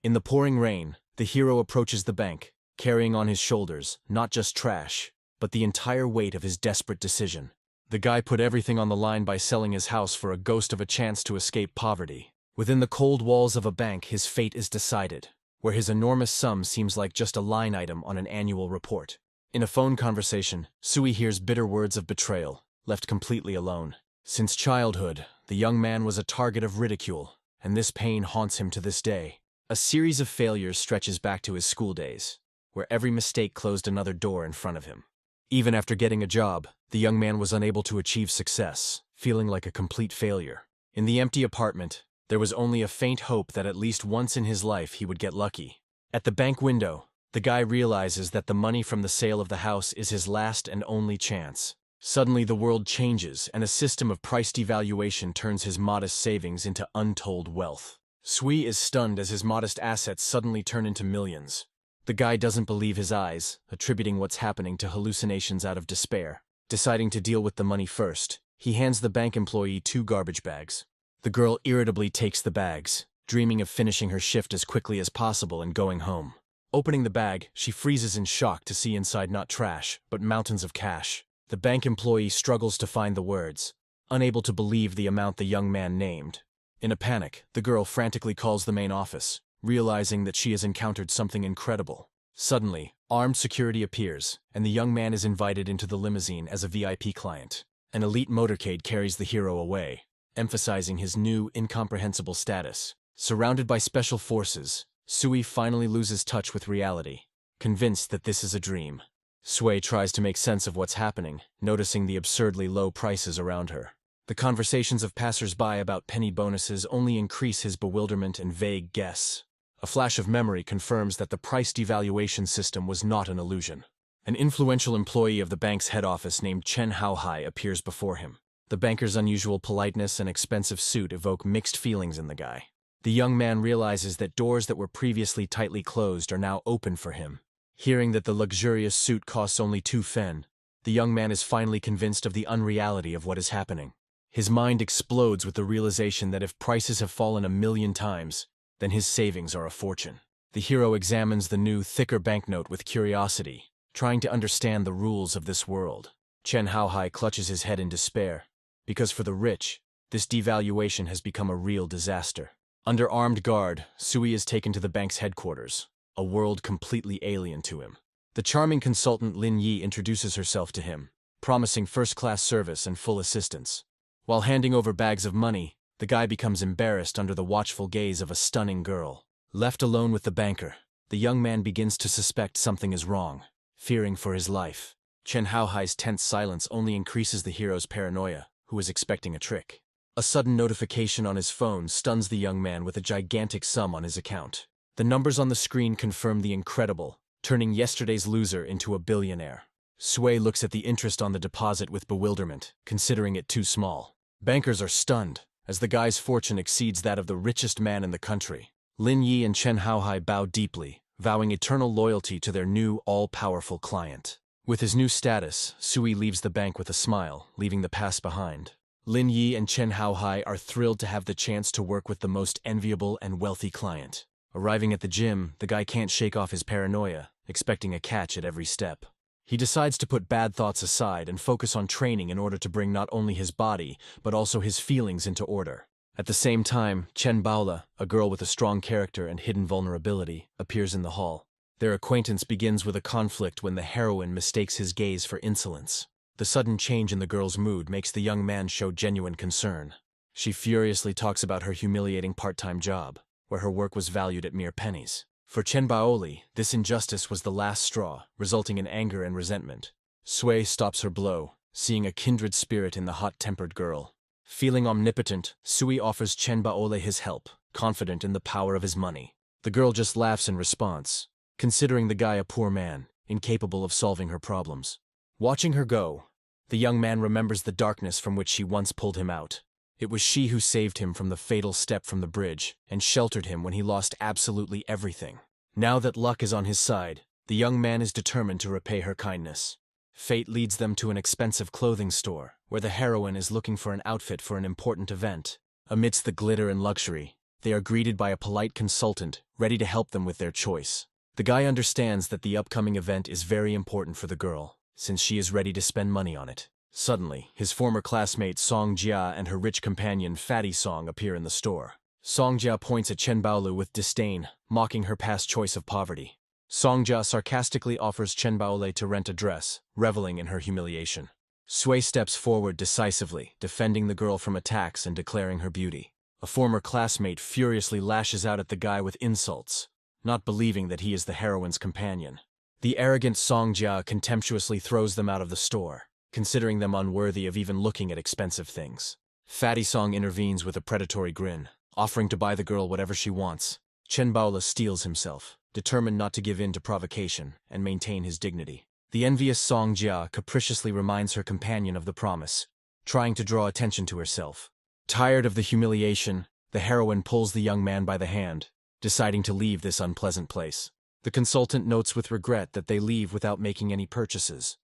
In the pouring rain, the hero approaches the bank, carrying on his shoulders not just trash, but the entire weight of his desperate decision. The guy put everything on the line by selling his house for a ghost of a chance to escape poverty. Within the cold walls of a bank, his fate is decided, where his enormous sum seems like just a line item on an annual report. In a phone conversation, Sui hears bitter words of betrayal, left completely alone. Since childhood, the young man was a target of ridicule, and this pain haunts him to this day. A series of failures stretches back to his school days, where every mistake closed another door in front of him. Even after getting a job, the young man was unable to achieve success, feeling like a complete failure. In the empty apartment, there was only a faint hope that at least once in his life he would get lucky. At the bank window, the guy realizes that the money from the sale of the house is his last and only chance. Suddenly the world changes, and a system of price devaluation turns his modest savings into untold wealth. Sui is stunned as his modest assets suddenly turn into millions. The guy doesn't believe his eyes, attributing what's happening to hallucinations out of despair. Deciding to deal with the money first, he hands the bank employee 2 garbage bags. The girl irritably takes the bags, dreaming of finishing her shift as quickly as possible and going home. Opening the bag, she freezes in shock to see inside not trash, but mountains of cash. The bank employee struggles to find the words, unable to believe the amount the young man named. In a panic, the girl frantically calls the main office, realizing that she has encountered something incredible. Suddenly, armed security appears, and the young man is invited into the limousine as a VIP client. An elite motorcade carries the hero away, emphasizing his new, incomprehensible status. Surrounded by special forces, Sui finally loses touch with reality, convinced that this is a dream. Sui tries to make sense of what's happening, noticing the absurdly low prices around her. The conversations of passers-by about penny bonuses only increase his bewilderment and vague guess. A flash of memory confirms that the price devaluation system was not an illusion. An influential employee of the bank's head office named Chen Haohai appears before him. The banker's unusual politeness and expensive suit evoke mixed feelings in the guy. The young man realizes that doors that were previously tightly closed are now open for him. Hearing that the luxurious suit costs only 2 fen, the young man is finally convinced of the unreality of what is happening. His mind explodes with the realization that if prices have fallen 1,000,000 times, then his savings are a fortune. The hero examines the new, thicker banknote with curiosity, trying to understand the rules of this world. Chen Haohai clutches his head in despair, because for the rich, this devaluation has become a real disaster. Under armed guard, Sui is taken to the bank's headquarters, a world completely alien to him. The charming consultant Lin Yi introduces herself to him, promising first-class service and full assistance. While handing over bags of money, the guy becomes embarrassed under the watchful gaze of a stunning girl. Left alone with the banker, the young man begins to suspect something is wrong, fearing for his life. Chen Haohai's tense silence only increases the hero's paranoia, who is expecting a trick. A sudden notification on his phone stuns the young man with a gigantic sum on his account. The numbers on the screen confirm the incredible, turning yesterday's loser into a billionaire. Sui looks at the interest on the deposit with bewilderment, considering it too small. Bankers are stunned, as the guy's fortune exceeds that of the richest man in the country. Lin Yi and Chen Haohai bow deeply, vowing eternal loyalty to their new, all-powerful client. With his new status, Sui leaves the bank with a smile, leaving the past behind. Lin Yi and Chen Haohai are thrilled to have the chance to work with the most enviable and wealthy client. Arriving at the gym, the guy can't shake off his paranoia, expecting a catch at every step. He decides to put bad thoughts aside and focus on training in order to bring not only his body, but also his feelings into order. At the same time, Chen Baola, a girl with a strong character and hidden vulnerability, appears in the hall. Their acquaintance begins with a conflict when the heroine mistakes his gaze for insolence. The sudden change in the girl's mood makes the young man show genuine concern. She furiously talks about her humiliating part-time job, where her work was valued at mere pennies. For Chen Baoli, this injustice was the last straw, resulting in anger and resentment. Sui stops her blow, seeing a kindred spirit in the hot-tempered girl. Feeling omnipotent, Sui offers Chen Baole his help, confident in the power of his money. The girl just laughs in response, considering the guy a poor man, incapable of solving her problems. Watching her go, the young man remembers the darkness from which she once pulled him out. It was she who saved him from the fatal step from the bridge and sheltered him when he lost absolutely everything. Now that luck is on his side, the young man is determined to repay her kindness. Fate leads them to an expensive clothing store, where the heroine is looking for an outfit for an important event. Amidst the glitter and luxury, They are greeted by a polite consultant, ready to help them with their choice. The guy understands that the upcoming event is very important for the girl, since she is ready to spend money on it. Suddenly, his former classmate Song Jia and her rich companion Fatty Song appear in the store. Song Jia points at Chen Baolu with disdain, mocking her past choice of poverty. Song Jia sarcastically offers Chen Baole to rent a dress, reveling in her humiliation. Sui steps forward decisively, defending the girl from attacks and declaring her beauty. A former classmate furiously lashes out at the guy with insults, not believing that he is the heroine's companion. The arrogant Song Jia contemptuously throws them out of the store, considering them unworthy of even looking at expensive things. Fatty Song intervenes with a predatory grin, offering to buy the girl whatever she wants. Chen Baola steels himself, determined not to give in to provocation and maintain his dignity. The envious Song Jia capriciously reminds her companion of the promise, trying to draw attention to herself. Tired of the humiliation, the heroine pulls the young man by the hand, deciding to leave this unpleasant place. The consultant notes with regret that they leave without making any purchases,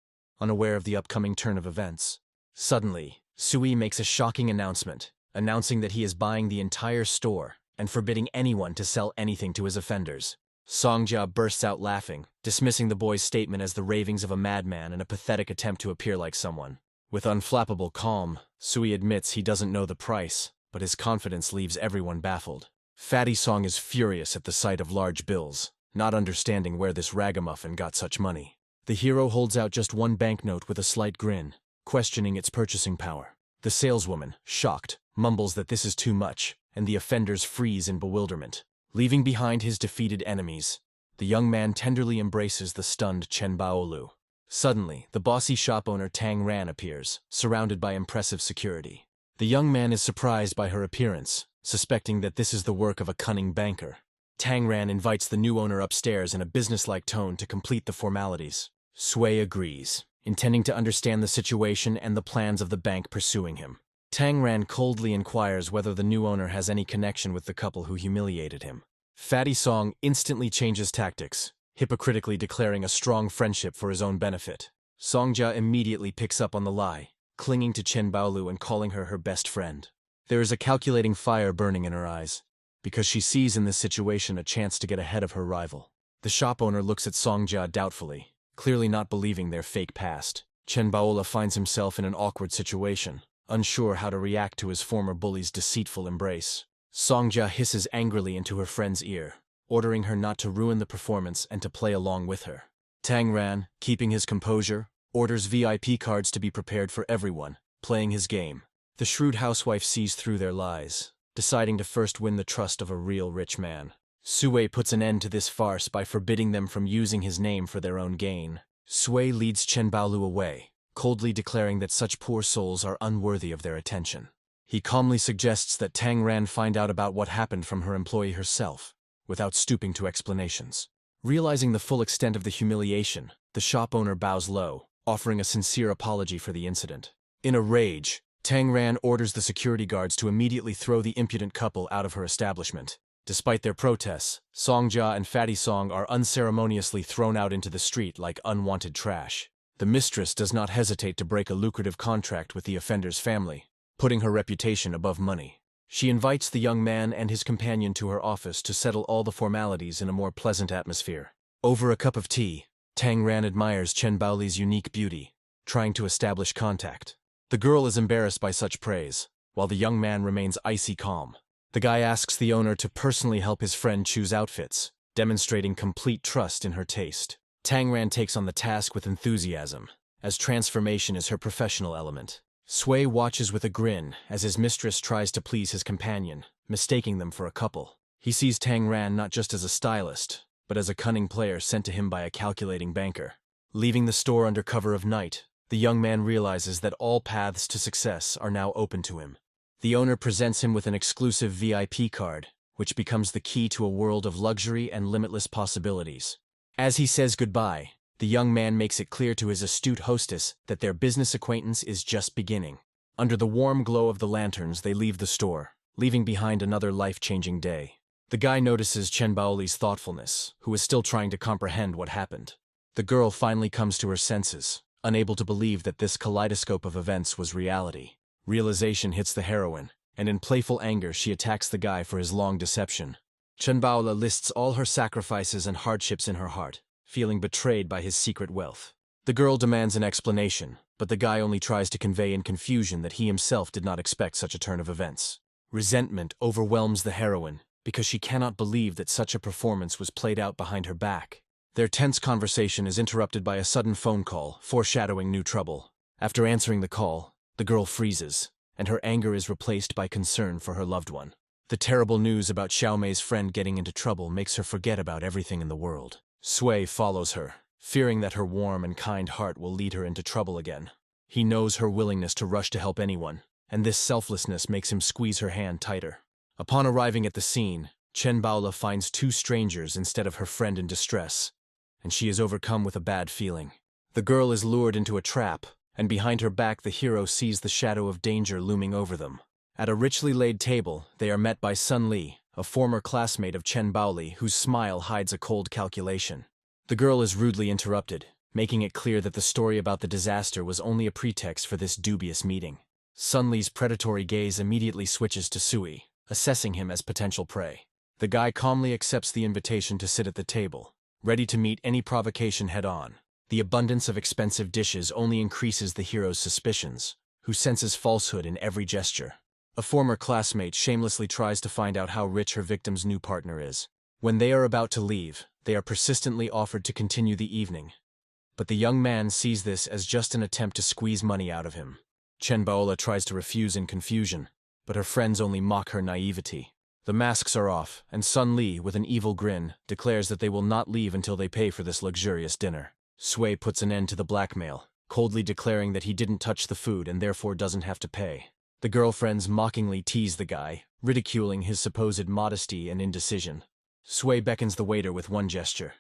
unaware of the upcoming turn of events. Suddenly, Sui makes a shocking announcement, announcing that he is buying the entire store and forbidding anyone to sell anything to his offenders. Song Jia bursts out laughing, dismissing the boy's statement as the ravings of a madman and a pathetic attempt to appear like someone. With unflappable calm, Sui admits he doesn't know the price, but his confidence leaves everyone baffled. Fatty Song is furious at the sight of large bills, not understanding where this ragamuffin got such money. The hero holds out just one banknote with a slight grin, questioning its purchasing power. The saleswoman, shocked, mumbles that this is too much, and the offenders freeze in bewilderment. Leaving behind his defeated enemies, the young man tenderly embraces the stunned Chen Baolu. Suddenly, the bossy shop owner Tang Ran appears, surrounded by impressive security. The young man is surprised by her appearance, suspecting that this is the work of a cunning banker. Tang Ran invites the new owner upstairs in a businesslike tone to complete the formalities. Sui agrees, intending to understand the situation and the plans of the bank pursuing him. Tang Ran coldly inquires whether the new owner has any connection with the couple who humiliated him. Fatty Song instantly changes tactics, hypocritically declaring a strong friendship for his own benefit. Song Jia immediately picks up on the lie, clinging to Chen Baolu and calling her best friend. There is a calculating fire burning in her eyes, because she sees in this situation a chance to get ahead of her rival. The shop owner looks at Song Jia doubtfully, clearly not believing their fake past. Chen Baola finds himself in an awkward situation, unsure how to react to his former bully's deceitful embrace. Song Jia hisses angrily into her friend's ear, ordering her not to ruin the performance and to play along with her. Tang Ran, keeping his composure, orders VIP cards to be prepared for everyone, playing his game. The shrewd housewife sees through their lies, deciding to first win the trust of a real rich man. Sui puts an end to this farce by forbidding them from using his name for their own gain. Sui leads Chen Baolu away, coldly declaring that such poor souls are unworthy of their attention. He calmly suggests that Tang Ran find out about what happened from her employee herself, without stooping to explanations. Realizing the full extent of the humiliation, the shop owner bows low, offering a sincere apology for the incident. In a rage, Tang Ran orders the security guards to immediately throw the impudent couple out of her establishment. Despite their protests, Song Jia and Fatty Song are unceremoniously thrown out into the street like unwanted trash. The mistress does not hesitate to break a lucrative contract with the offender's family, putting her reputation above money. She invites the young man and his companion to her office to settle all the formalities in a more pleasant atmosphere. Over a cup of tea, Tang Ran admires Chen Baoli's unique beauty, trying to establish contact. The girl is embarrassed by such praise, while the young man remains icy calm. The guy asks the owner to personally help his friend choose outfits, demonstrating complete trust in her taste. Tang Ran takes on the task with enthusiasm, as transformation is her professional element. Sui watches with a grin as his mistress tries to please his companion, mistaking them for a couple. He sees Tang Ran not just as a stylist, but as a cunning player sent to him by a calculating banker. Leaving the store under cover of night, the young man realizes that all paths to success are now open to him. The owner presents him with an exclusive VIP card, which becomes the key to a world of luxury and limitless possibilities. As he says goodbye, the young man makes it clear to his astute hostess that their business acquaintance is just beginning. Under the warm glow of the lanterns, they leave the store, leaving behind another life-changing day. The guy notices Chen Baoli's thoughtfulness, who is still trying to comprehend what happened. The girl finally comes to her senses, unable to believe that this kaleidoscope of events was reality. Realization hits the heroine, and in playful anger she attacks the guy for his long deception. Chen Baola lists all her sacrifices and hardships in her heart, feeling betrayed by his secret wealth. The girl demands an explanation, but the guy only tries to convey in confusion that he himself did not expect such a turn of events. Resentment overwhelms the heroine, because she cannot believe that such a performance was played out behind her back. Their tense conversation is interrupted by a sudden phone call, foreshadowing new trouble. After answering the call, the girl freezes, and her anger is replaced by concern for her loved one. The terrible news about Xiaomei's friend getting into trouble makes her forget about everything in the world. Sui follows her, fearing that her warm and kind heart will lead her into trouble again. He knows her willingness to rush to help anyone, and this selflessness makes him squeeze her hand tighter. Upon arriving at the scene, Chen Baola finds two strangers instead of her friend in distress, and she is overcome with a bad feeling. The girl is lured into a trap, and behind her back the hero sees the shadow of danger looming over them. At a richly laid table, they are met by Sun Li, a former classmate of Chen Baoli, whose smile hides a cold calculation. The girl is rudely interrupted, making it clear that the story about the disaster was only a pretext for this dubious meeting. Sun Li's predatory gaze immediately switches to Sui, assessing him as potential prey. The guy calmly accepts the invitation to sit at the table, ready to meet any provocation head-on. The abundance of expensive dishes only increases the hero's suspicions, who senses falsehood in every gesture. A former classmate shamelessly tries to find out how rich her victim's new partner is. When they are about to leave, they are persistently offered to continue the evening. But the young man sees this as just an attempt to squeeze money out of him. Chen Baola tries to refuse in confusion, but her friends only mock her naivety. The masks are off, and Sun Li, with an evil grin, declares that they will not leave until they pay for this luxurious dinner. Sui puts an end to the blackmail, coldly declaring that he didn't touch the food and therefore doesn't have to pay. The girlfriends mockingly tease the guy, ridiculing his supposed modesty and indecision. Sui beckons the waiter with one gesture,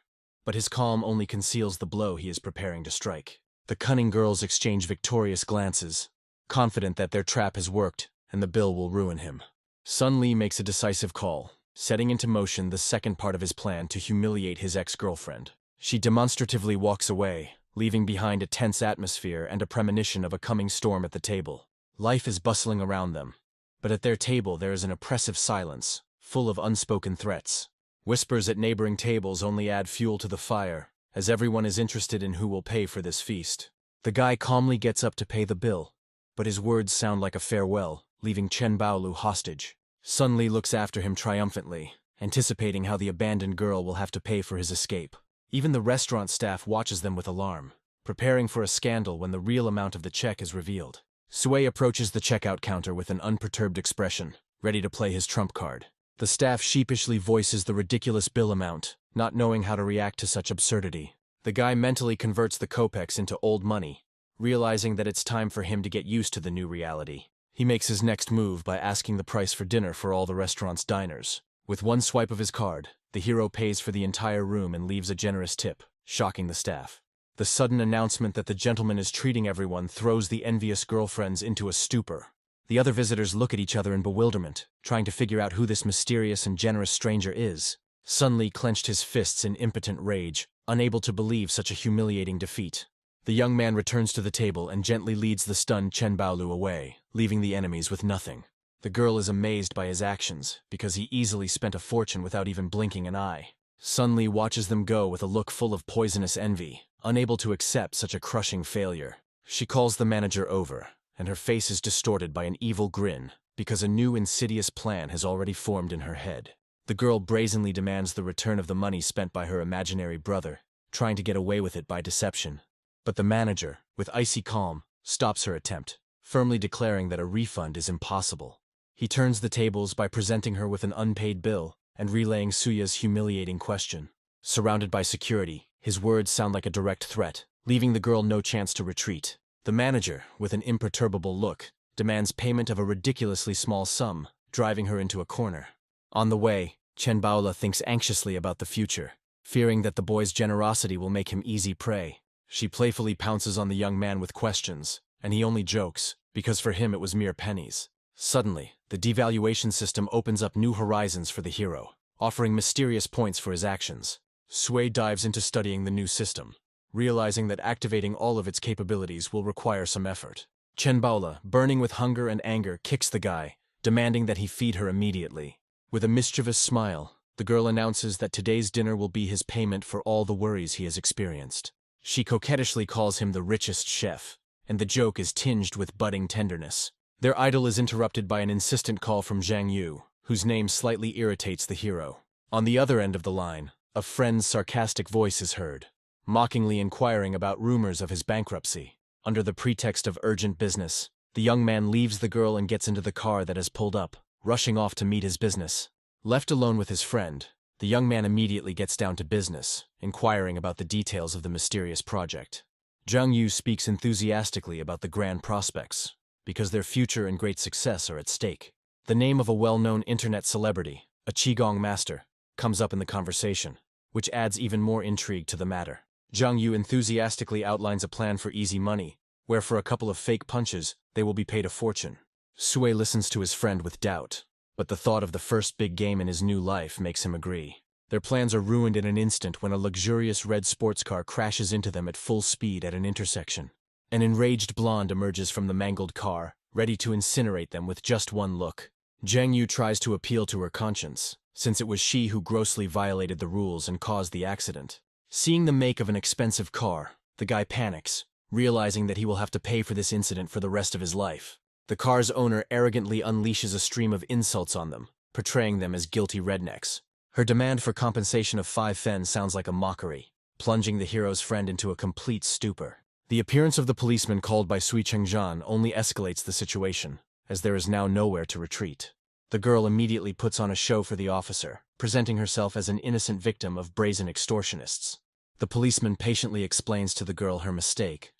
but his calm only conceals the blow he is preparing to strike. The cunning girls exchange victorious glances, confident that their trap has worked and the bill will ruin him. Sun Li makes a decisive call, setting into motion the second part of his plan to humiliate his ex-girlfriend. She demonstratively walks away, leaving behind a tense atmosphere and a premonition of a coming storm at the table. Life is bustling around them, but at their table there is an oppressive silence, full of unspoken threats. Whispers at neighboring tables only add fuel to the fire, as everyone is interested in who will pay for this feast. The guy calmly gets up to pay the bill, but his words sound like a farewell, leaving Chen Baolu hostage. Sun Li looks after him triumphantly, anticipating how the abandoned girl will have to pay for his escape. Even the restaurant staff watches them with alarm, preparing for a scandal when the real amount of the check is revealed. Sui approaches the checkout counter with an unperturbed expression, ready to play his trump card. The staff sheepishly voices the ridiculous bill amount, not knowing how to react to such absurdity. The guy mentally converts the kopecks into old money, realizing that it's time for him to get used to the new reality. He makes his next move by asking the price for dinner for all the restaurant's diners. With one swipe of his card, the hero pays for the entire room and leaves a generous tip, shocking the staff. The sudden announcement that the gentleman is treating everyone throws the envious girlfriends into a stupor. The other visitors look at each other in bewilderment, trying to figure out who this mysterious and generous stranger is. Sun Li clenched his fists in impotent rage, unable to believe such a humiliating defeat. The young man returns to the table and gently leads the stunned Chen Baolu away, leaving the enemies with nothing. The girl is amazed by his actions, because he easily spent a fortune without even blinking an eye. Sun Li watches them go with a look full of poisonous envy, unable to accept such a crushing failure. She calls the manager over, and her face is distorted by an evil grin, because a new insidious plan has already formed in her head. The girl brazenly demands the return of the money spent by her imaginary brother, trying to get away with it by deception. But the manager, with icy calm, stops her attempt, firmly declaring that a refund is impossible. He turns the tables by presenting her with an unpaid bill and relaying Suya's humiliating question. Surrounded by security, his words sound like a direct threat, leaving the girl no chance to retreat. The manager, with an imperturbable look, demands payment of a ridiculously small sum, driving her into a corner. On the way, Chen Baola thinks anxiously about the future, fearing that the boy's generosity will make him easy prey. She playfully pounces on the young man with questions, and he only jokes, because for him it was mere pennies. Suddenly, the devaluation system opens up new horizons for the hero, offering mysterious points for his actions. Sui dives into studying the new system, realizing that activating all of its capabilities will require some effort. Chen Baola, burning with hunger and anger, kicks the guy, demanding that he feed her immediately. With a mischievous smile, the girl announces that today's dinner will be his payment for all the worries he has experienced. She coquettishly calls him the richest chef, and the joke is tinged with budding tenderness. Their idyll is interrupted by an insistent call from Zhang Yu, whose name slightly irritates the hero. On the other end of the line, a friend's sarcastic voice is heard, mockingly inquiring about rumors of his bankruptcy. Under the pretext of urgent business, the young man leaves the girl and gets into the car that has pulled up, rushing off to meet his business. Left alone with his friend, the young man immediately gets down to business, inquiring about the details of the mysterious project. Zhang Yu speaks enthusiastically about the grand prospects, because their future and great success are at stake. The name of a well-known internet celebrity, a Qigong master, comes up in the conversation, which adds even more intrigue to the matter. Zhang Yu enthusiastically outlines a plan for easy money, where for a couple of fake punches, they will be paid a fortune. Sui listens to his friend with doubt, but the thought of the first big game in his new life makes him agree. Their plans are ruined in an instant when a luxurious red sports car crashes into them at full speed at an intersection. An enraged blonde emerges from the mangled car, ready to incinerate them with just one look. Zhang Yu tries to appeal to her conscience, since it was she who grossly violated the rules and caused the accident. Seeing the make of an expensive car, the guy panics, realizing that he will have to pay for this incident for the rest of his life. The car's owner arrogantly unleashes a stream of insults on them, portraying them as guilty rednecks. Her demand for compensation of 5 fen sounds like a mockery, plunging the hero's friend into a complete stupor. The appearance of the policeman called by Sui Chengzhan only escalates the situation, as there is now nowhere to retreat. The girl immediately puts on a show for the officer, presenting herself as an innocent victim of brazen extortionists. The policeman patiently explains to the girl her mistake,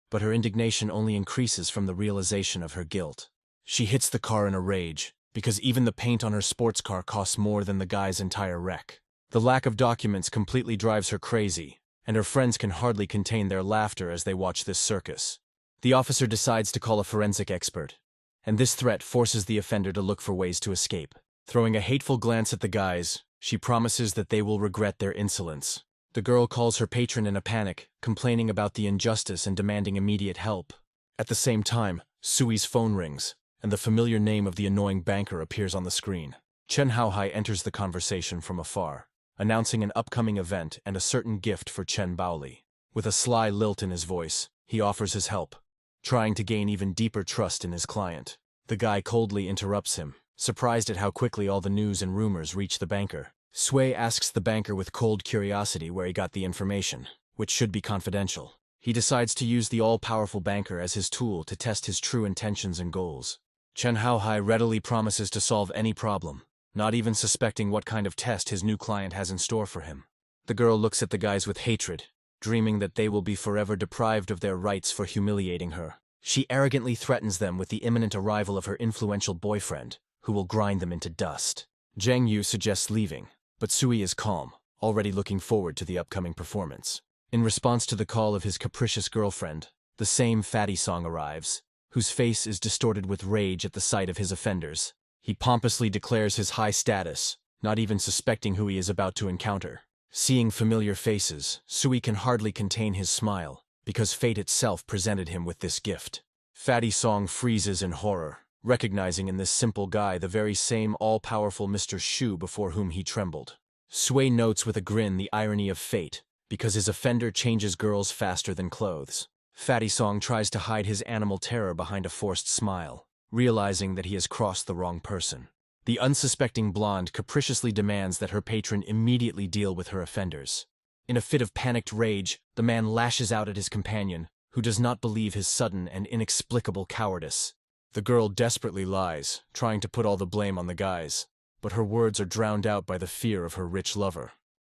but her indignation only increases from the realization of her guilt. She hits the car in a rage, because even the paint on her sports car costs more than the guy's entire wreck. The lack of documents completely drives her crazy, and her friends can hardly contain their laughter as they watch this circus. The officer decides to call a forensic expert, and this threat forces the offender to look for ways to escape. Throwing a hateful glance at the guys, she promises that they will regret their insolence. The girl calls her patron in a panic, complaining about the injustice and demanding immediate help. At the same time, Sui's phone rings, and the familiar name of the annoying banker appears on the screen. Chen Haohai enters the conversation from afar, announcing an upcoming event and a certain gift for Chen Baoli. With a sly lilt in his voice, he offers his help, trying to gain even deeper trust in his client. The guy coldly interrupts him, surprised at how quickly all the news and rumors reach the banker. Sui asks the banker with cold curiosity where he got the information, which should be confidential. He decides to use the all-powerful banker as his tool to test his true intentions and goals. Chen Haohai readily promises to solve any problem, not even suspecting what kind of test his new client has in store for him. The girl looks at the guys with hatred, dreaming that they will be forever deprived of their rights for humiliating her. She arrogantly threatens them with the imminent arrival of her influential boyfriend, who will grind them into dust. Zhang Yu suggests leaving, but Sui is calm, already looking forward to the upcoming performance. In response to the call of his capricious girlfriend, the same fatty song arrives, whose face is distorted with rage at the sight of his offenders. He pompously declares his high status, not even suspecting who he is about to encounter. Seeing familiar faces, Sui can hardly contain his smile, because fate itself presented him with this gift. Fatty Song freezes in horror, recognizing in this simple guy the very same all-powerful Mr. Shu before whom he trembled. Sui notes with a grin the irony of fate, because his offender changes girls faster than clothes. Fatty Song tries to hide his animal terror behind a forced smile, realizing that he has crossed the wrong person. The unsuspecting blonde capriciously demands that her patron immediately deal with her offenders. In a fit of panicked rage, the man lashes out at his companion, who does not believe his sudden and inexplicable cowardice. The girl desperately lies, trying to put all the blame on the guys, but her words are drowned out by the fear of her rich lover.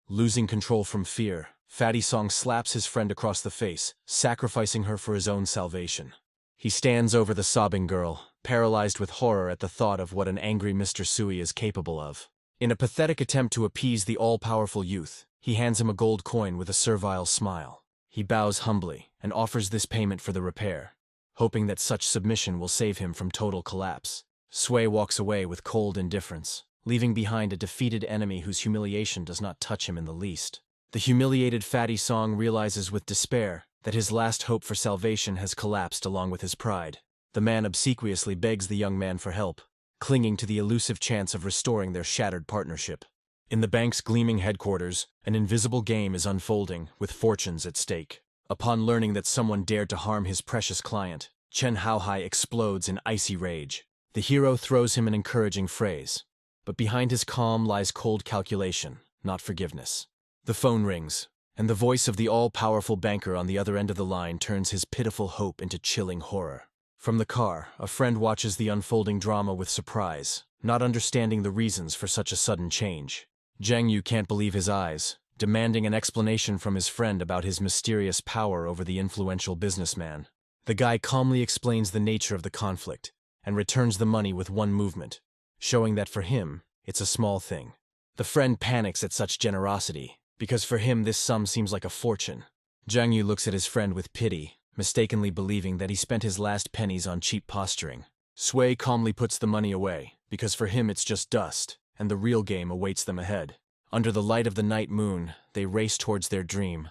Losing control from fear, Fatty Song slaps his friend across the face, sacrificing her for his own salvation. He stands over the sobbing girl, paralyzed with horror at the thought of what an angry Mr. Sui is capable of. In a pathetic attempt to appease the all-powerful youth, he hands him a gold coin with a servile smile. He bows humbly and offers this payment for the repair, hoping that such submission will save him from total collapse. Sui walks away with cold indifference, leaving behind a defeated enemy whose humiliation does not touch him in the least. The humiliated Fatty Song realizes with despair that his last hope for salvation has collapsed along with his pride. The man obsequiously begs the young man for help, clinging to the elusive chance of restoring their shattered partnership. In the bank's gleaming headquarters, an invisible game is unfolding, with fortunes at stake. Upon learning that someone dared to harm his precious client, Chen Haohai explodes in icy rage. The hero throws him an encouraging phrase, but behind his calm lies cold calculation, not forgiveness. The phone rings, and the voice of the all-powerful banker on the other end of the line turns his pitiful hope into chilling horror. From the car, a friend watches the unfolding drama with surprise, not understanding the reasons for such a sudden change. Zhang Yu can't believe his eyes, demanding an explanation from his friend about his mysterious power over the influential businessman. The guy calmly explains the nature of the conflict, and returns the money with one movement, showing that for him, it's a small thing. The friend panics at such generosity, because for him this sum seems like a fortune. Zhang Yu looks at his friend with pity, mistakenly believing that he spent his last pennies on cheap posturing. Sui calmly puts the money away, because for him it's just dust, and the real game awaits them ahead. Under the light of the night moon, they race towards their dream,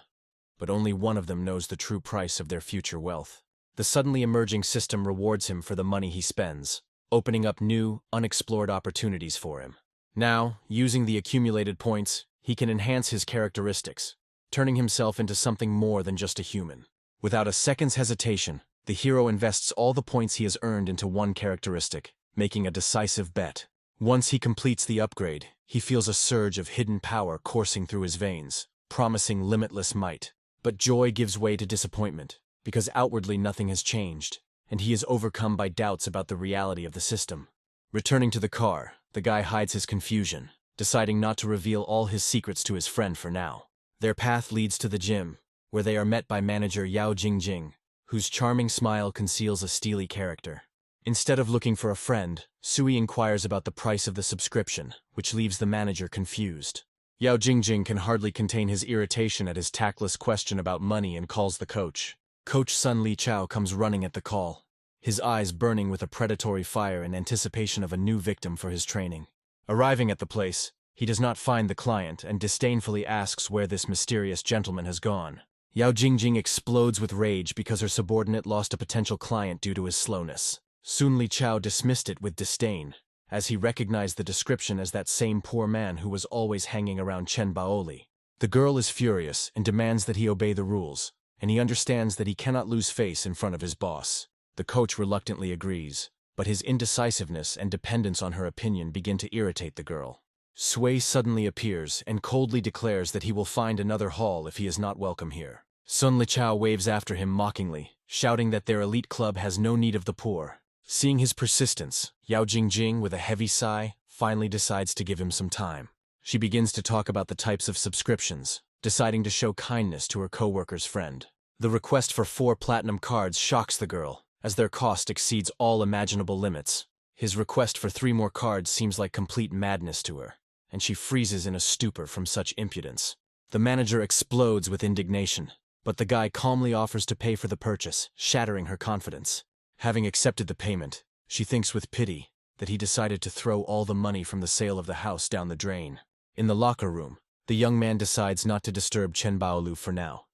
but only one of them knows the true price of their future wealth. The suddenly emerging system rewards him for the money he spends, opening up new, unexplored opportunities for him. Now, using the accumulated points, he can enhance his characteristics, turning himself into something more than just a human. Without a second's hesitation, the hero invests all the points he has earned into one characteristic, making a decisive bet. Once he completes the upgrade, he feels a surge of hidden power coursing through his veins, promising limitless might. But joy gives way to disappointment, because outwardly nothing has changed, and he is overcome by doubts about the reality of the system. Returning to the car, the guy hides his confusion, deciding not to reveal all his secrets to his friend for now. Their path leads to the gym, where they are met by manager Yao Jingjing, whose charming smile conceals a steely character. Instead of looking for a friend, Sui inquires about the price of the subscription, which leaves the manager confused. Yao Jingjing can hardly contain his irritation at his tactless question about money and calls the coach. Coach Sun Li Chao comes running at the call, his eyes burning with a predatory fire in anticipation of a new victim for his training. Arriving at the place, he does not find the client and disdainfully asks where this mysterious gentleman has gone. Yao Jingjing explodes with rage because her subordinate lost a potential client due to his slowness. Sun Li Chao dismissed it with disdain, as he recognized the description as that same poor man who was always hanging around Chen Baoli. The girl is furious and demands that he obey the rules, and he understands that he cannot lose face in front of his boss. The coach reluctantly agrees, but his indecisiveness and dependence on her opinion begin to irritate the girl. Sui suddenly appears and coldly declares that he will find another hall if he is not welcome here. Sun Lichao waves after him mockingly, shouting that their elite club has no need of the poor. Seeing his persistence, Yao Jingjing, with a heavy sigh, finally decides to give him some time. She begins to talk about the types of subscriptions, deciding to show kindness to her co-worker's friend. The request for 4 platinum cards shocks the girl, as their cost exceeds all imaginable limits. His request for 3 more cards seems like complete madness to her, and she freezes in a stupor from such impudence. The manager explodes with indignation, but the guy calmly offers to pay for the purchase, shattering her confidence. Having accepted the payment, she thinks with pity that he decided to throw all the money from the sale of the house down the drain. In the locker room, the young man decides not to disturb Chen Baolu for now,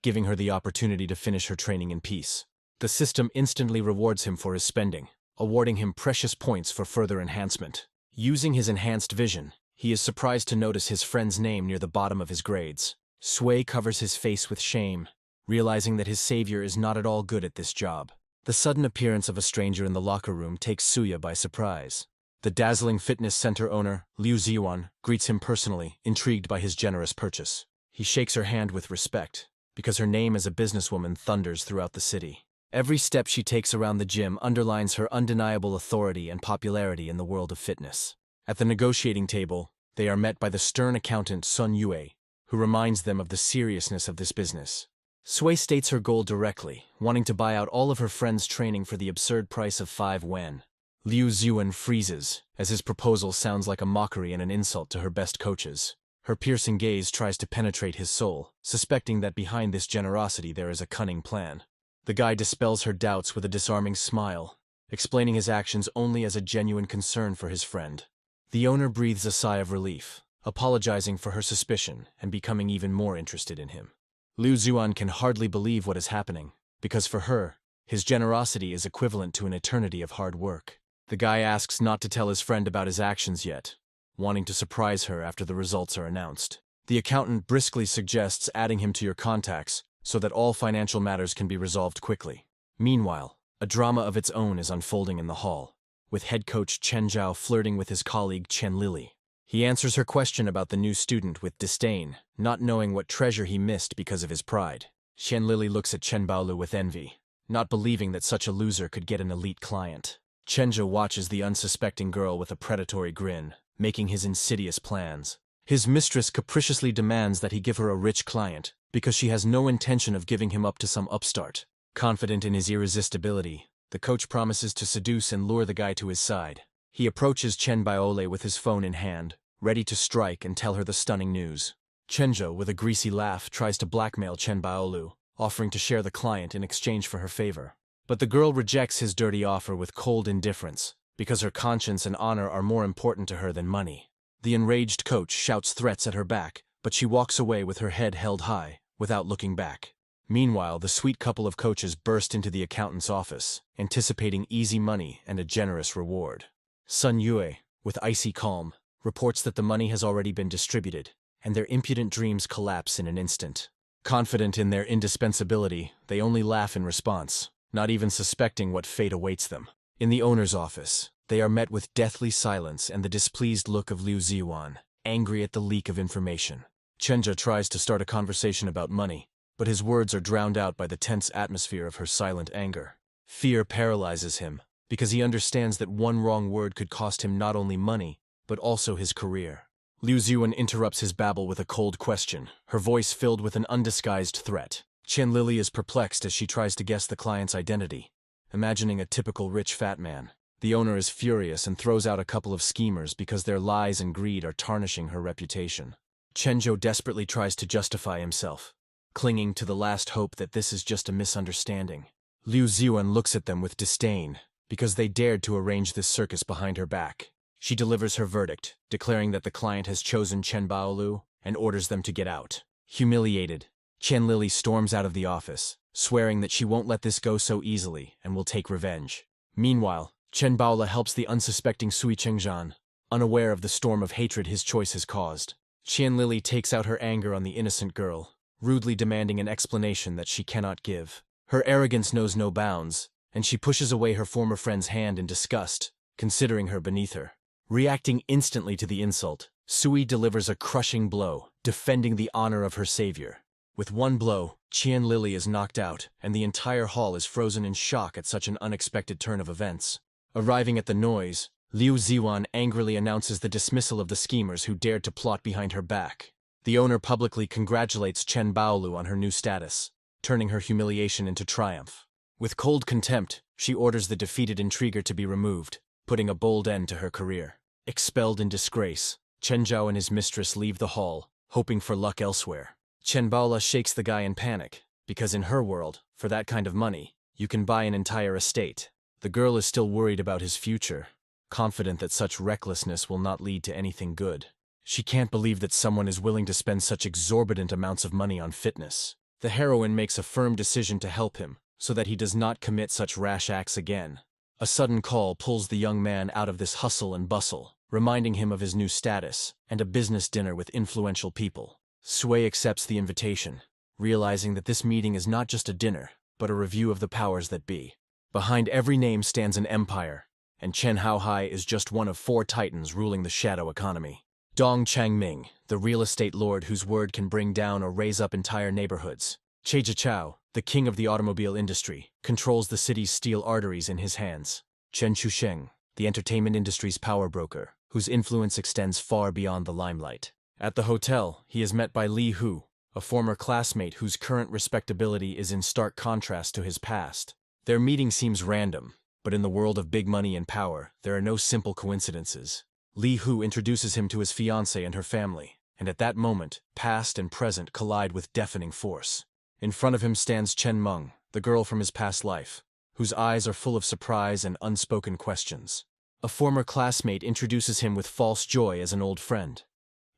giving her the opportunity to finish her training in peace. The system instantly rewards him for his spending, awarding him precious points for further enhancement. Using his enhanced vision, he is surprised to notice his friend's name near the bottom of his grades. Sui covers his face with shame, realizing that his savior is not at all good at this job. The sudden appearance of a stranger in the locker room takes Suya by surprise. The dazzling fitness center owner, Liu Ziyuan, greets him personally, intrigued by his generous purchase. He shakes her hand with respect, because her name as a businesswoman thunders throughout the city. Every step she takes around the gym underlines her undeniable authority and popularity in the world of fitness. At the negotiating table, they are met by the stern accountant Sun Yue, who reminds them of the seriousness of this business. Sui states her goal directly, wanting to buy out all of her friends' training for the absurd price of 5 wen. Liu Ziyuan freezes, as his proposal sounds like a mockery and an insult to her best coaches. Her piercing gaze tries to penetrate his soul, suspecting that behind this generosity there is a cunning plan. The guy dispels her doubts with a disarming smile, explaining his actions only as a genuine concern for his friend. The owner breathes a sigh of relief, apologizing for her suspicion and becoming even more interested in him. Liu Ziyuan can hardly believe what is happening, because for her, his generosity is equivalent to an eternity of hard work. The guy asks not to tell his friend about his actions yet, wanting to surprise her after the results are announced. The accountant briskly suggests adding him to your contacts so that all financial matters can be resolved quickly. Meanwhile, a drama of its own is unfolding in the hall, with head coach Chen Zhao flirting with his colleague Chen Lili. He answers her question about the new student with disdain, not knowing what treasure he missed because of his pride. Chen Lili looks at Chen Baolu with envy, not believing that such a loser could get an elite client. Chen Zhao watches the unsuspecting girl with a predatory grin, making his insidious plans. His mistress capriciously demands that he give her a rich client, because she has no intention of giving him up to some upstart. Confident in his irresistibility, the coach promises to seduce and lure the guy to his side. He approaches Chen Baole with his phone in hand, ready to strike and tell her the stunning news. Chen Zhao, with a greasy laugh, tries to blackmail Chen Baolu, offering to share the client in exchange for her favor. But the girl rejects his dirty offer with cold indifference, because her conscience and honor are more important to her than money. The enraged coach shouts threats at her back, but she walks away with her head held high, without looking back. Meanwhile, the sweet couple of coaches burst into the accountant's office, anticipating easy money and a generous reward. Sun Yue, with icy calm, reports that the money has already been distributed, and their impudent dreams collapse in an instant. Confident in their indispensability, they only laugh in response, not even suspecting what fate awaits them. In the owner's office, they are met with deathly silence and the displeased look of Liu Ziwan, angry at the leak of information. Chen Zhao tries to start a conversation about money, but his words are drowned out by the tense atmosphere of her silent anger. Fear paralyzes him, because he understands that one wrong word could cost him not only money, but also his career. Liu Ziwan interrupts his babble with a cold question, her voice filled with an undisguised threat. Chen Lili is perplexed as she tries to guess the client's identity, imagining a typical rich fat man. The owner is furious and throws out a couple of schemers because their lies and greed are tarnishing her reputation. Chen Zhao desperately tries to justify himself, clinging to the last hope that this is just a misunderstanding. Liu Ziwan looks at them with disdain, because they dared to arrange this circus behind her back. She delivers her verdict, declaring that the client has chosen Chen Baolu and orders them to get out. Humiliated, Chen Lili storms out of the office, swearing that she won't let this go so easily and will take revenge. Meanwhile, Chen Baola helps the unsuspecting Sui Chengzhan, unaware of the storm of hatred his choice has caused. Chen Lili takes out her anger on the innocent girl, rudely demanding an explanation that she cannot give. Her arrogance knows no bounds, and she pushes away her former friend's hand in disgust, considering her beneath her. Reacting instantly to the insult, Sui delivers a crushing blow, defending the honor of her savior. With one blow, Chen Lili is knocked out, and the entire hall is frozen in shock at such an unexpected turn of events. Arriving at the noise, Liu Ziwan angrily announces the dismissal of the schemers who dared to plot behind her back. The owner publicly congratulates Chen Baolu on her new status, turning her humiliation into triumph. With cold contempt, she orders the defeated intriguer to be removed, putting a bold end to her career. Expelled in disgrace, Chen Zhao and his mistress leave the hall, hoping for luck elsewhere. Chen Baola shakes the guy in panic, because in her world, for that kind of money, you can buy an entire estate. The girl is still worried about his future, confident that such recklessness will not lead to anything good. She can't believe that someone is willing to spend such exorbitant amounts of money on fitness. The heroine makes a firm decision to help him, so that he does not commit such rash acts again. A sudden call pulls the young man out of this hustle and bustle, reminding him of his new status and a business dinner with influential people. Sui accepts the invitation, realizing that this meeting is not just a dinner, but a review of the powers that be. Behind every name stands an empire, and Chen Haohai is just one of 4 titans ruling the shadow economy. Dong Changming, the real estate lord whose word can bring down or raise up entire neighborhoods. Che Zhichao, the king of the automobile industry, controls the city's steel arteries in his hands. Chen Chusheng, the entertainment industry's power broker, whose influence extends far beyond the limelight. At the hotel, he is met by Li Hu, a former classmate whose current respectability is in stark contrast to his past. Their meeting seems random, but in the world of big money and power, there are no simple coincidences. Li Hu introduces him to his fiancée and her family, and at that moment, past and present collide with deafening force. In front of him stands Chen Meng, the girl from his past life, whose eyes are full of surprise and unspoken questions. A former classmate introduces him with false joy as an old friend.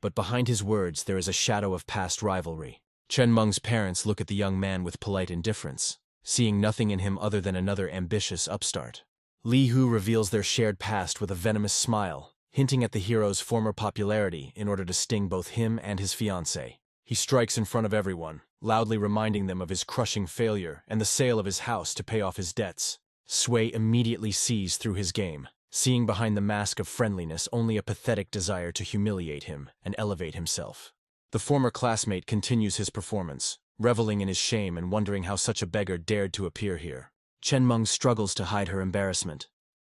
But behind his words there is a shadow of past rivalry. Chen Meng's parents look at the young man with polite indifference, seeing nothing in him other than another ambitious upstart. Li Hu reveals their shared past with a venomous smile, hinting at the hero's former popularity in order to sting both him and his fiancée. He strikes in front of everyone, loudly reminding them of his crushing failure and the sale of his house to pay off his debts. Sui immediately sees through his game, seeing behind the mask of friendliness only a pathetic desire to humiliate him and elevate himself. The former classmate continues his performance, reveling in his shame and wondering how such a beggar dared to appear here. Chen Meng struggles to hide her embarrassment,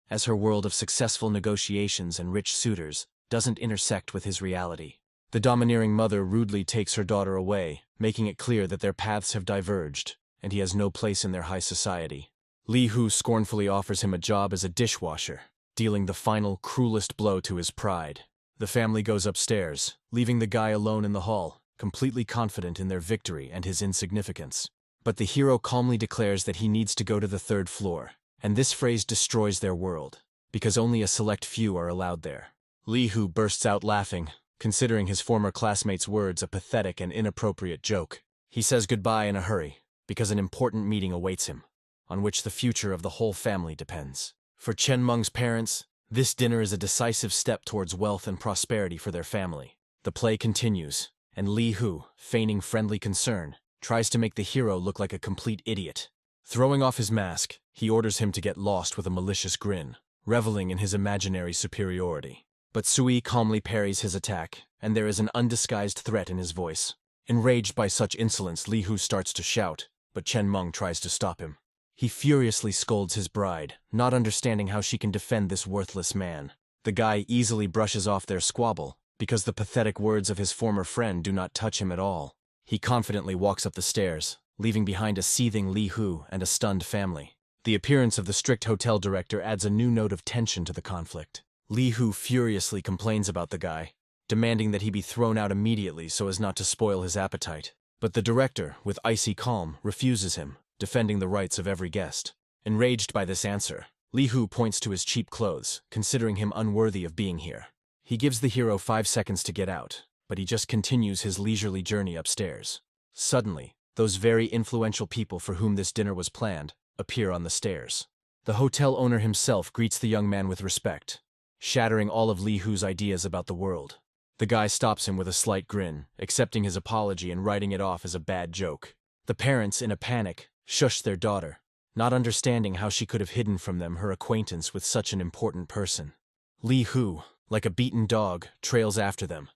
as her world of successful negotiations and rich suitors doesn't intersect with his reality. The domineering mother rudely takes her daughter away, making it clear that their paths have diverged, and he has no place in their high society. Li Hu scornfully offers him a job as a dishwasher, dealing the final, cruelest blow to his pride. The family goes upstairs, leaving the guy alone in the hall, completely confident in their victory and his insignificance. But the hero calmly declares that he needs to go to the third floor, and this phrase destroys their world, because only a select few are allowed there. Li Hu bursts out laughing, considering his former classmate's words a pathetic and inappropriate joke. He says goodbye in a hurry, because an important meeting awaits him, on which the future of the whole family depends. For Chen Meng's parents, this dinner is a decisive step towards wealth and prosperity for their family. The play continues, and Li Hu, feigning friendly concern, tries to make the hero look like a complete idiot. Throwing off his mask, he orders him to get lost with a malicious grin, reveling in his imaginary superiority. But Sui calmly parries his attack, and there is an undisguised threat in his voice. Enraged by such insolence, Li Hu starts to shout, but Chen Meng tries to stop him. He furiously scolds his bride, not understanding how she can defend this worthless man. The guy easily brushes off their squabble, because the pathetic words of his former friend do not touch him at all. He confidently walks up the stairs, leaving behind a seething Li Hu and a stunned family. The appearance of the strict hotel director adds a new note of tension to the conflict. Li Hu furiously complains about the guy, demanding that he be thrown out immediately so as not to spoil his appetite. But the director, with icy calm, refuses him, defending the rights of every guest. Enraged by this answer, Li Hu points to his cheap clothes, considering him unworthy of being here. He gives the hero 5 seconds to get out, but he just continues his leisurely journey upstairs. Suddenly, those very influential people for whom this dinner was planned appear on the stairs. The hotel owner himself greets the young man with respect, shattering all of Li Hu's ideas about the world. The guy stops him with a slight grin, accepting his apology and writing it off as a bad joke. The parents, in a panic, shush their daughter, not understanding how she could have hidden from them her acquaintance with such an important person. Li Hu, like a beaten dog, trails after them,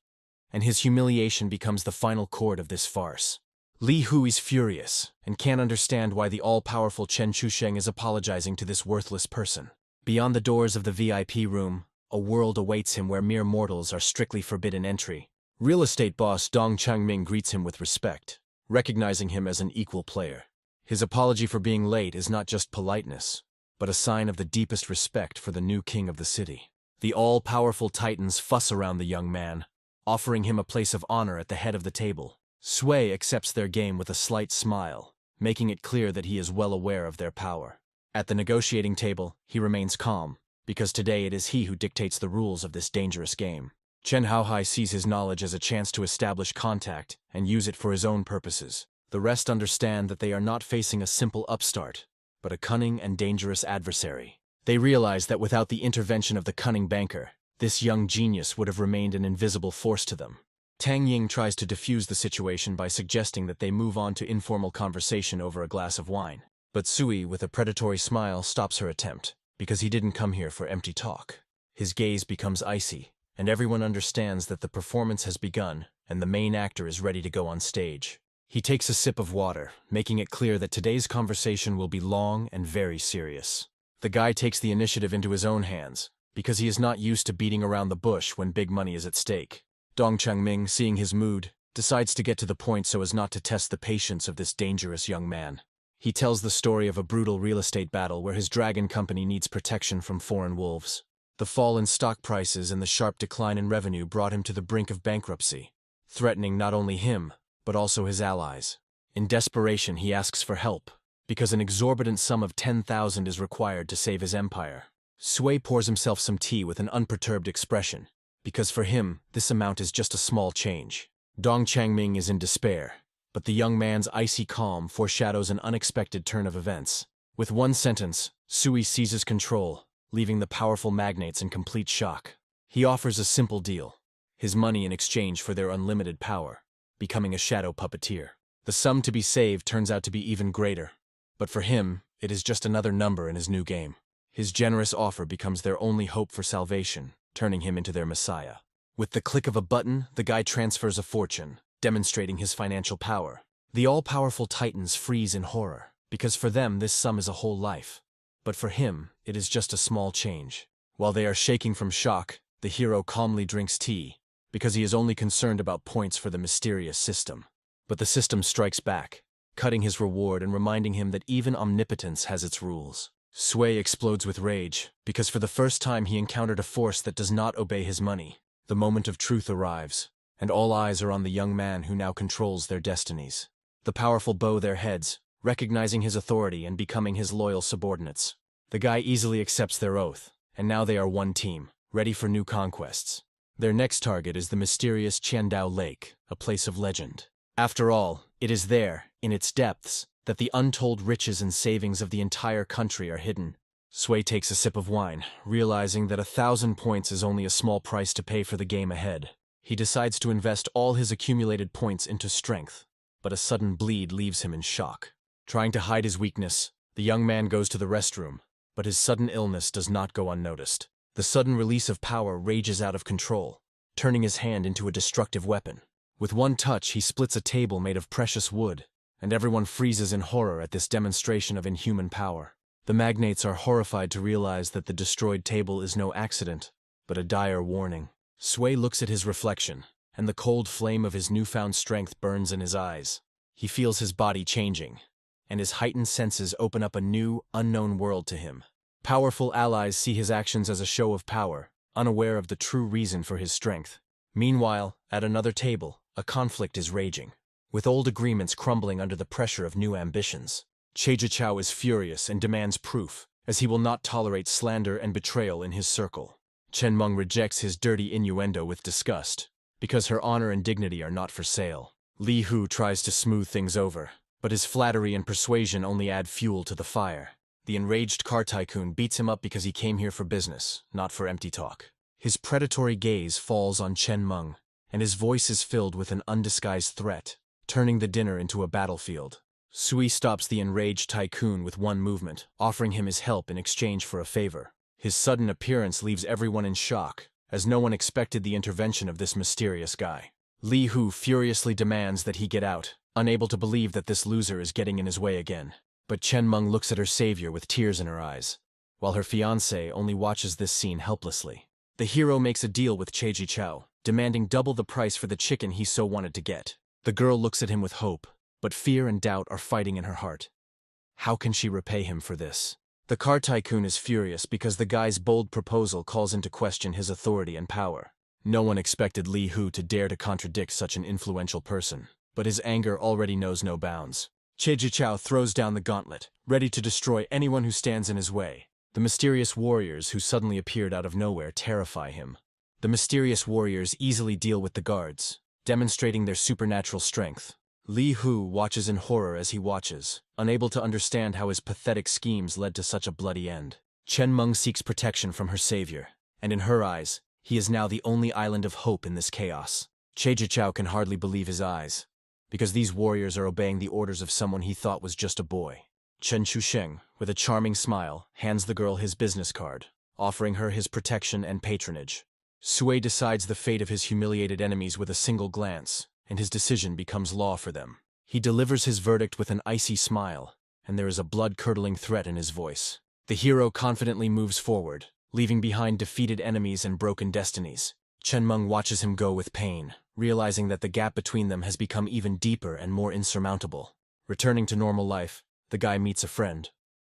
and his humiliation becomes the final chord of this farce. Li Hu is furious, and can't understand why the all-powerful Chen Chusheng is apologizing to this worthless person. Beyond the doors of the VIP room, a world awaits him where mere mortals are strictly forbidden entry. Real estate boss Dong Changming greets him with respect, recognizing him as an equal player. His apology for being late is not just politeness, but a sign of the deepest respect for the new king of the city. The all-powerful titans fuss around the young man, offering him a place of honor at the head of the table. Sui accepts their game with a slight smile, making it clear that he is well aware of their power. At the negotiating table, he remains calm, because today it is he who dictates the rules of this dangerous game. Chen Haohai sees his knowledge as a chance to establish contact and use it for his own purposes. The rest understand that they are not facing a simple upstart, but a cunning and dangerous adversary. They realize that without the intervention of the cunning banker, this young genius would have remained an invisible force to them. Tang Ying tries to defuse the situation by suggesting that they move on to informal conversation over a glass of wine. But Sui, with a predatory smile, stops her attempt, because he didn't come here for empty talk. His gaze becomes icy, and everyone understands that the performance has begun and the main actor is ready to go on stage. He takes a sip of water, making it clear that today's conversation will be long and very serious. The guy takes the initiative into his own hands, because he is not used to beating around the bush when big money is at stake. Dong Changming, seeing his mood, decides to get to the point so as not to test the patience of this dangerous young man. He tells the story of a brutal real estate battle where his dragon company needs protection from foreign wolves. The fall in stock prices and the sharp decline in revenue brought him to the brink of bankruptcy, threatening not only him, but also his allies. In desperation, he asks for help, because an exorbitant sum of 10,000 is required to save his empire. Sui pours himself some tea with an unperturbed expression, because for him, this amount is just a small change. Dong Changming is in despair, but the young man's icy calm foreshadows an unexpected turn of events. With one sentence, Sui seizes control, leaving the powerful magnates in complete shock. He offers a simple deal: his money in exchange for their unlimited power, becoming a shadow puppeteer. The sum to be saved turns out to be even greater, but for him, it is just another number in his new game. His generous offer becomes their only hope for salvation, turning him into their messiah. With the click of a button, the guy transfers a fortune, demonstrating his financial power. The all-powerful titans freeze in horror, because for them this sum is a whole life. But for him, it is just a small change. While they are shaking from shock, the hero calmly drinks tea, because he is only concerned about points for the mysterious system. But the system strikes back, cutting his reward and reminding him that even omnipotence has its rules. Sui explodes with rage, because for the first time he encountered a force that does not obey his money. The moment of truth arrives, and all eyes are on the young man who now controls their destinies. The powerful bow their heads, recognizing his authority and becoming his loyal subordinates. The guy easily accepts their oath, and now they are one team, ready for new conquests. Their next target is the mysterious Qiandao Lake, a place of legend. After all, it is there, in its depths, that the untold riches and savings of the entire country are hidden. Sui takes a sip of wine, realizing that 1,000 points is only a small price to pay for the game ahead. He decides to invest all his accumulated points into strength, but a sudden bleed leaves him in shock. Trying to hide his weakness, the young man goes to the restroom, but his sudden illness does not go unnoticed. The sudden release of power rages out of control, turning his hand into a destructive weapon. With one touch, he splits a table made of precious wood, and everyone freezes in horror at this demonstration of inhuman power. The magnates are horrified to realize that the destroyed table is no accident, but a dire warning. Sui looks at his reflection, and the cold flame of his newfound strength burns in his eyes. He feels his body changing, and his heightened senses open up a new, unknown world to him. Powerful allies see his actions as a show of power, unaware of the true reason for his strength. Meanwhile, at another table, a conflict is raging, with old agreements crumbling under the pressure of new ambitions. Chejichao is furious and demands proof, as he will not tolerate slander and betrayal in his circle. Chen Meng rejects his dirty innuendo with disgust, because her honor and dignity are not for sale. Li Hu tries to smooth things over, but his flattery and persuasion only add fuel to the fire. The enraged car tycoon beats him up because he came here for business, not for empty talk. His predatory gaze falls on Chen Meng, and his voice is filled with an undisguised threat, turning the dinner into a battlefield. Sui stops the enraged tycoon with one movement, offering him his help in exchange for a favor. His sudden appearance leaves everyone in shock, as no one expected the intervention of this mysterious guy. Li Hu furiously demands that he get out, unable to believe that this loser is getting in his way again. But Chen Meng looks at her savior with tears in her eyes, while her fiancé only watches this scene helplessly. The hero makes a deal with Chejichao, demanding double the price for the chicken he so wanted to get. The girl looks at him with hope, but fear and doubt are fighting in her heart. How can she repay him for this? The car tycoon is furious because the guy's bold proposal calls into question his authority and power. No one expected Li Hu to dare to contradict such an influential person, but his anger already knows no bounds. Chejichao throws down the gauntlet, ready to destroy anyone who stands in his way. The mysterious warriors who suddenly appeared out of nowhere terrify him. The mysterious warriors easily deal with the guards, demonstrating their supernatural strength. Li Hu watches in horror as he watches, unable to understand how his pathetic schemes led to such a bloody end. Chen Meng seeks protection from her savior, and in her eyes, he is now the only island of hope in this chaos. Chejichao can hardly believe his eyes, because these warriors are obeying the orders of someone he thought was just a boy. Chen Chusheng, with a charming smile, hands the girl his business card, offering her his protection and patronage. Sui decides the fate of his humiliated enemies with a single glance, and his decision becomes law for them. He delivers his verdict with an icy smile, and there is a blood-curdling threat in his voice. The hero confidently moves forward, leaving behind defeated enemies and broken destinies. Chen Meng watches him go with pain, realizing that the gap between them has become even deeper and more insurmountable. Returning to normal life, the guy meets a friend,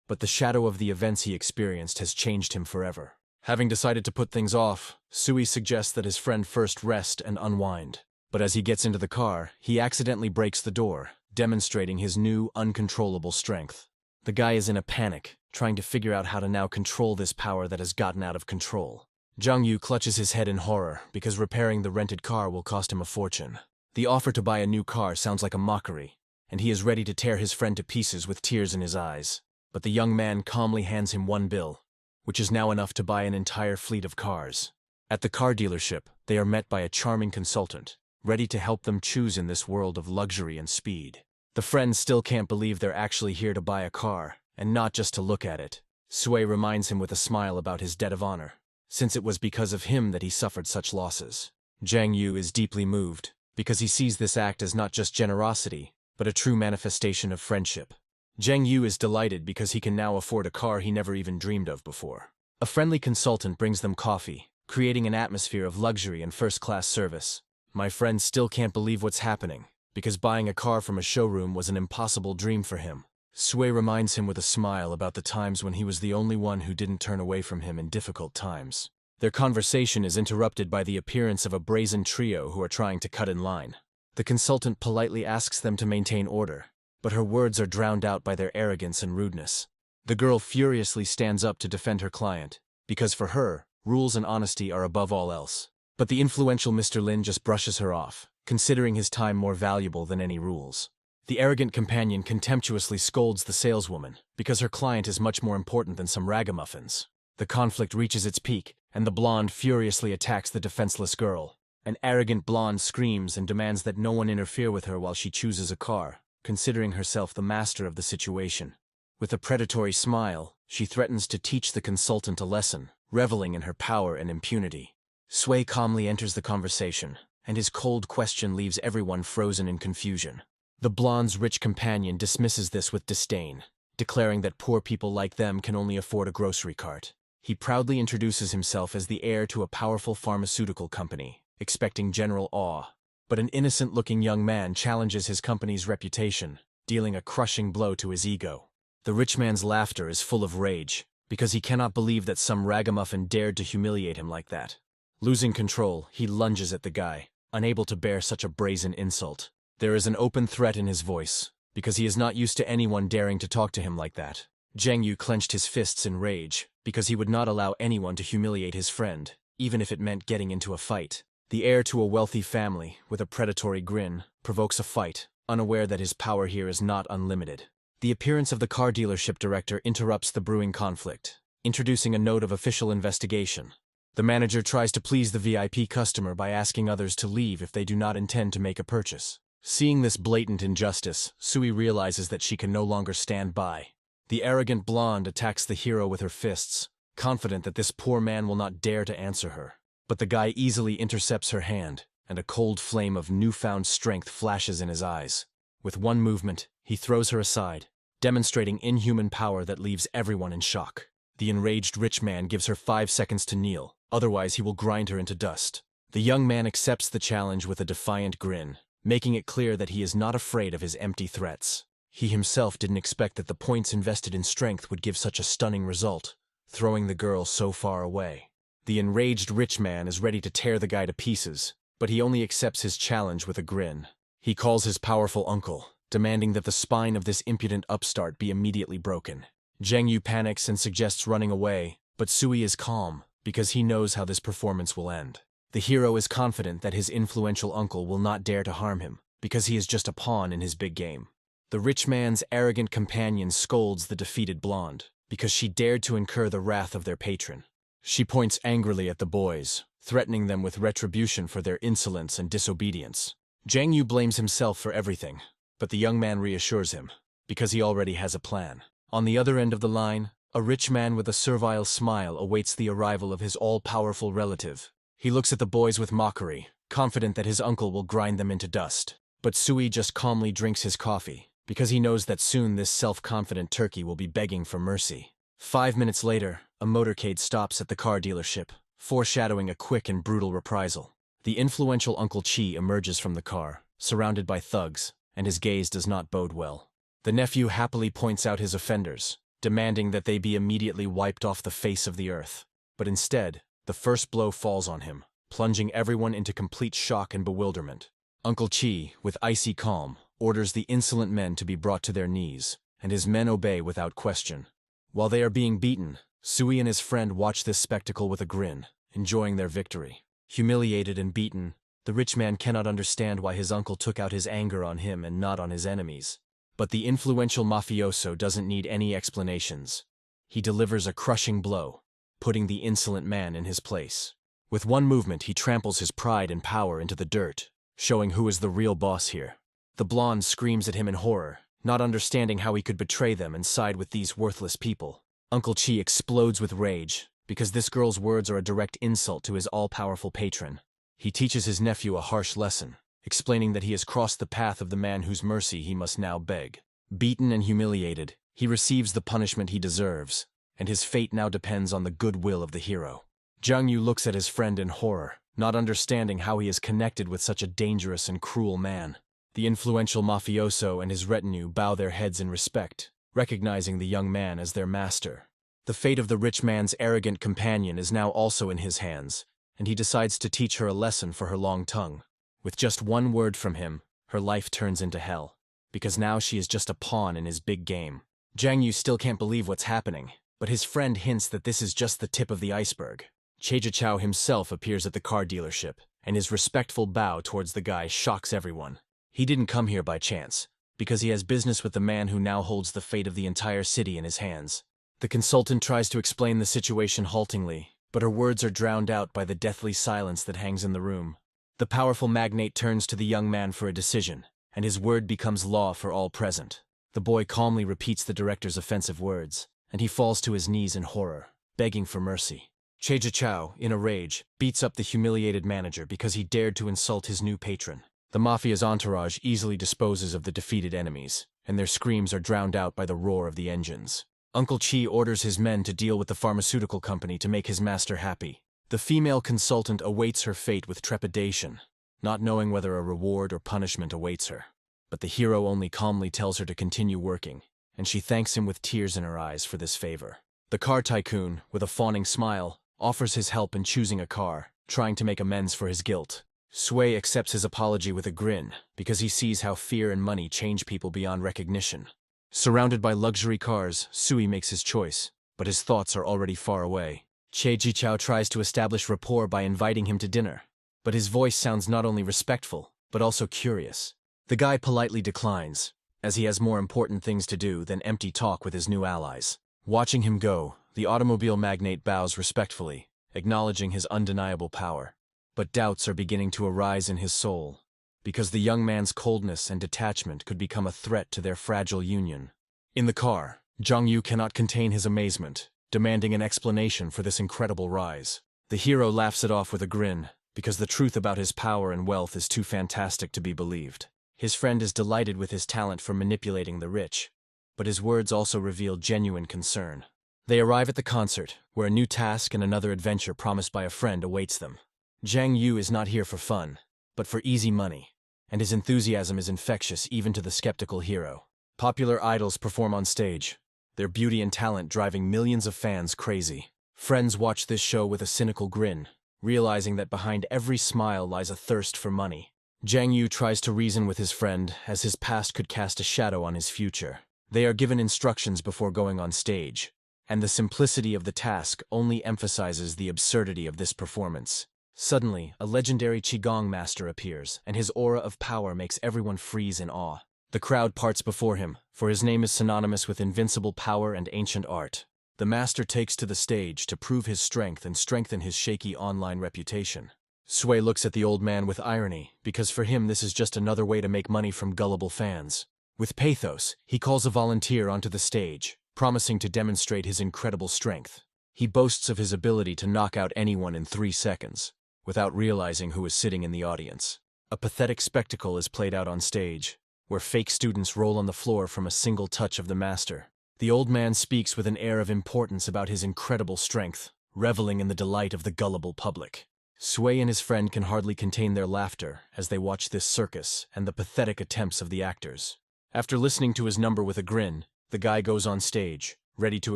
but the shadow of the events he experienced has changed him forever. Having decided to put things off, Sui suggests that his friend first rest and unwind. But as he gets into the car, he accidentally breaks the door, demonstrating his new, uncontrollable strength. The guy is in a panic, trying to figure out how to now control this power that has gotten out of control. Zhang Yu clutches his head in horror, because repairing the rented car will cost him a fortune. The offer to buy a new car sounds like a mockery, and he is ready to tear his friend to pieces with tears in his eyes. but the young man calmly hands him 1 bill, which is now enough to buy an entire fleet of cars. At the car dealership, they are met by a charming consultant, ready to help them choose in this world of luxury and speed. The friends still can't believe they're actually here to buy a car, and not just to look at it. Sui reminds him with a smile about his debt of honor, since it was because of him that he suffered such losses. Jiang Yu is deeply moved, because he sees this act as not just generosity, but a true manifestation of friendship. Jiang Yu is delighted because he can now afford a car he never even dreamed of before. A friendly consultant brings them coffee, creating an atmosphere of luxury and first-class service. My friend still can't believe what's happening, because buying a car from a showroom was an impossible dream for him. Sui reminds him with a smile about the times when he was the only one who didn't turn away from him in difficult times. Their conversation is interrupted by the appearance of a brazen trio who are trying to cut in line. The consultant politely asks them to maintain order, but her words are drowned out by their arrogance and rudeness. The girl furiously stands up to defend her client, because for her, rules and honesty are above all else. But the influential Mr. Lin just brushes her off, considering his time more valuable than any rules. The arrogant companion contemptuously scolds the saleswoman, because her client is much more important than some ragamuffins. The conflict reaches its peak, and the blonde furiously attacks the defenseless girl. An arrogant blonde screams and demands that no one interfere with her while she chooses a car, considering herself the master of the situation. With a predatory smile, she threatens to teach the consultant a lesson, reveling in her power and impunity. Sui calmly enters the conversation, and his cold question leaves everyone frozen in confusion. The blonde's rich companion dismisses this with disdain, declaring that poor people like them can only afford a grocery cart. He proudly introduces himself as the heir to a powerful pharmaceutical company, expecting general awe. But an innocent-looking young man challenges his company's reputation, dealing a crushing blow to his ego. The rich man's laughter is full of rage, because he cannot believe that some ragamuffin dared to humiliate him like that. Losing control, he lunges at the guy, unable to bear such a brazen insult. There is an open threat in his voice, because he is not used to anyone daring to talk to him like that. Jiang Yu clenched his fists in rage, because he would not allow anyone to humiliate his friend, even if it meant getting into a fight. The heir to a wealthy family, with a predatory grin, provokes a fight, unaware that his power here is not unlimited. The appearance of the car dealership director interrupts the brewing conflict, introducing a note of official investigation. The manager tries to please the VIP customer by asking others to leave if they do not intend to make a purchase. Seeing this blatant injustice, Sui realizes that she can no longer stand by. The arrogant blonde attacks the hero with her fists, confident that this poor man will not dare to answer her. But the guy easily intercepts her hand, and a cold flame of newfound strength flashes in his eyes. With one movement, he throws her aside, demonstrating inhuman power that leaves everyone in shock. The enraged rich man gives her 5 seconds to kneel, otherwise he will grind her into dust. The young man accepts the challenge with a defiant grin, making it clear that he is not afraid of his empty threats. He himself didn't expect that the points invested in strength would give such a stunning result, throwing the girl so far away. The enraged rich man is ready to tear the guy to pieces, but he only accepts his challenge with a grin. He calls his powerful uncle, demanding that the spine of this impudent upstart be immediately broken. Jiang Yu panics and suggests running away, but Sui is calm, because he knows how this performance will end. The hero is confident that his influential uncle will not dare to harm him, because he is just a pawn in his big game. The rich man's arrogant companion scolds the defeated blonde, because she dared to incur the wrath of their patron. She points angrily at the boys, threatening them with retribution for their insolence and disobedience. Jiang Yu blames himself for everything, but the young man reassures him, because he already has a plan. On the other end of the line, a rich man with a servile smile awaits the arrival of his all-powerful relative. He looks at the boys with mockery, confident that his uncle will grind them into dust. But Sui just calmly drinks his coffee, because he knows that soon this self-confident turkey will be begging for mercy. 5 minutes later, a motorcade stops at the car dealership, foreshadowing a quick and brutal reprisal. The influential Uncle Chi emerges from the car, surrounded by thugs, and his gaze does not bode well. The nephew happily points out his offenders, demanding that they be immediately wiped off the face of the earth. But instead, the first blow falls on him, plunging everyone into complete shock and bewilderment. Uncle Chi, with icy calm, orders the insolent men to be brought to their knees, and his men obey without question. While they are being beaten, Sui and his friend watch this spectacle with a grin, enjoying their victory. Humiliated and beaten, the rich man cannot understand why his uncle took out his anger on him and not on his enemies. But the influential mafioso doesn't need any explanations. He delivers a crushing blow, putting the insolent man in his place. With one movement, he tramples his pride and power into the dirt, showing who is the real boss here. The blonde screams at him in horror, not understanding how he could betray them and side with these worthless people. Uncle Chi explodes with rage, because this girl's words are a direct insult to his all-powerful patron. He teaches his nephew a harsh lesson, explaining that he has crossed the path of the man whose mercy he must now beg. Beaten and humiliated, he receives the punishment he deserves, and his fate now depends on the goodwill of the hero. Jiang Yu looks at his friend in horror, not understanding how he is connected with such a dangerous and cruel man. The influential mafioso and his retinue bow their heads in respect, recognizing the young man as their master. The fate of the rich man's arrogant companion is now also in his hands, and he decides to teach her a lesson for her long tongue. With just one word from him, her life turns into hell, because now she is just a pawn in his big game. Jiang Yu still can't believe what's happening, but his friend hints that this is just the tip of the iceberg. Chao himself appears at the car dealership, and his respectful bow towards the guy shocks everyone. He didn't come here by chance, because he has business with the man who now holds the fate of the entire city in his hands. The consultant tries to explain the situation haltingly, but her words are drowned out by the deathly silence that hangs in the room. The powerful magnate turns to the young man for a decision, and his word becomes law for all present. The boy calmly repeats the director's offensive words, and he falls to his knees in horror, begging for mercy. Chao, in a rage, beats up the humiliated manager because he dared to insult his new patron. The mafia's entourage easily disposes of the defeated enemies, and their screams are drowned out by the roar of the engines. Uncle Chi orders his men to deal with the pharmaceutical company to make his master happy. The female consultant awaits her fate with trepidation, not knowing whether a reward or punishment awaits her. But the hero only calmly tells her to continue working, and she thanks him with tears in her eyes for this favor. The car tycoon, with a fawning smile, offers his help in choosing a car, trying to make amends for his guilt. Sui accepts his apology with a grin, because he sees how fear and money change people beyond recognition. Surrounded by luxury cars, Sui makes his choice, but his thoughts are already far away. Chao tries to establish rapport by inviting him to dinner, but his voice sounds not only respectful, but also curious. The guy politely declines, as he has more important things to do than empty talk with his new allies. Watching him go, the automobile magnate bows respectfully, acknowledging his undeniable power. But doubts are beginning to arise in his soul, because the young man's coldness and detachment could become a threat to their fragile union. In the car, Jiang Yu cannot contain his amazement, demanding an explanation for this incredible rise. The hero laughs it off with a grin, because the truth about his power and wealth is too fantastic to be believed. His friend is delighted with his talent for manipulating the rich, but his words also reveal genuine concern. They arrive at the concert, where a new task and another adventure promised by a friend awaits them. Jiang Yu is not here for fun, but for easy money, and his enthusiasm is infectious even to the skeptical hero. Popular idols perform on stage, their beauty and talent driving millions of fans crazy. Friends watch this show with a cynical grin, realizing that behind every smile lies a thirst for money. Jiang Yu tries to reason with his friend, as his past could cast a shadow on his future. They are given instructions before going on stage, and the simplicity of the task only emphasizes the absurdity of this performance. Suddenly, a legendary Qigong master appears, and his aura of power makes everyone freeze in awe. The crowd parts before him, for his name is synonymous with invincible power and ancient art. The master takes to the stage to prove his strength and strengthen his shaky online reputation. Sui looks at the old man with irony, because for him this is just another way to make money from gullible fans. With pathos, he calls a volunteer onto the stage, promising to demonstrate his incredible strength. He boasts of his ability to knock out anyone in 3 seconds, without realizing who is sitting in the audience. A pathetic spectacle is played out on stage, where fake students roll on the floor from a single touch of the master. The old man speaks with an air of importance about his incredible strength, reveling in the delight of the gullible public. Sui and his friend can hardly contain their laughter as they watch this circus and the pathetic attempts of the actors. After listening to his number with a grin, the guy goes on stage, ready to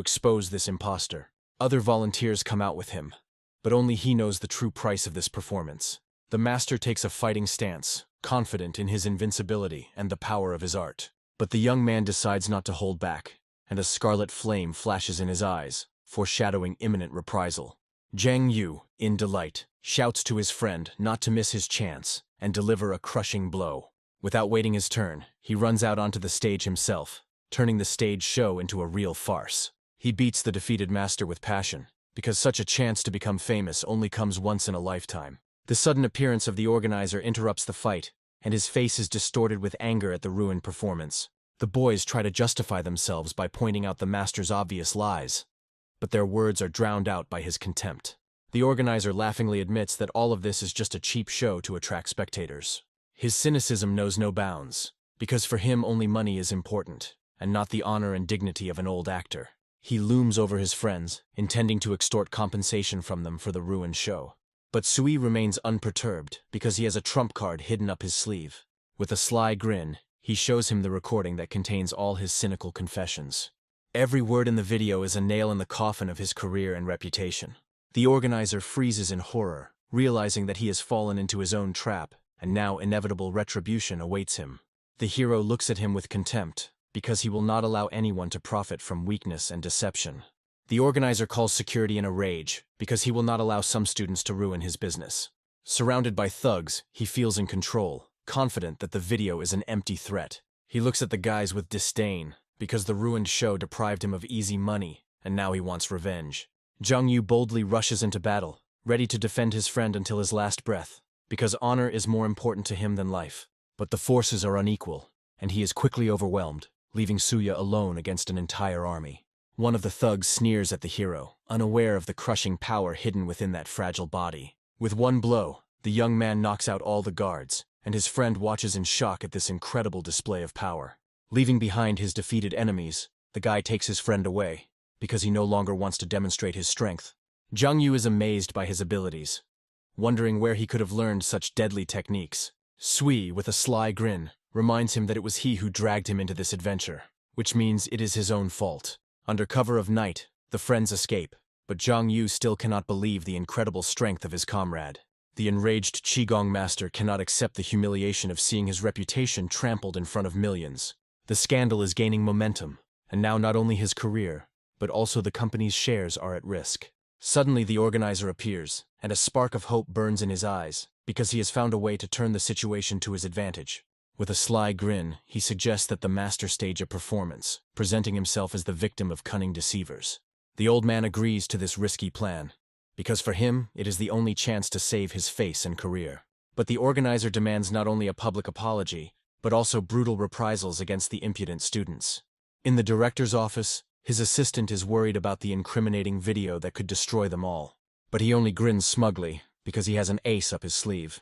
expose this imposter. Other volunteers come out with him, but only he knows the true price of this performance. The master takes a fighting stance, confident in his invincibility and the power of his art. But the young man decides not to hold back, and a scarlet flame flashes in his eyes, foreshadowing imminent reprisal. Jiang Yu, in delight, shouts to his friend not to miss his chance and deliver a crushing blow. Without waiting his turn, he runs out onto the stage himself, turning the stage show into a real farce. He beats the defeated master with passion, because such a chance to become famous only comes once in a lifetime. The sudden appearance of the organizer interrupts the fight, and his face is distorted with anger at the ruined performance. The boys try to justify themselves by pointing out the master's obvious lies, but their words are drowned out by his contempt. The organizer laughingly admits that all of this is just a cheap show to attract spectators. His cynicism knows no bounds, because for him only money is important, and not the honor and dignity of an old actor. He looms over his friends, intending to extort compensation from them for the ruined show. But Sui remains unperturbed because he has a trump card hidden up his sleeve. With a sly grin, he shows him the recording that contains all his cynical confessions. Every word in the video is a nail in the coffin of his career and reputation. The organizer freezes in horror, realizing that he has fallen into his own trap, and now inevitable retribution awaits him. The hero looks at him with contempt, because he will not allow anyone to profit from weakness and deception. The organizer calls security in a rage, because he will not allow some students to ruin his business. Surrounded by thugs, he feels in control, confident that the video is an empty threat. He looks at the guys with disdain, because the ruined show deprived him of easy money, and now he wants revenge. Jung Yu boldly rushes into battle, ready to defend his friend until his last breath, because honor is more important to him than life. But the forces are unequal, and he is quickly overwhelmed, leaving Suya alone against an entire army. One of the thugs sneers at the hero, unaware of the crushing power hidden within that fragile body. With one blow, the young man knocks out all the guards, and his friend watches in shock at this incredible display of power. Leaving behind his defeated enemies, the guy takes his friend away, because he no longer wants to demonstrate his strength. Jung Yu is amazed by his abilities, wondering where he could have learned such deadly techniques. Sui, with a sly grin, reminds him that it was he who dragged him into this adventure, which means it is his own fault. Under cover of night, the friends escape, but Jung Yu still cannot believe the incredible strength of his comrade. The enraged Qigong master cannot accept the humiliation of seeing his reputation trampled in front of millions. The scandal is gaining momentum, and now not only his career, but also the company's shares are at risk. Suddenly the organizer appears, and a spark of hope burns in his eyes, because he has found a way to turn the situation to his advantage. With a sly grin, he suggests that the master stage a performance, presenting himself as the victim of cunning deceivers. The old man agrees to this risky plan, because for him, it is the only chance to save his face and career. But the organizer demands not only a public apology, but also brutal reprisals against the impudent students. In the director's office, his assistant is worried about the incriminating video that could destroy them all. But he only grins smugly, because he has an ace up his sleeve,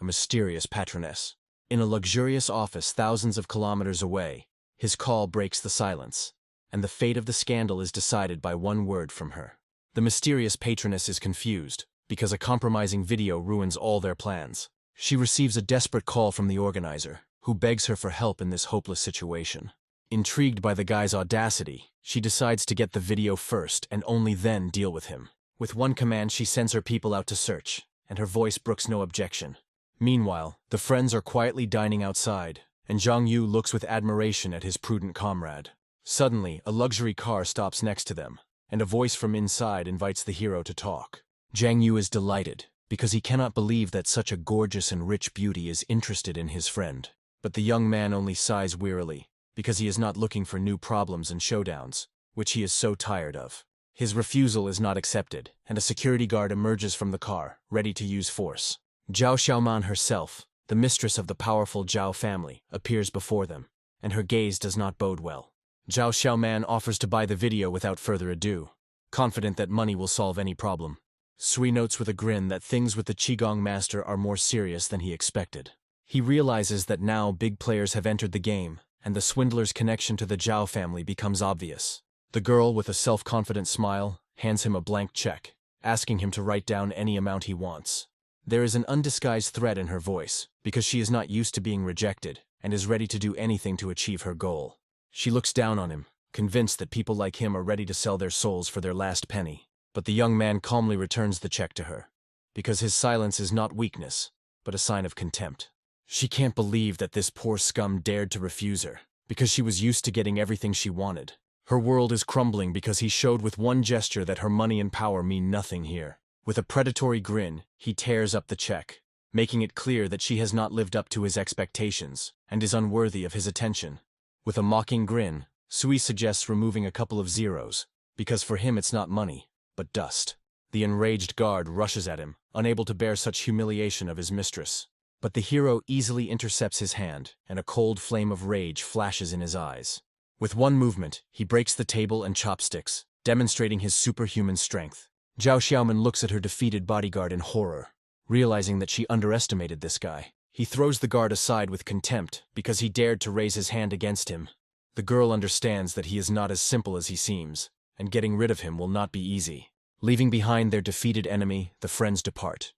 a mysterious patroness. In a luxurious office thousands of kilometers away, his call breaks the silence, and the fate of the scandal is decided by one word from her. The mysterious patroness is confused, because a compromising video ruins all their plans. She receives a desperate call from the organizer, who begs her for help in this hopeless situation. Intrigued by the guy's audacity, she decides to get the video first and only then deal with him. With one command, she sends her people out to search, and her voice brooks no objection. Meanwhile, the friends are quietly dining outside, and Jung Yu looks with admiration at his prudent comrade. Suddenly, a luxury car stops next to them, and a voice from inside invites the hero to talk. Jang Yu is delighted, because he cannot believe that such a gorgeous and rich beauty is interested in his friend. But the young man only sighs wearily, because he is not looking for new problems and showdowns, which he is so tired of. His refusal is not accepted, and a security guard emerges from the car, ready to use force. Zhao Xiaoman herself, the mistress of the powerful Zhao family, appears before them, and her gaze does not bode well. Zhao Xiaoman offers to buy the video without further ado, confident that money will solve any problem. Sui notes with a grin that things with the Qigong master are more serious than he expected. He realizes that now big players have entered the game, and the swindler's connection to the Zhao family becomes obvious. The girl, with a self-confident smile, hands him a blank check, asking him to write down any amount he wants. There is an undisguised threat in her voice, because she is not used to being rejected, and is ready to do anything to achieve her goal. She looks down on him, convinced that people like him are ready to sell their souls for their last penny. But the young man calmly returns the check to her, because his silence is not weakness, but a sign of contempt. She can't believe that this poor scum dared to refuse her, because she was used to getting everything she wanted. Her world is crumbling because he showed with one gesture that her money and power mean nothing here. With a predatory grin, he tears up the check, making it clear that she has not lived up to his expectations and is unworthy of his attention. With a mocking grin, Sui suggests removing a couple of zeros, because for him it's not money, but dust. The enraged guard rushes at him, unable to bear such humiliation of his mistress. But the hero easily intercepts his hand, and a cold flame of rage flashes in his eyes. With one movement, he breaks the table and chopsticks, demonstrating his superhuman strength. Zhao Xiaoman looks at her defeated bodyguard in horror, realizing that she underestimated this guy. He throws the guard aside with contempt because he dared to raise his hand against him. The girl understands that he is not as simple as he seems, and getting rid of him will not be easy. Leaving behind their defeated enemy, the friends depart.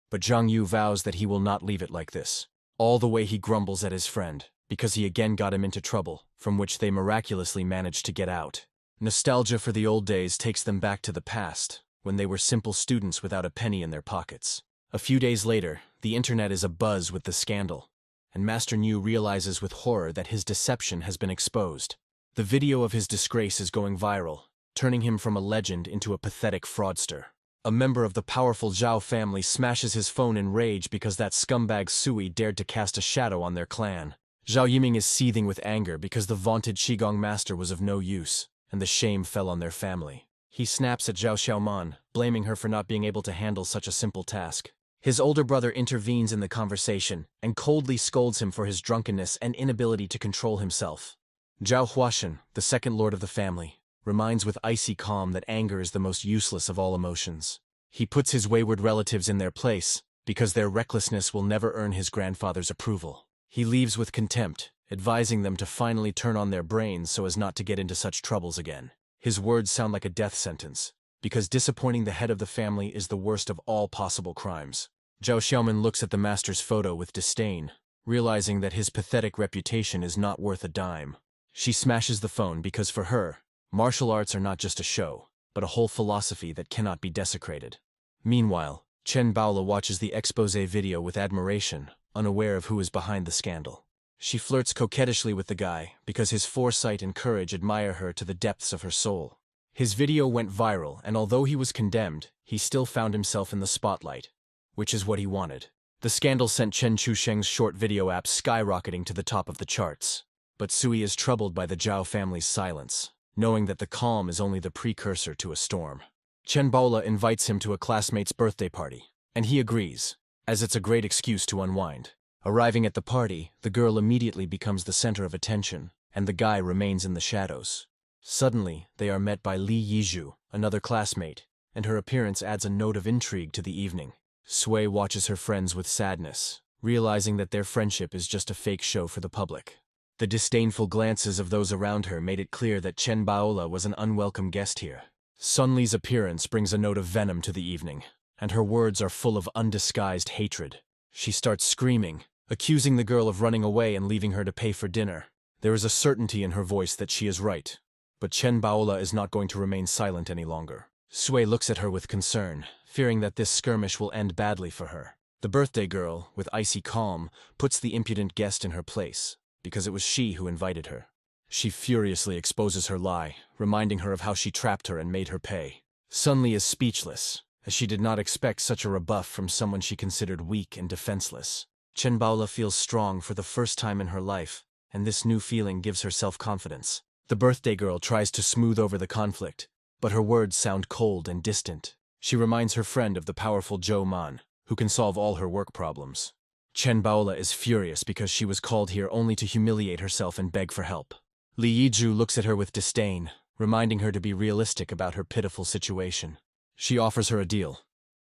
But Zhang Yu vows that he will not leave it like this. All the way he grumbles at his friend, because he again got him into trouble, from which they miraculously managed to get out. Nostalgia for the old days takes them back to the past, when they were simple students without a penny in their pockets. A few days later, the internet is abuzz with the scandal, and Master Niu realizes with horror that his deception has been exposed. The video of his disgrace is going viral, turning him from a legend into a pathetic fraudster. A member of the powerful Zhao family smashes his phone in rage because that scumbag Sui dared to cast a shadow on their clan. Zhao Yiming is seething with anger because the vaunted Qigong master was of no use, and the shame fell on their family. He snaps at Zhao Xiaoman, blaming her for not being able to handle such a simple task. His older brother intervenes in the conversation and coldly scolds him for his drunkenness and inability to control himself. Zhao Huashan, the second lord of the family, reminds with icy calm that anger is the most useless of all emotions. He puts his wayward relatives in their place, because their recklessness will never earn his grandfather's approval. He leaves with contempt, advising them to finally turn on their brains so as not to get into such troubles again. His words sound like a death sentence, because disappointing the head of the family is the worst of all possible crimes. Zhao Xiaoman looks at the master's photo with disdain, realizing that his pathetic reputation is not worth a dime. She smashes the phone because for her, martial arts are not just a show, but a whole philosophy that cannot be desecrated. Meanwhile, Chen Baola watches the expose video with admiration, unaware of who is behind the scandal. She flirts coquettishly with the guy because his foresight and courage admire her to the depths of her soul. His video went viral, and although he was condemned, he still found himself in the spotlight, which is what he wanted. The scandal sent Chen Chusheng's short video app skyrocketing to the top of the charts. But Sui is troubled by the Zhao family's silence, knowing that the calm is only the precursor to a storm. Chen Baola invites him to a classmate's birthday party, and he agrees, as it's a great excuse to unwind. Arriving at the party, the girl immediately becomes the center of attention, and the guy remains in the shadows. Suddenly, they are met by Li Yizhu, another classmate, and her appearance adds a note of intrigue to the evening. Sui watches her friends with sadness, realizing that their friendship is just a fake show for the public. The disdainful glances of those around her made it clear that Chen Baola was an unwelcome guest here. Sun Li's appearance brings a note of venom to the evening, and her words are full of undisguised hatred. She starts screaming, accusing the girl of running away and leaving her to pay for dinner. There is a certainty in her voice that she is right, but Chen Baola is not going to remain silent any longer. Sui looks at her with concern, fearing that this skirmish will end badly for her. The birthday girl, with icy calm, puts the impudent guest in her place, because it was she who invited her. She furiously exposes her lie, reminding her of how she trapped her and made her pay. Sun Li is speechless, as she did not expect such a rebuff from someone she considered weak and defenseless. Chen Baola feels strong for the first time in her life, and this new feeling gives her self-confidence. The birthday girl tries to smooth over the conflict, but her words sound cold and distant. She reminds her friend of the powerful Zhou Man, who can solve all her work problems. Chen Baola is furious because she was called here only to humiliate herself and beg for help. Li Yizhu looks at her with disdain, reminding her to be realistic about her pitiful situation. She offers her a deal: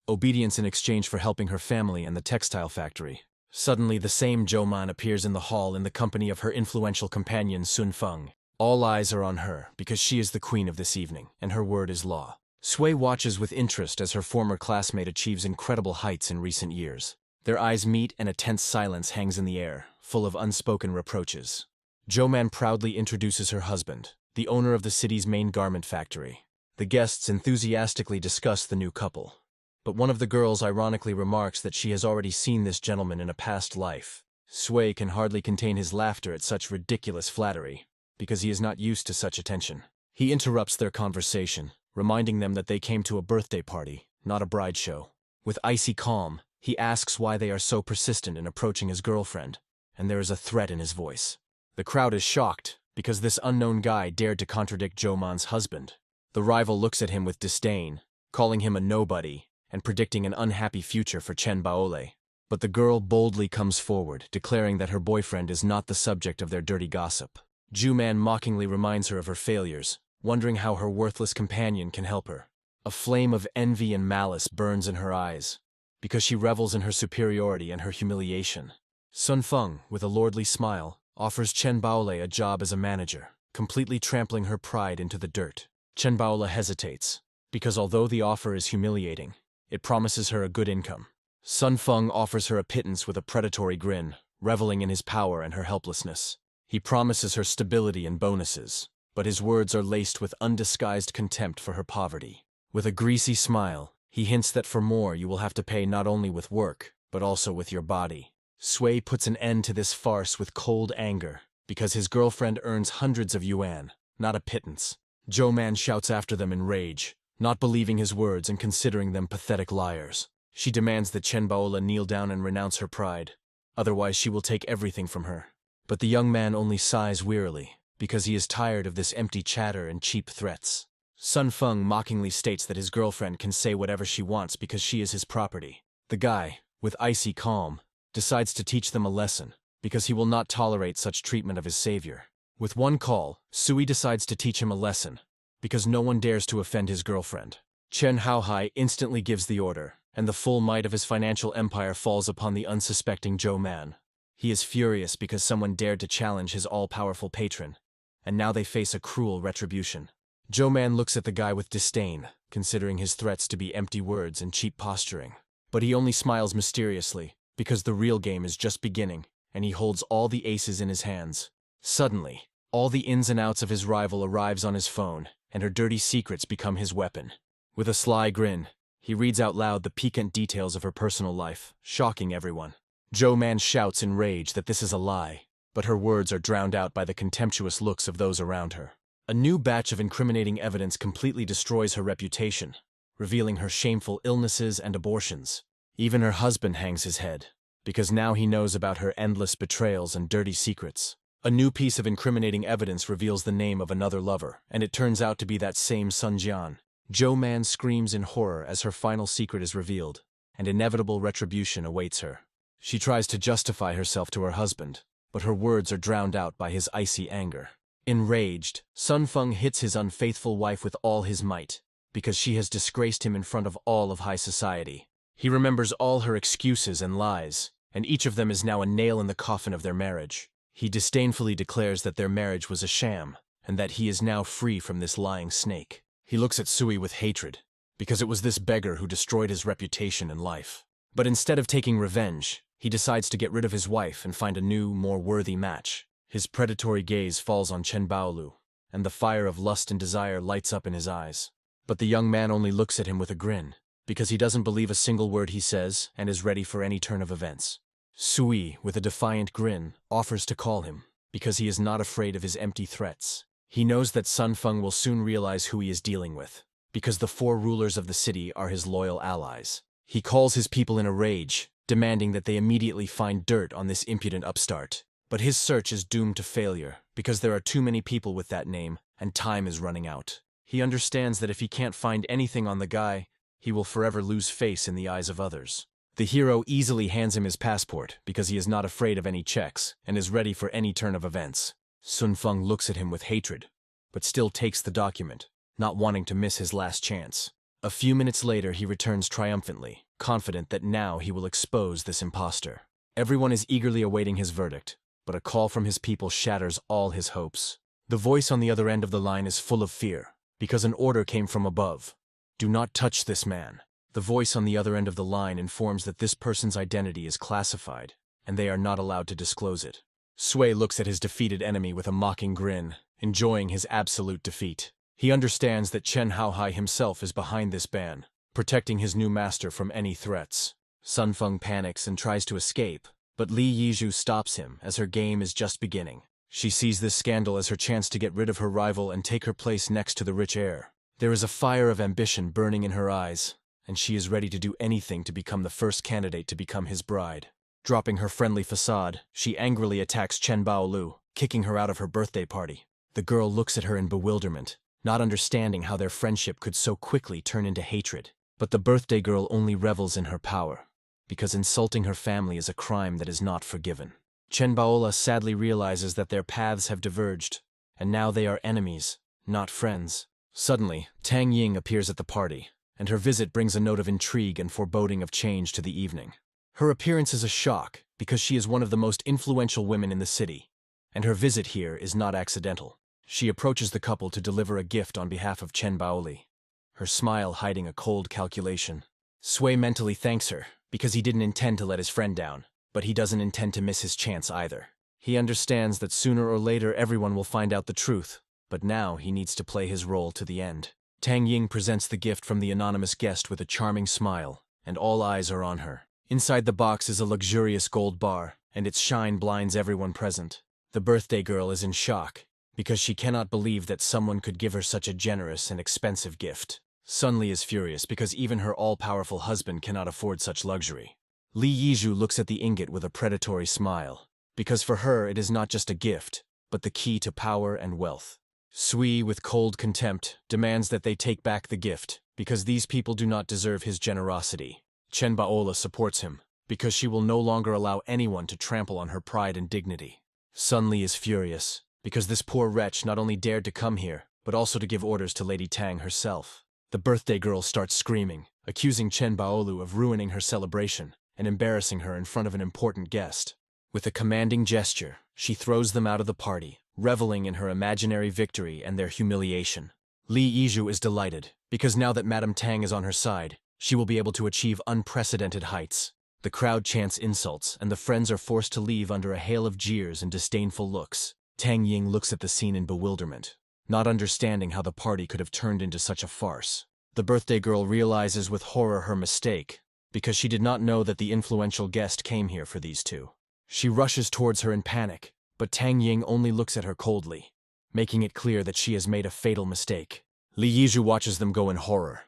obedience in exchange for helping her family and the textile factory. Suddenly, the same Zhou Man appears in the hall in the company of her influential companion Sun Feng. All eyes are on her because she is the queen of this evening, and her word is law. Sui watches with interest as her former classmate achieves incredible heights in recent years. Their eyes meet and a tense silence hangs in the air, full of unspoken reproaches. Zhou Man proudly introduces her husband, the owner of the city's main garment factory. The guests enthusiastically discuss the new couple, but one of the girls ironically remarks that she has already seen this gentleman in a past life. Sui can hardly contain his laughter at such ridiculous flattery, because he is not used to such attention. He interrupts their conversation, reminding them that they came to a birthday party, not a bride show. With icy calm, He asks why they are so persistent in approaching his girlfriend, and there is a threat in his voice. The crowd is shocked, because this unknown guy dared to contradict Jo-man's husband. The rival looks at him with disdain, calling him a nobody, and predicting an unhappy future for Chen Baole. But the girl boldly comes forward, declaring that her boyfriend is not the subject of their dirty gossip. Jo-man mockingly reminds her of her failures, wondering how her worthless companion can help her. A flame of envy and malice burns in her eyes, because she revels in her superiority and her humiliation. Sun Feng, with a lordly smile, offers Chen Baole a job as a manager, completely trampling her pride into the dirt. Chen Baole hesitates, because although the offer is humiliating, it promises her a good income. Sun Feng offers her a pittance with a predatory grin, reveling in his power and her helplessness. He promises her stability and bonuses, but his words are laced with undisguised contempt for her poverty. With a greasy smile, he hints that for more you will have to pay not only with work, but also with your body. Sui puts an end to this farce with cold anger, because his girlfriend earns hundreds of yuan, not a pittance. Jo-man shouts after them in rage, not believing his words and considering them pathetic liars. She demands that Chen Baole kneel down and renounce her pride, otherwise she will take everything from her. But the young man only sighs wearily, because he is tired of this empty chatter and cheap threats. Sun Feng mockingly states that his girlfriend can say whatever she wants because she is his property. The guy, with icy calm, decides to teach them a lesson, because he will not tolerate such treatment of his savior. With one call, Sui decides to teach him a lesson, because no one dares to offend his girlfriend. Chen Haohai instantly gives the order, and the full might of his financial empire falls upon the unsuspecting Jo-man. He is furious because someone dared to challenge his all-powerful patron, and now they face a cruel retribution. Jo-man looks at the guy with disdain, considering his threats to be empty words and cheap posturing. But he only smiles mysteriously, because the real game is just beginning, and he holds all the aces in his hands. Suddenly, all the ins and outs of his rival arrives on his phone, and her dirty secrets become his weapon. With a sly grin, he reads out loud the piquant details of her personal life, shocking everyone. Jo-man shouts in rage that this is a lie, but her words are drowned out by the contemptuous looks of those around her. A new batch of incriminating evidence completely destroys her reputation, revealing her shameful illnesses and abortions. Even her husband hangs his head, because now he knows about her endless betrayals and dirty secrets. A new piece of incriminating evidence reveals the name of another lover, and it turns out to be that same Sun Jian. Jo-man screams in horror as her final secret is revealed, and inevitable retribution awaits her. She tries to justify herself to her husband, but her words are drowned out by his icy anger. Enraged, Sun Feng hits his unfaithful wife with all his might, because she has disgraced him in front of all of high society. He remembers all her excuses and lies, and each of them is now a nail in the coffin of their marriage. He disdainfully declares that their marriage was a sham, and that he is now free from this lying snake. He looks at Sui with hatred, because it was this beggar who destroyed his reputation and life. But instead of taking revenge, he decides to get rid of his wife and find a new, more worthy match. His predatory gaze falls on Chen Baolu, and the fire of lust and desire lights up in his eyes. But the young man only looks at him with a grin, because he doesn't believe a single word he says and is ready for any turn of events. Sui, with a defiant grin, offers to call him, because he is not afraid of his empty threats. He knows that Sun Feng will soon realize who he is dealing with, because the 4 rulers of the city are his loyal allies. He calls his people in a rage, demanding that they immediately find dirt on this impudent upstart. But his search is doomed to failure, because there are too many people with that name, and time is running out. He understands that if he can't find anything on the guy, he will forever lose face in the eyes of others. The hero easily hands him his passport, because he is not afraid of any checks, and is ready for any turn of events. Sun Feng looks at him with hatred, but still takes the document, not wanting to miss his last chance. A few minutes later he returns triumphantly, confident that now he will expose this imposter. Everyone is eagerly awaiting his verdict, but a call from his people shatters all his hopes. The voice on the other end of the line is full of fear, because an order came from above. Do not touch this man. The voice on the other end of the line informs that this person's identity is classified, and they are not allowed to disclose it. Sui looks at his defeated enemy with a mocking grin, enjoying his absolute defeat. He understands that Chen Haohai himself is behind this ban, protecting his new master from any threats. Sun Feng panics and tries to escape, but Li Yizhu stops him as her game is just beginning. She sees this scandal as her chance to get rid of her rival and take her place next to the rich heir. There is a fire of ambition burning in her eyes, and she is ready to do anything to become the first candidate to become his bride. Dropping her friendly facade, she angrily attacks Chen Baolu, kicking her out of her birthday party. The girl looks at her in bewilderment, not understanding how their friendship could so quickly turn into hatred. But the birthday girl only revels in her power, because insulting her family is a crime that is not forgiven. Chen Baola sadly realizes that their paths have diverged, and now they are enemies, not friends. Suddenly, Tang Ying appears at the party, and her visit brings a note of intrigue and foreboding of change to the evening. Her appearance is a shock, because she is one of the most influential women in the city, and her visit here is not accidental. She approaches the couple to deliver a gift on behalf of Chen Baoli, her smile hiding a cold calculation. Sui mentally thanks her, because he didn't intend to let his friend down, but he doesn't intend to miss his chance either. He understands that sooner or later everyone will find out the truth, but now he needs to play his role to the end. Tang Ying presents the gift from the anonymous guest with a charming smile, and all eyes are on her. Inside the box is a luxurious gold bar, and its shine blinds everyone present. The birthday girl is in shock, because she cannot believe that someone could give her such a generous and expensive gift. Sunli is furious because even her all-powerful husband cannot afford such luxury. Li Yizhu looks at the ingot with a predatory smile, because for her it is not just a gift, but the key to power and wealth. Sui, with cold contempt, demands that they take back the gift, because these people do not deserve his generosity. Chen Baola supports him, because she will no longer allow anyone to trample on her pride and dignity. Sunli is furious, because this poor wretch not only dared to come here, but also to give orders to Lady Tang herself. The birthday girl starts screaming, accusing Chen Baolu of ruining her celebration and embarrassing her in front of an important guest. With a commanding gesture, she throws them out of the party, reveling in her imaginary victory and their humiliation. Li Yizhu is delighted, because now that Madame Tang is on her side, she will be able to achieve unprecedented heights. The crowd chants insults, and the friends are forced to leave under a hail of jeers and disdainful looks. Tang Ying looks at the scene in bewilderment, not understanding how the party could have turned into such a farce. The birthday girl realizes with horror her mistake, because she did not know that the influential guest came here for these two. She rushes towards her in panic, but Tang Ying only looks at her coldly, making it clear that she has made a fatal mistake. Li Yizhu watches them go in horror,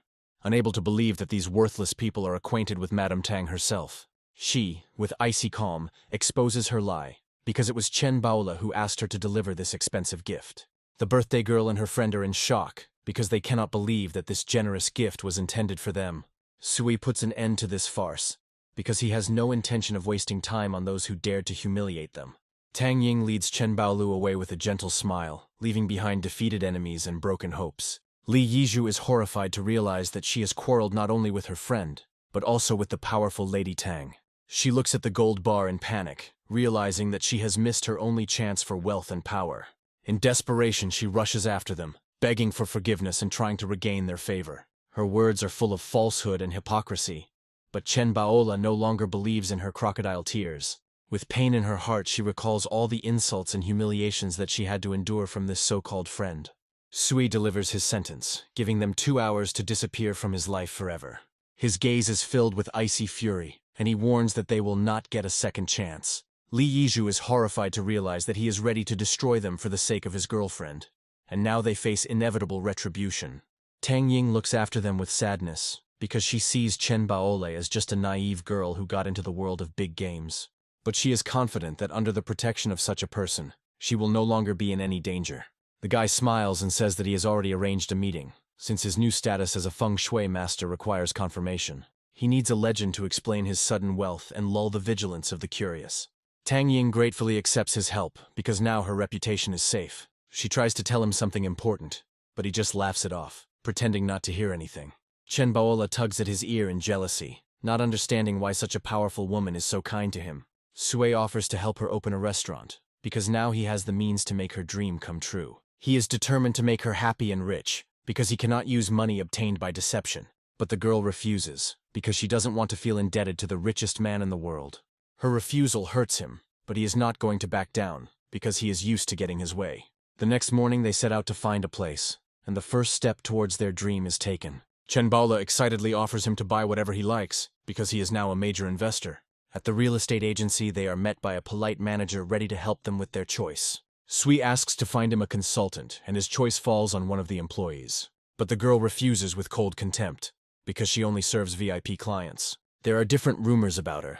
unable to believe that these worthless people are acquainted with Madame Tang herself. She, with icy calm, exposes her lie, because it was Chen Baola who asked her to deliver this expensive gift. The birthday girl and her friend are in shock, because they cannot believe that this generous gift was intended for them. Sui puts an end to this farce, because he has no intention of wasting time on those who dared to humiliate them. Tang Ying leads Chen Baolu away with a gentle smile, leaving behind defeated enemies and broken hopes. Li Yizhu is horrified to realize that she has quarreled not only with her friend, but also with the powerful Lady Tang. She looks at the gold bar in panic, realizing that she has missed her only chance for wealth and power. In desperation, she rushes after them, begging for forgiveness and trying to regain their favor. Her words are full of falsehood and hypocrisy, but Chen Baola no longer believes in her crocodile tears. With pain in her heart, she recalls all the insults and humiliations that she had to endure from this so-called friend. Sui delivers his sentence, giving them 2 hours to disappear from his life forever. His gaze is filled with icy fury, and he warns that they will not get a second chance. Li Yizhu is horrified to realize that he is ready to destroy them for the sake of his girlfriend, and now they face inevitable retribution. Tang Ying looks after them with sadness, because she sees Chen Baole as just a naive girl who got into the world of big games. But she is confident that under the protection of such a person, she will no longer be in any danger. The guy smiles and says that he has already arranged a meeting, since his new status as a feng shui master requires confirmation. He needs a legend to explain his sudden wealth and lull the vigilance of the curious. Tang Ying gratefully accepts his help, because now her reputation is safe. She tries to tell him something important, but he just laughs it off, pretending not to hear anything. Chen Baola tugs at his ear in jealousy, not understanding why such a powerful woman is so kind to him. Sui offers to help her open a restaurant, because now he has the means to make her dream come true. He is determined to make her happy and rich, because he cannot use money obtained by deception. But the girl refuses, because she doesn't want to feel indebted to the richest man in the world. Her refusal hurts him, but he is not going to back down, because he is used to getting his way. The next morning they set out to find a place, and the first step towards their dream is taken. Chen Baola excitedly offers him to buy whatever he likes, because he is now a major investor. At the real estate agency, they are met by a polite manager ready to help them with their choice. Sui asks to find him a consultant, and his choice falls on one of the employees. But the girl refuses with cold contempt, because she only serves VIP clients. There are different rumors about her,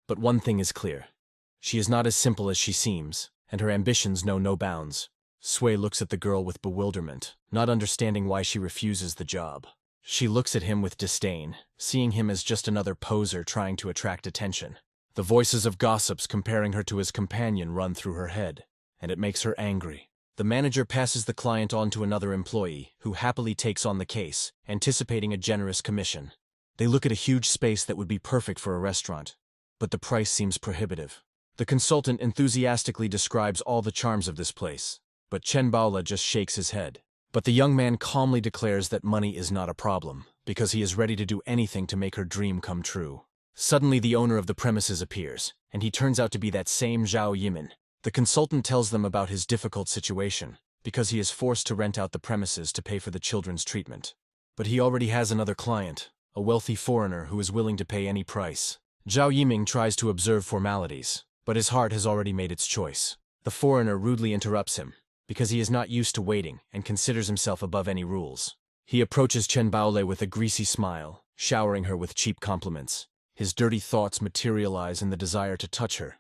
but one thing is clear. She is not as simple as she seems, and her ambitions know no bounds. Sui looks at the girl with bewilderment, not understanding why she refuses the job. She looks at him with disdain, seeing him as just another poser trying to attract attention. The voices of gossips comparing her to his companion run through her head, and it makes her angry. The manager passes the client on to another employee, who happily takes on the case, anticipating a generous commission. They look at a huge space that would be perfect for a restaurant, but the price seems prohibitive. The consultant enthusiastically describes all the charms of this place, but Chen Baola just shakes his head. But the young man calmly declares that money is not a problem, because he is ready to do anything to make her dream come true. Suddenly the owner of the premises appears, and he turns out to be that same Zhao Yimin. The consultant tells them about his difficult situation, because he is forced to rent out the premises to pay for the children's treatment. But he already has another client, a wealthy foreigner who is willing to pay any price. Zhao Yiming tries to observe formalities, but his heart has already made its choice. The foreigner rudely interrupts him, because he is not used to waiting and considers himself above any rules. He approaches Chen Baole with a greasy smile, showering her with cheap compliments. His dirty thoughts materialize in the desire to touch her,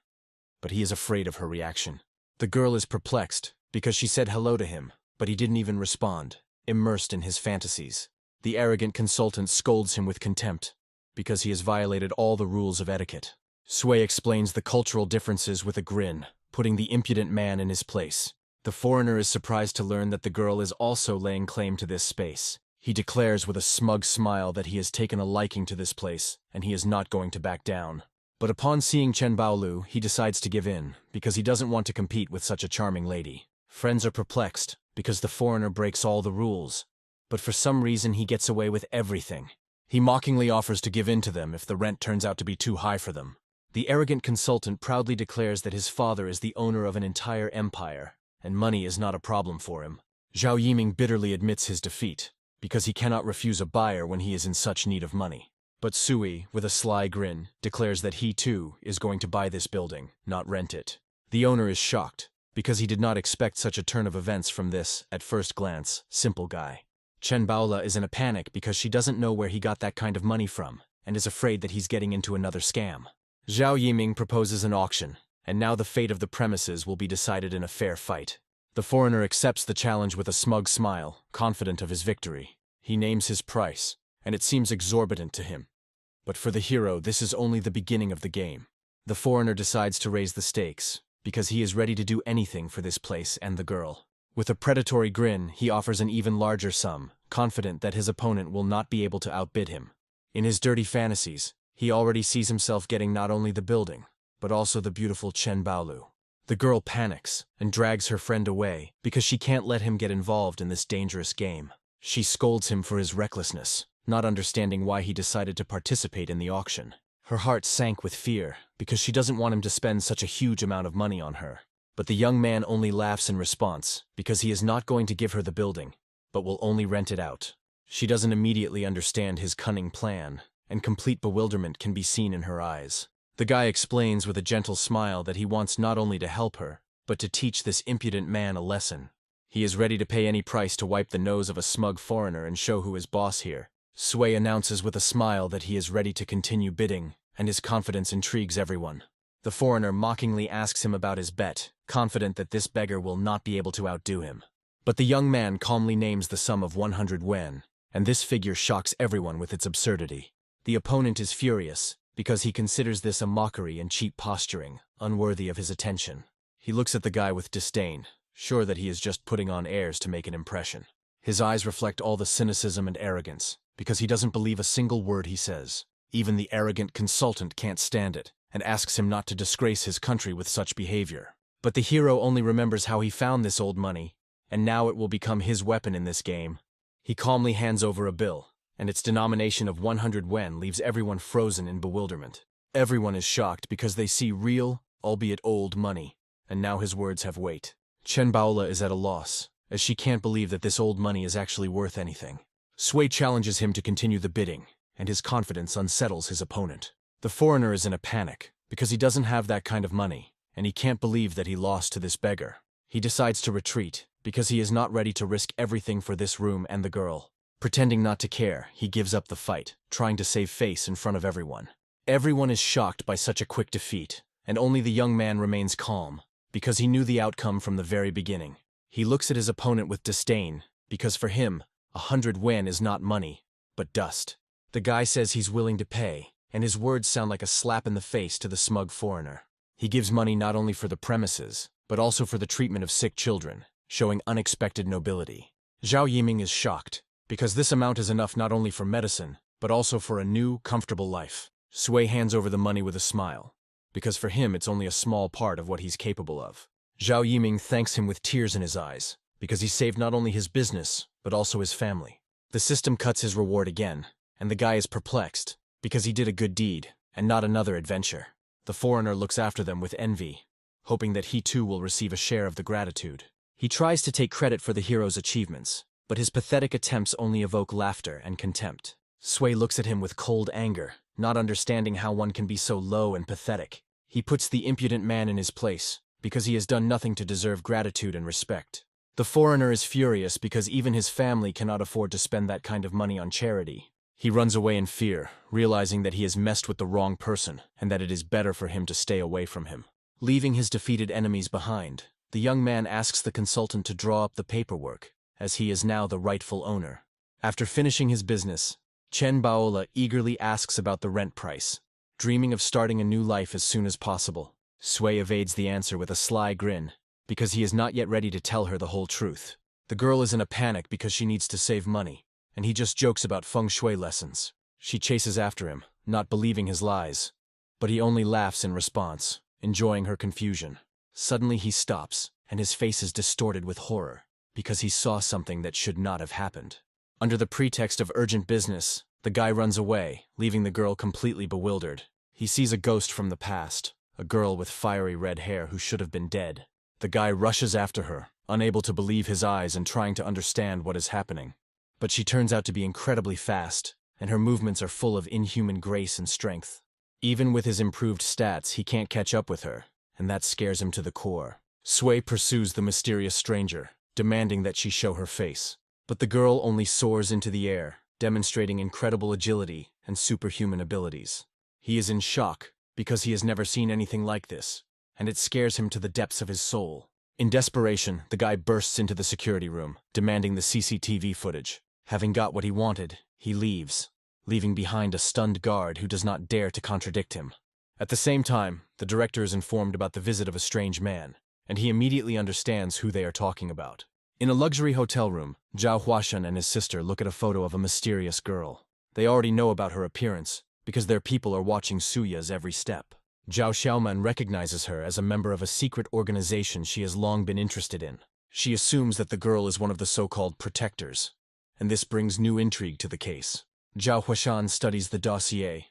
but he is afraid of her reaction. The girl is perplexed, because she said hello to him, but he didn't even respond, immersed in his fantasies. The arrogant consultant scolds him with contempt, because he has violated all the rules of etiquette. Sui explains the cultural differences with a grin, putting the impudent man in his place. The foreigner is surprised to learn that the girl is also laying claim to this space. He declares with a smug smile that he has taken a liking to this place, and he is not going to back down. But upon seeing Chen Baolu, he decides to give in, because he doesn't want to compete with such a charming lady. Friends are perplexed, because the foreigner breaks all the rules, but for some reason he gets away with everything. He mockingly offers to give in to them if the rent turns out to be too high for them. The arrogant consultant proudly declares that his father is the owner of an entire empire, and money is not a problem for him. Zhao Yiming bitterly admits his defeat, because he cannot refuse a buyer when he is in such need of money. But Sui, with a sly grin, declares that he too is going to buy this building, not rent it. The owner is shocked, because he did not expect such a turn of events from this, at first glance, simple guy. Chen Baola is in a panic because she doesn't know where he got that kind of money from, and is afraid that he's getting into another scam. Zhao Yiming proposes an auction, and now the fate of the premises will be decided in a fair fight. The foreigner accepts the challenge with a smug smile, confident of his victory. He names his price, and it seems exorbitant to him. But for the hero, this is only the beginning of the game. The foreigner decides to raise the stakes, because he is ready to do anything for this place and the girl. With a predatory grin, he offers an even larger sum, confident that his opponent will not be able to outbid him. In his dirty fantasies, he already sees himself getting not only the building, but also the beautiful Chen Baolu. The girl panics and drags her friend away because she can't let him get involved in this dangerous game. She scolds him for his recklessness, not understanding why he decided to participate in the auction. Her heart sank with fear because she doesn't want him to spend such a huge amount of money on her. But the young man only laughs in response because he is not going to give her the building, but will only rent it out. She doesn't immediately understand his cunning plan, and complete bewilderment can be seen in her eyes. The guy explains with a gentle smile that he wants not only to help her, but to teach this impudent man a lesson. He is ready to pay any price to wipe the nose of a smug foreigner and show who is boss here. Sui announces with a smile that he is ready to continue bidding, and his confidence intrigues everyone. The foreigner mockingly asks him about his bet, confident that this beggar will not be able to outdo him. But the young man calmly names the sum of 100 yuan, and this figure shocks everyone with its absurdity. The opponent is furious, because he considers this a mockery and cheap posturing, unworthy of his attention. He looks at the guy with disdain, sure that he is just putting on airs to make an impression. His eyes reflect all the cynicism and arrogance, because he doesn't believe a single word he says. Even the arrogant consultant can't stand it, and asks him not to disgrace his country with such behavior. But the hero only remembers how he found this old money, and now it will become his weapon in this game. He calmly hands over a bill, and its denomination of 100 yuan leaves everyone frozen in bewilderment. Everyone is shocked because they see real, albeit old, money, and now his words have weight. Chen Baola is at a loss, as she can't believe that this old money is actually worth anything. Sui challenges him to continue the bidding, and his confidence unsettles his opponent. The foreigner is in a panic, because he doesn't have that kind of money, and he can't believe that he lost to this beggar. He decides to retreat, because he is not ready to risk everything for this room and the girl. Pretending not to care, he gives up the fight, trying to save face in front of everyone. Everyone is shocked by such a quick defeat, and only the young man remains calm, because he knew the outcome from the very beginning. He looks at his opponent with disdain, because for him, 100 yen is not money, but dust. The guy says he's willing to pay, and his words sound like a slap in the face to the smug foreigner. He gives money not only for the premises, but also for the treatment of sick children, showing unexpected nobility. Zhao Yiming is shocked, because this amount is enough not only for medicine, but also for a new, comfortable life. Sui hands over the money with a smile, because for him it's only a small part of what he's capable of. Zhao Yiming thanks him with tears in his eyes, because he saved not only his business, but also his family. The system cuts his reward again, and the guy is perplexed, because he did a good deed, and not another adventure. The foreigner looks after them with envy, hoping that he too will receive a share of the gratitude. He tries to take credit for the hero's achievements, but his pathetic attempts only evoke laughter and contempt. Sui looks at him with cold anger, not understanding how one can be so low and pathetic. He puts the impudent man in his place, because he has done nothing to deserve gratitude and respect. The foreigner is furious because even his family cannot afford to spend that kind of money on charity. He runs away in fear, realizing that he has messed with the wrong person, and that it is better for him to stay away from him. Leaving his defeated enemies behind, the young man asks the consultant to draw up the paperwork, as he is now the rightful owner. After finishing his business, Chen Baola eagerly asks about the rent price, dreaming of starting a new life as soon as possible. Sui evades the answer with a sly grin, because he is not yet ready to tell her the whole truth. The girl is in a panic because she needs to save money, and he just jokes about feng shui lessons. She chases after him, not believing his lies, but he only laughs in response, enjoying her confusion. Suddenly he stops, and his face is distorted with horror, because he saw something that should not have happened. Under the pretext of urgent business, the guy runs away, leaving the girl completely bewildered. He sees a ghost from the past, a girl with fiery red hair who should have been dead. The guy rushes after her, unable to believe his eyes and trying to understand what is happening. But she turns out to be incredibly fast, and her movements are full of inhuman grace and strength. Even with his improved stats, he can't catch up with her, and that scares him to the core. Sui pursues the mysterious stranger, demanding that she show her face. But the girl only soars into the air, demonstrating incredible agility and superhuman abilities. He is in shock, because he has never seen anything like this, and it scares him to the depths of his soul. In desperation, the guy bursts into the security room, demanding the CCTV footage. Having got what he wanted, he leaves, leaving behind a stunned guard who does not dare to contradict him. At the same time, the director is informed about the visit of a strange man, and he immediately understands who they are talking about. In a luxury hotel room, Zhao Huashan and his sister look at a photo of a mysterious girl. They already know about her appearance, because their people are watching Suya's every step. Zhao Xiaoman recognizes her as a member of a secret organization she has long been interested in. She assumes that the girl is one of the so-called protectors, and this brings new intrigue to the case. Zhao Huashan studies the dossier,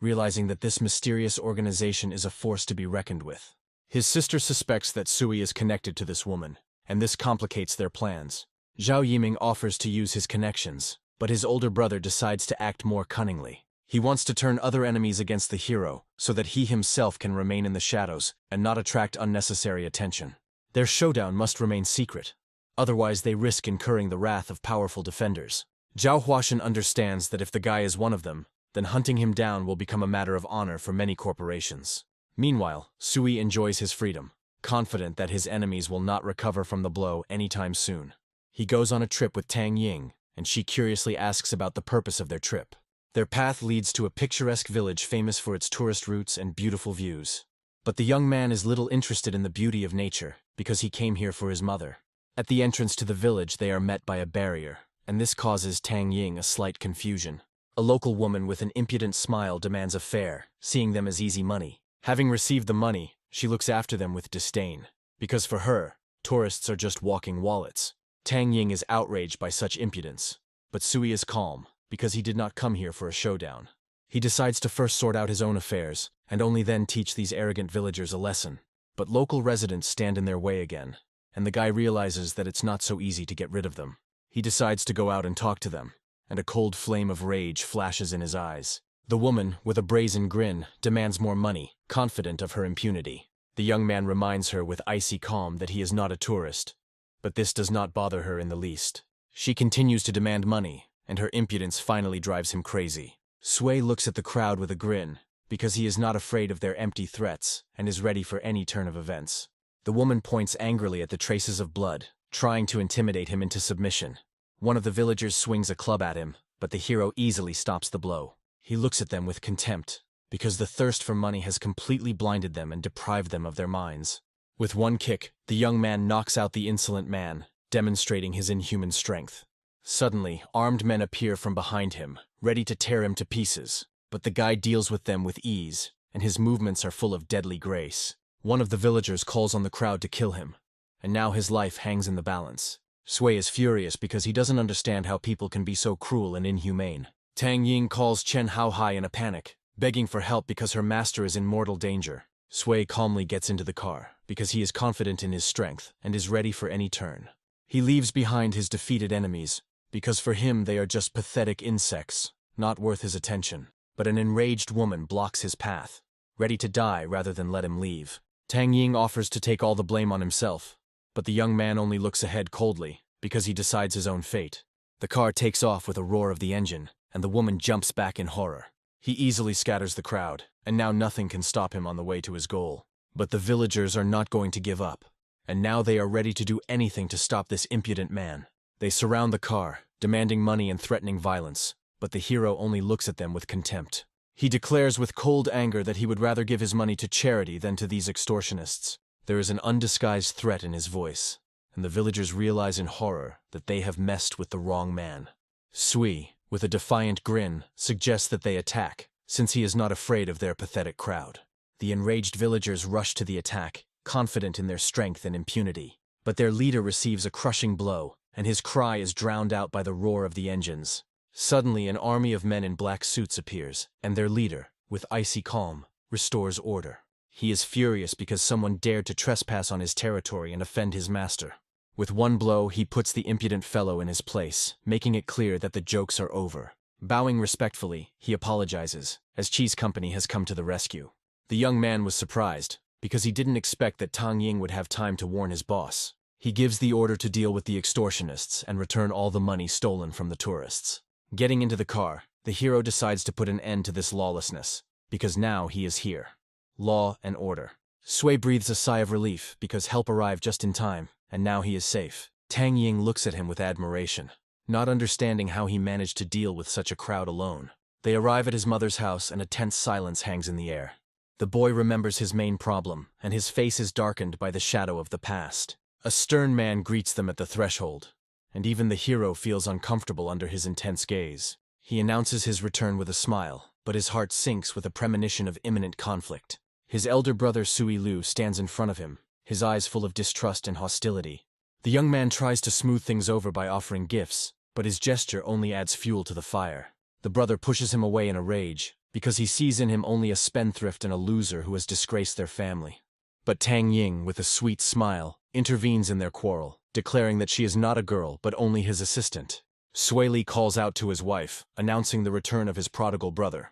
realizing that this mysterious organization is a force to be reckoned with. His sister suspects that Sui is connected to this woman, and this complicates their plans. Zhao Yiming offers to use his connections, but his older brother decides to act more cunningly. He wants to turn other enemies against the hero, so that he himself can remain in the shadows and not attract unnecessary attention. Their showdown must remain secret, otherwise they risk incurring the wrath of powerful defenders. Zhao Huashan understands that if the guy is one of them, then hunting him down will become a matter of honor for many corporations. Meanwhile, Sui enjoys his freedom, confident that his enemies will not recover from the blow anytime soon. He goes on a trip with Tang Ying, and she curiously asks about the purpose of their trip. Their path leads to a picturesque village famous for its tourist routes and beautiful views. But the young man is little interested in the beauty of nature, because he came here for his mother. At the entrance to the village they are met by a barrier, and this causes Tang Ying a slight confusion. A local woman with an impudent smile demands a fare, seeing them as easy money. Having received the money, she looks after them with disdain, because for her, tourists are just walking wallets. Tang Ying is outraged by such impudence, but Sui is calm, because he did not come here for a showdown. He decides to first sort out his own affairs, and only then teach these arrogant villagers a lesson. But local residents stand in their way again, and the guy realizes that it's not so easy to get rid of them. He decides to go out and talk to them, and a cold flame of rage flashes in his eyes. The woman, with a brazen grin, demands more money, confident of her impunity. The young man reminds her with icy calm that he is not a tourist, but this does not bother her in the least. She continues to demand money, and her impudence finally drives him crazy. Sui looks at the crowd with a grin, because he is not afraid of their empty threats and is ready for any turn of events. The woman points angrily at the traces of blood, trying to intimidate him into submission. One of the villagers swings a club at him, but the hero easily stops the blow. He looks at them with contempt, because the thirst for money has completely blinded them and deprived them of their minds. With one kick, the young man knocks out the insolent man, demonstrating his inhuman strength. Suddenly, armed men appear from behind him, ready to tear him to pieces, but the guy deals with them with ease, and his movements are full of deadly grace. One of the villagers calls on the crowd to kill him, and now his life hangs in the balance. Sui is furious because he doesn't understand how people can be so cruel and inhumane. Tang Ying calls Chen Haohai in a panic, begging for help because her master is in mortal danger. Sui calmly gets into the car, because he is confident in his strength and is ready for any turn. He leaves behind his defeated enemies, because for him they are just pathetic insects, not worth his attention. But an enraged woman blocks his path, ready to die rather than let him leave. Tang Ying offers to take all the blame on himself, but the young man only looks ahead coldly, because he decides his own fate. The car takes off with a roar of the engine, and the woman jumps back in horror. He easily scatters the crowd, and now nothing can stop him on the way to his goal. But the villagers are not going to give up, and now they are ready to do anything to stop this impudent man. They surround the car, demanding money and threatening violence, but the hero only looks at them with contempt. He declares with cold anger that he would rather give his money to charity than to these extortionists. There is an undisguised threat in his voice, and the villagers realize in horror that they have messed with the wrong man. Sui, with a defiant grin, suggests that they attack, since he is not afraid of their pathetic crowd. The enraged villagers rush to the attack, confident in their strength and impunity. But their leader receives a crushing blow, and his cry is drowned out by the roar of the engines. Suddenly, an army of men in black suits appears, and their leader, with icy calm, restores order. He is furious because someone dared to trespass on his territory and offend his master. With one blow, he puts the impudent fellow in his place, making it clear that the jokes are over. Bowing respectfully, he apologizes, as Chi's company has come to the rescue. The young man was surprised, because he didn't expect that Tang Ying would have time to warn his boss. He gives the order to deal with the extortionists and return all the money stolen from the tourists. Getting into the car, the hero decides to put an end to this lawlessness, because now he is here. Law and order. Sui breathes a sigh of relief because help arrived just in time, and now he is safe. Tang Ying looks at him with admiration, not understanding how he managed to deal with such a crowd alone. They arrive at his mother's house and a tense silence hangs in the air. The boy remembers his main problem, and his face is darkened by the shadow of the past. A stern man greets them at the threshold, and even the hero feels uncomfortable under his intense gaze. He announces his return with a smile, but his heart sinks with a premonition of imminent conflict. His elder brother Sui Lu stands in front of him, his eyes full of distrust and hostility. The young man tries to smooth things over by offering gifts, but his gesture only adds fuel to the fire. The brother pushes him away in a rage, because he sees in him only a spendthrift and a loser who has disgraced their family. But Tang Ying, with a sweet smile, intervenes in their quarrel, declaring that she is not a girl but only his assistant. Sui Li calls out to his wife, announcing the return of his prodigal brother,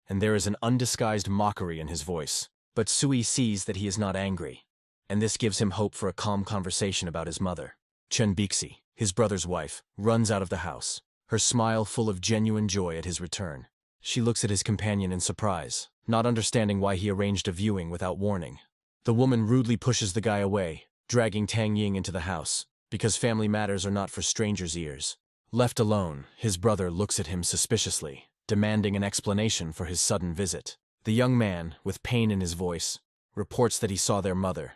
and there is an undisguised mockery in his voice. But Sui sees that he is not angry, and this gives him hope for a calm conversation about his mother. Chen Bixi, his brother's wife, runs out of the house, her smile full of genuine joy at his return. She looks at his companion in surprise, not understanding why he arranged a viewing without warning. The woman rudely pushes the guy away, dragging Tang Ying into the house, because family matters are not for strangers' ears. Left alone, his brother looks at him suspiciously, demanding an explanation for his sudden visit. The young man, with pain in his voice, reports that he saw their mother,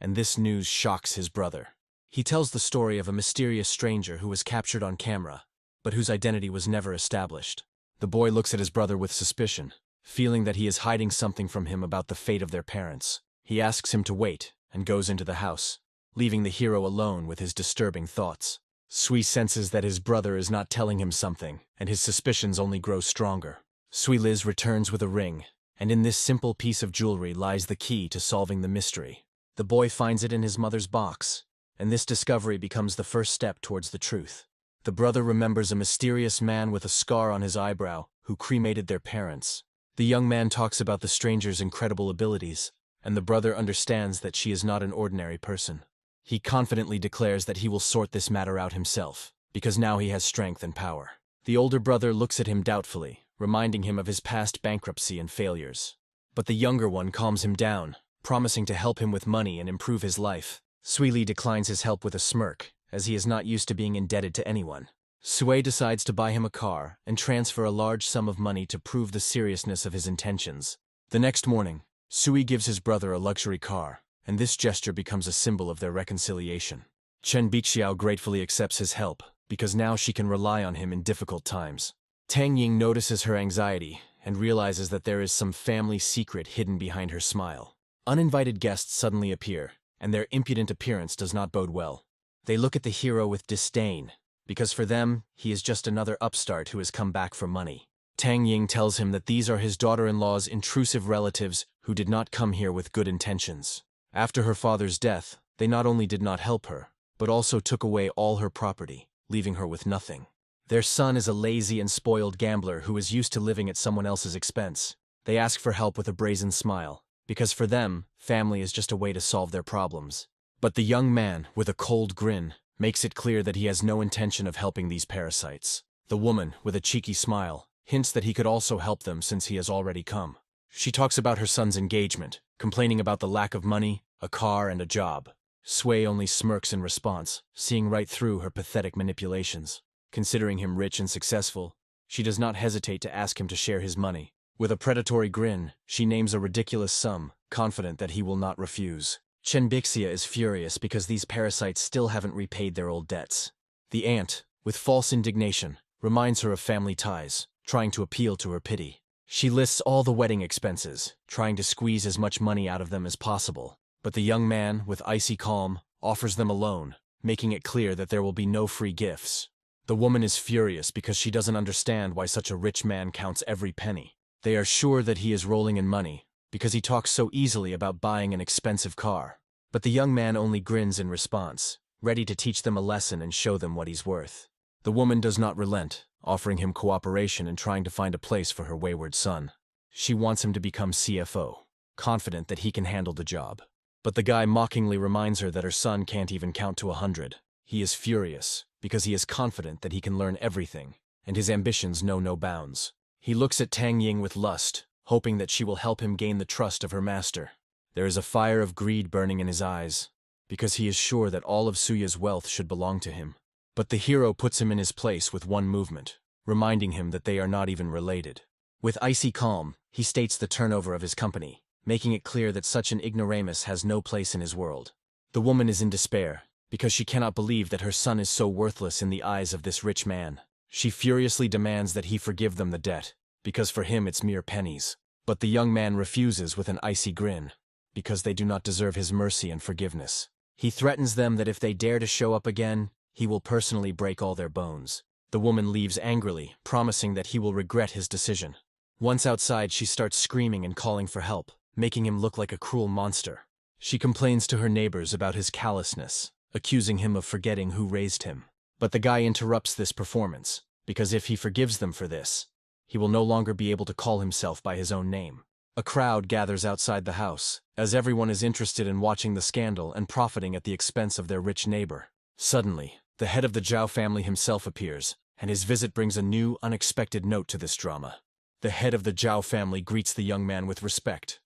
and this news shocks his brother. He tells the story of a mysterious stranger who was captured on camera, but whose identity was never established. The boy looks at his brother with suspicion, feeling that he is hiding something from him about the fate of their parents. He asks him to wait, and goes into the house, leaving the hero alone with his disturbing thoughts. Sui senses that his brother is not telling him something, and his suspicions only grow stronger. Sui Liz returns with a ring, and in this simple piece of jewelry lies the key to solving the mystery. The boy finds it in his mother's box, and this discovery becomes the first step towards the truth. The brother remembers a mysterious man with a scar on his eyebrow who cremated their parents. The young man talks about the stranger's incredible abilities, and the brother understands that she is not an ordinary person. He confidently declares that he will sort this matter out himself, because now he has strength and power. The older brother looks at him doubtfully, reminding him of his past bankruptcy and failures. But the younger one calms him down, promising to help him with money and improve his life. Sui declines his help with a smirk, as he is not used to being indebted to anyone. Sui decides to buy him a car and transfer a large sum of money to prove the seriousness of his intentions. The next morning, Sui gives his brother a luxury car, and this gesture becomes a symbol of their reconciliation. Chen Bixiao gratefully accepts his help, because now she can rely on him in difficult times. Tang Ying notices her anxiety and realizes that there is some family secret hidden behind her smile. Uninvited guests suddenly appear, and their impudent appearance does not bode well. They look at the hero with disdain, because for them, he is just another upstart who has come back for money. Tang Ying tells him that these are his daughter-in-law's intrusive relatives who did not come here with good intentions. After her father's death, they not only did not help her, but also took away all her property, leaving her with nothing. Their son is a lazy and spoiled gambler who is used to living at someone else's expense. They ask for help with a brazen smile, because for them, family is just a way to solve their problems. But the young man, with a cold grin, makes it clear that he has no intention of helping these parasites. The woman, with a cheeky smile, hints that he could also help them since he has already come. She talks about her son's engagement, complaining about the lack of money, a car, and a job. Sui only smirks in response, seeing right through her pathetic manipulations. Considering him rich and successful, she does not hesitate to ask him to share his money. With a predatory grin, she names a ridiculous sum, confident that he will not refuse. Chen Bixia is furious because these parasites still haven't repaid their old debts. The aunt, with false indignation, reminds her of family ties, trying to appeal to her pity. She lists all the wedding expenses, trying to squeeze as much money out of them as possible. But the young man, with icy calm, offers them a loan, making it clear that there will be no free gifts. The woman is furious because she doesn't understand why such a rich man counts every penny. They are sure that he is rolling in money, because he talks so easily about buying an expensive car. But the young man only grins in response, ready to teach them a lesson and show them what he's worth. The woman does not relent, offering him cooperation and trying to find a place for her wayward son. She wants him to become CFO, confident that he can handle the job. But the guy mockingly reminds her that her son can't even count to 100. He is furious, because he is confident that he can learn everything, and his ambitions know no bounds. He looks at Tang Ying with lust, hoping that she will help him gain the trust of her master. There is a fire of greed burning in his eyes, because he is sure that all of Suya's wealth should belong to him. But the hero puts him in his place with one movement, reminding him that they are not even related. With icy calm, he states the turnover of his company, making it clear that such an ignoramus has no place in his world. The woman is in despair, because she cannot believe that her son is so worthless in the eyes of this rich man. She furiously demands that he forgive them the debt, because for him it's mere pennies. But the young man refuses with an icy grin, because they do not deserve his mercy and forgiveness. He threatens them that if they dare to show up again, he will personally break all their bones. The woman leaves angrily, promising that he will regret his decision. Once outside, she starts screaming and calling for help, making him look like a cruel monster. She complains to her neighbors about his callousness, accusing him of forgetting who raised him. But the guy interrupts this performance, because if he forgives them for this, he will no longer be able to call himself by his own name. A crowd gathers outside the house, as everyone is interested in watching the scandal and profiting at the expense of their rich neighbor. Suddenly, the head of the Zhao family himself appears, and his visit brings a new, unexpected note to this drama. The head of the Zhao family greets the young man with respect,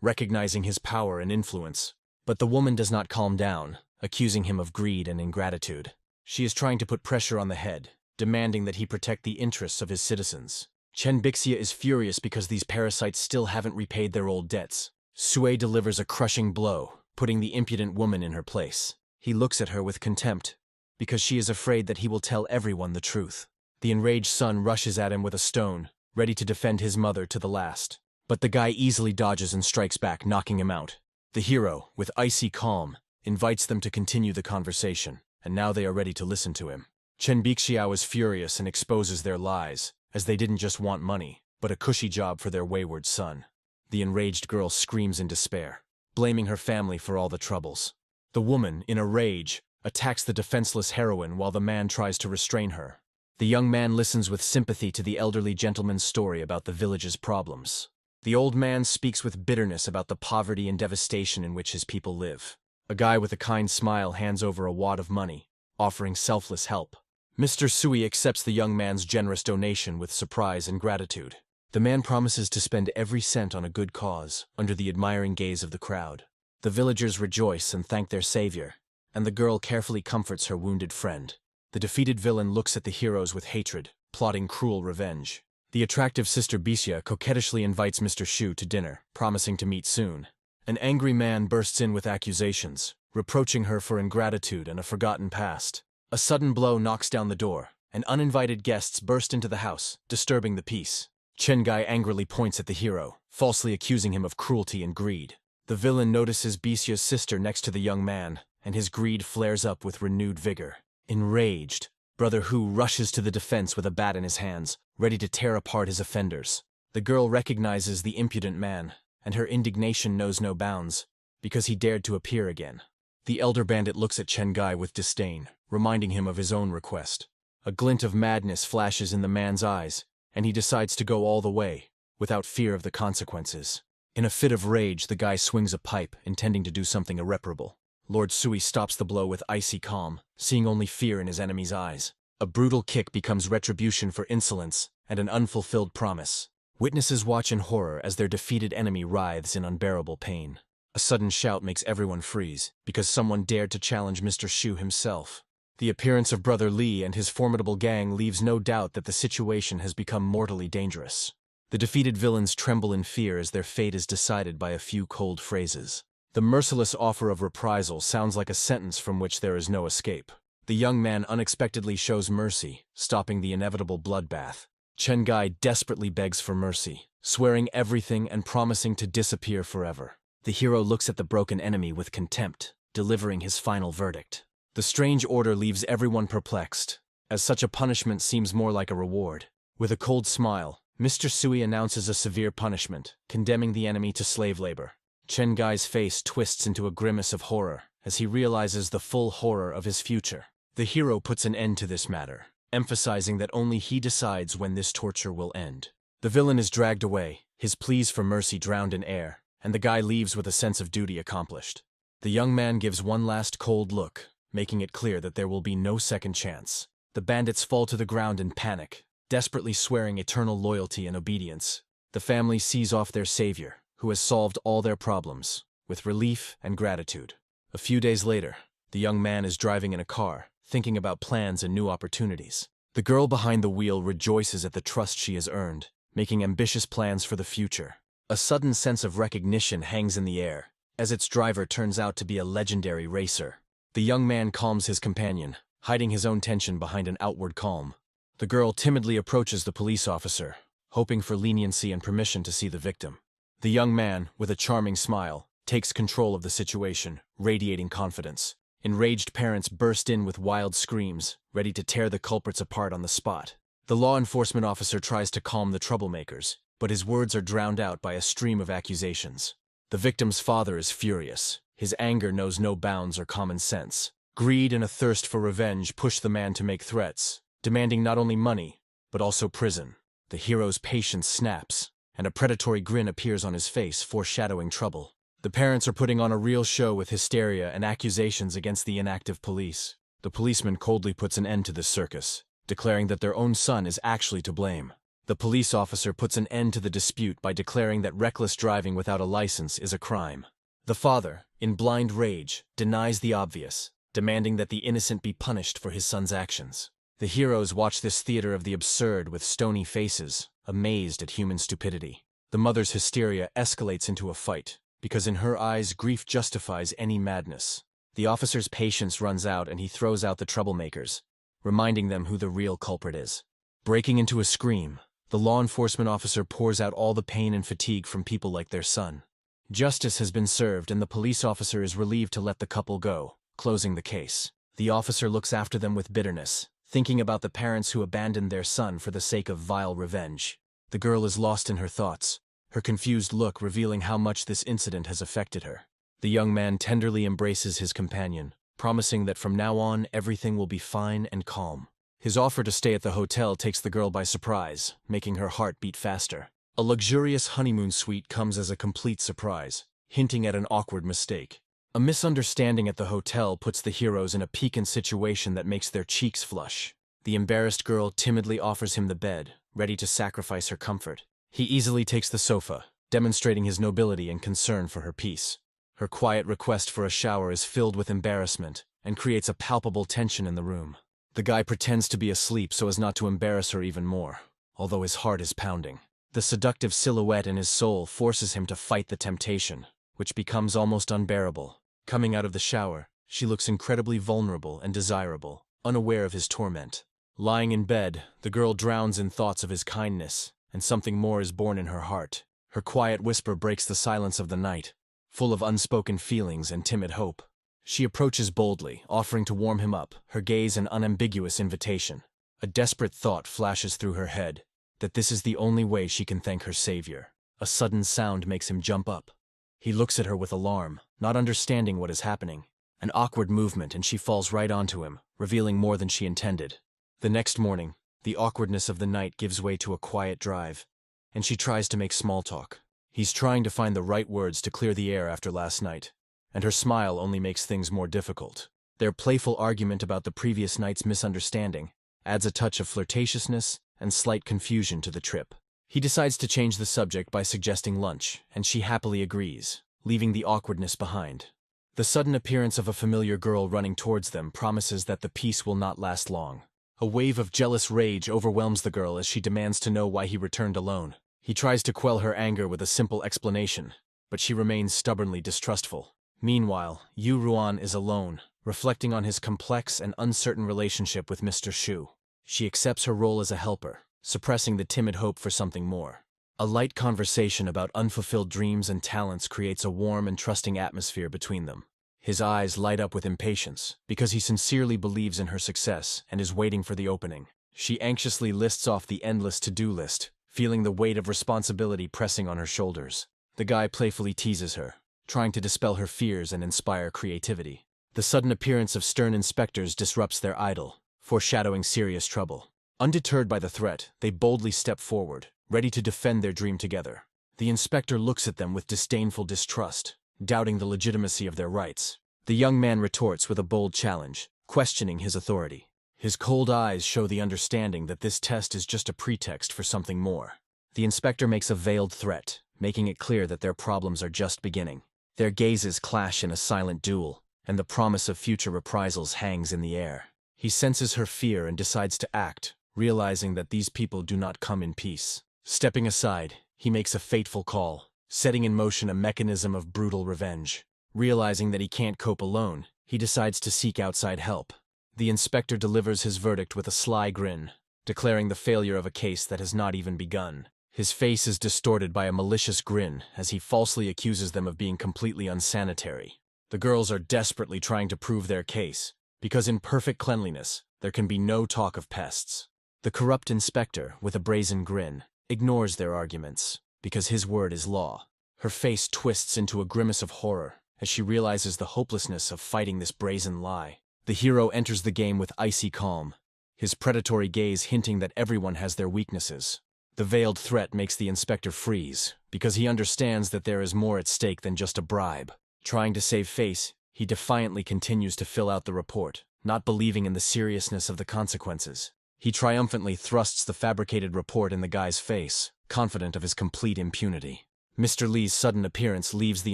recognizing his power and influence. But the woman does not calm down, accusing him of greed and ingratitude. She is trying to put pressure on the head, demanding that he protect the interests of his citizens. Chen Bixia is furious because these parasites still haven't repaid their old debts. Sui delivers a crushing blow, putting the impudent woman in her place. He looks at her with contempt, because she is afraid that he will tell everyone the truth. The enraged son rushes at him with a stone, ready to defend his mother to the last. But the guy easily dodges and strikes back, knocking him out. The hero, with icy calm, invites them to continue the conversation, and now they are ready to listen to him. Chen Bixiao is furious and exposes their lies, as they didn't just want money, but a cushy job for their wayward son. The enraged girl screams in despair, blaming her family for all the troubles. The woman, in a rage, attacks the defenseless heroine while the man tries to restrain her. The young man listens with sympathy to the elderly gentleman's story about the village's problems. The old man speaks with bitterness about the poverty and devastation in which his people live. A guy with a kind smile hands over a wad of money, offering selfless help. Mr. Sui accepts the young man's generous donation with surprise and gratitude. The man promises to spend every cent on a good cause, under the admiring gaze of the crowd. The villagers rejoice and thank their savior, and the girl carefully comforts her wounded friend. The defeated villain looks at the heroes with hatred, plotting cruel revenge. The attractive sister Bisha coquettishly invites Mr. Shu to dinner, promising to meet soon. An angry man bursts in with accusations, reproaching her for ingratitude and a forgotten past. A sudden blow knocks down the door, and uninvited guests burst into the house, disturbing the peace. Chengai angrily points at the hero, falsely accusing him of cruelty and greed. The villain notices Bisha's sister next to the young man, and his greed flares up with renewed vigor. Enraged, Brother Hu rushes to the defense with a bat in his hands, ready to tear apart his offenders. The girl recognizes the impudent man, and her indignation knows no bounds, because he dared to appear again. The elder bandit looks at Chengai with disdain, reminding him of his own request. A glint of madness flashes in the man's eyes, and he decides to go all the way, without fear of the consequences. In a fit of rage, the guy swings a pipe, intending to do something irreparable. Lord Sui stops the blow with icy calm, seeing only fear in his enemy's eyes. A brutal kick becomes retribution for insolence and an unfulfilled promise. Witnesses watch in horror as their defeated enemy writhes in unbearable pain. A sudden shout makes everyone freeze, because someone dared to challenge Mr. Shu himself. The appearance of Brother Li and his formidable gang leaves no doubt that the situation has become mortally dangerous. The defeated villains tremble in fear as their fate is decided by a few cold phrases. The merciless offer of reprisal sounds like a sentence from which there is no escape. The young man unexpectedly shows mercy, stopping the inevitable bloodbath. Chengai desperately begs for mercy, swearing everything and promising to disappear forever. The hero looks at the broken enemy with contempt, delivering his final verdict. The strange order leaves everyone perplexed, as such a punishment seems more like a reward. With a cold smile, Mr. Sui announces a severe punishment, condemning the enemy to slave labor. Chengai's face twists into a grimace of horror as he realizes the full horror of his future. The hero puts an end to this matter, emphasizing that only he decides when this torture will end. The villain is dragged away, his pleas for mercy drowned in air, and the guy leaves with a sense of duty accomplished. The young man gives one last cold look, making it clear that there will be no second chance. The bandits fall to the ground in panic, desperately swearing eternal loyalty and obedience. The family sees off their savior, who has solved all their problems, with relief and gratitude. A few days later, the young man is driving in a car, thinking about plans and new opportunities. The girl behind the wheel rejoices at the trust she has earned, making ambitious plans for the future. A sudden sense of recognition hangs in the air, as its driver turns out to be a legendary racer. The young man calms his companion, hiding his own tension behind an outward calm. The girl timidly approaches the police officer, hoping for leniency and permission to see the victim. The young man, with a charming smile, takes control of the situation, radiating confidence. Enraged parents burst in with wild screams, ready to tear the culprits apart on the spot. The law enforcement officer tries to calm the troublemakers, but his words are drowned out by a stream of accusations. The victim's father is furious. His anger knows no bounds or common sense. Greed and a thirst for revenge push the man to make threats, demanding not only money, but also prison. The hero's patience snaps, and a predatory grin appears on his face, foreshadowing trouble. The parents are putting on a real show with hysteria and accusations against the inactive police. The policeman coldly puts an end to this circus, declaring that their own son is actually to blame. The police officer puts an end to the dispute by declaring that reckless driving without a license is a crime. The father, in blind rage, denies the obvious, demanding that the innocent be punished for his son's actions. The heroes watch this theater of the absurd with stony faces, amazed at human stupidity. The mother's hysteria escalates into a fight, because in her eyes grief justifies any madness. The officer's patience runs out and he throws out the troublemakers, reminding them who the real culprit is. Breaking into a scream, the law enforcement officer pours out all the pain and fatigue from people like their son. Justice has been served and the police officer is relieved to let the couple go, closing the case. The officer looks after them with bitterness, thinking about the parents who abandoned their son for the sake of vile revenge. The girl is lost in her thoughts, her confused look revealing how much this incident has affected her. The young man tenderly embraces his companion, promising that from now on everything will be fine and calm. His offer to stay at the hotel takes the girl by surprise, making her heart beat faster. A luxurious honeymoon suite comes as a complete surprise, hinting at an awkward mistake. A misunderstanding at the hotel puts the heroes in a piquant situation that makes their cheeks flush. The embarrassed girl timidly offers him the bed, ready to sacrifice her comfort. He easily takes the sofa, demonstrating his nobility and concern for her peace. Her quiet request for a shower is filled with embarrassment and creates a palpable tension in the room. The guy pretends to be asleep so as not to embarrass her even more, although his heart is pounding. The seductive silhouette in his soul forces him to fight the temptation, which becomes almost unbearable. Coming out of the shower, she looks incredibly vulnerable and desirable, unaware of his torment. Lying in bed, the girl drowns in thoughts of his kindness, and something more is born in her heart. Her quiet whisper breaks the silence of the night, full of unspoken feelings and timid hope. She approaches boldly, offering to warm him up, her gaze an unambiguous invitation. A desperate thought flashes through her head, that this is the only way she can thank her savior. A sudden sound makes him jump up. He looks at her with alarm, not understanding what is happening. An awkward movement and she falls right onto him, revealing more than she intended. The next morning, the awkwardness of the night gives way to a quiet drive, and she tries to make small talk. He's trying to find the right words to clear the air after last night, and her smile only makes things more difficult. Their playful argument about the previous night's misunderstanding adds a touch of flirtatiousness and slight confusion to the trip. He decides to change the subject by suggesting lunch, and she happily agrees, leaving the awkwardness behind. The sudden appearance of a familiar girl running towards them promises that the peace will not last long. A wave of jealous rage overwhelms the girl as she demands to know why he returned alone. He tries to quell her anger with a simple explanation, but she remains stubbornly distrustful. Meanwhile, Yu Ruan is alone, reflecting on his complex and uncertain relationship with Mr. Shu. She accepts her role as a helper, suppressing the timid hope for something more. A light conversation about unfulfilled dreams and talents creates a warm and trusting atmosphere between them. His eyes light up with impatience, because he sincerely believes in her success and is waiting for the opening. She anxiously lists off the endless to-do list, feeling the weight of responsibility pressing on her shoulders. The guy playfully teases her, trying to dispel her fears and inspire creativity. The sudden appearance of stern inspectors disrupts their idyll, foreshadowing serious trouble. Undeterred by the threat, they boldly step forward, ready to defend their dream together. The inspector looks at them with disdainful distrust, doubting the legitimacy of their rights. The young man retorts with a bold challenge, questioning his authority. His cold eyes show the understanding that this test is just a pretext for something more. The inspector makes a veiled threat, making it clear that their problems are just beginning. Their gazes clash in a silent duel, and the promise of future reprisals hangs in the air. He senses her fear and decides to act, realizing that these people do not come in peace. Stepping aside, he makes a fateful call, setting in motion a mechanism of brutal revenge. Realizing that he can't cope alone, he decides to seek outside help. The inspector delivers his verdict with a sly grin, declaring the failure of a case that has not even begun. His face is distorted by a malicious grin as he falsely accuses them of being completely unsanitary. The girls are desperately trying to prove their case, because in perfect cleanliness, there can be no talk of pests. The corrupt inspector, with a brazen grin, ignores their arguments, because his word is law. Her face twists into a grimace of horror as she realizes the hopelessness of fighting this brazen lie. The hero enters the game with icy calm, his predatory gaze hinting that everyone has their weaknesses. The veiled threat makes the inspector freeze, because he understands that there is more at stake than just a bribe. Trying to save face, he defiantly continues to fill out the report, not believing in the seriousness of the consequences. He triumphantly thrusts the fabricated report in the guy's face, confident of his complete impunity. Mr. Lee's sudden appearance leaves the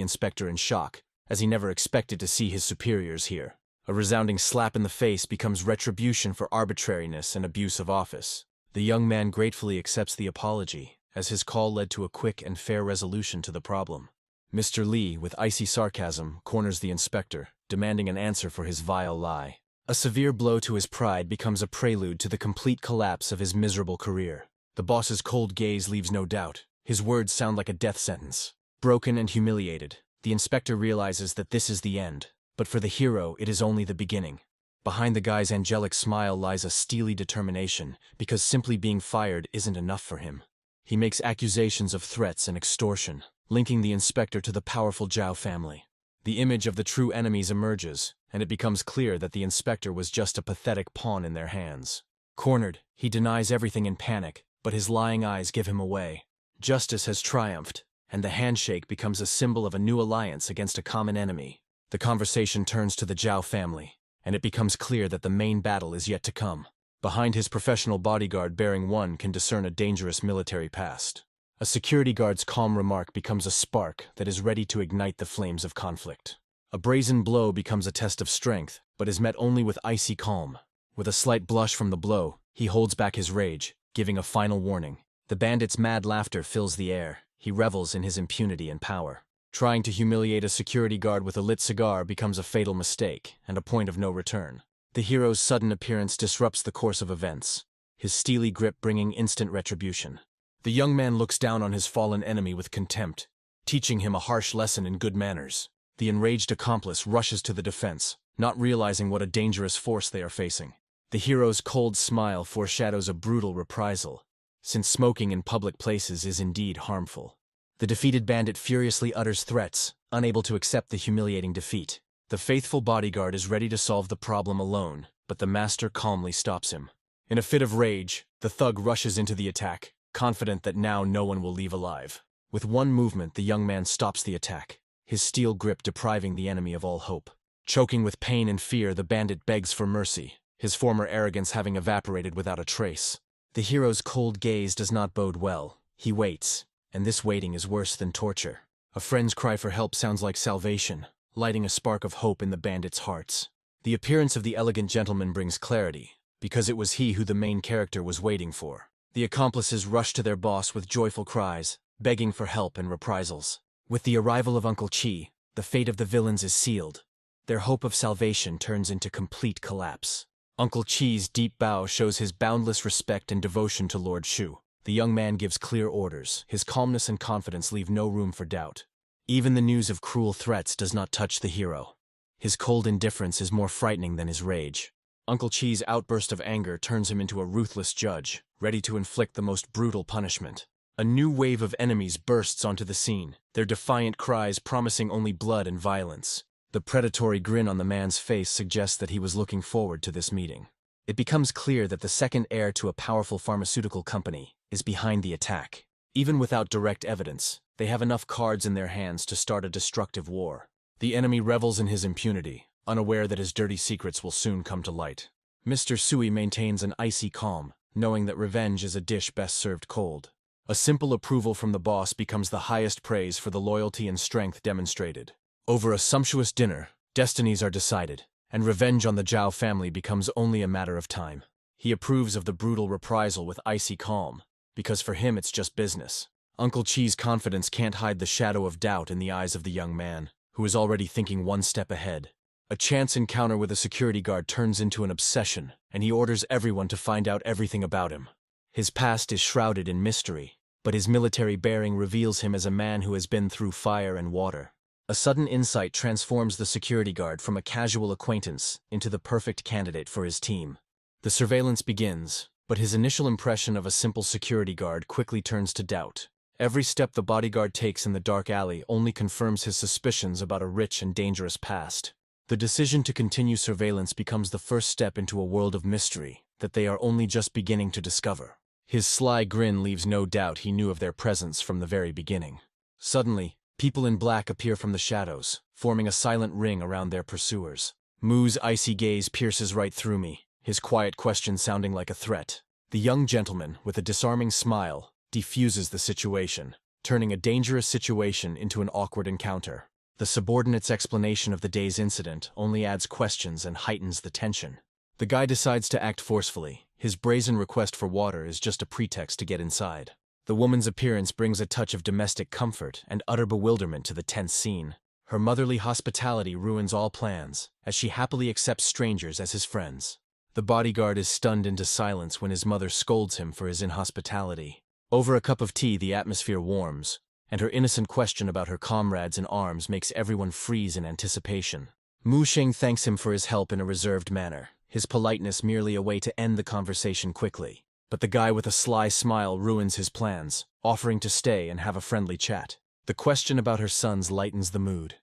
inspector in shock, as he never expected to see his superiors here. A resounding slap in the face becomes retribution for arbitrariness and abuse of office. The young man gratefully accepts the apology, as his call led to a quick and fair resolution to the problem. Mr. Lee, with icy sarcasm, corners the inspector, demanding an answer for his vile lie. A severe blow to his pride becomes a prelude to the complete collapse of his miserable career. The boss's cold gaze leaves no doubt. His words sound like a death sentence. Broken and humiliated, the inspector realizes that this is the end. But for the hero, it is only the beginning. Behind the guy's angelic smile lies a steely determination, because simply being fired isn't enough for him. He makes accusations of threats and extortion, linking the inspector to the powerful Zhao family. The image of the true enemies emerges, and it becomes clear that the inspector was just a pathetic pawn in their hands. Cornered, he denies everything in panic, but his lying eyes give him away. Justice has triumphed, and the handshake becomes a symbol of a new alliance against a common enemy. The conversation turns to the Zhao family, and it becomes clear that the main battle is yet to come. Behind his professional bodyguard bearing one can discern a dangerous military past. A security guard's calm remark becomes a spark that is ready to ignite the flames of conflict. A brazen blow becomes a test of strength, but is met only with icy calm. With a slight blush from the blow, he holds back his rage, giving a final warning. The bandit's mad laughter fills the air. He revels in his impunity and power. Trying to humiliate a security guard with a lit cigar becomes a fatal mistake and a point of no return. The hero's sudden appearance disrupts the course of events, his steely grip bringing instant retribution. The young man looks down on his fallen enemy with contempt, teaching him a harsh lesson in good manners. The enraged accomplice rushes to the defense, not realizing what a dangerous force they are facing. The hero's cold smile foreshadows a brutal reprisal, since smoking in public places is indeed harmful. The defeated bandit furiously utters threats, unable to accept the humiliating defeat. The faithful bodyguard is ready to solve the problem alone, but the master calmly stops him. In a fit of rage, the thug rushes into the attack, confident that now no one will leave alive. With one movement, the young man stops the attack, his steel grip depriving the enemy of all hope. Choking with pain and fear, the bandit begs for mercy, his former arrogance having evaporated without a trace. The hero's cold gaze does not bode well. He waits, and this waiting is worse than torture. A friend's cry for help sounds like salvation, lighting a spark of hope in the bandits' hearts. The appearance of the elegant gentleman brings clarity, because it was he who the main character was waiting for. The accomplices rush to their boss with joyful cries, begging for help and reprisals. With the arrival of Uncle Chi, the fate of the villains is sealed. Their hope of salvation turns into complete collapse. Uncle Chi's deep bow shows his boundless respect and devotion to Lord Shu. The young man gives clear orders. His calmness and confidence leave no room for doubt. Even the news of cruel threats does not touch the hero. His cold indifference is more frightening than his rage. Uncle Chi's outburst of anger turns him into a ruthless judge, ready to inflict the most brutal punishment. A new wave of enemies bursts onto the scene, their defiant cries promising only blood and violence. The predatory grin on the man's face suggests that he was looking forward to this meeting. It becomes clear that the second heir to a powerful pharmaceutical company is behind the attack. Even without direct evidence, they have enough cards in their hands to start a destructive war. The enemy revels in his impunity, unaware that his dirty secrets will soon come to light. Mr. Sui maintains an icy calm, knowing that revenge is a dish best served cold. A simple approval from the boss becomes the highest praise for the loyalty and strength demonstrated. Over a sumptuous dinner, destinies are decided, and revenge on the Zhao family becomes only a matter of time. He approves of the brutal reprisal with icy calm, because for him it's just business. Uncle Chi's confidence can't hide the shadow of doubt in the eyes of the young man, who is already thinking one step ahead. A chance encounter with a security guard turns into an obsession, and he orders everyone to find out everything about him. His past is shrouded in mystery, but his military bearing reveals him as a man who has been through fire and water. A sudden insight transforms the security guard from a casual acquaintance into the perfect candidate for his team. The surveillance begins, but his initial impression of a simple security guard quickly turns to doubt. Every step the bodyguard takes in the dark alley only confirms his suspicions about a rich and dangerous past. The decision to continue surveillance becomes the first step into a world of mystery that they are only just beginning to discover. His sly grin leaves no doubt he knew of their presence from the very beginning. Suddenly, people in black appear from the shadows, forming a silent ring around their pursuers. Mu's icy gaze pierces right through me, his quiet question sounding like a threat. The young gentleman, with a disarming smile, defuses the situation, turning a dangerous situation into an awkward encounter. The subordinate's explanation of the day's incident only adds questions and heightens the tension. The guy decides to act forcefully. His brazen request for water is just a pretext to get inside. The woman's appearance brings a touch of domestic comfort and utter bewilderment to the tense scene. Her motherly hospitality ruins all plans, as she happily accepts strangers as his friends. The bodyguard is stunned into silence when his mother scolds him for his inhospitality. Over a cup of tea, the atmosphere warms, and her innocent question about her comrades in arms makes everyone freeze in anticipation. Mu Sheng thanks him for his help in a reserved manner, his politeness merely a way to end the conversation quickly. But the guy with a sly smile ruins his plans, offering to stay and have a friendly chat. The question about her sons lightens the mood,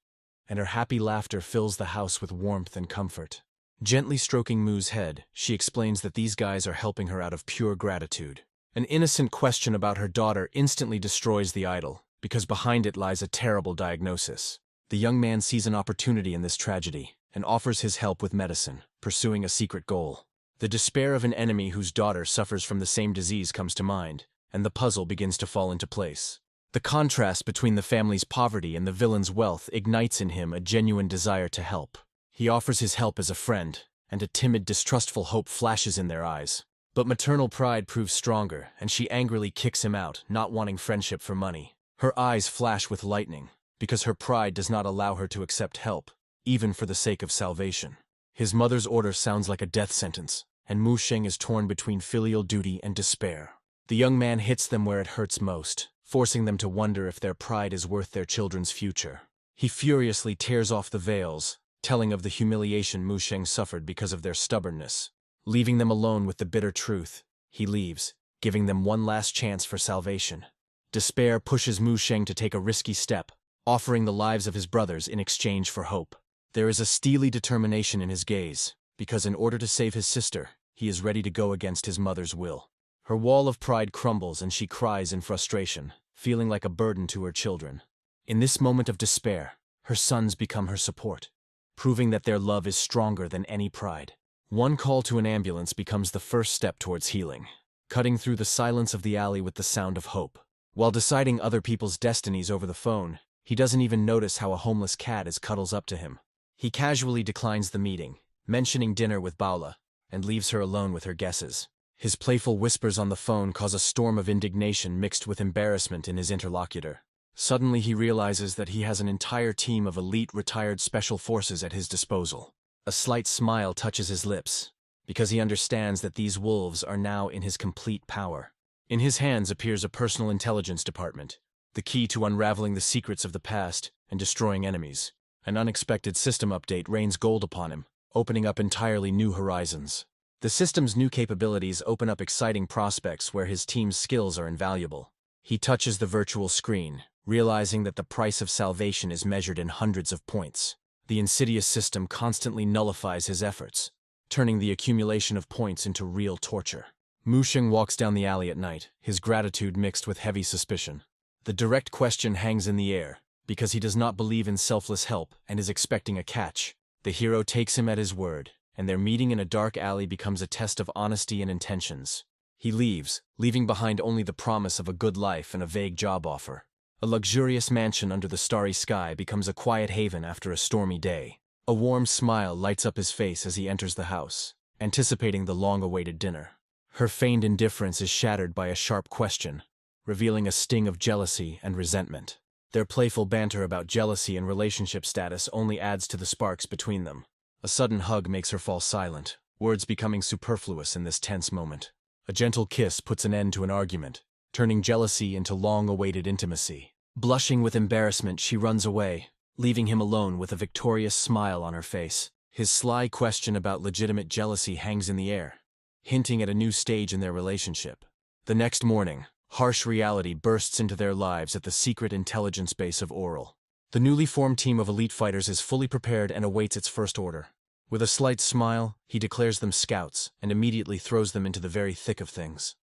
and her happy laughter fills the house with warmth and comfort. Gently stroking Mu's head, she explains that these guys are helping her out of pure gratitude. An innocent question about her daughter instantly destroys the idol, because behind it lies a terrible diagnosis. The young man sees an opportunity in this tragedy and offers his help with medicine, pursuing a secret goal. The despair of an enemy whose daughter suffers from the same disease comes to mind, and the puzzle begins to fall into place. The contrast between the family's poverty and the villain's wealth ignites in him a genuine desire to help. He offers his help as a friend, and a timid, distrustful hope flashes in their eyes. But maternal pride proves stronger, and she angrily kicks him out, not wanting friendship for money. Her eyes flash with lightning, because her pride does not allow her to accept help, even for the sake of salvation. His mother's order sounds like a death sentence, and Mu Sheng is torn between filial duty and despair. The young man hits them where it hurts most, forcing them to wonder if their pride is worth their children's future. He furiously tears off the veils, telling of the humiliation Mu Sheng suffered because of their stubbornness. Leaving them alone with the bitter truth, he leaves, giving them one last chance for salvation. Despair pushes Mu Sheng to take a risky step, offering the lives of his brothers in exchange for hope. There is a steely determination in his gaze, because in order to save his sister, he is ready to go against his mother's will. Her wall of pride crumbles and she cries in frustration, feeling like a burden to her children. In this moment of despair, her sons become her support, proving that their love is stronger than any pride. One call to an ambulance becomes the first step towards healing, cutting through the silence of the alley with the sound of hope. While deciding other people's destinies over the phone, he doesn't even notice how a homeless cat cuddles up to him. He casually declines the meeting, mentioning dinner with Baola, and leaves her alone with her guesses. His playful whispers on the phone cause a storm of indignation mixed with embarrassment in his interlocutor. Suddenly he realizes that he has an entire team of elite retired special forces at his disposal. A slight smile touches his lips, because he understands that these wolves are now in his complete power. In his hands appears a personal intelligence department, the key to unraveling the secrets of the past and destroying enemies. An unexpected system update rains gold upon him, opening up entirely new horizons. The system's new capabilities open up exciting prospects where his team's skills are invaluable. He touches the virtual screen, realizing that the price of salvation is measured in hundreds of points. The insidious system constantly nullifies his efforts, turning the accumulation of points into real torture. Mu Sheng walks down the alley at night, his gratitude mixed with heavy suspicion. The direct question hangs in the air, because he does not believe in selfless help and is expecting a catch. The hero takes him at his word, and their meeting in a dark alley becomes a test of honesty and intentions. He leaves, leaving behind only the promise of a good life and a vague job offer. A luxurious mansion under the starry sky becomes a quiet haven after a stormy day. A warm smile lights up his face as he enters the house, anticipating the long-awaited dinner. Her feigned indifference is shattered by a sharp question, revealing a sting of jealousy and resentment. Their playful banter about jealousy and relationship status only adds to the sparks between them. A sudden hug makes her fall silent, words becoming superfluous in this tense moment. A gentle kiss puts an end to an argument, turning jealousy into long-awaited intimacy. Blushing with embarrassment, she runs away, leaving him alone with a victorious smile on her face. His sly question about legitimate jealousy hangs in the air, hinting at a new stage in their relationship. The next morning, harsh reality bursts into their lives at the secret intelligence base of Oral. The newly formed team of elite fighters is fully prepared and awaits its first order. With a slight smile, he declares them scouts and immediately throws them into the very thick of things,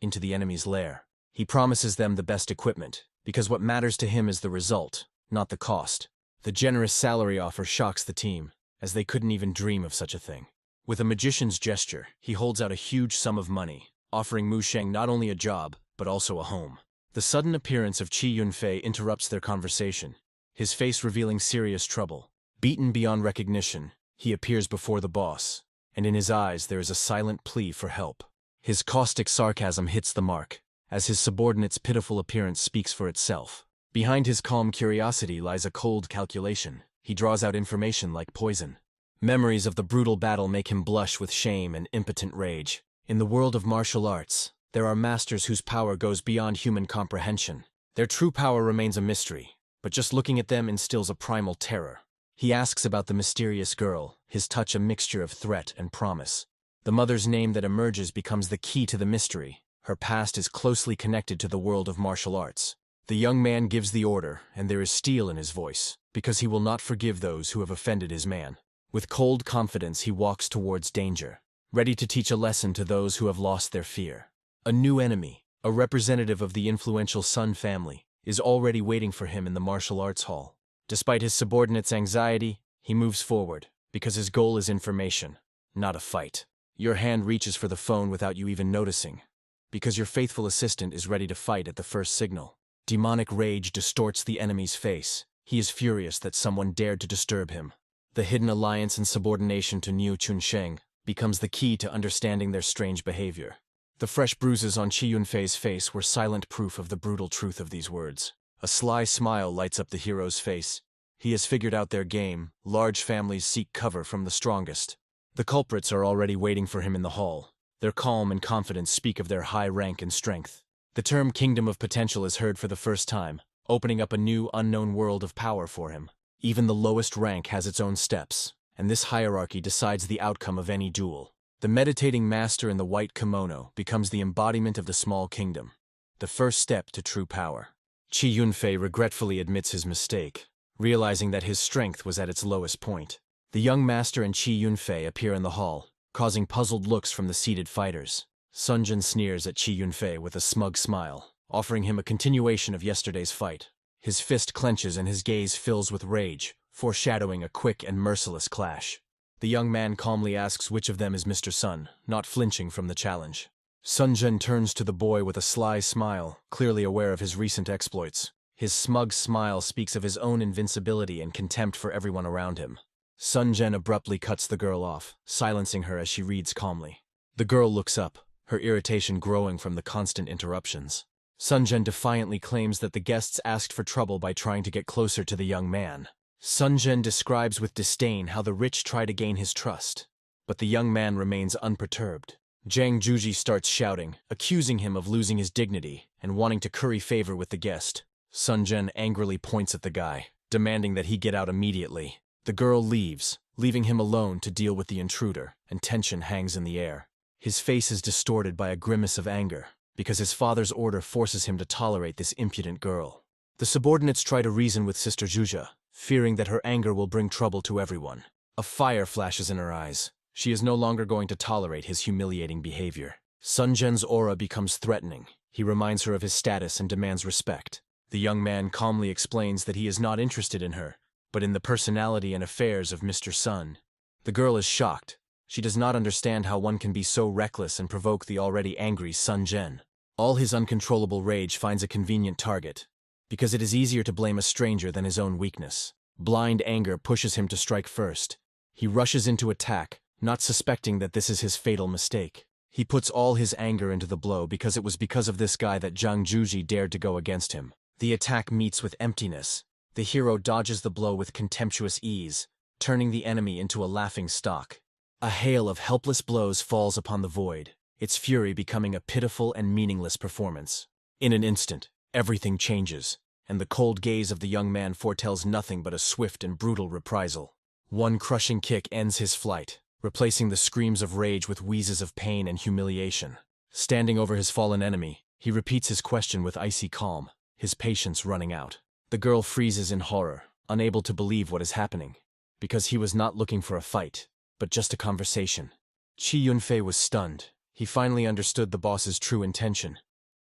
into the enemy's lair. He promises them the best equipment, because what matters to him is the result, not the cost. The generous salary offer shocks the team, as they couldn't even dream of such a thing. With a magician's gesture, he holds out a huge sum of money, offering Mu Sheng not only a job, but also a home. The sudden appearance of Qi Yunfei interrupts their conversation, his face revealing serious trouble. Beaten beyond recognition, he appears before the boss, and in his eyes there is a silent plea for help. His caustic sarcasm hits the mark, as his subordinate's pitiful appearance speaks for itself. Behind his calm curiosity lies a cold calculation. He draws out information like poison. Memories of the brutal battle make him blush with shame and impotent rage. In the world of martial arts, there are masters whose power goes beyond human comprehension. Their true power remains a mystery, but just looking at them instills a primal terror. He asks about the mysterious girl, his touch a mixture of threat and promise. The mother's name that emerges becomes the key to the mystery. Her past is closely connected to the world of martial arts. The young man gives the order, and there is steel in his voice, because he will not forgive those who have offended his man. With cold confidence he walks towards danger, ready to teach a lesson to those who have lost their fear. A new enemy, a representative of the influential Sun family, is already waiting for him in the martial arts hall. Despite his subordinate's anxiety, he moves forward, because his goal is information, not a fight. Your hand reaches for the phone without you even noticing, because your faithful assistant is ready to fight at the first signal. Demonic rage distorts the enemy's face. He is furious that someone dared to disturb him. The hidden alliance and subordination to Niu Chunsheng becomes the key to understanding their strange behavior. The fresh bruises on Qi Yunfei's face were silent proof of the brutal truth of these words. A sly smile lights up the hero's face. He has figured out their game. Large families seek cover from the strongest. The culprits are already waiting for him in the hall. Their calm and confidence speak of their high rank and strength. The term Kingdom of Potential is heard for the first time, opening up a new, unknown world of power for him. Even the lowest rank has its own steps, and this hierarchy decides the outcome of any duel. The meditating master in the white kimono becomes the embodiment of the small kingdom, the first step to true power. Qi Yunfei regretfully admits his mistake, realizing that his strength was at its lowest point. The young master and Qi Yunfei appear in the hall, causing puzzled looks from the seated fighters. Sun Jian sneers at Qi Yunfei with a smug smile, offering him a continuation of yesterday's fight. His fist clenches and his gaze fills with rage, foreshadowing a quick and merciless clash. The young man calmly asks which of them is Mr. Sun, not flinching from the challenge. Sun Jian turns to the boy with a sly smile, clearly aware of his recent exploits. His smug smile speaks of his own invincibility and contempt for everyone around him. Sun Jian abruptly cuts the girl off, silencing her as she reads calmly. The girl looks up, her irritation growing from the constant interruptions. Sun Jian defiantly claims that the guests asked for trouble by trying to get closer to the young man. Sun Jian describes with disdain how the rich try to gain his trust, but the young man remains unperturbed. Zhang Juji starts shouting, accusing him of losing his dignity and wanting to curry favor with the guest. Sun Jian angrily points at the guy, demanding that he get out immediately. The girl leaves, leaving him alone to deal with the intruder, and tension hangs in the air. His face is distorted by a grimace of anger, because his father's order forces him to tolerate this impudent girl. The subordinates try to reason with Sister Zhuzha, fearing that her anger will bring trouble to everyone. A fire flashes in her eyes. She is no longer going to tolerate his humiliating behavior. Sun Jian's aura becomes threatening. He reminds her of his status and demands respect. The young man calmly explains that he is not interested in her, but in the personality and affairs of Mr. Sun. The girl is shocked. She does not understand how one can be so reckless and provoke the already angry Sun Jian. All his uncontrollable rage finds a convenient target, because it is easier to blame a stranger than his own weakness. Blind anger pushes him to strike first. He rushes into attack, not suspecting that this is his fatal mistake. He puts all his anger into the blow because it was because of this guy that Zhang Juji dared to go against him. The attack meets with emptiness. The hero dodges the blow with contemptuous ease, turning the enemy into a laughing stock. A hail of helpless blows falls upon the void, its fury becoming a pitiful and meaningless performance. In an instant, everything changes, and the cold gaze of the young man foretells nothing but a swift and brutal reprisal. One crushing kick ends his flight, replacing the screams of rage with wheezes of pain and humiliation. Standing over his fallen enemy, he repeats his question with icy calm, his patience running out. The girl freezes in horror, unable to believe what is happening, because he was not looking for a fight, but just a conversation. Qi Yunfei was stunned. He finally understood the boss's true intention.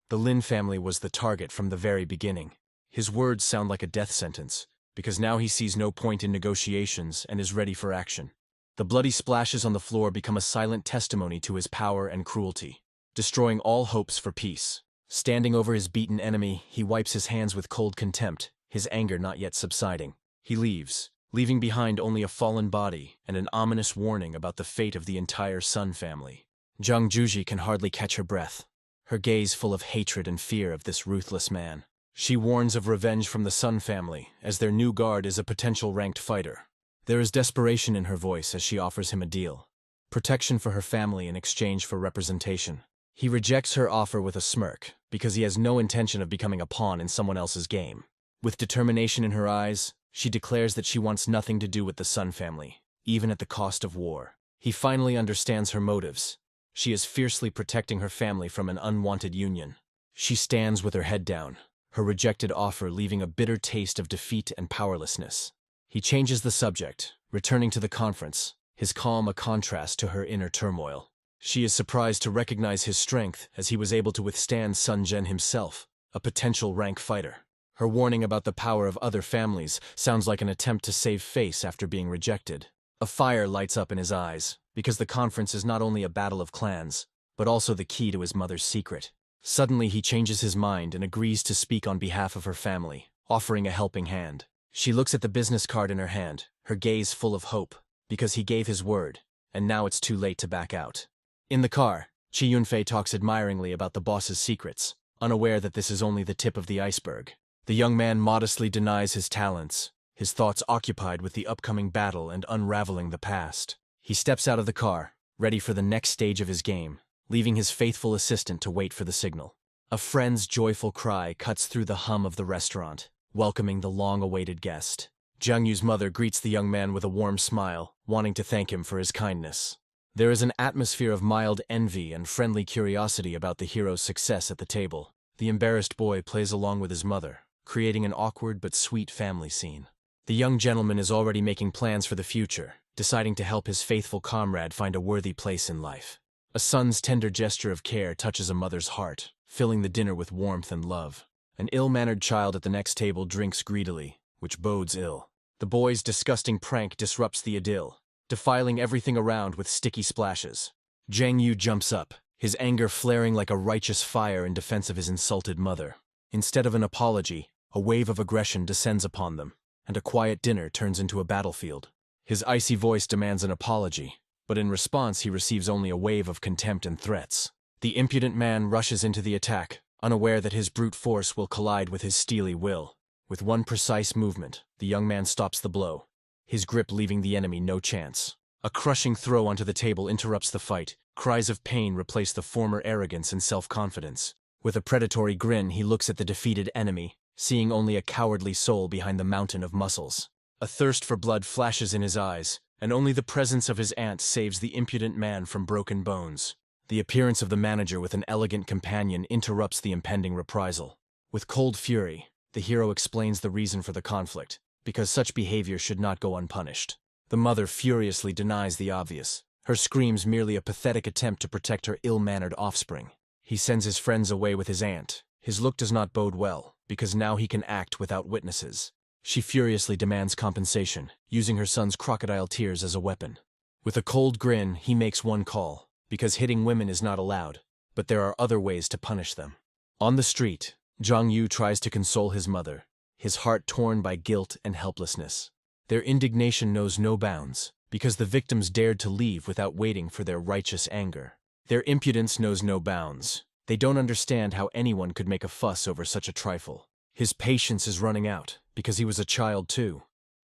The Lin family was the target from the very beginning. His words sound like a death sentence, because now he sees no point in negotiations and is ready for action. The bloody splashes on the floor become a silent testimony to his power and cruelty, destroying all hopes for peace. Standing over his beaten enemy, he wipes his hands with cold contempt, his anger not yet subsiding. He leaves, leaving behind only a fallen body and an ominous warning about the fate of the entire Sun family. Zhang Juji can hardly catch her breath, her gaze full of hatred and fear of this ruthless man. She warns of revenge from the Sun family, as their new guard is a potential ranked fighter. There is desperation in her voice as she offers him a deal. Protection for her family in exchange for representation. He rejects her offer with a smirk, because he has no intention of becoming a pawn in someone else's game. With determination in her eyes, she declares that she wants nothing to do with the Sun family, even at the cost of war. He finally understands her motives. She is fiercely protecting her family from an unwanted union. She stands with her head down, her rejected offer leaving a bitter taste of defeat and powerlessness. He changes the subject, returning to the conference, his calm a contrast to her inner turmoil. She is surprised to recognize his strength as he was able to withstand Sun Jian himself, a potential rank fighter. Her warning about the power of other families sounds like an attempt to save face after being rejected. A fire lights up in his eyes, because the conference is not only a battle of clans, but also the key to his mother's secret. Suddenly he changes his mind and agrees to speak on behalf of her family, offering a helping hand. She looks at the business card in her hand, her gaze full of hope, because he gave his word, and now it's too late to back out. In the car, Chi Yunfei talks admiringly about the boss's secrets, unaware that this is only the tip of the iceberg. The young man modestly denies his talents, his thoughts occupied with the upcoming battle and unraveling the past. He steps out of the car, ready for the next stage of his game, leaving his faithful assistant to wait for the signal. A friend's joyful cry cuts through the hum of the restaurant, welcoming the long-awaited guest. Jiang Yu's mother greets the young man with a warm smile, wanting to thank him for his kindness. There is an atmosphere of mild envy and friendly curiosity about the hero's success at the table. The embarrassed boy plays along with his mother, creating an awkward but sweet family scene. The young gentleman is already making plans for the future, deciding to help his faithful comrade find a worthy place in life. A son's tender gesture of care touches a mother's heart, filling the dinner with warmth and love. An ill-mannered child at the next table drinks greedily, which bodes ill. The boy's disgusting prank disrupts the idyll, defiling everything around with sticky splashes. Jiang Yu jumps up, his anger flaring like a righteous fire in defense of his insulted mother. Instead of an apology, a wave of aggression descends upon them, and a quiet dinner turns into a battlefield. His icy voice demands an apology, but in response he receives only a wave of contempt and threats. The impudent man rushes into the attack, unaware that his brute force will collide with his steely will. With one precise movement, the young man stops the blow, his grip leaving the enemy no chance. A crushing throw onto the table interrupts the fight. Cries of pain replace the former arrogance and self-confidence. With a predatory grin, he looks at the defeated enemy, seeing only a cowardly soul behind the mountain of muscles. A thirst for blood flashes in his eyes, and only the presence of his aunt saves the impudent man from broken bones. The appearance of the manager with an elegant companion interrupts the impending reprisal. With cold fury, the hero explains the reason for the conflict, because such behavior should not go unpunished. The mother furiously denies the obvious, her screams merely a pathetic attempt to protect her ill-mannered offspring. He sends his friends away with his aunt. His look does not bode well, because now he can act without witnesses. She furiously demands compensation, using her son's crocodile tears as a weapon. With a cold grin, he makes one call, because hitting women is not allowed, but there are other ways to punish them. On the street, Jiang Yu tries to console his mother, his heart torn by guilt and helplessness. Their indignation knows no bounds, because the victims dared to leave without waiting for their righteous anger. Their impudence knows no bounds. They don't understand how anyone could make a fuss over such a trifle. His patience is running out, because he was a child too.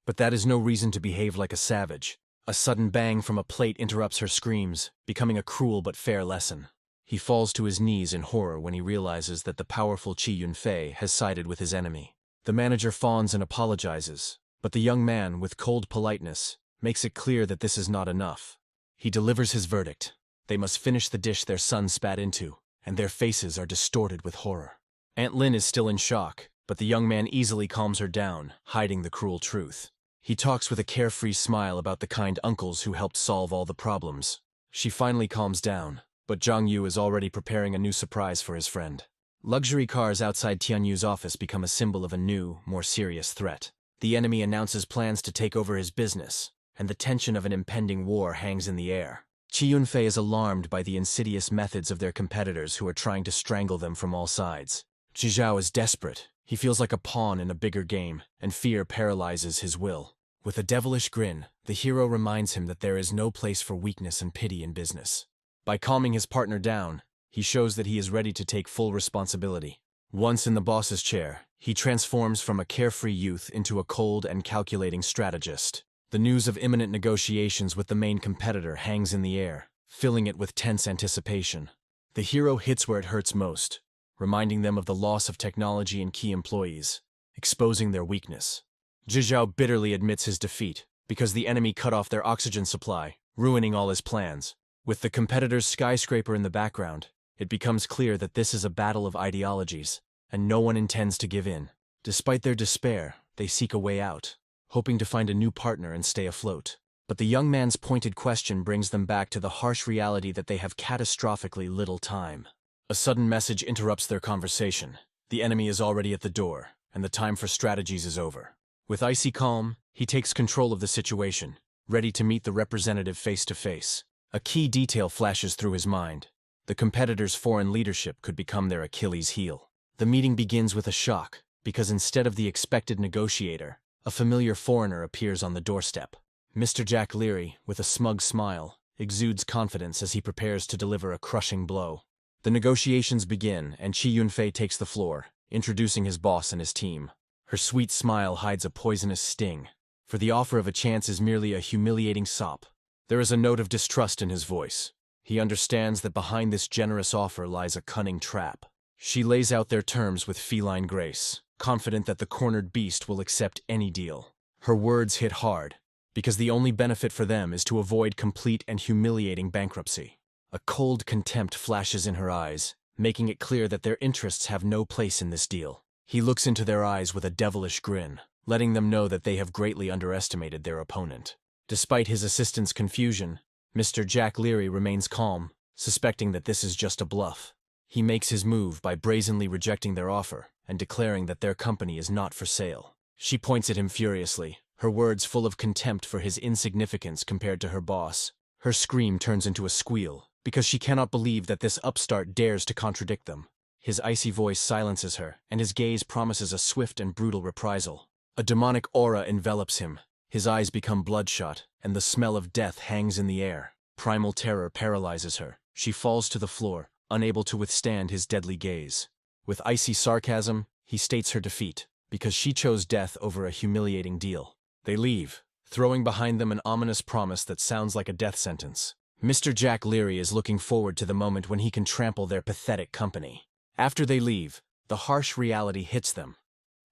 But that is no reason to behave like a savage. A sudden bang from a plate interrupts her screams, becoming a cruel but fair lesson. He falls to his knees in horror when he realizes that the powerful Chi Yunfei has sided with his enemy. The manager fawns and apologizes, but the young man, with cold politeness, makes it clear that this is not enough. He delivers his verdict. They must finish the dish their son spat into, and their faces are distorted with horror. Aunt Lin is still in shock, but the young man easily calms her down, hiding the cruel truth. He talks with a carefree smile about the kind uncles who helped solve all the problems. She finally calms down, but Jiang Yu is already preparing a new surprise for his friend. Luxury cars outside Tian Yu's office become a symbol of a new, more serious threat. The enemy announces plans to take over his business, and the tension of an impending war hangs in the air. Chi Yunfei is alarmed by the insidious methods of their competitors who are trying to strangle them from all sides. Zhizhao is desperate. He feels like a pawn in a bigger game, and fear paralyzes his will. With a devilish grin, the hero reminds him that there is no place for weakness and pity in business. By calming his partner down, he shows that he is ready to take full responsibility. Once in the boss's chair, he transforms from a carefree youth into a cold and calculating strategist. The news of imminent negotiations with the main competitor hangs in the air, filling it with tense anticipation. The hero hits where it hurts most, reminding them of the loss of technology and key employees, exposing their weakness. Zhizhao bitterly admits his defeat, because the enemy cut off their oxygen supply, ruining all his plans. With the competitor's skyscraper in the background, it becomes clear that this is a battle of ideologies, and no one intends to give in. Despite their despair, they seek a way out, hoping to find a new partner and stay afloat. But the young man's pointed question brings them back to the harsh reality that they have catastrophically little time. A sudden message interrupts their conversation. The enemy is already at the door, and the time for strategies is over. With icy calm, he takes control of the situation, ready to meet the representative face to face. A key detail flashes through his mind. The competitor's foreign leadership could become their Achilles heel. The meeting begins with a shock, because instead of the expected negotiator, a familiar foreigner appears on the doorstep. Mr. Jack Leary, with a smug smile, exudes confidence as he prepares to deliver a crushing blow. The negotiations begin, and Chi Yunfei takes the floor, introducing his boss and his team. Her sweet smile hides a poisonous sting, for the offer of a chance is merely a humiliating sop. There is a note of distrust in his voice. He understands that behind this generous offer lies a cunning trap. She lays out their terms with feline grace, confident that the cornered beast will accept any deal. Her words hit hard, because the only benefit for them is to avoid complete and humiliating bankruptcy. A cold contempt flashes in her eyes, making it clear that their interests have no place in this deal. He looks into their eyes with a devilish grin, letting them know that they have greatly underestimated their opponent. Despite his assistant's confusion, Mr. Jack Leary remains calm, suspecting that this is just a bluff. He makes his move by brazenly rejecting their offer and declaring that their company is not for sale. She points at him furiously, her words full of contempt for his insignificance compared to her boss. Her scream turns into a squeal, because she cannot believe that this upstart dares to contradict them. His icy voice silences her, and his gaze promises a swift and brutal reprisal. A demonic aura envelops him. His eyes become bloodshot, and the smell of death hangs in the air. Primal terror paralyzes her. She falls to the floor, unable to withstand his deadly gaze. With icy sarcasm, he states her defeat, because she chose death over a humiliating deal. They leave, throwing behind them an ominous promise that sounds like a death sentence. Mr. Jack Leary is looking forward to the moment when he can trample their pathetic company. After they leave, the harsh reality hits them.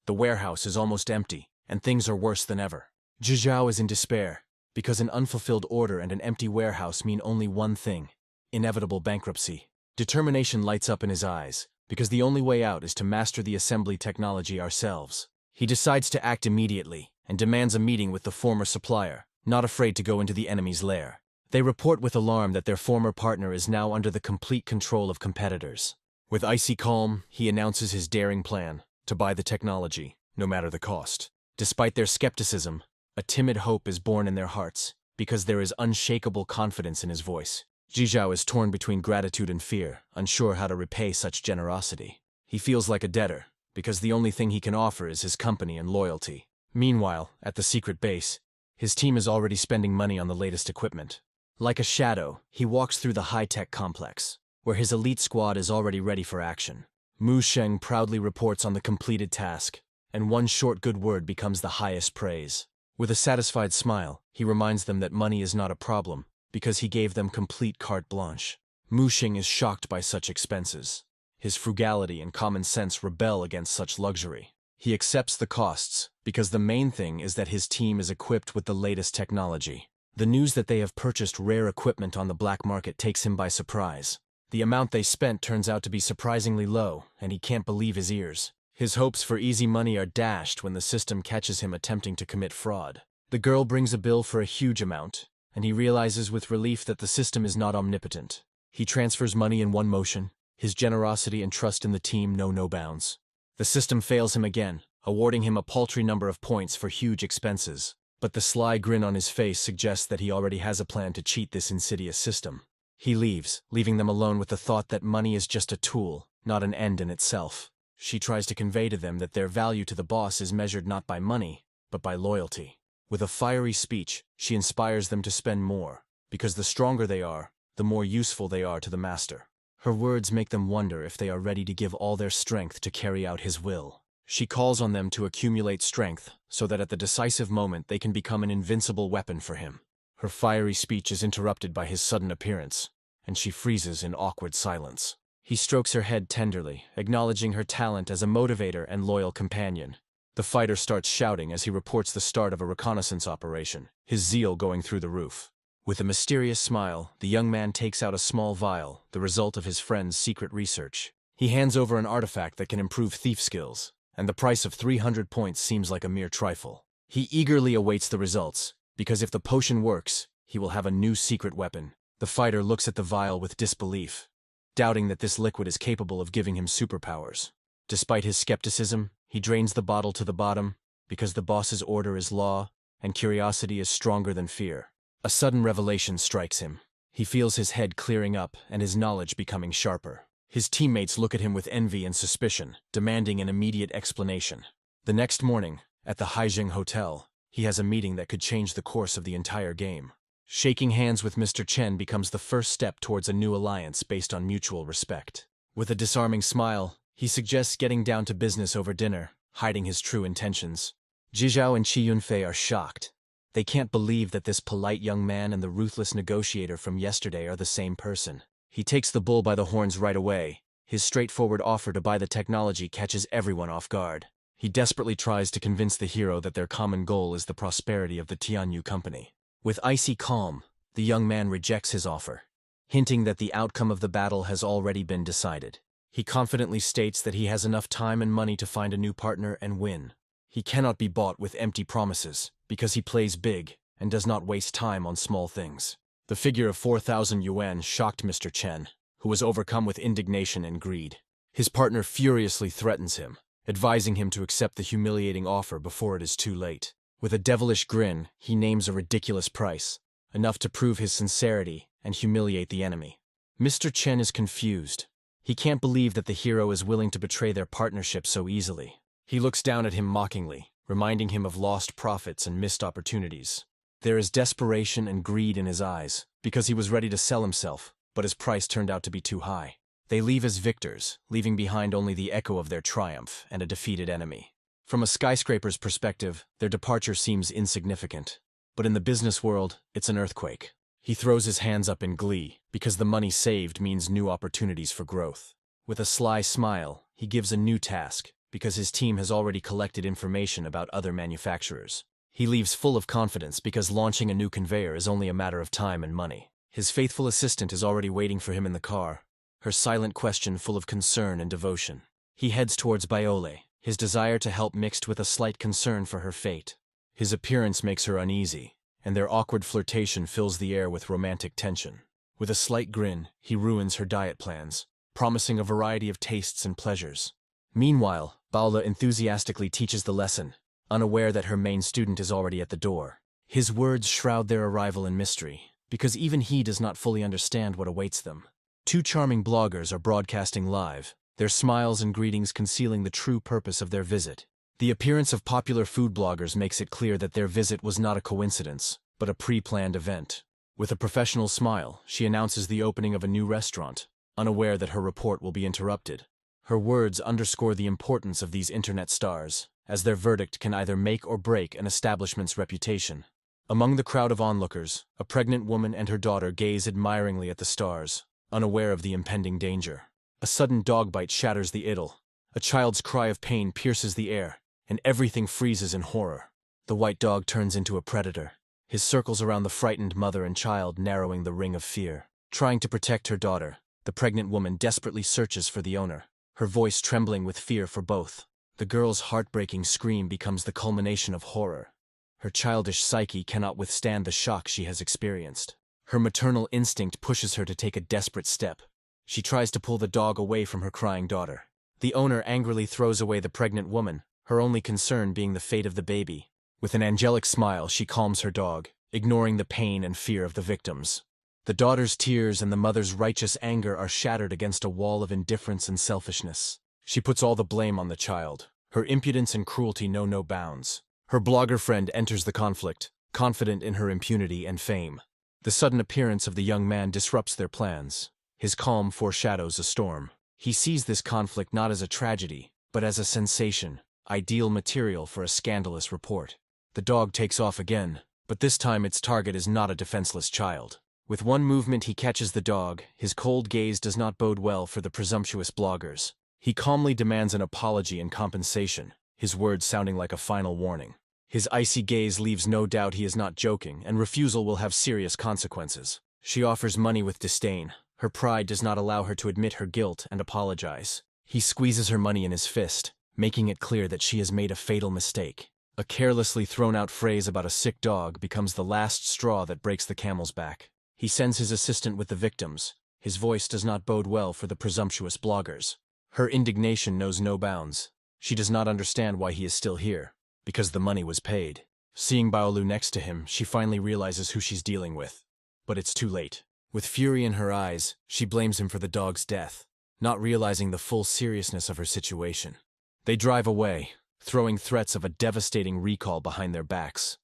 The warehouse is almost empty, and things are worse than ever. Zhizhao is in despair, because an unfulfilled order and an empty warehouse mean only one thing: inevitable bankruptcy. Determination lights up in his eyes, because the only way out is to master the assembly technology ourselves. He decides to act immediately, and demands a meeting with the former supplier, not afraid to go into the enemy's lair. They report with alarm that their former partner is now under the complete control of competitors. With icy calm, he announces his daring plan: to buy the technology, no matter the cost. Despite their skepticism, a timid hope is born in their hearts, because there is unshakable confidence in his voice. Zhizhao is torn between gratitude and fear, unsure how to repay such generosity. He feels like a debtor, because the only thing he can offer is his company and loyalty. Meanwhile, at the secret base, his team is already spending money on the latest equipment. Like a shadow, he walks through the high-tech complex, where his elite squad is already ready for action. Mu Sheng proudly reports on the completed task, and one short good word becomes the highest praise. With a satisfied smile, he reminds them that money is not a problem, because he gave them complete carte blanche. Mu Sheng is shocked by such expenses. His frugality and common sense rebel against such luxury. He accepts the costs, because the main thing is that his team is equipped with the latest technology. The news that they have purchased rare equipment on the black market takes him by surprise. The amount they spent turns out to be surprisingly low, and he can't believe his ears. His hopes for easy money are dashed when the system catches him attempting to commit fraud. The girl brings a bill for a huge amount, and he realizes with relief that the system is not omnipotent. He transfers money in one motion. His generosity and trust in the team know no bounds. The system fails him again, awarding him a paltry number of points for huge expenses. But the sly grin on his face suggests that he already has a plan to cheat this insidious system. He leaves, leaving them alone with the thought that money is just a tool, not an end in itself. She tries to convey to them that their value to the boss is measured not by money, but by loyalty. With a fiery speech, she inspires them to spend more, because the stronger they are, the more useful they are to the master. Her words make them wonder if they are ready to give all their strength to carry out his will. She calls on them to accumulate strength, so that at the decisive moment they can become an invincible weapon for him. Her fiery speech is interrupted by his sudden appearance, and she freezes in awkward silence. He strokes her head tenderly, acknowledging her talent as a motivator and loyal companion. The fighter starts shouting as he reports the start of a reconnaissance operation, his zeal going through the roof. With a mysterious smile, the young man takes out a small vial, the result of his friend's secret research. He hands over an artifact that can improve thief skills, and the price of 300 points seems like a mere trifle. He eagerly awaits the results, because if the potion works, he will have a new secret weapon. The fighter looks at the vial with disbelief, doubting that this liquid is capable of giving him superpowers. Despite his skepticism, he drains the bottle to the bottom, because the boss's order is law, and curiosity is stronger than fear. A sudden revelation strikes him. He feels his head clearing up and his knowledge becoming sharper. His teammates look at him with envy and suspicion, demanding an immediate explanation. The next morning, at the Haijing Hotel, he has a meeting that could change the course of the entire game. Shaking hands with Mr. Chen becomes the first step towards a new alliance based on mutual respect. With a disarming smile, he suggests getting down to business over dinner, hiding his true intentions. Jizhao and Qi Yunfei are shocked. They can't believe that this polite young man and the ruthless negotiator from yesterday are the same person. He takes the bull by the horns right away. His straightforward offer to buy the technology catches everyone off guard. He desperately tries to convince the hero that their common goal is the prosperity of the Tianyu company. With icy calm, the young man rejects his offer, hinting that the outcome of the battle has already been decided. He confidently states that he has enough time and money to find a new partner and win. He cannot be bought with empty promises, because he plays big and does not waste time on small things. The figure of 4,000 yuan shocked Mr. Chen, who was overcome with indignation and greed. His partner furiously threatens him, advising him to accept the humiliating offer before it is too late. With a devilish grin, he names a ridiculous price, enough to prove his sincerity and humiliate the enemy. Mr. Chen is confused. He can't believe that the hero is willing to betray their partnership so easily. He looks down at him mockingly, reminding him of lost profits and missed opportunities. There is desperation and greed in his eyes, because he was ready to sell himself, but his price turned out to be too high. They leave as victors, leaving behind only the echo of their triumph and a defeated enemy. From a skyscraper's perspective, their departure seems insignificant. But in the business world, it's an earthquake. He throws his hands up in glee, because the money saved means new opportunities for growth. With a sly smile, he gives a new task, because his team has already collected information about other manufacturers. He leaves full of confidence because launching a new conveyor is only a matter of time and money. His faithful assistant is already waiting for him in the car, her silent question full of concern and devotion. He heads towards Biole, his desire to help mixed with a slight concern for her fate. His appearance makes her uneasy, and their awkward flirtation fills the air with romantic tension. With a slight grin, he ruins her diet plans, promising a variety of tastes and pleasures. Meanwhile, Baola enthusiastically teaches the lesson, unaware that her main student is already at the door. His words shroud their arrival in mystery, because even he does not fully understand what awaits them. Two charming bloggers are broadcasting live, their smiles and greetings concealing the true purpose of their visit. The appearance of popular food bloggers makes it clear that their visit was not a coincidence, but a pre-planned event. With a professional smile, she announces the opening of a new restaurant, unaware that her report will be interrupted. Her words underscore the importance of these internet stars, as their verdict can either make or break an establishment's reputation. Among the crowd of onlookers, a pregnant woman and her daughter gaze admiringly at the stars, unaware of the impending danger. A sudden dog bite shatters the idyll. A child's cry of pain pierces the air, and everything freezes in horror. The white dog turns into a predator, his circles around the frightened mother and child narrowing the ring of fear. Trying to protect her daughter, the pregnant woman desperately searches for the owner, her voice trembling with fear for both. The girl's heartbreaking scream becomes the culmination of horror. Her childish psyche cannot withstand the shock she has experienced. Her maternal instinct pushes her to take a desperate step. She tries to pull the dog away from her crying daughter. The owner angrily throws away the pregnant woman, her only concern being the fate of the baby. With an angelic smile, she calms her dog, ignoring the pain and fear of the victims. The daughter's tears and the mother's righteous anger are shattered against a wall of indifference and selfishness. She puts all the blame on the child. Her impudence and cruelty know no bounds. Her blogger friend enters the conflict, confident in her impunity and fame. The sudden appearance of the young man disrupts their plans. His calm foreshadows a storm. He sees this conflict not as a tragedy, but as a sensation, ideal material for a scandalous report. The dog takes off again, but this time its target is not a defenseless child. With one movement he catches the dog. His cold gaze does not bode well for the presumptuous bloggers. He calmly demands an apology and compensation, his words sounding like a final warning. His icy gaze leaves no doubt he is not joking, and refusal will have serious consequences. She offers money with disdain. Her pride does not allow her to admit her guilt and apologize. He squeezes her money in his fist, making it clear that she has made a fatal mistake. A carelessly thrown-out phrase about a sick dog becomes the last straw that breaks the camel's back. He sends his assistant with the victims. His voice does not bode well for the presumptuous bloggers. Her indignation knows no bounds. She does not understand why he is still here, because the money was paid. Seeing Baolu next to him, she finally realizes who she's dealing with. But it's too late. With fury in her eyes, she blames him for the dog's death, not realizing the full seriousness of her situation. They drive away, throwing threats of a devastating recall behind their backs.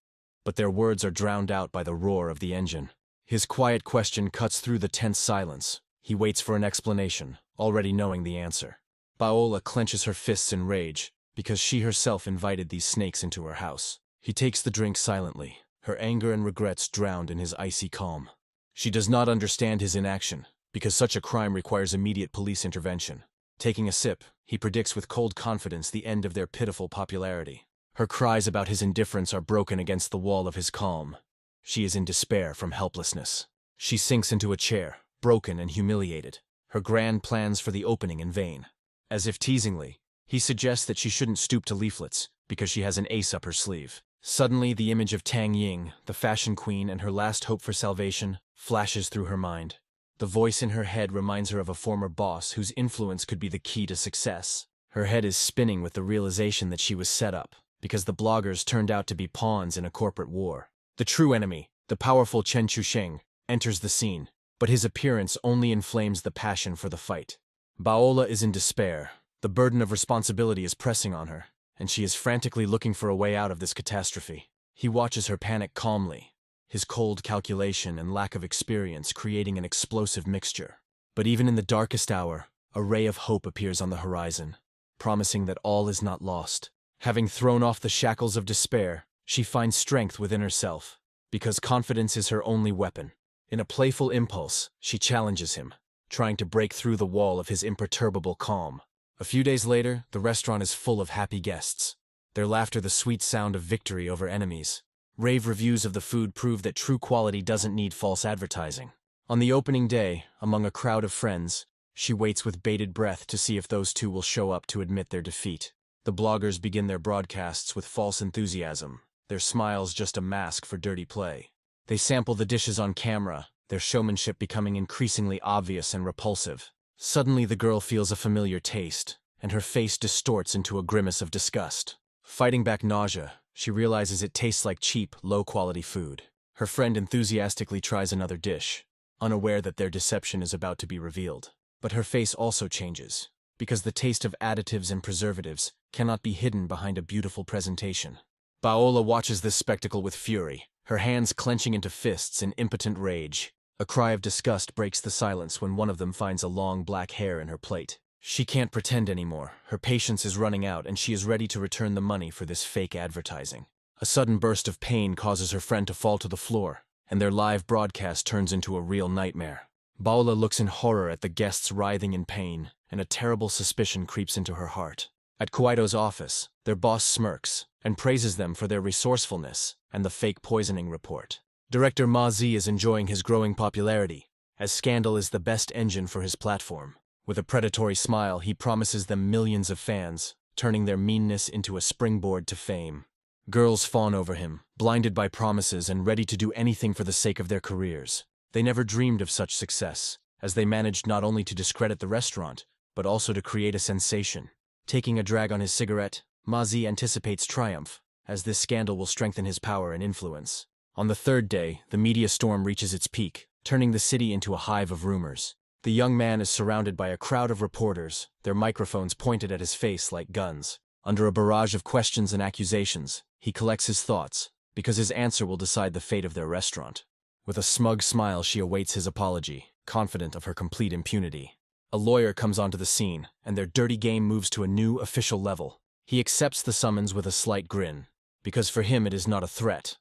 But their words are drowned out by the roar of the engine. His quiet question cuts through the tense silence. He waits for an explanation, already knowing the answer. Paola clenches her fists in rage, because she herself invited these snakes into her house. He takes the drink silently, her anger and regrets drowned in his icy calm. She does not understand his inaction, because such a crime requires immediate police intervention. Taking a sip, he predicts with cold confidence the end of their pitiful popularity. Her cries about his indifference are broken against the wall of his calm. She is in despair from helplessness. She sinks into a chair, broken and humiliated, her grand plans for the opening in vain. As if teasingly, he suggests that she shouldn't stoop to leaflets, because she has an ace up her sleeve. Suddenly, the image of Tang Ying, the fashion queen and her last hope for salvation, flashes through her mind. The voice in her head reminds her of a former boss whose influence could be the key to success. Her head is spinning with the realization that she was set up, because the bloggers turned out to be pawns in a corporate war. The true enemy, the powerful Chen Chusheng, enters the scene, but his appearance only inflames the passion for the fight. Paola is in despair. The burden of responsibility is pressing on her, and she is frantically looking for a way out of this catastrophe. He watches her panic calmly, his cold calculation and lack of experience creating an explosive mixture. But even in the darkest hour, a ray of hope appears on the horizon, promising that all is not lost. Having thrown off the shackles of despair, she finds strength within herself, because confidence is her only weapon. In a playful impulse, she challenges him, trying to break through the wall of his imperturbable calm. A few days later, the restaurant is full of happy guests, their laughter the sweet sound of victory over enemies. Rave reviews of the food prove that true quality doesn't need false advertising. On the opening day, among a crowd of friends, she waits with bated breath to see if those two will show up to admit their defeat. The bloggers begin their broadcasts with false enthusiasm, their smiles just a mask for dirty play. They sample the dishes on camera, their showmanship becoming increasingly obvious and repulsive. Suddenly the girl feels a familiar taste, and her face distorts into a grimace of disgust. Fighting back nausea, she realizes it tastes like cheap, low-quality food. Her friend enthusiastically tries another dish, unaware that their deception is about to be revealed. But her face also changes, because the taste of additives and preservatives cannot be hidden behind a beautiful presentation. Paola watches this spectacle with fury, her hands clenching into fists in impotent rage. A cry of disgust breaks the silence when one of them finds a long black hair in her plate. She can't pretend anymore, her patience is running out and she is ready to return the money for this fake advertising. A sudden burst of pain causes her friend to fall to the floor, and their live broadcast turns into a real nightmare. Paola looks in horror at the guests writhing in pain, and a terrible suspicion creeps into her heart. At Kuaito's office, their boss smirks and praises them for their resourcefulness and the fake poisoning report. Director Ma Zi is enjoying his growing popularity, as scandal is the best engine for his platform. With a predatory smile, he promises them millions of fans, turning their meanness into a springboard to fame. Girls fawn over him, blinded by promises and ready to do anything for the sake of their careers. They never dreamed of such success, as they managed not only to discredit the restaurant, but also to create a sensation. Taking a drag on his cigarette, Ma Zi anticipates triumph, as this scandal will strengthen his power and influence. On the third day, the media storm reaches its peak, turning the city into a hive of rumors. The young man is surrounded by a crowd of reporters, their microphones pointed at his face like guns. Under a barrage of questions and accusations, he collects his thoughts, because his answer will decide the fate of their restaurant. With a smug smile, she awaits his apology, confident of her complete impunity. A lawyer comes onto the scene, and their dirty game moves to a new official level. He accepts the summons with a slight grin, because for him it is not a threat,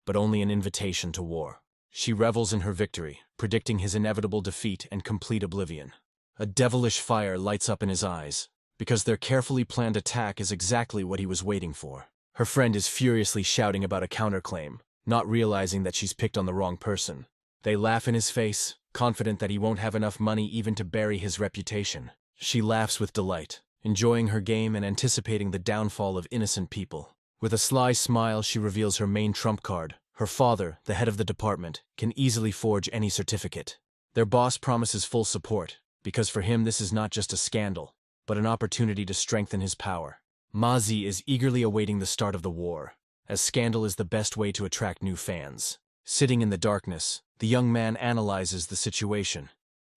but only an invitation to war. She revels in her victory, predicting his inevitable defeat and complete oblivion. A devilish fire lights up in his eyes, because their carefully planned attack is exactly what he was waiting for. Her friend is furiously shouting about a counterclaim, not realizing that she's picked on the wrong person. They laugh in his face, confident that he won't have enough money even to bury his reputation. She laughs with delight, enjoying her game and anticipating the downfall of innocent people. With a sly smile, she reveals her main trump card. Her father, the head of the department, can easily forge any certificate. Their boss promises full support, because for him this is not just a scandal, but an opportunity to strengthen his power. Ma Zi is eagerly awaiting the start of the war, as scandal is the best way to attract new fans. Sitting in the darkness, the young man analyzes the situation,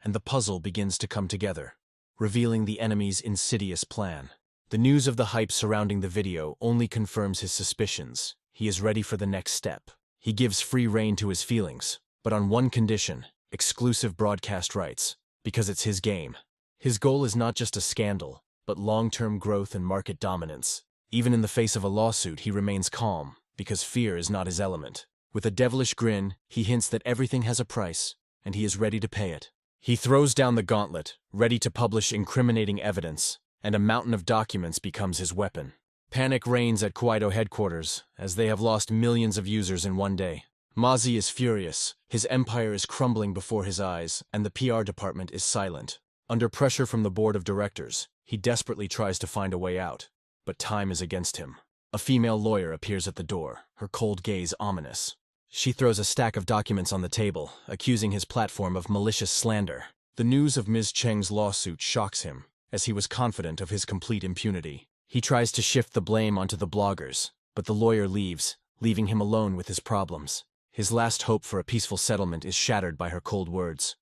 and the puzzle begins to come together, revealing the enemy's insidious plan. The news of the hype surrounding the video only confirms his suspicions. He is ready for the next step. He gives free rein to his feelings, but on one condition: exclusive broadcast rights, because it's his game. His goal is not just a scandal, but long-term growth and market dominance. Even in the face of a lawsuit, he remains calm, because fear is not his element. With a devilish grin, he hints that everything has a price, and he is ready to pay it. He throws down the gauntlet, ready to publish incriminating evidence, and a mountain of documents becomes his weapon. Panic reigns at Kaido headquarters, as they have lost millions of users in one day. Mazi is furious, his empire is crumbling before his eyes, and the PR department is silent. Under pressure from the board of directors, he desperately tries to find a way out, but time is against him. A female lawyer appears at the door, her cold gaze ominous. She throws a stack of documents on the table, accusing his platform of malicious slander. The news of Ms. Cheng's lawsuit shocks him, as he was confident of his complete impunity. He tries to shift the blame onto the bloggers, but the lawyer leaves, leaving him alone with his problems. His last hope for a peaceful settlement is shattered by her cold words.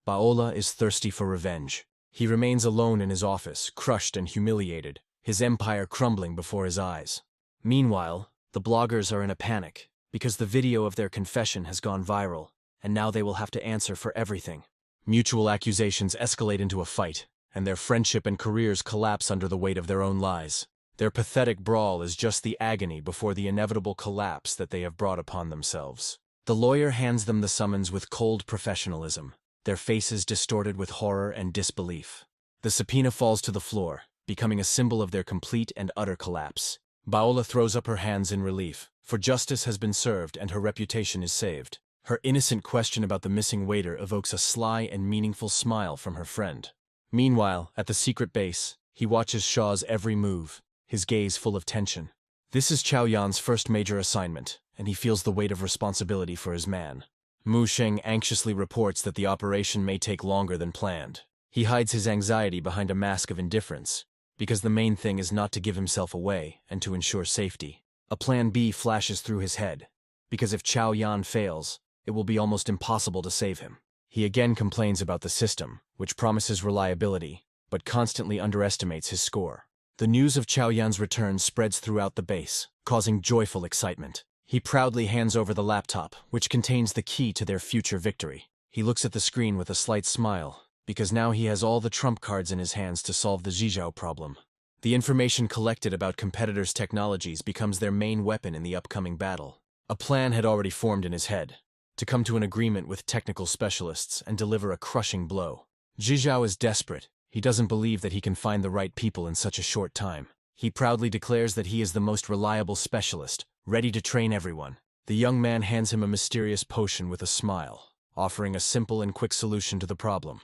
Paola is thirsty for revenge. He remains alone in his office, crushed and humiliated, his empire crumbling before his eyes. Meanwhile, the bloggers are in a panic, because the video of their confession has gone viral, and now they will have to answer for everything. Mutual accusations escalate into a fight, and their friendship and careers collapse under the weight of their own lies. Their pathetic brawl is just the agony before the inevitable collapse that they have brought upon themselves. The lawyer hands them the summons with cold professionalism, their faces distorted with horror and disbelief. The subpoena falls to the floor, becoming a symbol of their complete and utter collapse. Paola throws up her hands in relief, for justice has been served and her reputation is saved. Her innocent question about the missing waiter evokes a sly and meaningful smile from her friend. Meanwhile, at the secret base, he watches Shaw's every move, his gaze full of tension. This is Chao Yan's first major assignment, and he feels the weight of responsibility for his man. Mu Sheng anxiously reports that the operation may take longer than planned. He hides his anxiety behind a mask of indifference, because the main thing is not to give himself away and to ensure safety. A plan B flashes through his head, because if Chao Yan fails, it will be almost impossible to save him. He again complains about the system, which promises reliability, but constantly underestimates his score. The news of Chao Yan's return spreads throughout the base, causing joyful excitement. He proudly hands over the laptop, which contains the key to their future victory. He looks at the screen with a slight smile, because now he has all the trump cards in his hands to solve the Zhizhao problem. The information collected about competitors' technologies becomes their main weapon in the upcoming battle. A plan had already formed in his head, to come to an agreement with technical specialists and deliver a crushing blow. Zhizhao is desperate. He doesn't believe that he can find the right people in such a short time. He proudly declares that he is the most reliable specialist, ready to train everyone. The young man hands him a mysterious potion with a smile, offering a simple and quick solution to the problem.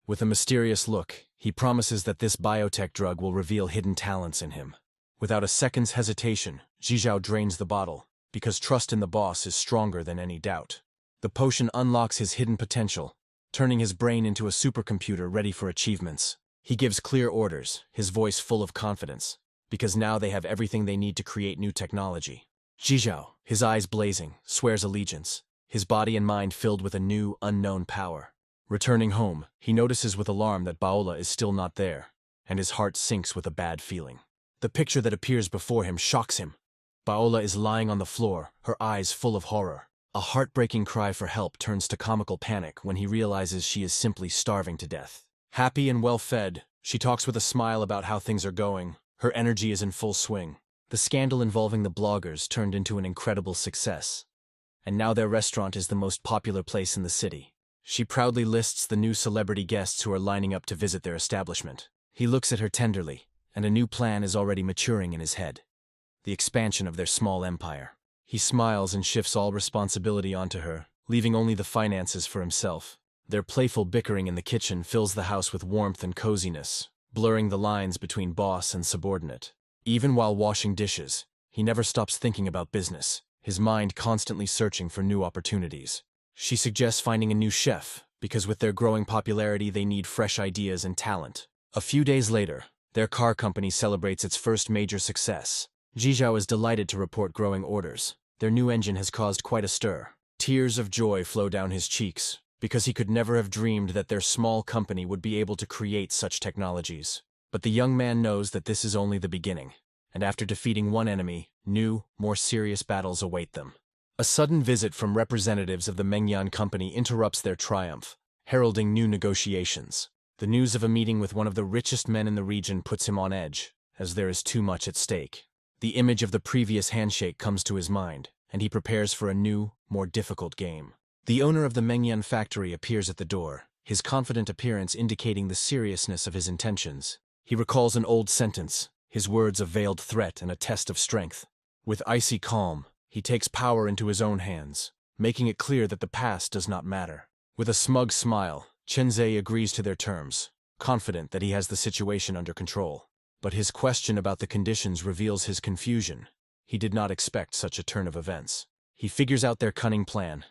With a mysterious look, he promises that this biotech drug will reveal hidden talents in him. Without a second's hesitation, Zhizhao drains the bottle, because trust in the boss is stronger than any doubt. The potion unlocks his hidden potential, turning his brain into a supercomputer ready for achievements. He gives clear orders, his voice full of confidence, because now they have everything they need to create new technology. Zhizhao, his eyes blazing, swears allegiance, his body and mind filled with a new, unknown power. Returning home, he notices with alarm that Paola is still not there, and his heart sinks with a bad feeling. The picture that appears before him shocks him. Paola is lying on the floor, her eyes full of horror. A heartbreaking cry for help turns to comical panic when he realizes she is simply starving to death. Happy and well-fed, she talks with a smile about how things are going. Her energy is in full swing. The scandal involving the bloggers turned into an incredible success, and now their restaurant is the most popular place in the city. She proudly lists the new celebrity guests who are lining up to visit their establishment. He looks at her tenderly, and a new plan is already maturing in his head: the expansion of their small empire. He smiles and shifts all responsibility onto her, leaving only the finances for himself. Their playful bickering in the kitchen fills the house with warmth and coziness, blurring the lines between boss and subordinate. Even while washing dishes, he never stops thinking about business, his mind constantly searching for new opportunities. She suggests finding a new chef, because with their growing popularity they need fresh ideas and talent. A few days later, their car company celebrates its first major success. Zhizhao is delighted to report growing orders. Their new engine has caused quite a stir. Tears of joy flow down his cheeks, because he could never have dreamed that their small company would be able to create such technologies. But the young man knows that this is only the beginning, and after defeating one enemy, new, more serious battles await them. A sudden visit from representatives of the Mengyan company interrupts their triumph, heralding new negotiations. The news of a meeting with one of the richest men in the region puts him on edge, as there is too much at stake. The image of the previous handshake comes to his mind, and he prepares for a new, more difficult game. The owner of the Mengyan factory appears at the door, his confident appearance indicating the seriousness of his intentions. He recalls an old sentence, his words a veiled threat and a test of strength. With icy calm, he takes power into his own hands, making it clear that the past does not matter. With a smug smile, Chenzhe agrees to their terms, confident that he has the situation under control. But his question about the conditions reveals his confusion. He did not expect such a turn of events. He figures out their cunning plan.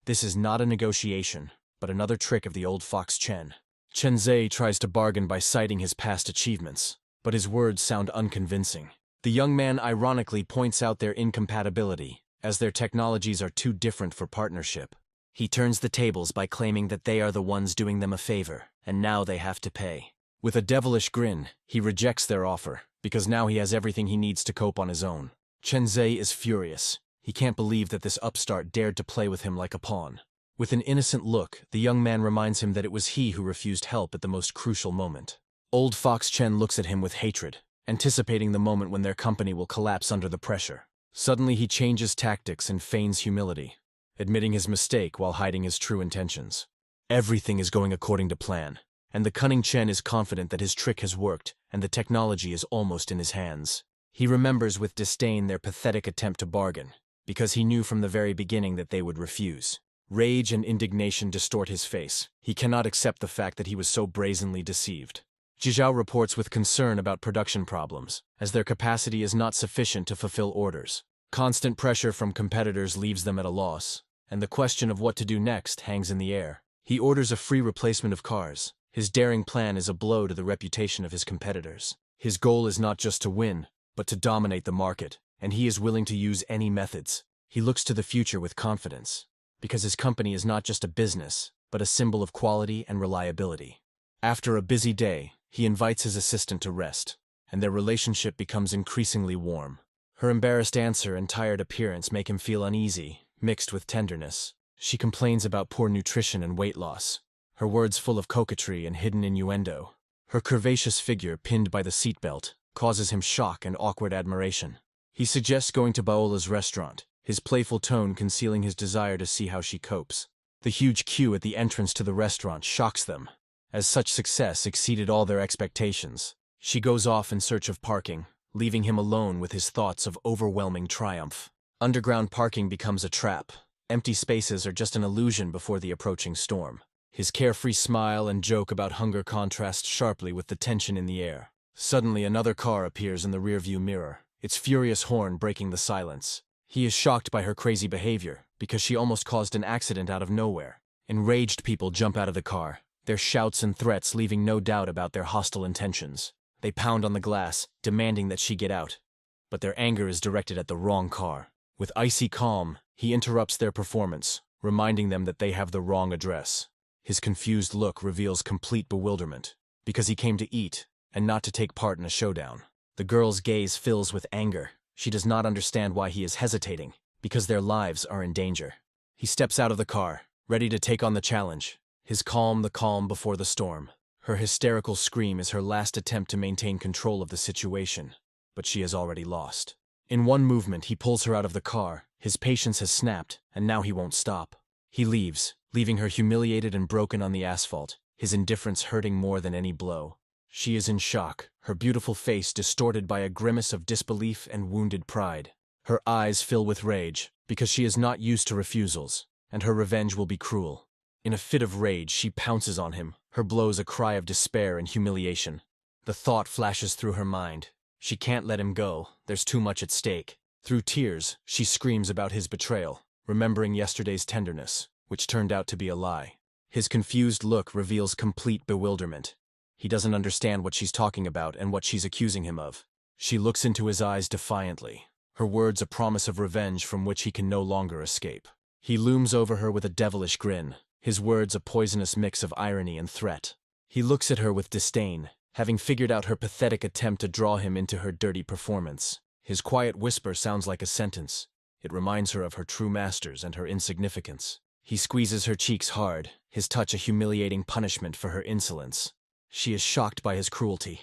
This is not a negotiation, but another trick of the old fox Chen. Chenzhe tries to bargain by citing his past achievements, but his words sound unconvincing. The young man ironically points out their incompatibility, as their technologies are too different for partnership. He turns the tables by claiming that they are the ones doing them a favor, and now they have to pay. With a devilish grin, he rejects their offer, because now he has everything he needs to cope on his own. Chenzhe is furious. He can't believe that this upstart dared to play with him like a pawn. With an innocent look, the young man reminds him that it was he who refused help at the most crucial moment. Old Fox Chen looks at him with hatred, anticipating the moment when their company will collapse under the pressure. Suddenly he changes tactics and feigns humility, admitting his mistake while hiding his true intentions. Everything is going according to plan, and the cunning Chen is confident that his trick has worked and the technology is almost in his hands. He remembers with disdain their pathetic attempt to bargain, because he knew from the very beginning that they would refuse. Rage and indignation distort his face. He cannot accept the fact that he was so brazenly deceived. Jizhao reports with concern about production problems, as their capacity is not sufficient to fulfill orders. Constant pressure from competitors leaves them at a loss, and the question of what to do next hangs in the air. He orders a free replacement of cars. His daring plan is a blow to the reputation of his competitors. His goal is not just to win, but to dominate the market, and he is willing to use any methods. He looks to the future with confidence, because his company is not just a business, but a symbol of quality and reliability. After a busy day, he invites his assistant to rest, and their relationship becomes increasingly warm. Her embarrassed answer and tired appearance make him feel uneasy, mixed with tenderness. She complains about poor nutrition and weight loss, her words full of coquetry and hidden innuendo. Her curvaceous figure, pinned by the seatbelt, causes him shock and awkward admiration. He suggests going to Baola's restaurant, his playful tone concealing his desire to see how she copes. The huge queue at the entrance to the restaurant shocks them, as such success exceeded all their expectations. She goes off in search of parking, leaving him alone with his thoughts of overwhelming triumph. Underground parking becomes a trap. Empty spaces are just an illusion before the approaching storm. His carefree smile and joke about hunger contrast sharply with the tension in the air. Suddenly another car appears in the rearview mirror, its furious horn breaking the silence. He is shocked by her crazy behavior, because she almost caused an accident out of nowhere. Enraged people jump out of the car, their shouts and threats leaving no doubt about their hostile intentions. They pound on the glass, demanding that she get out. But their anger is directed at the wrong car. With icy calm, he interrupts their performance, reminding them that they have the wrong address. His confused look reveals complete bewilderment, because he came to eat, and not to take part in a showdown. The girl's gaze fills with anger. She does not understand why he is hesitating, because their lives are in danger. He steps out of the car, ready to take on the challenge. His calm the calm before the storm. Her hysterical scream is her last attempt to maintain control of the situation, but she has already lost. In one movement, he pulls her out of the car. His patience has snapped, and now he won't stop. He leaves, leaving her humiliated and broken on the asphalt, his indifference hurting more than any blow. She is in shock, her beautiful face distorted by a grimace of disbelief and wounded pride. Her eyes fill with rage, because she is not used to refusals, and her revenge will be cruel. In a fit of rage, she pounces on him, her blows a cry of despair and humiliation. The thought flashes through her mind. She can't let him go, there's too much at stake. Through tears, she screams about his betrayal, remembering yesterday's tenderness, which turned out to be a lie. His confused look reveals complete bewilderment. He doesn't understand what she's talking about and what she's accusing him of. She looks into his eyes defiantly, her words a promise of revenge from which he can no longer escape. He looms over her with a devilish grin, his words a poisonous mix of irony and threat. He looks at her with disdain, having figured out her pathetic attempt to draw him into her dirty performance. His quiet whisper sounds like a sentence. It reminds her of her true masters and her insignificance. He squeezes her cheeks hard, his touch a humiliating punishment for her insolence. She is shocked by his cruelty,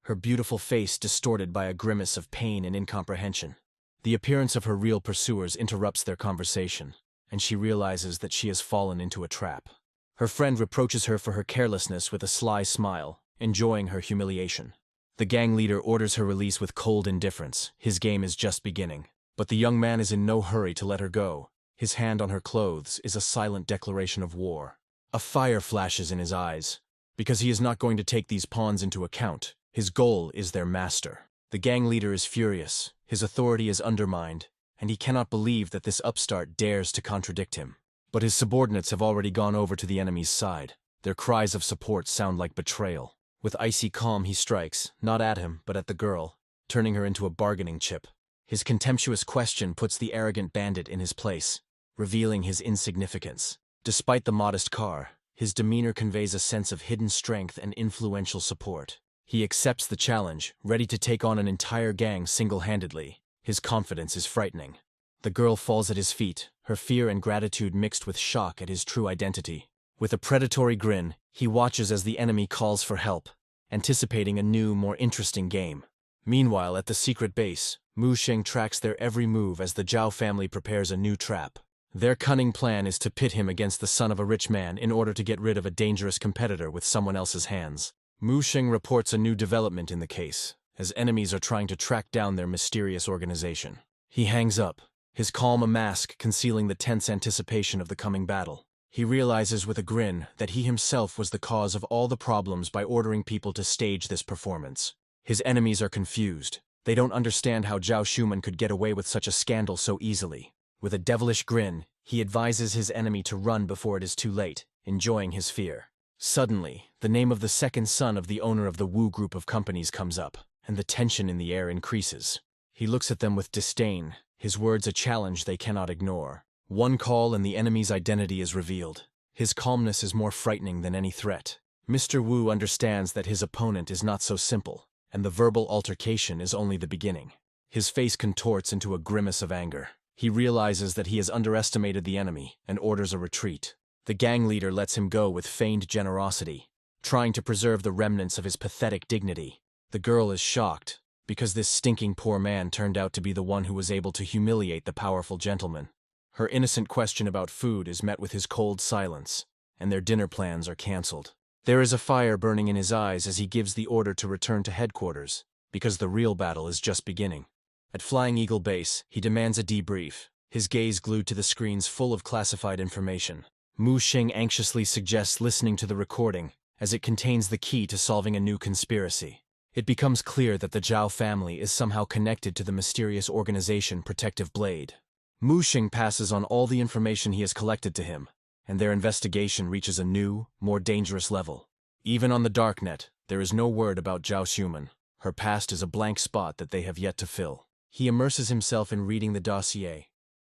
her beautiful face distorted by a grimace of pain and incomprehension. The appearance of her real pursuers interrupts their conversation, and she realizes that she has fallen into a trap. Her friend reproaches her for her carelessness with a sly smile, enjoying her humiliation. The gang leader orders her release with cold indifference. His game is just beginning. But the young man is in no hurry to let her go. His hand on her clothes is a silent declaration of war. A fire flashes in his eyes. Because he is not going to take these pawns into account. His goal is their master. The gang leader is furious. His authority is undermined, and he cannot believe that this upstart dares to contradict him. But his subordinates have already gone over to the enemy's side. Their cries of support sound like betrayal. With icy calm he strikes, not at him, but at the girl, turning her into a bargaining chip. His contemptuous question puts the arrogant bandit in his place, revealing his insignificance. Despite the modest car, his demeanor conveys a sense of hidden strength and influential support. He accepts the challenge, ready to take on an entire gang single-handedly. His confidence is frightening. The girl falls at his feet, her fear and gratitude mixed with shock at his true identity. With a predatory grin, he watches as the enemy calls for help, anticipating a new, more interesting game. Meanwhile, at the secret base, Mu Sheng tracks their every move as the Zhao family prepares a new trap. Their cunning plan is to pit him against the son of a rich man in order to get rid of a dangerous competitor with someone else's hands. Mu Sheng reports a new development in the case, as enemies are trying to track down their mysterious organization. He hangs up, his calm a mask concealing the tense anticipation of the coming battle. He realizes with a grin that he himself was the cause of all the problems by ordering people to stage this performance. His enemies are confused. They don't understand how Zhao Shuman could get away with such a scandal so easily. With a devilish grin, he advises his enemy to run before it is too late, enjoying his fear. Suddenly, the name of the second son of the owner of the Wu group of companies comes up, and the tension in the air increases. He looks at them with disdain, his words a challenge they cannot ignore. One call and the enemy's identity is revealed. His calmness is more frightening than any threat. Mr. Wu understands that his opponent is not so simple, and the verbal altercation is only the beginning. His face contorts into a grimace of anger. He realizes that he has underestimated the enemy and orders a retreat. The gang leader lets him go with feigned generosity, trying to preserve the remnants of his pathetic dignity. The girl is shocked, because this stinking poor man turned out to be the one who was able to humiliate the powerful gentleman. Her innocent question about food is met with his cold silence, and their dinner plans are cancelled. There is a fire burning in his eyes as he gives the order to return to headquarters, because the real battle is just beginning. At Flying Eagle Base, he demands a debrief, his gaze glued to the screens full of classified information. Mu Sheng anxiously suggests listening to the recording, as it contains the key to solving a new conspiracy. It becomes clear that the Zhao family is somehow connected to the mysterious organization Protective Blade. Mu Sheng passes on all the information he has collected to him, and their investigation reaches a new, more dangerous level. Even on the darknet, there is no word about Zhao Shuman. Her past is a blank spot that they have yet to fill. He immerses himself in reading the dossier,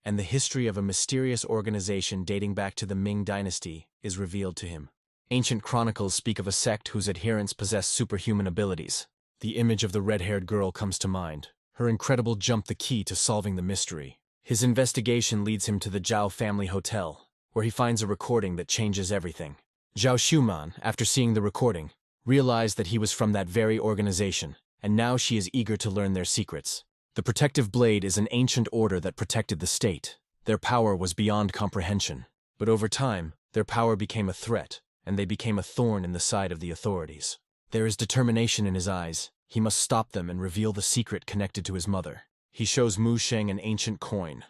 and the history of a mysterious organization dating back to the Ming dynasty is revealed to him. Ancient chronicles speak of a sect whose adherents possess superhuman abilities. The image of the red-haired girl comes to mind, her incredible jump the key to solving the mystery. His investigation leads him to the Zhao family hotel, where he finds a recording that changes everything. Zhao Shuman, after seeing the recording, realized that he was from that very organization, and now she is eager to learn their secrets. The Protective Blade is an ancient order that protected the state. Their power was beyond comprehension. But over time, their power became a threat, and they became a thorn in the side of the authorities. There is determination in his eyes. He must stop them and reveal the secret connected to his mother. He shows Mu Sheng an ancient coin,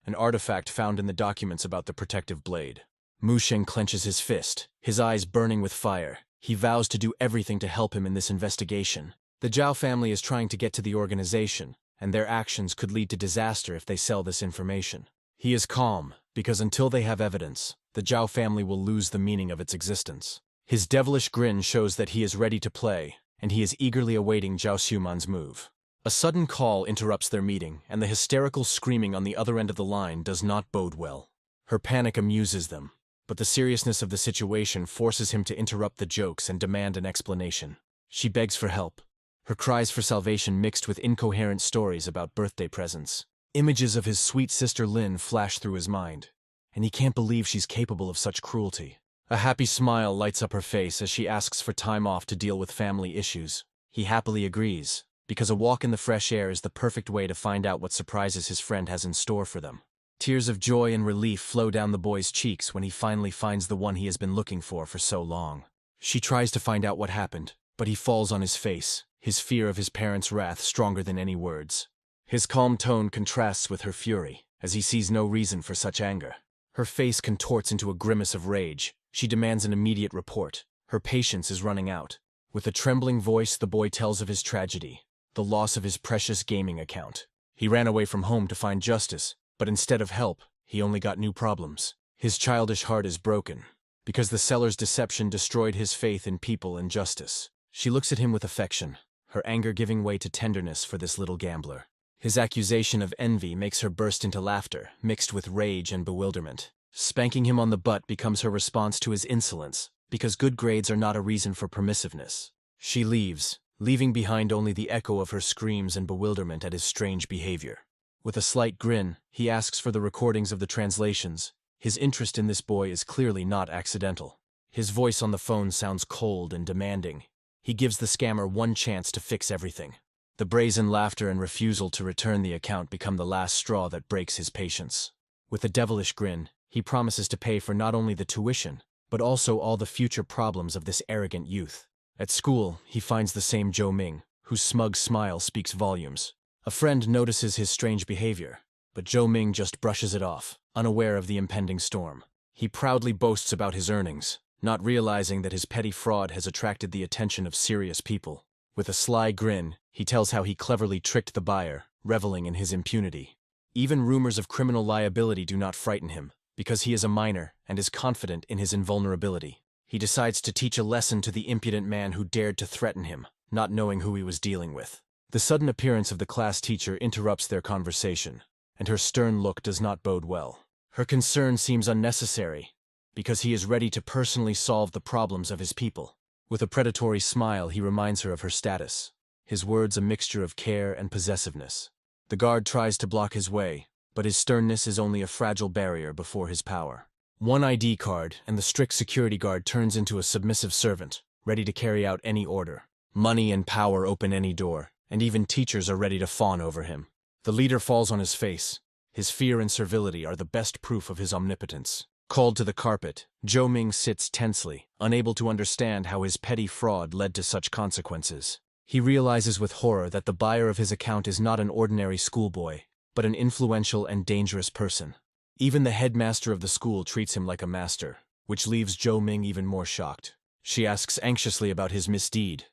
an artifact found in the documents about the Protective Blade. Mu Sheng clenches his fist, his eyes burning with fire. He vows to do everything to help him in this investigation. The Zhao family is trying to get to the organization, and their actions could lead to disaster if they sell this information. He is calm, because until they have evidence, the Zhao family will lose the meaning of its existence. His devilish grin shows that he is ready to play, and he is eagerly awaiting Zhao Xuman's move. A sudden call interrupts their meeting, and the hysterical screaming on the other end of the line does not bode well. Her panic amuses them, but the seriousness of the situation forces him to interrupt the jokes and demand an explanation. She begs for help, her cries for salvation mixed with incoherent stories about birthday presents. Images of his sweet sister Lynn flash through his mind, and he can't believe she's capable of such cruelty. A happy smile lights up her face as she asks for time off to deal with family issues. He happily agrees, because a walk in the fresh air is the perfect way to find out what surprises his friend has in store for them. Tears of joy and relief flow down the boy's cheeks when he finally finds the one he has been looking for so long. She tries to find out what happened, but he falls on his face, his fear of his parents' wrath stronger than any words. His calm tone contrasts with her fury, as he sees no reason for such anger. Her face contorts into a grimace of rage. She demands an immediate report. Her patience is running out. With a trembling voice, the boy tells of his tragedy, the loss of his precious gaming account. He ran away from home to find justice, but instead of help, he only got new problems. His childish heart is broken, because the seller's deception destroyed his faith in people and justice. She looks at him with affection, her anger giving way to tenderness for this little gambler. His accusation of envy makes her burst into laughter, mixed with rage and bewilderment. Spanking him on the butt becomes her response to his insolence, because good grades are not a reason for permissiveness. She leaves, leaving behind only the echo of her screams and bewilderment at his strange behavior. With a slight grin, he asks for the recordings of the translations. His interest in this boy is clearly not accidental. His voice on the phone sounds cold and demanding. He gives the scammer one chance to fix everything. The brazen laughter and refusal to return the account become the last straw that breaks his patience. With a devilish grin, he promises to pay for not only the tuition, but also all the future problems of this arrogant youth. At school, he finds the same Joe Ming, whose smug smile speaks volumes. A friend notices his strange behavior, but Joe Ming just brushes it off, unaware of the impending storm. He proudly boasts about his earnings, not realizing that his petty fraud has attracted the attention of serious people. With a sly grin, he tells how he cleverly tricked the buyer, reveling in his impunity. Even rumors of criminal liability do not frighten him, because he is a minor and is confident in his invulnerability. He decides to teach a lesson to the impudent man who dared to threaten him, not knowing who he was dealing with. The sudden appearance of the class teacher interrupts their conversation, and her stern look does not bode well. Her concern seems unnecessary, because he is ready to personally solve the problems of his people. With a predatory smile, he reminds her of her status, his words a mixture of care and possessiveness. The guard tries to block his way, but his sternness is only a fragile barrier before his power. One ID card, and the strict security guard turns into a submissive servant, ready to carry out any order. Money and power open any door, and even teachers are ready to fawn over him. The leader falls on his face. His fear and servility are the best proof of his omnipotence. Called to the carpet, Joe Ming sits tensely, unable to understand how his petty fraud led to such consequences. He realizes with horror that the buyer of his account is not an ordinary schoolboy, but an influential and dangerous person. Even the headmaster of the school treats him like a master, which leaves Joe Ming even more shocked. She asks anxiously about his misdeed,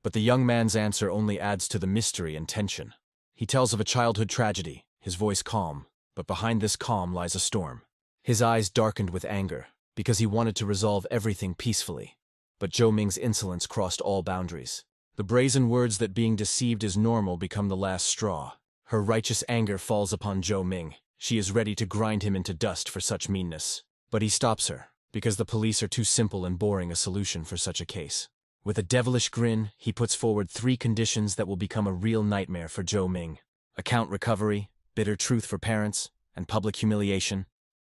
but the young man's answer only adds to the mystery and tension. He tells of a childhood tragedy, his voice calm, but behind this calm lies a storm. His eyes darkened with anger, because he wanted to resolve everything peacefully. But Joe Ming's insolence crossed all boundaries. The brazen words that being deceived is normal become the last straw. Her righteous anger falls upon Joe Ming. She is ready to grind him into dust for such meanness. But he stops her, because the police are too simple and boring a solution for such a case. With a devilish grin, he puts forward 3 conditions that will become a real nightmare for Joe Ming: account recovery, bitter truth for parents, and public humiliation.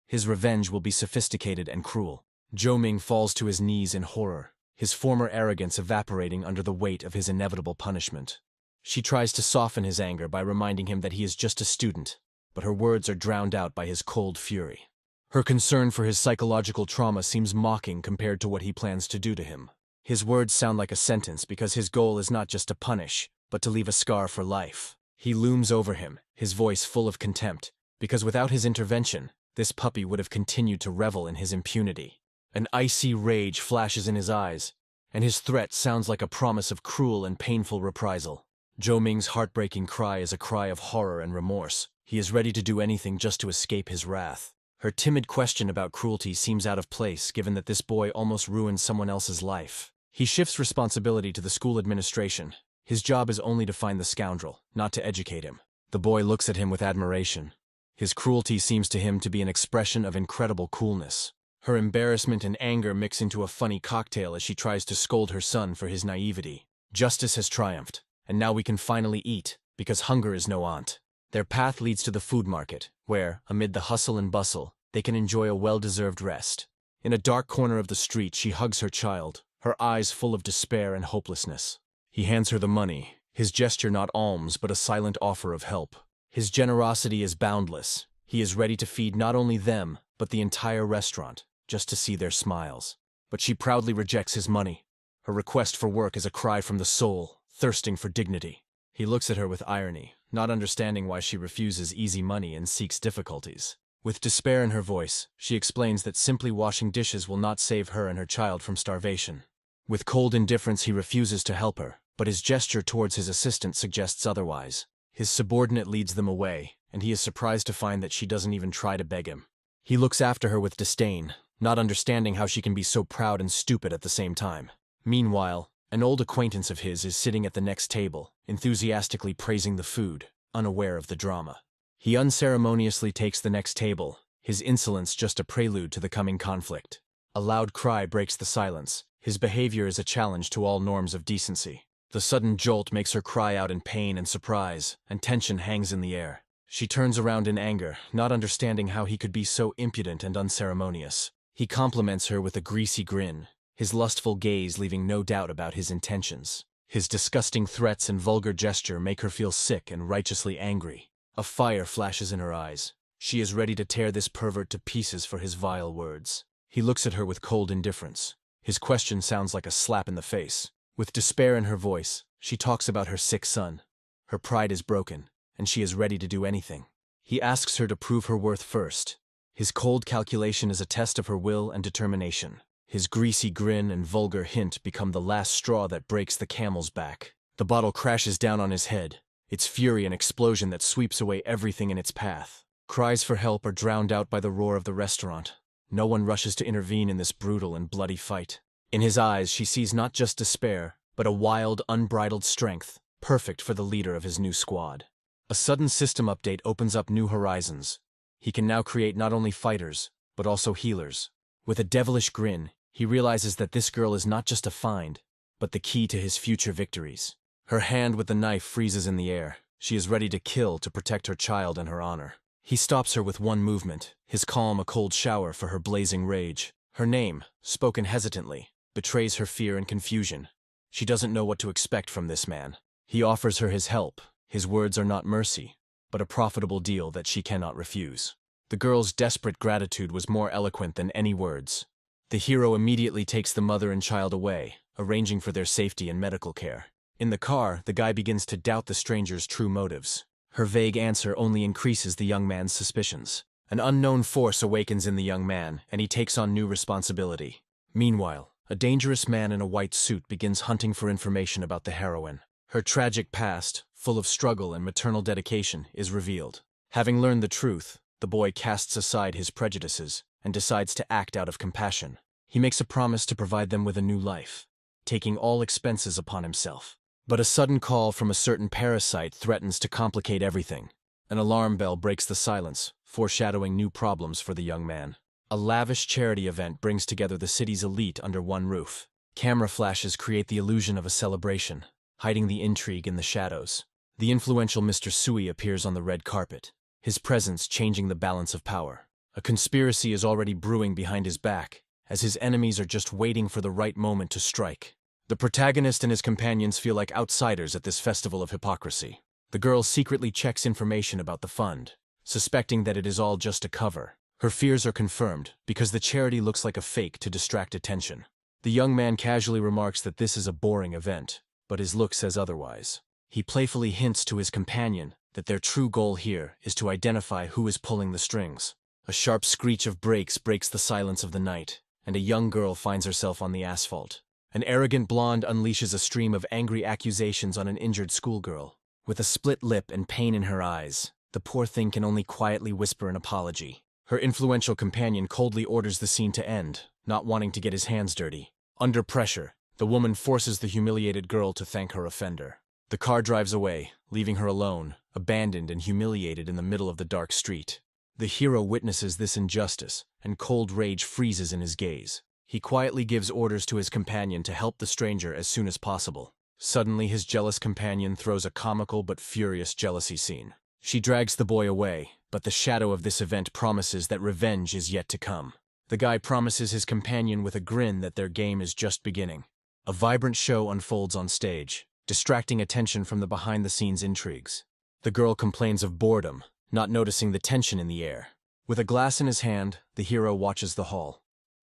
His revenge will be sophisticated and cruel. Joe Ming falls to his knees in horror, his former arrogance evaporating under the weight of his inevitable punishment. She tries to soften his anger by reminding him that he is just a student, but her words are drowned out by his cold fury. Her concern for his psychological trauma seems mocking compared to what he plans to do to him. His words sound like a sentence because his goal is not just to punish, but to leave a scar for life. He looms over him, his voice full of contempt, because without his intervention, this puppy would have continued to revel in his impunity. An icy rage flashes in his eyes, and his threat sounds like a promise of cruel and painful reprisal. Joe Ming's heartbreaking cry is a cry of horror and remorse. He is ready to do anything just to escape his wrath. Her timid question about cruelty seems out of place given that this boy almost ruined someone else's life. He shifts responsibility to the school administration. His job is only to find the scoundrel, not to educate him. The boy looks at him with admiration. His cruelty seems to him to be an expression of incredible coolness. Her embarrassment and anger mix into a funny cocktail as she tries to scold her son for his naivety. Justice has triumphed, and now we can finally eat, because hunger is no aunt. Their path leads to the food market, where, amid the hustle and bustle, they can enjoy a well-deserved rest. In a dark corner of the street, she hugs her child, her eyes full of despair and hopelessness. He hands her the money, his gesture not alms but a silent offer of help. His generosity is boundless. He is ready to feed not only them, but the entire restaurant, just to see their smiles. But she proudly rejects his money. Her request for work is a cry from the soul, thirsting for dignity. He looks at her with irony, not understanding why she refuses easy money and seeks difficulties. With despair in her voice, she explains that simply washing dishes will not save her and her child from starvation. With cold indifference, he refuses to help her, but his gesture towards his assistant suggests otherwise. His subordinate leads them away, and he is surprised to find that she doesn't even try to beg him. He looks after her with disdain, not understanding how she can be so proud and stupid at the same time. Meanwhile, an old acquaintance of his is sitting at the next table, enthusiastically praising the food, unaware of the drama. He unceremoniously takes the next table, his insolence just a prelude to the coming conflict. A loud cry breaks the silence. His behavior is a challenge to all norms of decency. The sudden jolt makes her cry out in pain and surprise, and tension hangs in the air. She turns around in anger, not understanding how he could be so impudent and unceremonious. He compliments her with a greasy grin, his lustful gaze leaving no doubt about his intentions. His disgusting threats and vulgar gesture make her feel sick and righteously angry. A fire flashes in her eyes. She is ready to tear this pervert to pieces for his vile words. He looks at her with cold indifference. His question sounds like a slap in the face. With despair in her voice, she talks about her sick son. Her pride is broken, and she is ready to do anything. He asks her to prove her worth first. His cold calculation is a test of her will and determination. His greasy grin and vulgar hint become the last straw that breaks the camel's back. The bottle crashes down on his head, its fury an explosion that sweeps away everything in its path. Cries for help are drowned out by the roar of the restaurant. No one rushes to intervene in this brutal and bloody fight. In his eyes, she sees not just despair, but a wild, unbridled strength, perfect for the leader of his new squad. A sudden system update opens up new horizons. He can now create not only fighters, but also healers. With a devilish grin, he realizes that this girl is not just a find, but the key to his future victories. Her hand with the knife freezes in the air. She is ready to kill to protect her child and her honor. He stops her with one movement, his calm a cold shower for her blazing rage. Her name, spoken hesitantly, betrays her fear and confusion. She doesn't know what to expect from this man. He offers her his help. His words are not mercy, but a profitable deal that she cannot refuse. The girl's desperate gratitude was more eloquent than any words. The hero immediately takes the mother and child away, arranging for their safety and medical care. In the car, the guy begins to doubt the stranger's true motives. Her vague answer only increases the young man's suspicions. An unknown force awakens in the young man, and he takes on new responsibility. Meanwhile, a dangerous man in a white suit begins hunting for information about the heroine. Her tragic past, full of struggle and maternal dedication, is revealed. Having learned the truth, the boy casts aside his prejudices and decides to act out of compassion. He makes a promise to provide them with a new life, taking all expenses upon himself. But a sudden call from a certain parasite threatens to complicate everything. An alarm bell breaks the silence, foreshadowing new problems for the young man. A lavish charity event brings together the city's elite under one roof. Camera flashes create the illusion of a celebration, hiding the intrigue in the shadows. The influential Mr. Sui appears on the red carpet, his presence changing the balance of power. A conspiracy is already brewing behind his back, as his enemies are just waiting for the right moment to strike. The protagonist and his companions feel like outsiders at this festival of hypocrisy. The girl secretly checks information about the fund, suspecting that it is all just a cover. Her fears are confirmed, because the charity looks like a fake to distract attention. The young man casually remarks that this is a boring event, but his look says otherwise. He playfully hints to his companion that their true goal here is to identify who is pulling the strings. A sharp screech of brakes breaks the silence of the night, and a young girl finds herself on the asphalt. An arrogant blonde unleashes a stream of angry accusations on an injured schoolgirl. With a split lip and pain in her eyes, the poor thing can only quietly whisper an apology. Her influential companion coldly orders the scene to end, not wanting to get his hands dirty. Under pressure, the woman forces the humiliated girl to thank her offender. The car drives away, leaving her alone, abandoned and humiliated in the middle of the dark street. The hero witnesses this injustice, and cold rage freezes in his gaze. He quietly gives orders to his companion to help the stranger as soon as possible. Suddenly, his jealous companion throws a comical but furious jealousy scene. She drags the boy away, but the shadow of this event promises that revenge is yet to come. The guy promises his companion with a grin that their game is just beginning. A vibrant show unfolds on stage, distracting attention from the behind-the-scenes intrigues. The girl complains of boredom, not noticing the tension in the air. With a glass in his hand, the hero watches the hall.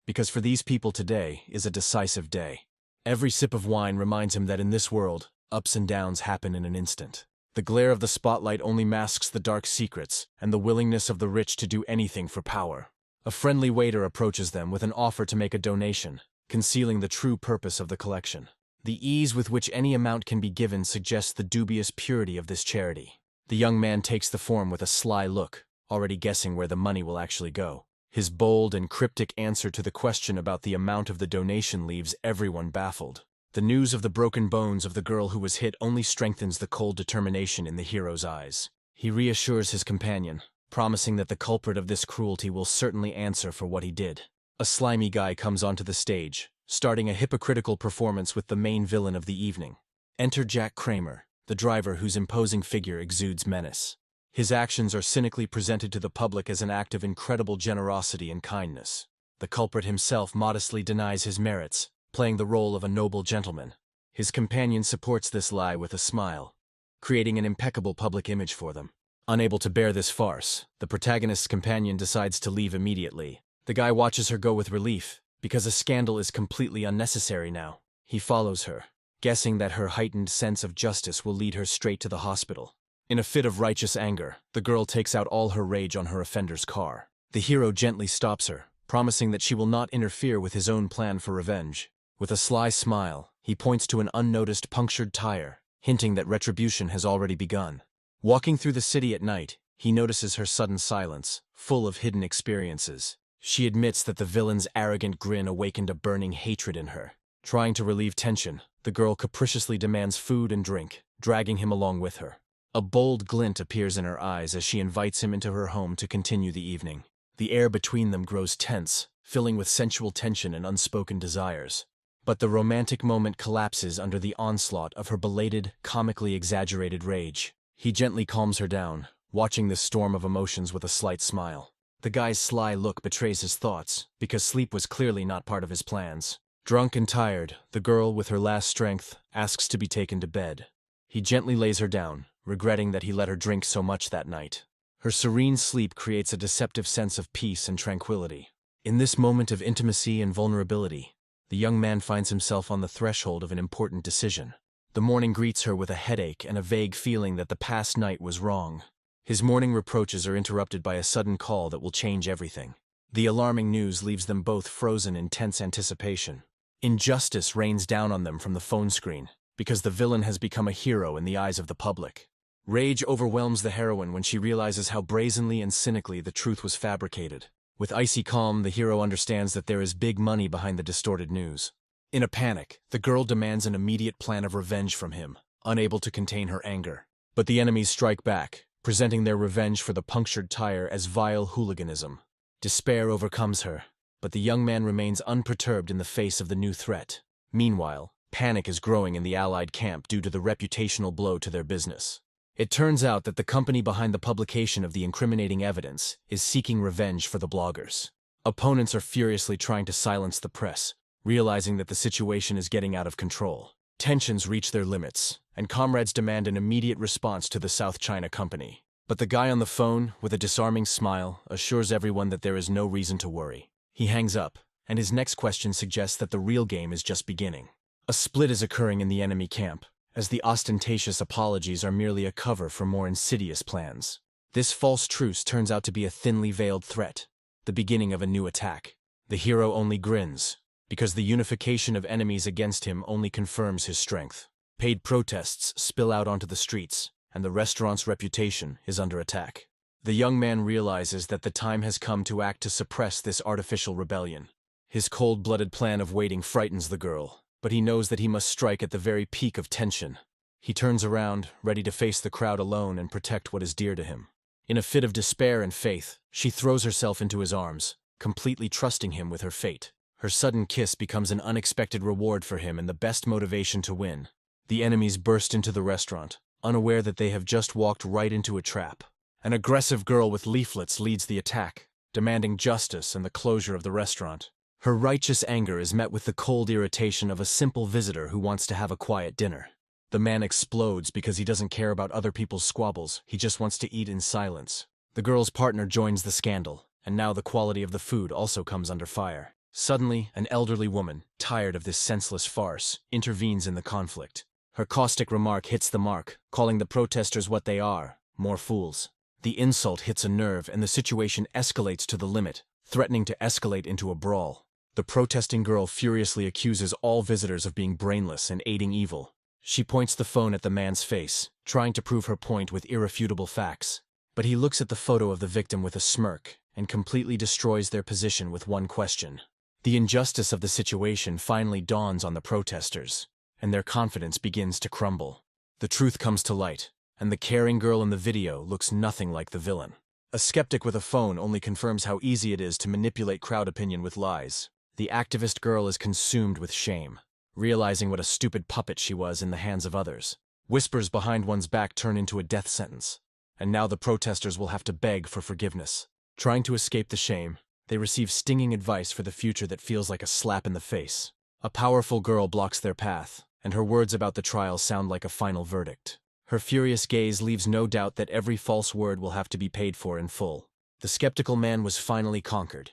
Because for these people today is a decisive day. Every sip of wine reminds him that in this world, ups and downs happen in an instant. The glare of the spotlight only masks the dark secrets and the willingness of the rich to do anything for power. A friendly waiter approaches them with an offer to make a donation, concealing the true purpose of the collection. The ease with which any amount can be given suggests the dubious purity of this charity. The young man takes the form with a sly look, already guessing where the money will actually go. His bold and cryptic answer to the question about the amount of the donation leaves everyone baffled. The news of the broken bones of the girl who was hit only strengthens the cold determination in the hero's eyes. He reassures his companion, promising that the culprit of this cruelty will certainly answer for what he did. A slimy guy comes onto the stage, starting a hypocritical performance with the main villain of the evening. Enter Jack Kramer, the driver whose imposing figure exudes menace. His actions are cynically presented to the public as an act of incredible generosity and kindness. The culprit himself modestly denies his merits, playing the role of a noble gentleman. His companion supports this lie with a smile, creating an impeccable public image for them. Unable to bear this farce, the protagonist's companion decides to leave immediately. The guy watches her go with relief, because a scandal is completely unnecessary now. He follows her, guessing that her heightened sense of justice will lead her straight to the hospital. In a fit of righteous anger, the girl takes out all her rage on her offender's car. The hero gently stops her, promising that she will not interfere with his own plan for revenge. With a sly smile, he points to an unnoticed punctured tire, hinting that retribution has already begun. Walking through the city at night, he notices her sudden silence, full of hidden experiences. She admits that the villain's arrogant grin awakened a burning hatred in her. Trying to relieve tension, the girl capriciously demands food and drink, dragging him along with her. A bold glint appears in her eyes as she invites him into her home to continue the evening. The air between them grows tense, filling with sensual tension and unspoken desires. But the romantic moment collapses under the onslaught of her belated, comically exaggerated rage. He gently calms her down, watching this storm of emotions with a slight smile. The guy's sly look betrays his thoughts, because sleep was clearly not part of his plans. Drunk and tired, the girl, with her last strength, asks to be taken to bed. He gently lays her down, regretting that he let her drink so much that night. Her serene sleep creates a deceptive sense of peace and tranquility. In this moment of intimacy and vulnerability, the young man finds himself on the threshold of an important decision. The morning greets her with a headache and a vague feeling that the past night was wrong. His morning reproaches are interrupted by a sudden call that will change everything. The alarming news leaves them both frozen in tense anticipation. Injustice rains down on them from the phone screen, because the villain has become a hero in the eyes of the public. Rage overwhelms the heroine when she realizes how brazenly and cynically the truth was fabricated. With icy calm, the hero understands that there is big money behind the distorted news. In a panic, the girl demands an immediate plan of revenge from him, unable to contain her anger. But the enemies strike back, presenting their revenge for the punctured tire as vile hooliganism. Despair overcomes her, but the young man remains unperturbed in the face of the new threat. Meanwhile, panic is growing in the Allied camp due to the reputational blow to their business. It turns out that the company behind the publication of the incriminating evidence is seeking revenge for the bloggers. Opponents are furiously trying to silence the press, realizing that the situation is getting out of control. Tensions reach their limits, and comrades demand an immediate response to the South China Company. But the guy on the phone, with a disarming smile, assures everyone that there is no reason to worry. He hangs up, and his next question suggests that the real game is just beginning. A split is occurring in the enemy camp, as the ostentatious apologies are merely a cover for more insidious plans. This false truce turns out to be a thinly veiled threat, the beginning of a new attack. The hero only grins, because the unification of enemies against him only confirms his strength. Paid protests spill out onto the streets, and the restaurant's reputation is under attack. The young man realizes that the time has come to act to suppress this artificial rebellion. His cold-blooded plan of waiting frightens the girl, but he knows that he must strike at the very peak of tension. He turns around, ready to face the crowd alone and protect what is dear to him. In a fit of despair and faith, she throws herself into his arms, completely trusting him with her fate. Her sudden kiss becomes an unexpected reward for him and the best motivation to win. The enemies burst into the restaurant, unaware that they have just walked right into a trap. An aggressive girl with leaflets leads the attack, demanding justice and the closure of the restaurant. Her righteous anger is met with the cold irritation of a simple visitor who wants to have a quiet dinner. The man explodes because he doesn't care about other people's squabbles, he just wants to eat in silence. The girl's partner joins the scandal, and now the quality of the food also comes under fire. Suddenly, an elderly woman, tired of this senseless farce, intervenes in the conflict. Her caustic remark hits the mark, calling the protesters what they are, more fools. The insult hits a nerve and the situation escalates to the limit, threatening to escalate into a brawl. The protesting girl furiously accuses all visitors of being brainless and aiding evil. She points the phone at the man's face, trying to prove her point with irrefutable facts. But he looks at the photo of the victim with a smirk and completely destroys their position with one question. The injustice of the situation finally dawns on the protesters, and their confidence begins to crumble. The truth comes to light, and the caring girl in the video looks nothing like the villain. A skeptic with a phone only confirms how easy it is to manipulate crowd opinion with lies. The activist girl is consumed with shame, realizing what a stupid puppet she was in the hands of others. Whispers behind one's back turn into a death sentence, and now the protesters will have to beg for forgiveness. Trying to escape the shame, they receive stinging advice for the future that feels like a slap in the face. A powerful girl blocks their path, and her words about the trial sound like a final verdict. Her furious gaze leaves no doubt that every false word will have to be paid for in full. The skeptical man was finally conquered,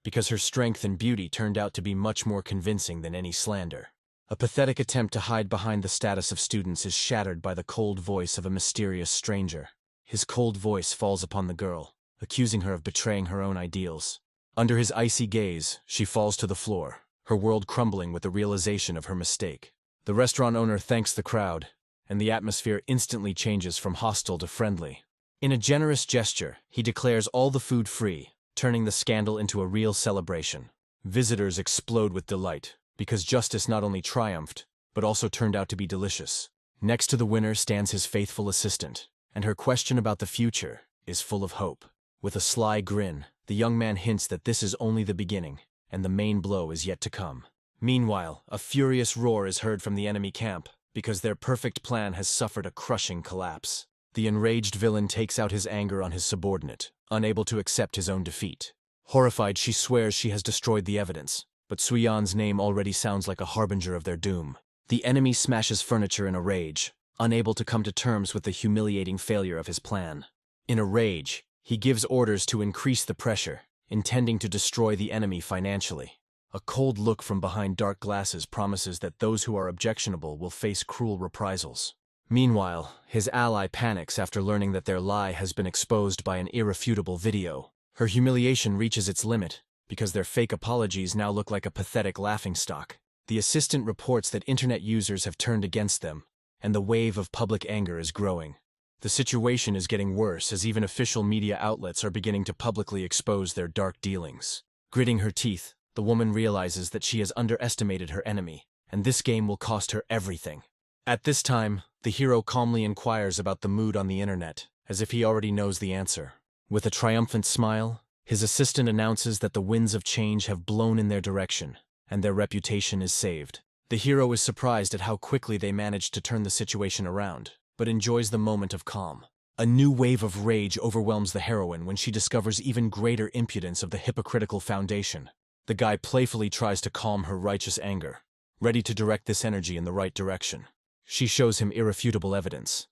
because her strength and beauty turned out to be much more convincing than any slander. A pathetic attempt to hide behind the status of students is shattered by the cold voice of a mysterious stranger. His cold voice falls upon the girl, accusing her of betraying her own ideals. Under his icy gaze, she falls to the floor, her world crumbling with the realization of her mistake. The restaurant owner thanks the crowd, and the atmosphere instantly changes from hostile to friendly. In a generous gesture, he declares all the food free, turning the scandal into a real celebration. Visitors explode with delight, because justice not only triumphed, but also turned out to be delicious. Next to the winner stands his faithful assistant, and her question about the future is full of hope. With a sly grin, the young man hints that this is only the beginning, and the main blow is yet to come. Meanwhile, a furious roar is heard from the enemy camp, because their perfect plan has suffered a crushing collapse. The enraged villain takes out his anger on his subordinate, unable to accept his own defeat. Horrified, she swears she has destroyed the evidence, but Suyan's name already sounds like a harbinger of their doom. The enemy smashes furniture in a rage, unable to come to terms with the humiliating failure of his plan. In a rage, he gives orders to increase the pressure, intending to destroy the enemy financially. A cold look from behind dark glasses promises that those who are objectionable will face cruel reprisals. Meanwhile, his ally panics after learning that their lie has been exposed by an irrefutable video. Her humiliation reaches its limit, because their fake apologies now look like a pathetic laughingstock. The assistant reports that internet users have turned against them, and the wave of public anger is growing. The situation is getting worse as even official media outlets are beginning to publicly expose their dark dealings. Gritting her teeth, the woman realizes that she has underestimated her enemy, and this game will cost her everything. At this time, the hero calmly inquires about the mood on the internet, as if he already knows the answer. With a triumphant smile, his assistant announces that the winds of change have blown in their direction, and their reputation is saved. The hero is surprised at how quickly they managed to turn the situation around, but enjoys the moment of calm. A new wave of rage overwhelms the heroine when she discovers even greater impudence of the hypocritical foundation. The guy playfully tries to calm her righteous anger, ready to direct this energy in the right direction. She shows him irrefutable evidence,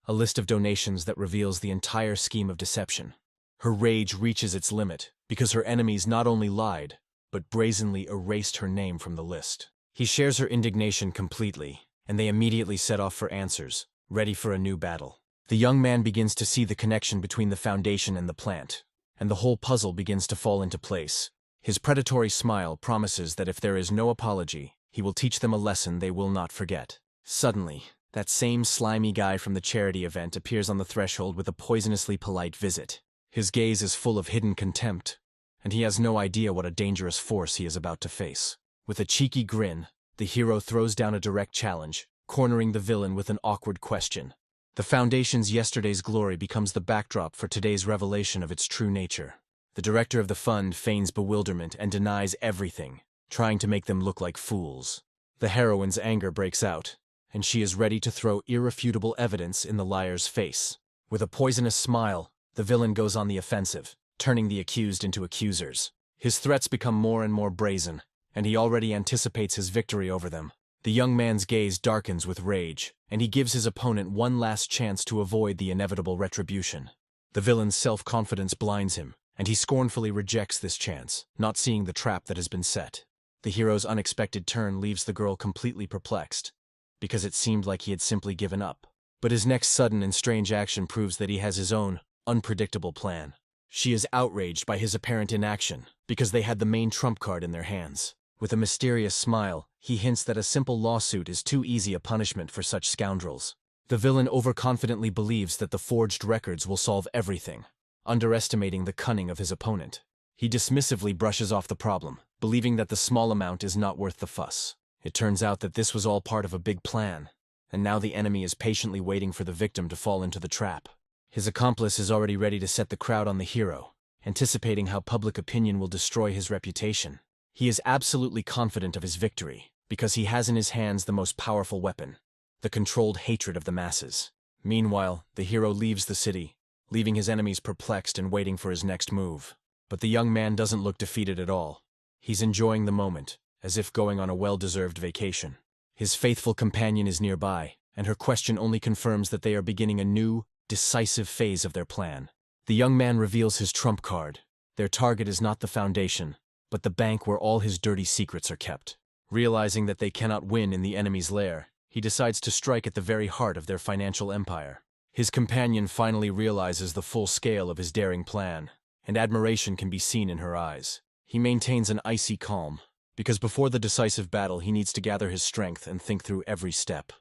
a list of donations that reveals the entire scheme of deception. Her rage reaches its limit, because her enemies not only lied, but brazenly erased her name from the list. He shares her indignation completely, and they immediately set off for answers, ready for a new battle. The young man begins to see the connection between the foundation and the plant, and the whole puzzle begins to fall into place. His predatory smile promises that if there is no apology, he will teach them a lesson they will not forget. Suddenly, that same slimy guy from the charity event appears on the threshold with a poisonously polite visit. His gaze is full of hidden contempt, and he has no idea what a dangerous force he is about to face. With a cheeky grin, the hero throws down a direct challenge, cornering the villain with an awkward question. The foundation's yesterday's glory becomes the backdrop for today's revelation of its true nature. The director of the fund feigns bewilderment and denies everything, trying to make them look like fools. The heroine's anger breaks out, and she is ready to throw irrefutable evidence in the liar's face. With a poisonous smile, the villain goes on the offensive, turning the accused into accusers. His threats become more and more brazen, and he already anticipates his victory over them. The young man's gaze darkens with rage, and he gives his opponent one last chance to avoid the inevitable retribution. The villain's self-confidence blinds him, and he scornfully rejects this chance, not seeing the trap that has been set. The hero's unexpected turn leaves the girl completely perplexed, because it seemed like he had simply given up. But his next sudden and strange action proves that he has his own, unpredictable plan. She is outraged by his apparent inaction, because they had the main trump card in their hands. With a mysterious smile, he hints that a simple lawsuit is too easy a punishment for such scoundrels. The villain overconfidently believes that the forged records will solve everything, underestimating the cunning of his opponent. He dismissively brushes off the problem, believing that the small amount is not worth the fuss. It turns out that this was all part of a big plan, and now the enemy is patiently waiting for the victim to fall into the trap. His accomplice is already ready to set the crowd on the hero, anticipating how public opinion will destroy his reputation. He is absolutely confident of his victory, because he has in his hands the most powerful weapon, the controlled hatred of the masses. Meanwhile, the hero leaves the city, leaving his enemies perplexed and waiting for his next move. But the young man doesn't look defeated at all. He's enjoying the moment, as if going on a well-deserved vacation. His faithful companion is nearby, and her question only confirms that they are beginning a new, decisive phase of their plan. The young man reveals his trump card. Their target is not the foundation, but the bank where all his dirty secrets are kept. Realizing that they cannot win in the enemy's lair, he decides to strike at the very heart of their financial empire. His companion finally realizes the full scale of his daring plan, and admiration can be seen in her eyes. He maintains an icy calm, because before the decisive battle he needs to gather his strength and think through every step.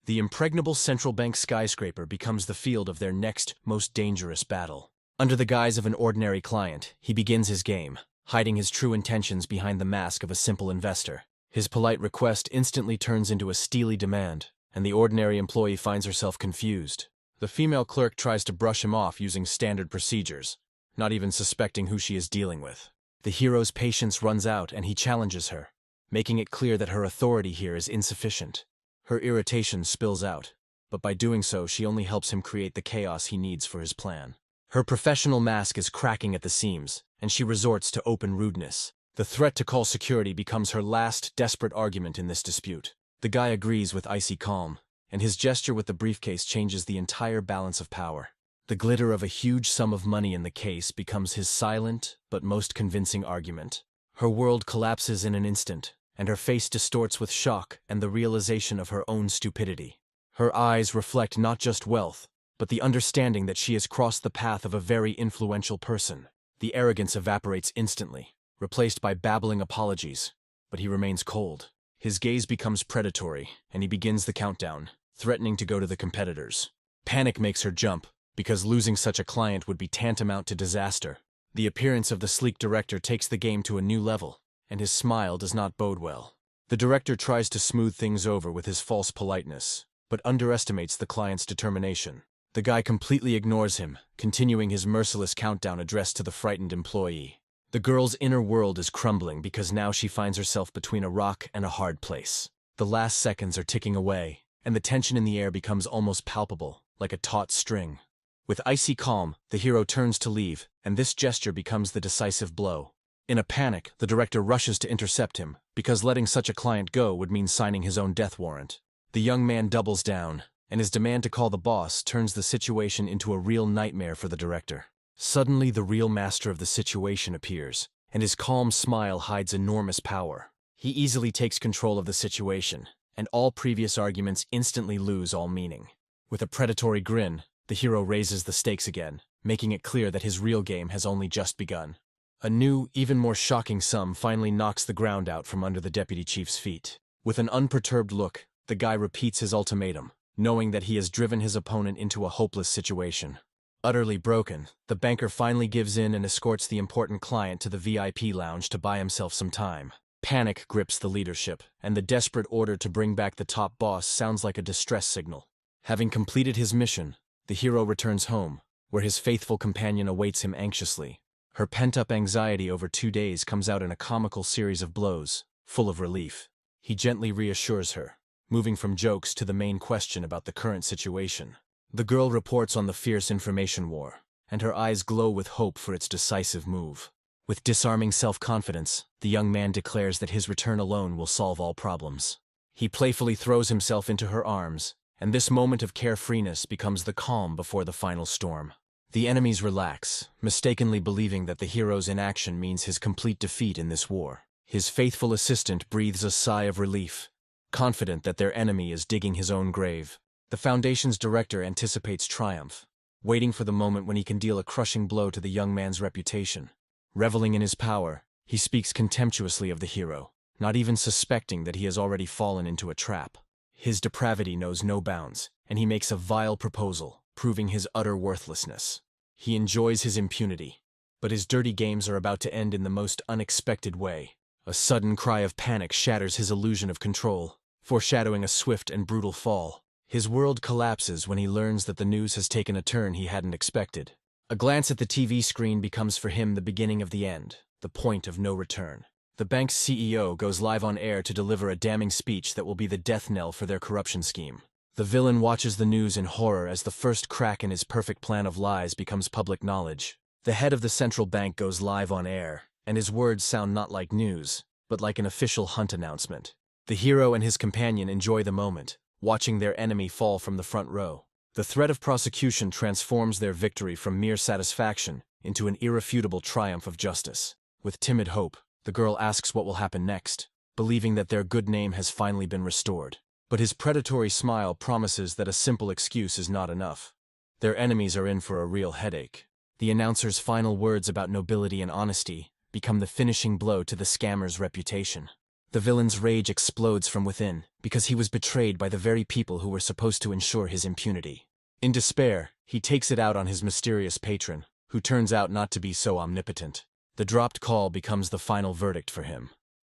The impregnable central bank skyscraper becomes the field of their next, most dangerous battle. Under the guise of an ordinary client, he begins his game, hiding his true intentions behind the mask of a simple investor. His polite request instantly turns into a steely demand, and the ordinary employee finds herself confused. The female clerk tries to brush him off using standard procedures, not even suspecting who she is dealing with. The hero's patience runs out and he challenges her, making it clear that her authority here is insufficient. Her irritation spills out, but by doing so she only helps him create the chaos he needs for his plan. Her professional mask is cracking at the seams, and she resorts to open rudeness. The threat to call security becomes her last, desperate argument in this dispute. The guy agrees with icy calm, and his gesture with the briefcase changes the entire balance of power. The glitter of a huge sum of money in the case becomes his silent, but most convincing argument. Her world collapses in an instant, and her face distorts with shock and the realization of her own stupidity. Her eyes reflect not just wealth, but the understanding that she has crossed the path of a very influential person. The arrogance evaporates instantly, replaced by babbling apologies, but he remains cold. His gaze becomes predatory, and he begins the countdown, threatening to go to the competitors. Panic makes her jump, because losing such a client would be tantamount to disaster. The appearance of the sleek director takes the game to a new level, and his smile does not bode well. The director tries to smooth things over with his false politeness, but underestimates the client's determination. The guy completely ignores him, continuing his merciless countdown addressed to the frightened employee. The girl's inner world is crumbling because now she finds herself between a rock and a hard place. The last seconds are ticking away, and the tension in the air becomes almost palpable, like a taut string. With icy calm, the hero turns to leave, and this gesture becomes the decisive blow. In a panic, the director rushes to intercept him, because letting such a client go would mean signing his own death warrant. The young man doubles down, and his demand to call the boss turns the situation into a real nightmare for the director. Suddenly, the real master of the situation appears, and his calm smile hides enormous power. He easily takes control of the situation, and all previous arguments instantly lose all meaning. With a predatory grin, the hero raises the stakes again, making it clear that his real game has only just begun. A new, even more shocking sum finally knocks the ground out from under the deputy chief's feet. With an unperturbed look, the guy repeats his ultimatum, knowing that he has driven his opponent into a hopeless situation. Utterly broken, the banker finally gives in and escorts the important client to the VIP lounge to buy himself some time. Panic grips the leadership, and the desperate order to bring back the top boss sounds like a distress signal. Having completed his mission, the hero returns home, where his faithful companion awaits him anxiously. Her pent-up anxiety over 2 days comes out in a comical series of blows, full of relief. He gently reassures her, moving from jokes to the main question about the current situation. The girl reports on the fierce information war, and her eyes glow with hope for its decisive move. With disarming self-confidence, the young man declares that his return alone will solve all problems. He playfully throws himself into her arms, and this moment of carefreeness becomes the calm before the final storm. The enemies relax, mistakenly believing that the hero's inaction means his complete defeat in this war. His faithful assistant breathes a sigh of relief, confident that their enemy is digging his own grave. The Foundation's director anticipates triumph, waiting for the moment when he can deal a crushing blow to the young man's reputation. Reveling in his power, he speaks contemptuously of the hero, not even suspecting that he has already fallen into a trap. His depravity knows no bounds, and he makes a vile proposal, proving his utter worthlessness. He enjoys his impunity, but his dirty games are about to end in the most unexpected way. A sudden cry of panic shatters his illusion of control, foreshadowing a swift and brutal fall. His world collapses when he learns that the news has taken a turn he hadn't expected. A glance at the TV screen becomes for him the beginning of the end, the point of no return. The bank's CEO goes live on air to deliver a damning speech that will be the death knell for their corruption scheme. The villain watches the news in horror as the first crack in his perfect plan of lies becomes public knowledge. The head of the central bank goes live on air, and his words sound not like news, but like an official hunt announcement. The hero and his companion enjoy the moment, watching their enemy fall from the front row. The threat of prosecution transforms their victory from mere satisfaction into an irrefutable triumph of justice. With timid hope, the girl asks what will happen next, believing that their good name has finally been restored. But his predatory smile promises that a simple excuse is not enough. Their enemies are in for a real headache. The announcer's final words about nobility and honesty become the finishing blow to the scammer's reputation. The villain's rage explodes from within, because he was betrayed by the very people who were supposed to ensure his impunity. In despair, he takes it out on his mysterious patron, who turns out not to be so omnipotent. The dropped call becomes the final verdict for him,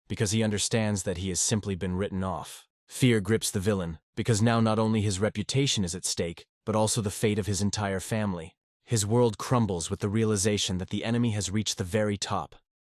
because he understands that he has simply been written off. Fear grips the villain, because now not only his reputation is at stake, but also the fate of his entire family. His world crumbles with the realization that the enemy has reached the very top,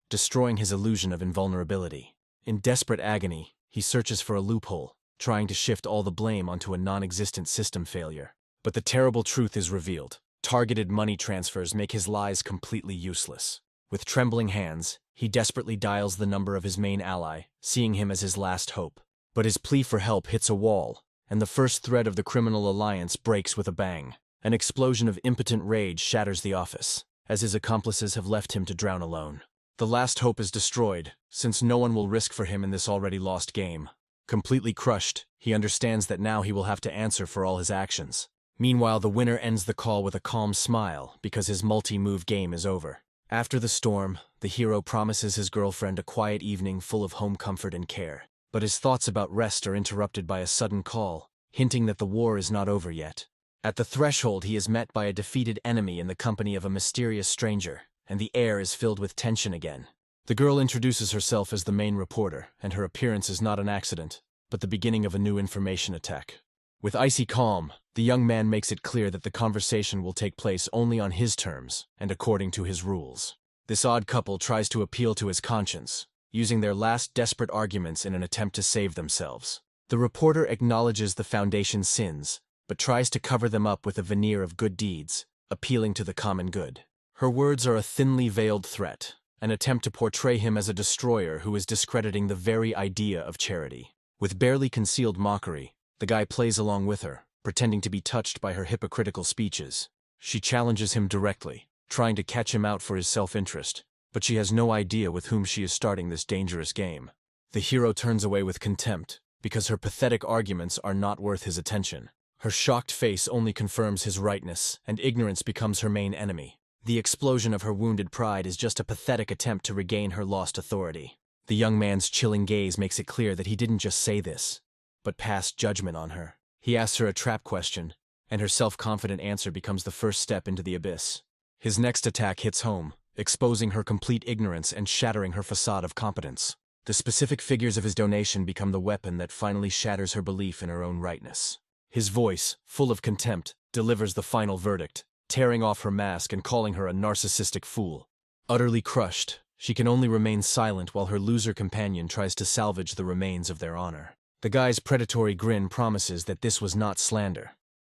destroying his illusion of invulnerability. In desperate agony, he searches for a loophole, trying to shift all the blame onto a non-existent system failure. But the terrible truth is revealed. Targeted money transfers make his lies completely useless. With trembling hands, he desperately dials the number of his main ally, seeing him as his last hope. But his plea for help hits a wall, and the first thread of the criminal alliance breaks with a bang. An explosion of impotent rage shatters the office, as his accomplices have left him to drown alone. The last hope is destroyed, since no one will risk for him in this already lost game. Completely crushed, he understands that now he will have to answer for all his actions. Meanwhile, the winner ends the call with a calm smile because his multi-move game is over. After the storm, the hero promises his girlfriend a quiet evening full of home comfort and care. But his thoughts about rest are interrupted by a sudden call, hinting that the war is not over yet. At the threshold, he is met by a defeated enemy in the company of a mysterious stranger, and the air is filled with tension again. The girl introduces herself as the main reporter, and her appearance is not an accident, but the beginning of a new information attack. With icy calm, the young man makes it clear that the conversation will take place only on his terms and according to his rules. This odd couple tries to appeal to his conscience, using their last desperate arguments in an attempt to save themselves. The reporter acknowledges the Foundation's sins, but tries to cover them up with a veneer of good deeds, appealing to the common good. Her words are a thinly veiled threat, an attempt to portray him as a destroyer who is discrediting the very idea of charity. With barely concealed mockery, the guy plays along with her, pretending to be touched by her hypocritical speeches. She challenges him directly, trying to catch him out for his self-interest, but she has no idea with whom she is starting this dangerous game. The hero turns away with contempt, because her pathetic arguments are not worth his attention. Her shocked face only confirms his rightness, and ignorance becomes her main enemy. The explosion of her wounded pride is just a pathetic attempt to regain her lost authority. The young man's chilling gaze makes it clear that he didn't just say this, but passed judgment on her. He asks her a trap question, and her self-confident answer becomes the first step into the abyss. His next attack hits home, exposing her complete ignorance and shattering her facade of competence. The specific figures of his donation become the weapon that finally shatters her belief in her own rightness. His voice, full of contempt, delivers the final verdict, tearing off her mask and calling her a narcissistic fool. Utterly crushed, she can only remain silent while her loser companion tries to salvage the remains of their honor. The guy's predatory grin promises that this was not slander,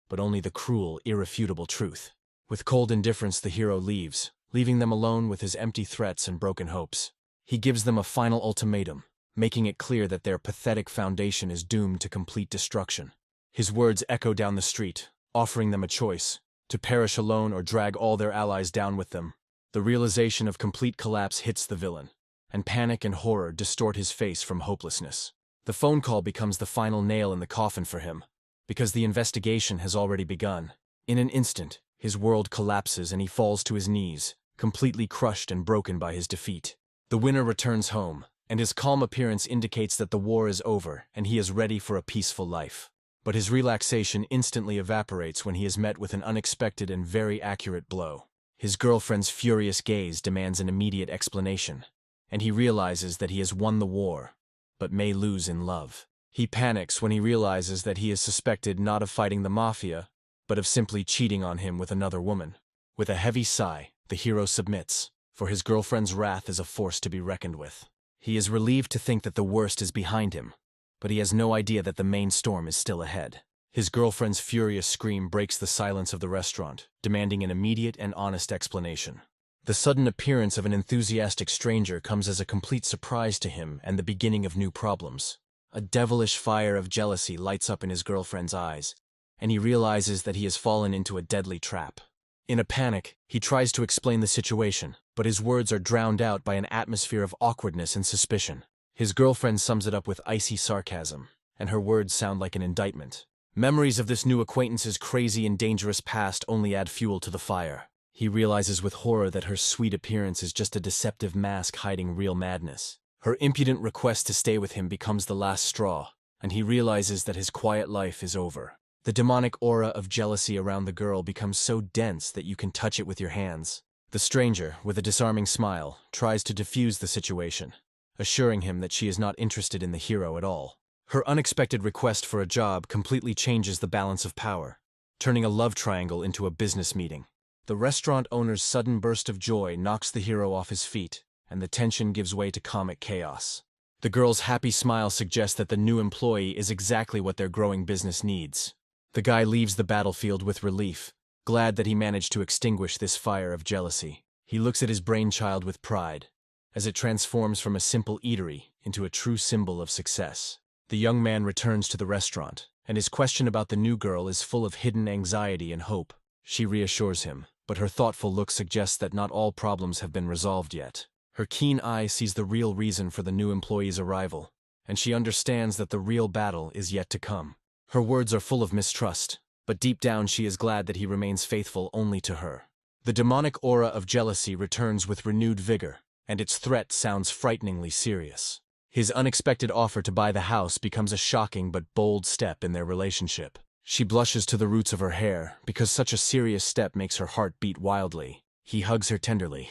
but only the cruel, irrefutable truth. With cold indifference, the hero leaves, leaving them alone with his empty threats and broken hopes. He gives them a final ultimatum, making it clear that their pathetic foundation is doomed to complete destruction. His words echo down the street, offering them a choice: to perish alone or drag all their allies down with them. The realization of complete collapse hits the villain, and panic and horror distort his face from hopelessness. The phone call becomes the final nail in the coffin for him, because the investigation has already begun. In an instant, his world collapses and he falls to his knees, completely crushed and broken by his defeat. The winner returns home, and his calm appearance indicates that the war is over and he is ready for a peaceful life. But his relaxation instantly evaporates when he is met with an unexpected and very accurate blow. His girlfriend's furious gaze demands an immediate explanation, and he realizes that he has won the war, but may lose in love. He panics when he realizes that he is suspected not of fighting the mafia, but of simply cheating on him with another woman. With a heavy sigh, the hero submits, for his girlfriend's wrath is a force to be reckoned with. He is relieved to think that the worst is behind him, but he has no idea that the main storm is still ahead. His girlfriend's furious scream breaks the silence of the restaurant, demanding an immediate and honest explanation. The sudden appearance of an enthusiastic stranger comes as a complete surprise to him and the beginning of new problems. A devilish fire of jealousy lights up in his girlfriend's eyes, and he realizes that he has fallen into a deadly trap. In a panic, he tries to explain the situation, but his words are drowned out by an atmosphere of awkwardness and suspicion. His girlfriend sums it up with icy sarcasm, and her words sound like an indictment. Memories of this new acquaintance's crazy and dangerous past only add fuel to the fire. He realizes with horror that her sweet appearance is just a deceptive mask hiding real madness. Her impudent request to stay with him becomes the last straw, and he realizes that his quiet life is over. The demonic aura of jealousy around the girl becomes so dense that you can touch it with your hands. The stranger, with a disarming smile, tries to defuse the situation, assuring him that she is not interested in the hero at all. Her unexpected request for a job completely changes the balance of power, turning a love triangle into a business meeting. The restaurant owner's sudden burst of joy knocks the hero off his feet, and the tension gives way to comic chaos. The girl's happy smile suggests that the new employee is exactly what their growing business needs. The guy leaves the battlefield with relief, glad that he managed to extinguish this fire of jealousy. He looks at his brainchild with pride, as it transforms from a simple eatery into a true symbol of success. The young man returns to the restaurant, and his question about the new girl is full of hidden anxiety and hope. She reassures him, but her thoughtful look suggests that not all problems have been resolved yet. Her keen eye sees the real reason for the new employee's arrival, and she understands that the real battle is yet to come. Her words are full of mistrust, but deep down she is glad that he remains faithful only to her. The demonic aura of jealousy returns with renewed vigor, and its threat sounds frighteningly serious. His unexpected offer to buy the house becomes a shocking but bold step in their relationship. She blushes to the roots of her hair, because such a serious step makes her heart beat wildly. He hugs her tenderly,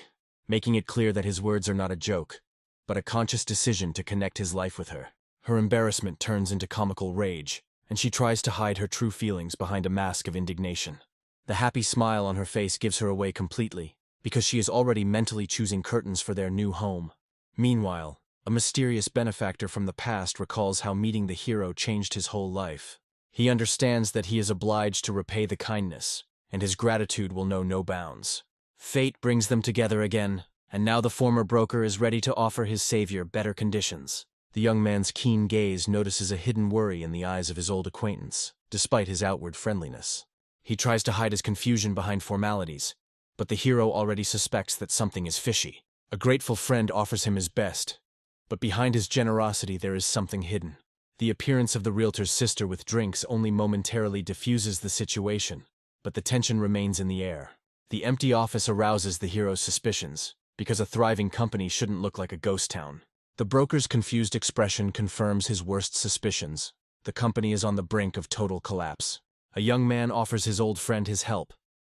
making it clear that his words are not a joke, but a conscious decision to connect his life with her. Her embarrassment turns into comical rage, and she tries to hide her true feelings behind a mask of indignation. The happy smile on her face gives her away completely, because she is already mentally choosing curtains for their new home. Meanwhile, a mysterious benefactor from the past recalls how meeting the hero changed his whole life. He understands that he is obliged to repay the kindness, and his gratitude will know no bounds. Fate brings them together again, and now the former broker is ready to offer his savior better conditions. The young man's keen gaze notices a hidden worry in the eyes of his old acquaintance, despite his outward friendliness. He tries to hide his confusion behind formalities, but the hero already suspects that something is fishy. A grateful friend offers him his best, but behind his generosity there is something hidden. The appearance of the realtor's sister with drinks only momentarily diffuses the situation, but the tension remains in the air. The empty office arouses the hero's suspicions, because a thriving company shouldn't look like a ghost town. The broker's confused expression confirms his worst suspicions. The company is on the brink of total collapse. A young man offers his old friend his help,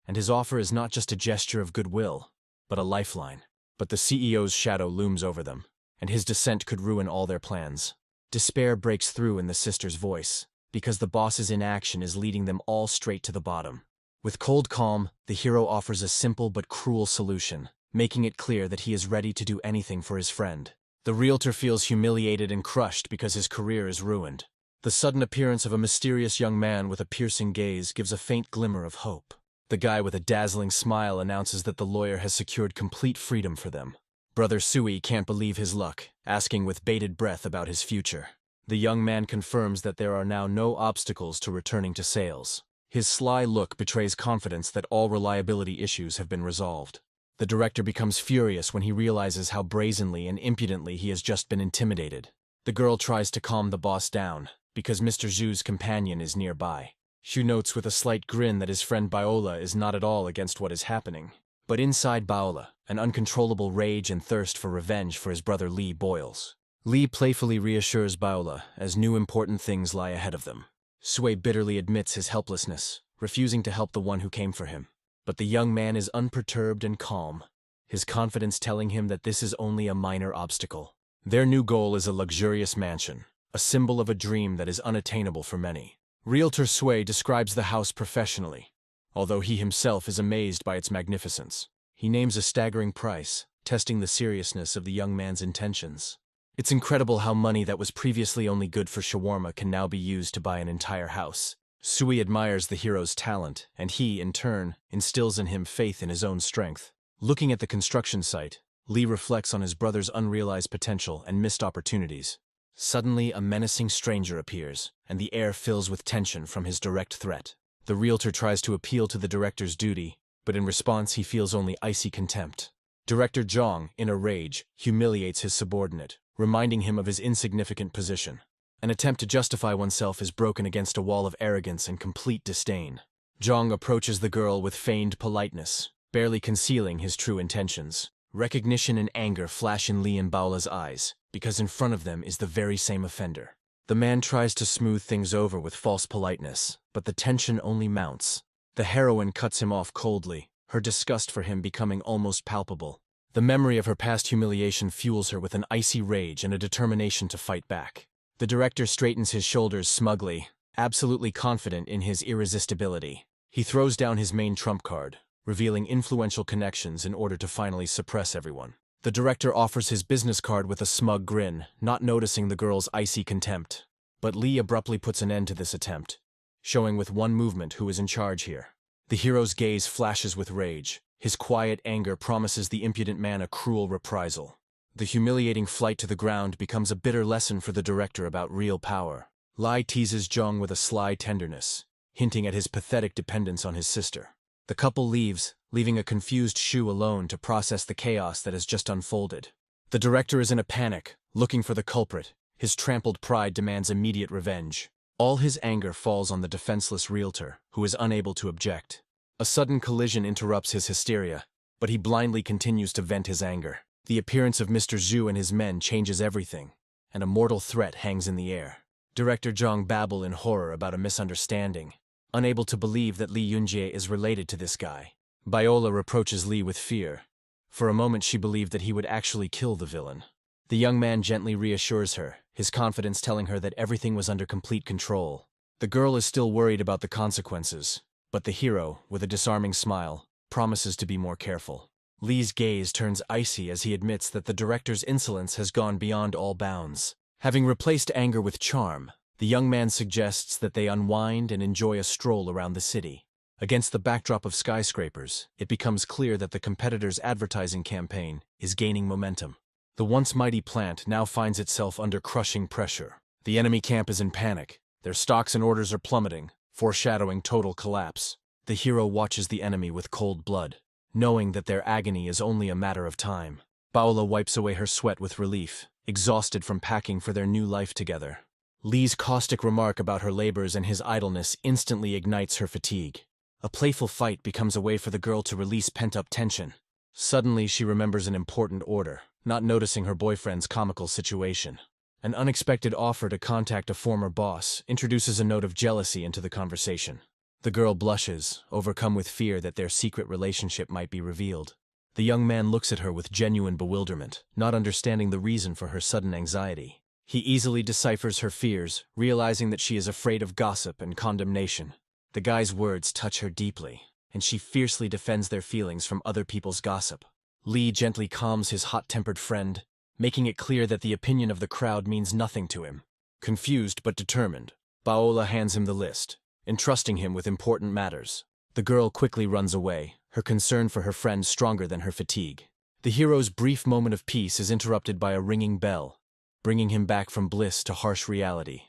and his offer is not just a gesture of goodwill, but a lifeline. But the CEO's shadow looms over them, and his dissent could ruin all their plans. Despair breaks through in the sister's voice. because the boss's inaction is leading them all straight to the bottom. With cold calm, the hero offers a simple but cruel solution, making it clear that he is ready to do anything for his friend. The realtor feels humiliated and crushed because his career is ruined. The sudden appearance of a mysterious young man with a piercing gaze gives a faint glimmer of hope. The guy with a dazzling smile announces that the lawyer has secured complete freedom for them. Brother Sui can't believe his luck, asking with bated breath about his future. The young man confirms that there are now no obstacles to returning to sales. His sly look betrays confidence that all reliability issues have been resolved. The director becomes furious when he realizes how brazenly and impudently he has just been intimidated. The girl tries to calm the boss down, because Mr. Zhu's companion is nearby. Xu notes with a slight grin that his friend Baola is not at all against what is happening. But inside Baola, an uncontrollable rage and thirst for revenge for his brother Li boils. Li playfully reassures Baola as new important things lie ahead of them. Sui bitterly admits his helplessness, refusing to help the one who came for him. But the young man is unperturbed and calm, his confidence telling him that this is only a minor obstacle. Their new goal is a luxurious mansion, a symbol of a dream that is unattainable for many. Realtor Sui describes the house professionally, although he himself is amazed by its magnificence. He names a staggering price, testing the seriousness of the young man's intentions. It's incredible how money that was previously only good for shawarma can now be used to buy an entire house. Sui admires the hero's talent, and he, in turn, instills in him faith in his own strength. Looking at the construction site, Li reflects on his brother's unrealized potential and missed opportunities. Suddenly, a menacing stranger appears, and the air fills with tension from his direct threat. The realtor tries to appeal to the director's duty, but in response he feels only icy contempt. Director Zhang, in a rage, humiliates his subordinate, reminding him of his insignificant position. An attempt to justify oneself is broken against a wall of arrogance and complete disdain. Zhang approaches the girl with feigned politeness, barely concealing his true intentions. Recognition and anger flash in Li and Baola's eyes, because in front of them is the very same offender. The man tries to smooth things over with false politeness, but the tension only mounts. The heroine cuts him off coldly, her disgust for him becoming almost palpable. The memory of her past humiliation fuels her with an icy rage and a determination to fight back. The director straightens his shoulders smugly, absolutely confident in his irresistibility. He throws down his main trump card, revealing influential connections in order to finally suppress everyone. The director offers his business card with a smug grin, not noticing the girl's icy contempt. But Li abruptly puts an end to this attempt, showing with one movement who is in charge here. The hero's gaze flashes with rage. His quiet anger promises the impudent man a cruel reprisal. The humiliating flight to the ground becomes a bitter lesson for the director about real power. Lai teases Zhang with a sly tenderness, hinting at his pathetic dependence on his sister. The couple leaves, leaving a confused Xu alone to process the chaos that has just unfolded. The director is in a panic, looking for the culprit. His trampled pride demands immediate revenge. All his anger falls on the defenseless realtor, who is unable to object. A sudden collision interrupts his hysteria, but he blindly continues to vent his anger. The appearance of Mr. Zhu and his men changes everything, and a mortal threat hangs in the air. Director Zhang babbles in horror about a misunderstanding, unable to believe that Li Yunjie is related to this guy. Baola reproaches Li with fear. For a moment she believed that he would actually kill the villain. The young man gently reassures her, his confidence telling her that everything was under complete control. The girl is still worried about the consequences, but the hero, with a disarming smile, promises to be more careful. Li's gaze turns icy as he admits that the director's insolence has gone beyond all bounds. Having replaced anger with charm, the young man suggests that they unwind and enjoy a stroll around the city. Against the backdrop of skyscrapers, it becomes clear that the competitor's advertising campaign is gaining momentum. The once mighty plant now finds itself under crushing pressure. The enemy camp is in panic. Their stocks and orders are plummeting, foreshadowing total collapse. The hero watches the enemy with cold blood, knowing that their agony is only a matter of time. Baola wipes away her sweat with relief, exhausted from packing for their new life together. Li's caustic remark about her labors and his idleness instantly ignites her fatigue. A playful fight becomes a way for the girl to release pent-up tension. Suddenly she remembers an important order, not noticing her boyfriend's comical situation. An unexpected offer to contact a former boss introduces a note of jealousy into the conversation. The girl blushes, overcome with fear that their secret relationship might be revealed. The young man looks at her with genuine bewilderment, not understanding the reason for her sudden anxiety. He easily deciphers her fears, realizing that she is afraid of gossip and condemnation. The guy's words touch her deeply, and she fiercely defends their feelings from other people's gossip. Lee gently calms his hot-tempered friend, making it clear that the opinion of the crowd means nothing to him. Confused but determined, Paola hands him the list, entrusting him with important matters. The girl quickly runs away, her concern for her friend stronger than her fatigue. The hero's brief moment of peace is interrupted by a ringing bell, bringing him back from bliss to harsh reality.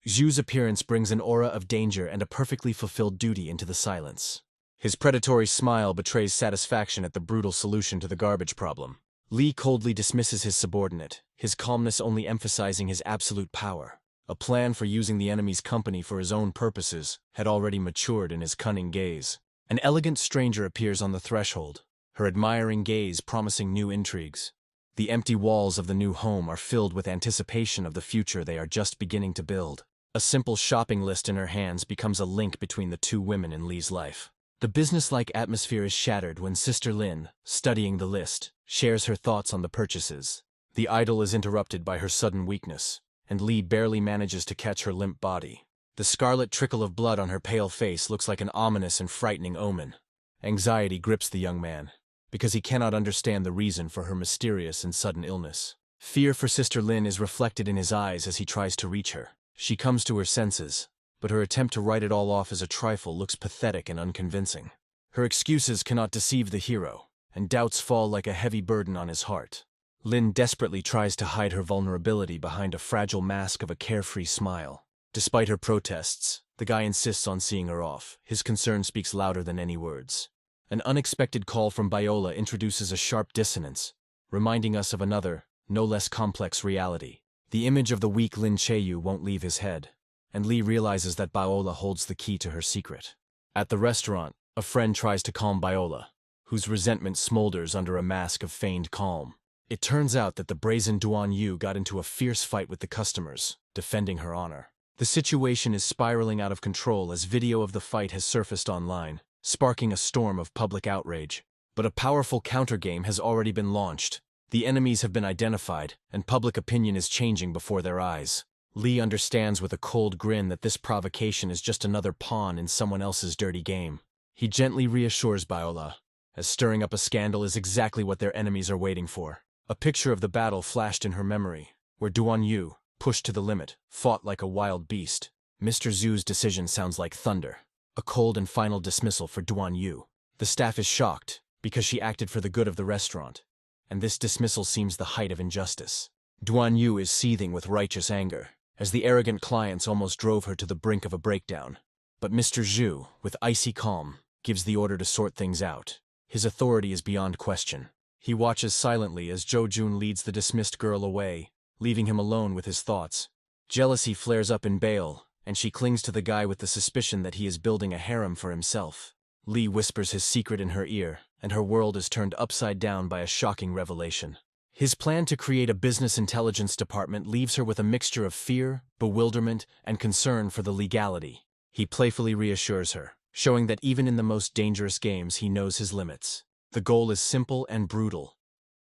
Zhu's appearance brings an aura of danger and a perfectly fulfilled duty into the silence. His predatory smile betrays satisfaction at the brutal solution to the garbage problem. Lee coldly dismisses his subordinate, his calmness only emphasizing his absolute power. A plan for using the enemy's company for his own purposes had already matured in his cunning gaze. An elegant stranger appears on the threshold, her admiring gaze promising new intrigues. The empty walls of the new home are filled with anticipation of the future they are just beginning to build. A simple shopping list in her hands becomes a link between the two women in Lee's life. The businesslike atmosphere is shattered when Sister Lin, studying the list, shares her thoughts on the purchases. The idyll is interrupted by her sudden weakness, and Lee barely manages to catch her limp body. The scarlet trickle of blood on her pale face looks like an ominous and frightening omen. Anxiety grips the young man, because he cannot understand the reason for her mysterious and sudden illness. Fear for Sister Lin is reflected in his eyes as he tries to reach her. She comes to her senses, but her attempt to write it all off as a trifle looks pathetic and unconvincing. Her excuses cannot deceive the hero, and doubts fall like a heavy burden on his heart. Lin desperately tries to hide her vulnerability behind a fragile mask of a carefree smile. Despite her protests, the guy insists on seeing her off. His concern speaks louder than any words. An unexpected call from Biola introduces a sharp dissonance, reminding us of another, no less complex reality. The image of the weak Lin Cheyu won't leave his head, and Lee realizes that Biola holds the key to her secret. At the restaurant, a friend tries to calm Biola, whose resentment smolders under a mask of feigned calm. It turns out that the brazen Duan Yu got into a fierce fight with the customers, defending her honor. The situation is spiraling out of control as video of the fight has surfaced online, sparking a storm of public outrage. But a powerful countergame has already been launched. The enemies have been identified, and public opinion is changing before their eyes. Lee understands with a cold grin that this provocation is just another pawn in someone else's dirty game. He gently reassures Biola, as stirring up a scandal is exactly what their enemies are waiting for. A picture of the battle flashed in her memory, where Duan Yu, pushed to the limit, fought like a wild beast. Mr. Zhu's decision sounds like thunder. A cold and final dismissal for Duan Yu. The staff is shocked, because she acted for the good of the restaurant, and this dismissal seems the height of injustice. Duan Yu is seething with righteous anger, as the arrogant clients almost drove her to the brink of a breakdown. But Mr. Zhu, with icy calm, gives the order to sort things out. His authority is beyond question. He watches silently as Zhou Jun leads the dismissed girl away, leaving him alone with his thoughts. Jealousy flares up in Bale, and she clings to the guy with the suspicion that he is building a harem for himself. Lee whispers his secret in her ear, and her world is turned upside down by a shocking revelation. His plan to create a business intelligence department leaves her with a mixture of fear, bewilderment, and concern for the legality. He playfully reassures her, showing that even in the most dangerous games he knows his limits. The goal is simple and brutal.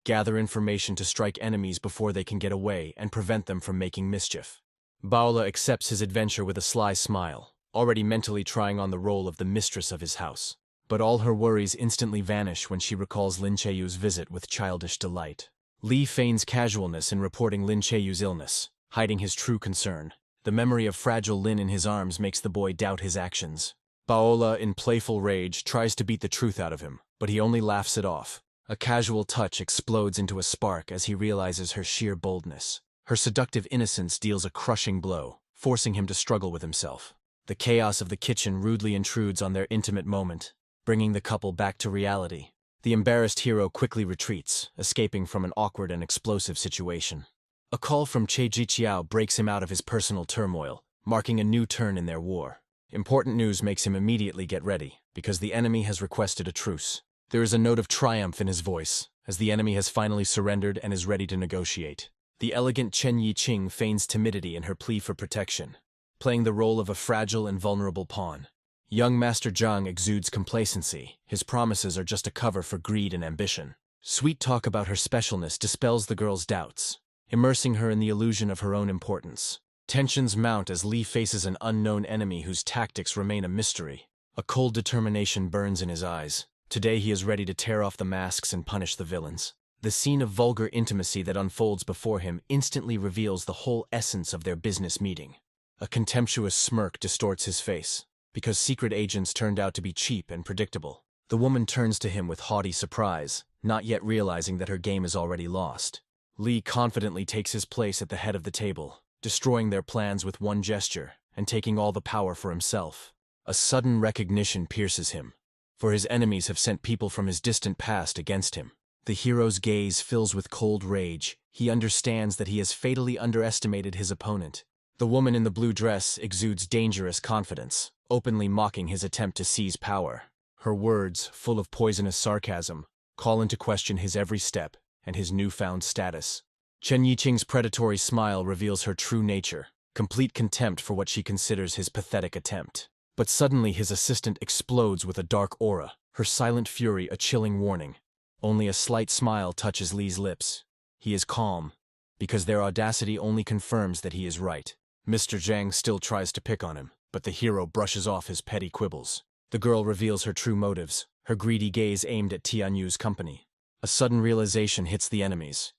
Gather information to strike enemies before they can get away and prevent them from making mischief. Baola accepts his adventure with a sly smile, already mentally trying on the role of the mistress of his house. But all her worries instantly vanish when she recalls Lin Cheyu's visit with childish delight. Lee feigns casualness in reporting Lin Cheyu's illness, hiding his true concern. The memory of fragile Lin in his arms makes the boy doubt his actions. Baola, in playful rage, tries to beat the truth out of him, but he only laughs it off. A casual touch explodes into a spark as he realizes her sheer boldness. Her seductive innocence deals a crushing blow, forcing him to struggle with himself. The chaos of the kitchen rudely intrudes on their intimate moment, bringing the couple back to reality. The embarrassed hero quickly retreats, escaping from an awkward and explosive situation. A call from Che Jiqiao breaks him out of his personal turmoil, marking a new turn in their war. Important news makes him immediately get ready, because the enemy has requested a truce. There is a note of triumph in his voice, as the enemy has finally surrendered and is ready to negotiate. The elegant Chen Yiqing feigns timidity in her plea for protection, playing the role of a fragile and vulnerable pawn. Young Master Zhang exudes complacency. His promises are just a cover for greed and ambition. Sweet talk about her specialness dispels the girl's doubts, immersing her in the illusion of her own importance. Tensions mount as Lee faces an unknown enemy whose tactics remain a mystery. A cold determination burns in his eyes. Today he is ready to tear off the masks and punish the villains. The scene of vulgar intimacy that unfolds before him instantly reveals the whole essence of their business meeting. A contemptuous smirk distorts his face, because secret agents turned out to be cheap and predictable. The woman turns to him with haughty surprise, not yet realizing that her game is already lost. Lee confidently takes his place at the head of the table, destroying their plans with one gesture and taking all the power for himself. A sudden recognition pierces him, for his enemies have sent people from his distant past against him. The hero's gaze fills with cold rage. He understands that he has fatally underestimated his opponent. The woman in the blue dress exudes dangerous confidence, openly mocking his attempt to seize power. Her words, full of poisonous sarcasm, call into question his every step and his newfound status. Chen Yiqing's predatory smile reveals her true nature, complete contempt for what she considers his pathetic attempt. But suddenly his assistant explodes with a dark aura, her silent fury a chilling warning. Only a slight smile touches Lee's lips. He is calm, because their audacity only confirms that he is right. Mr. Zhang still tries to pick on him, but the hero brushes off his petty quibbles. The girl reveals her true motives, her greedy gaze aimed at Tianyu's company. A sudden realization hits the enemies.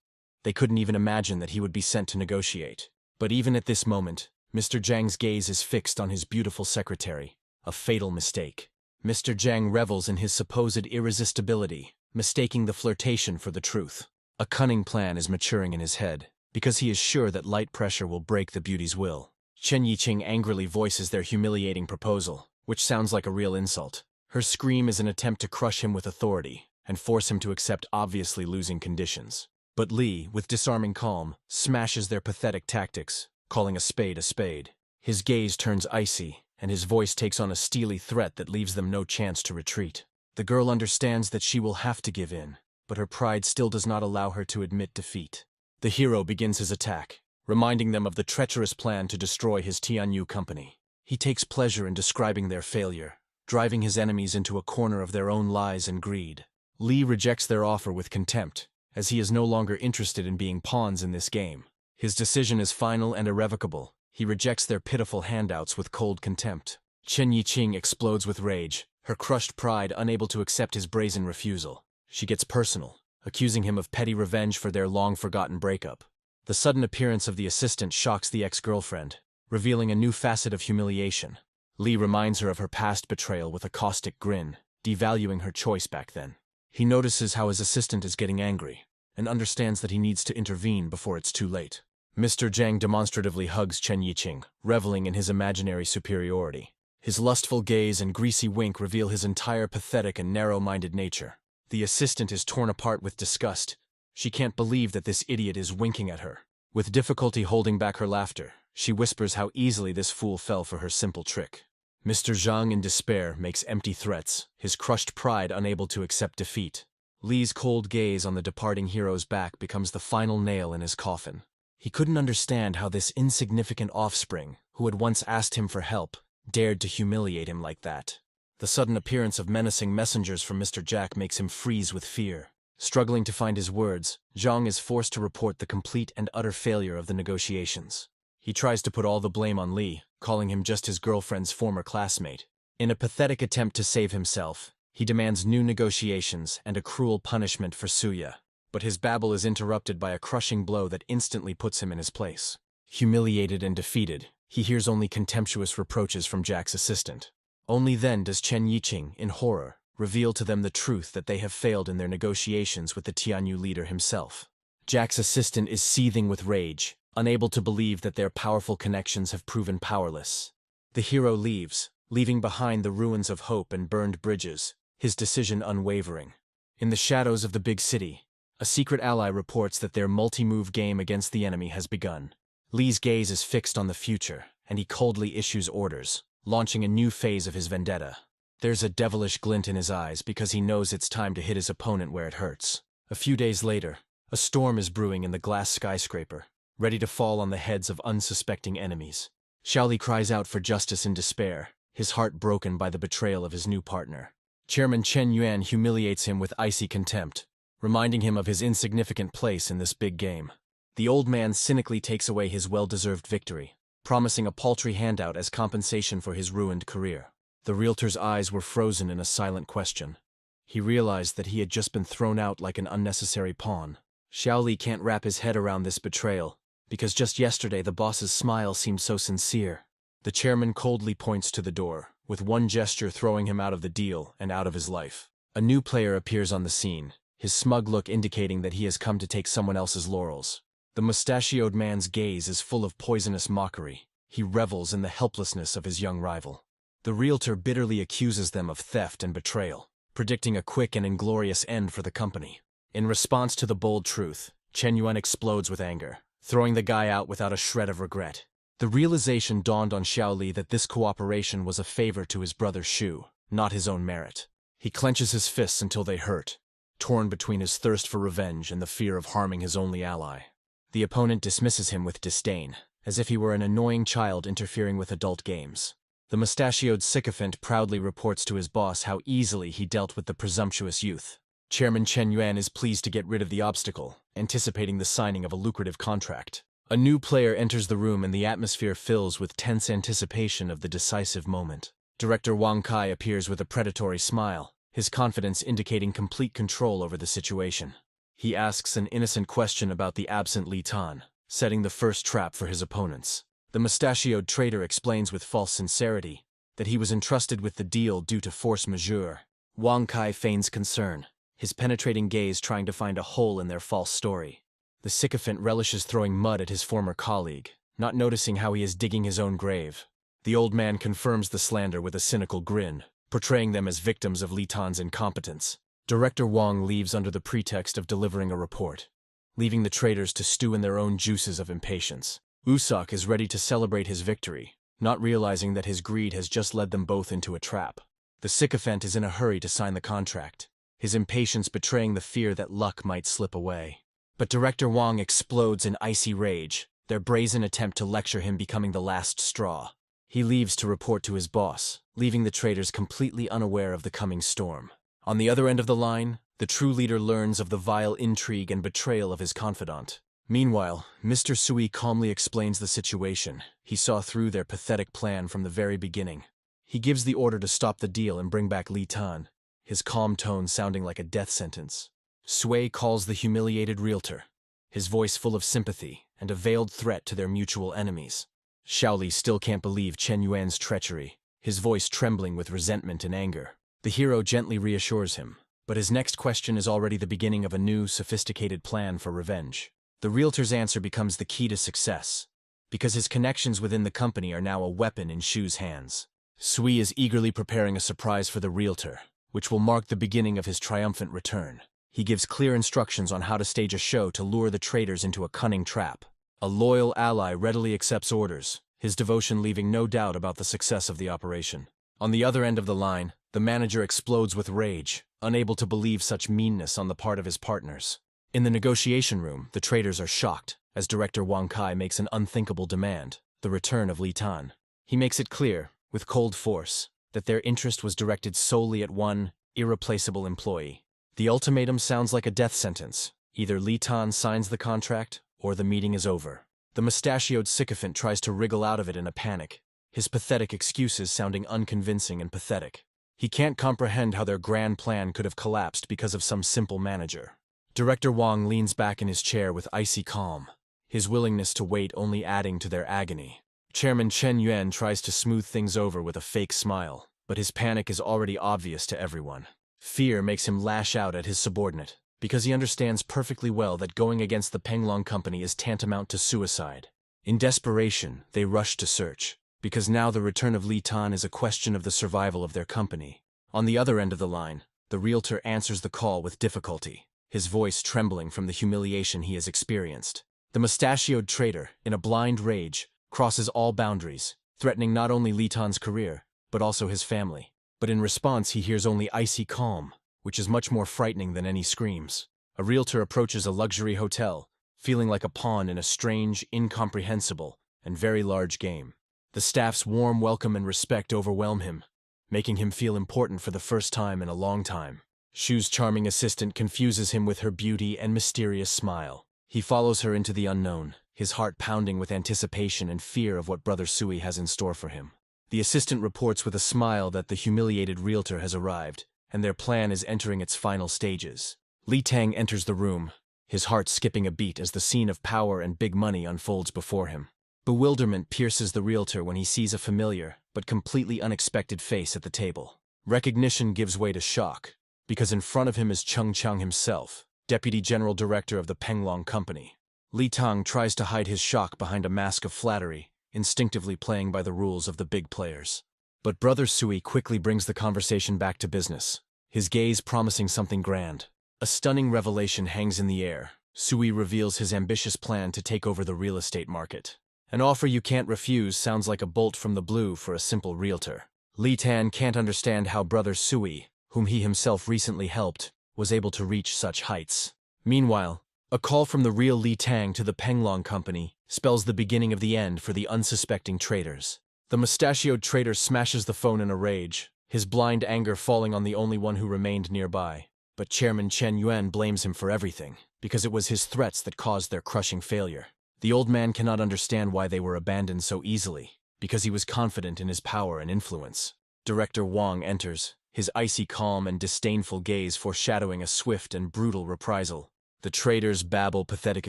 They couldn't even imagine that he would be sent to negotiate. But even at this moment, Mr. Zhang's gaze is fixed on his beautiful secretary. A fatal mistake. Mr. Zhang revels in his supposed irresistibility, mistaking the flirtation for the truth. A cunning plan is maturing in his head, because he is sure that light pressure will break the beauty's will. Chen Yiqing angrily voices their humiliating proposal, which sounds like a real insult. Her scream is an attempt to crush him with authority and force him to accept obviously losing conditions. But Lee, with disarming calm, smashes their pathetic tactics, calling a spade a spade. His gaze turns icy, and his voice takes on a steely threat that leaves them no chance to retreat. The girl understands that she will have to give in, but her pride still does not allow her to admit defeat. The hero begins his attack, reminding them of the treacherous plan to destroy his Tianyu company. He takes pleasure in describing their failure, driving his enemies into a corner of their own lies and greed. Lee rejects their offer with contempt, as he is no longer interested in being pawns in this game. His decision is final and irrevocable. He rejects their pitiful handouts with cold contempt. Chen Yiqing explodes with rage, her crushed pride unable to accept his brazen refusal. She gets personal, accusing him of petty revenge for their long-forgotten breakup. The sudden appearance of the assistant shocks the ex-girlfriend, revealing a new facet of humiliation. Lee reminds her of her past betrayal with a caustic grin, devaluing her choice back then. He notices how his assistant is getting angry, and understands that he needs to intervene before it's too late. Mr. Zhang demonstratively hugs Chen Yiqing, reveling in his imaginary superiority. His lustful gaze and greasy wink reveal his entire pathetic and narrow-minded nature. The assistant is torn apart with disgust. She can't believe that this idiot is winking at her. With difficulty holding back her laughter, she whispers how easily this fool fell for her simple trick. Mr. Zhang, in despair, makes empty threats, his crushed pride unable to accept defeat. Lee's cold gaze on the departing hero's back becomes the final nail in his coffin. He couldn't understand how this insignificant offspring, who had once asked him for help, dared to humiliate him like that. The sudden appearance of menacing messengers from Mr. Jack makes him freeze with fear. Struggling to find his words, Zhang is forced to report the complete and utter failure of the negotiations. He tries to put all the blame on Lee, calling him just his girlfriend's former classmate. In a pathetic attempt to save himself, he demands new negotiations and a cruel punishment for Suya. But his babble is interrupted by a crushing blow that instantly puts him in his place. Humiliated and defeated, he hears only contemptuous reproaches from Jack's assistant. Only then does Chen Yiqing, in horror, reveal to them the truth that they have failed in their negotiations with the Tianyu leader himself. Jack's assistant is seething with rage, unable to believe that their powerful connections have proven powerless. The hero leaves, leaving behind the ruins of hope and burned bridges, his decision unwavering. In the shadows of the big city, a secret ally reports that their multi-move game against the enemy has begun. Lee's gaze is fixed on the future, and he coldly issues orders, launching a new phase of his vendetta. There's a devilish glint in his eyes because he knows it's time to hit his opponent where it hurts. A few days later, a storm is brewing in the glass skyscraper, ready to fall on the heads of unsuspecting enemies. Xiaoli cries out for justice in despair, his heart broken by the betrayal of his new partner. Chairman Chen Yuan humiliates him with icy contempt, reminding him of his insignificant place in this big game. The old man cynically takes away his well-deserved victory, promising a paltry handout as compensation for his ruined career. The realtor's eyes were frozen in a silent question. He realized that he had just been thrown out like an unnecessary pawn. Xiaoli can't wrap his head around this betrayal, because just yesterday the boss's smile seemed so sincere. The chairman coldly points to the door, with one gesture throwing him out of the deal and out of his life. A new player appears on the scene, his smug look indicating that he has come to take someone else's laurels. The mustachioed man's gaze is full of poisonous mockery. He revels in the helplessness of his young rival. The realtor bitterly accuses them of theft and betrayal, predicting a quick and inglorious end for the company. In response to the bold truth, Chen Yuan explodes with anger, throwing the guy out without a shred of regret. The realization dawned on Xiaoli that this cooperation was a favor to his brother Shu, not his own merit. He clenches his fists until they hurt, torn between his thirst for revenge and the fear of harming his only ally. The opponent dismisses him with disdain, as if he were an annoying child interfering with adult games. The mustachioed sycophant proudly reports to his boss how easily he dealt with the presumptuous youth. Chairman Chen Yuan is pleased to get rid of the obstacle, anticipating the signing of a lucrative contract. A new player enters the room and the atmosphere fills with tense anticipation of the decisive moment. Director Wang Kai appears with a predatory smile, his confidence indicating complete control over the situation. He asks an innocent question about the absent Li Tan, setting the first trap for his opponents. The mustachioed trader explains with false sincerity that he was entrusted with the deal due to force majeure. Wang Kai feigns concern, his penetrating gaze trying to find a hole in their false story. The sycophant relishes throwing mud at his former colleague, not noticing how he is digging his own grave. The old man confirms the slander with a cynical grin, portraying them as victims of Li Tan's incompetence. Director Wang leaves under the pretext of delivering a report, leaving the traders to stew in their own juices of impatience. Usoc is ready to celebrate his victory, not realizing that his greed has just led them both into a trap. The sycophant is in a hurry to sign the contract, his impatience betraying the fear that luck might slip away. But Director Wang explodes in icy rage, their brazen attempt to lecture him becoming the last straw. He leaves to report to his boss, leaving the traders completely unaware of the coming storm. On the other end of the line, the true leader learns of the vile intrigue and betrayal of his confidant. Meanwhile, Mr. Sui calmly explains the situation. He saw through their pathetic plan from the very beginning. He gives the order to stop the deal and bring back Li Tan, his calm tone sounding like a death sentence. Sui calls the humiliated realtor, his voice full of sympathy and a veiled threat to their mutual enemies. Xiaoli still can't believe Chen Yuan's treachery, his voice trembling with resentment and anger. The hero gently reassures him, but his next question is already the beginning of a new, sophisticated plan for revenge. The realtor's answer becomes the key to success, because his connections within the company are now a weapon in Shu's hands. Sui is eagerly preparing a surprise for the realtor, which will mark the beginning of his triumphant return. He gives clear instructions on how to stage a show to lure the traders into a cunning trap. A loyal ally readily accepts orders, his devotion leaving no doubt about the success of the operation. On the other end of the line, the manager explodes with rage, unable to believe such meanness on the part of his partners. In the negotiation room, the traders are shocked, as Director Wang Kai makes an unthinkable demand, the return of Li Tan. He makes it clear, with cold force, that their interest was directed solely at one irreplaceable employee. The ultimatum sounds like a death sentence. Either Li Tan signs the contract, or the meeting is over. The mustachioed sycophant tries to wriggle out of it in a panic, his pathetic excuses sounding unconvincing and pathetic. He can't comprehend how their grand plan could have collapsed because of some simple manager. Director Wang leans back in his chair with icy calm, his willingness to wait only adding to their agony. Chairman Chen Yuan tries to smooth things over with a fake smile, but his panic is already obvious to everyone. Fear makes him lash out at his subordinate, because he understands perfectly well that going against the Penglong Company is tantamount to suicide. In desperation, they rush to search, because now the return of Li Tan is a question of the survival of their company. On the other end of the line, the realtor answers the call with difficulty, his voice trembling from the humiliation he has experienced. The mustachioed trader, in a blind rage, crosses all boundaries, threatening not only Li Tan's career, but also his family. But in response he hears only icy calm, which is much more frightening than any screams. A realtor approaches a luxury hotel, feeling like a pawn in a strange, incomprehensible, and very large game. The staff's warm welcome and respect overwhelm him, making him feel important for the first time in a long time. Shu's charming assistant confuses him with her beauty and mysterious smile. He follows her into the unknown, his heart pounding with anticipation and fear of what Brother Sui has in store for him. The assistant reports with a smile that the humiliated realtor has arrived, and their plan is entering its final stages. Li Tang enters the room, his heart skipping a beat as the scene of power and big money unfolds before him. Bewilderment pierces the realtor when he sees a familiar, but completely unexpected face at the table. Recognition gives way to shock, because in front of him is Chung Chung himself, Deputy General Director of the Penglong Company. Li Tang tries to hide his shock behind a mask of flattery, instinctively playing by the rules of the big players. But Brother Sui quickly brings the conversation back to business, his gaze promising something grand. A stunning revelation hangs in the air. Sui reveals his ambitious plan to take over the real estate market. An offer you can't refuse sounds like a bolt from the blue for a simple realtor. Li Tan can't understand how Brother Sui, whom he himself recently helped, was able to reach such heights. Meanwhile, a call from the real Li Tang to the Penglong Company spells the beginning of the end for the unsuspecting traders. The mustachioed trader smashes the phone in a rage, his blind anger falling on the only one who remained nearby. But Chairman Chen Yuan blames him for everything, because it was his threats that caused their crushing failure. The old man cannot understand why they were abandoned so easily, because he was confident in his power and influence. Director Wang enters, his icy calm and disdainful gaze foreshadowing a swift and brutal reprisal. The traders babble pathetic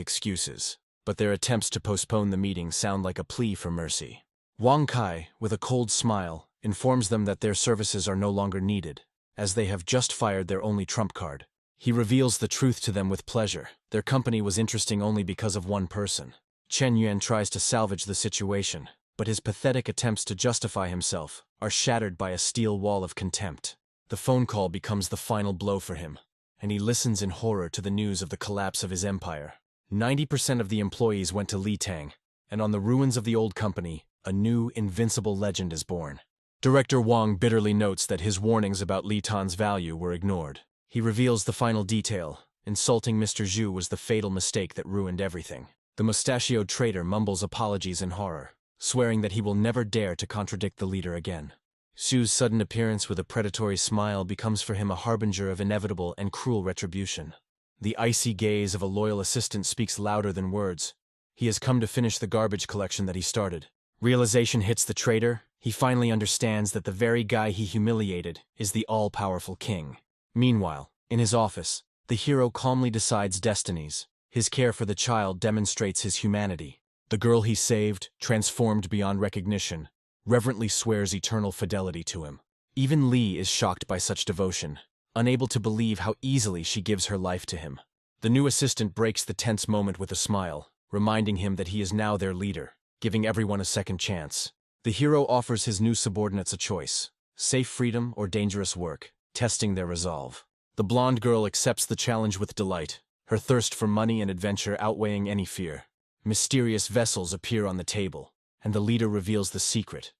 excuses, but their attempts to postpone the meeting sound like a plea for mercy. Wang Kai, with a cold smile, informs them that their services are no longer needed, as they have just fired their only trump card. He reveals the truth to them with pleasure. Their company was interesting only because of one person. Chen Yuan tries to salvage the situation, but his pathetic attempts to justify himself are shattered by a steel wall of contempt. The phone call becomes the final blow for him, and he listens in horror to the news of the collapse of his empire. 90% of the employees went to Li Tang, and on the ruins of the old company, a new, invincible legend is born. Director Wang bitterly notes that his warnings about Li Tan's value were ignored. He reveals the final detail. Insulting Mr. Zhu was the fatal mistake that ruined everything. The mustachioed trader mumbles apologies in horror, swearing that he will never dare to contradict the leader again. Zhu's sudden appearance with a predatory smile becomes for him a harbinger of inevitable and cruel retribution. The icy gaze of a loyal assistant speaks louder than words. He has come to finish the garbage collection that he started. Realization hits the trader. He finally understands that the very guy he humiliated is the all-powerful king. Meanwhile, in his office, the hero calmly decides destinies. His care for the child demonstrates his humanity. The girl he saved, transformed beyond recognition, reverently swears eternal fidelity to him. Even Li is shocked by such devotion, unable to believe how easily she gives her life to him. The new assistant breaks the tense moment with a smile, reminding him that he is now their leader, giving everyone a second chance. The hero offers his new subordinates a choice: safe freedom or dangerous work, testing their resolve. The blonde girl accepts the challenge with delight, her thirst for money and adventure outweighing any fear. Mysterious vessels appear on the table, and the leader reveals the secret.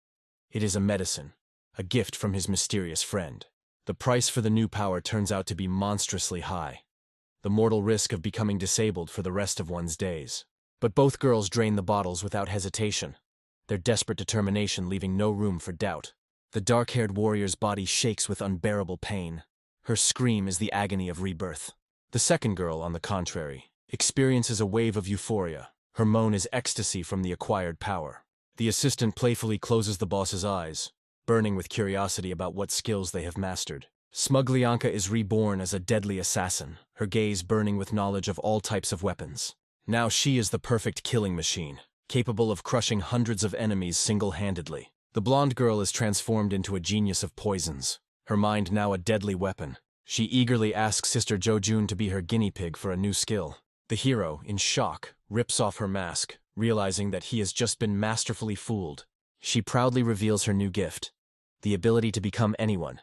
It is a medicine, a gift from his mysterious friend. The price for the new power turns out to be monstrously high, the mortal risk of becoming disabled for the rest of one's days. But both girls drain the bottles without hesitation, their desperate determination leaving no room for doubt. The dark-haired warrior's body shakes with unbearable pain. Her scream is the agony of rebirth. The second girl, on the contrary, experiences a wave of euphoria. Her moan is ecstasy from the acquired power. The assistant playfully closes the boss's eyes, burning with curiosity about what skills they have mastered. Smuglyanka is reborn as a deadly assassin, her gaze burning with knowledge of all types of weapons. Now she is the perfect killing machine, capable of crushing hundreds of enemies single-handedly. The blonde girl is transformed into a genius of poisons, her mind now a deadly weapon. She eagerly asks Sister Jo Jun to be her guinea pig for a new skill. The hero, in shock, rips off her mask, realizing that he has just been masterfully fooled. She proudly reveals her new gift, the ability to become anyone,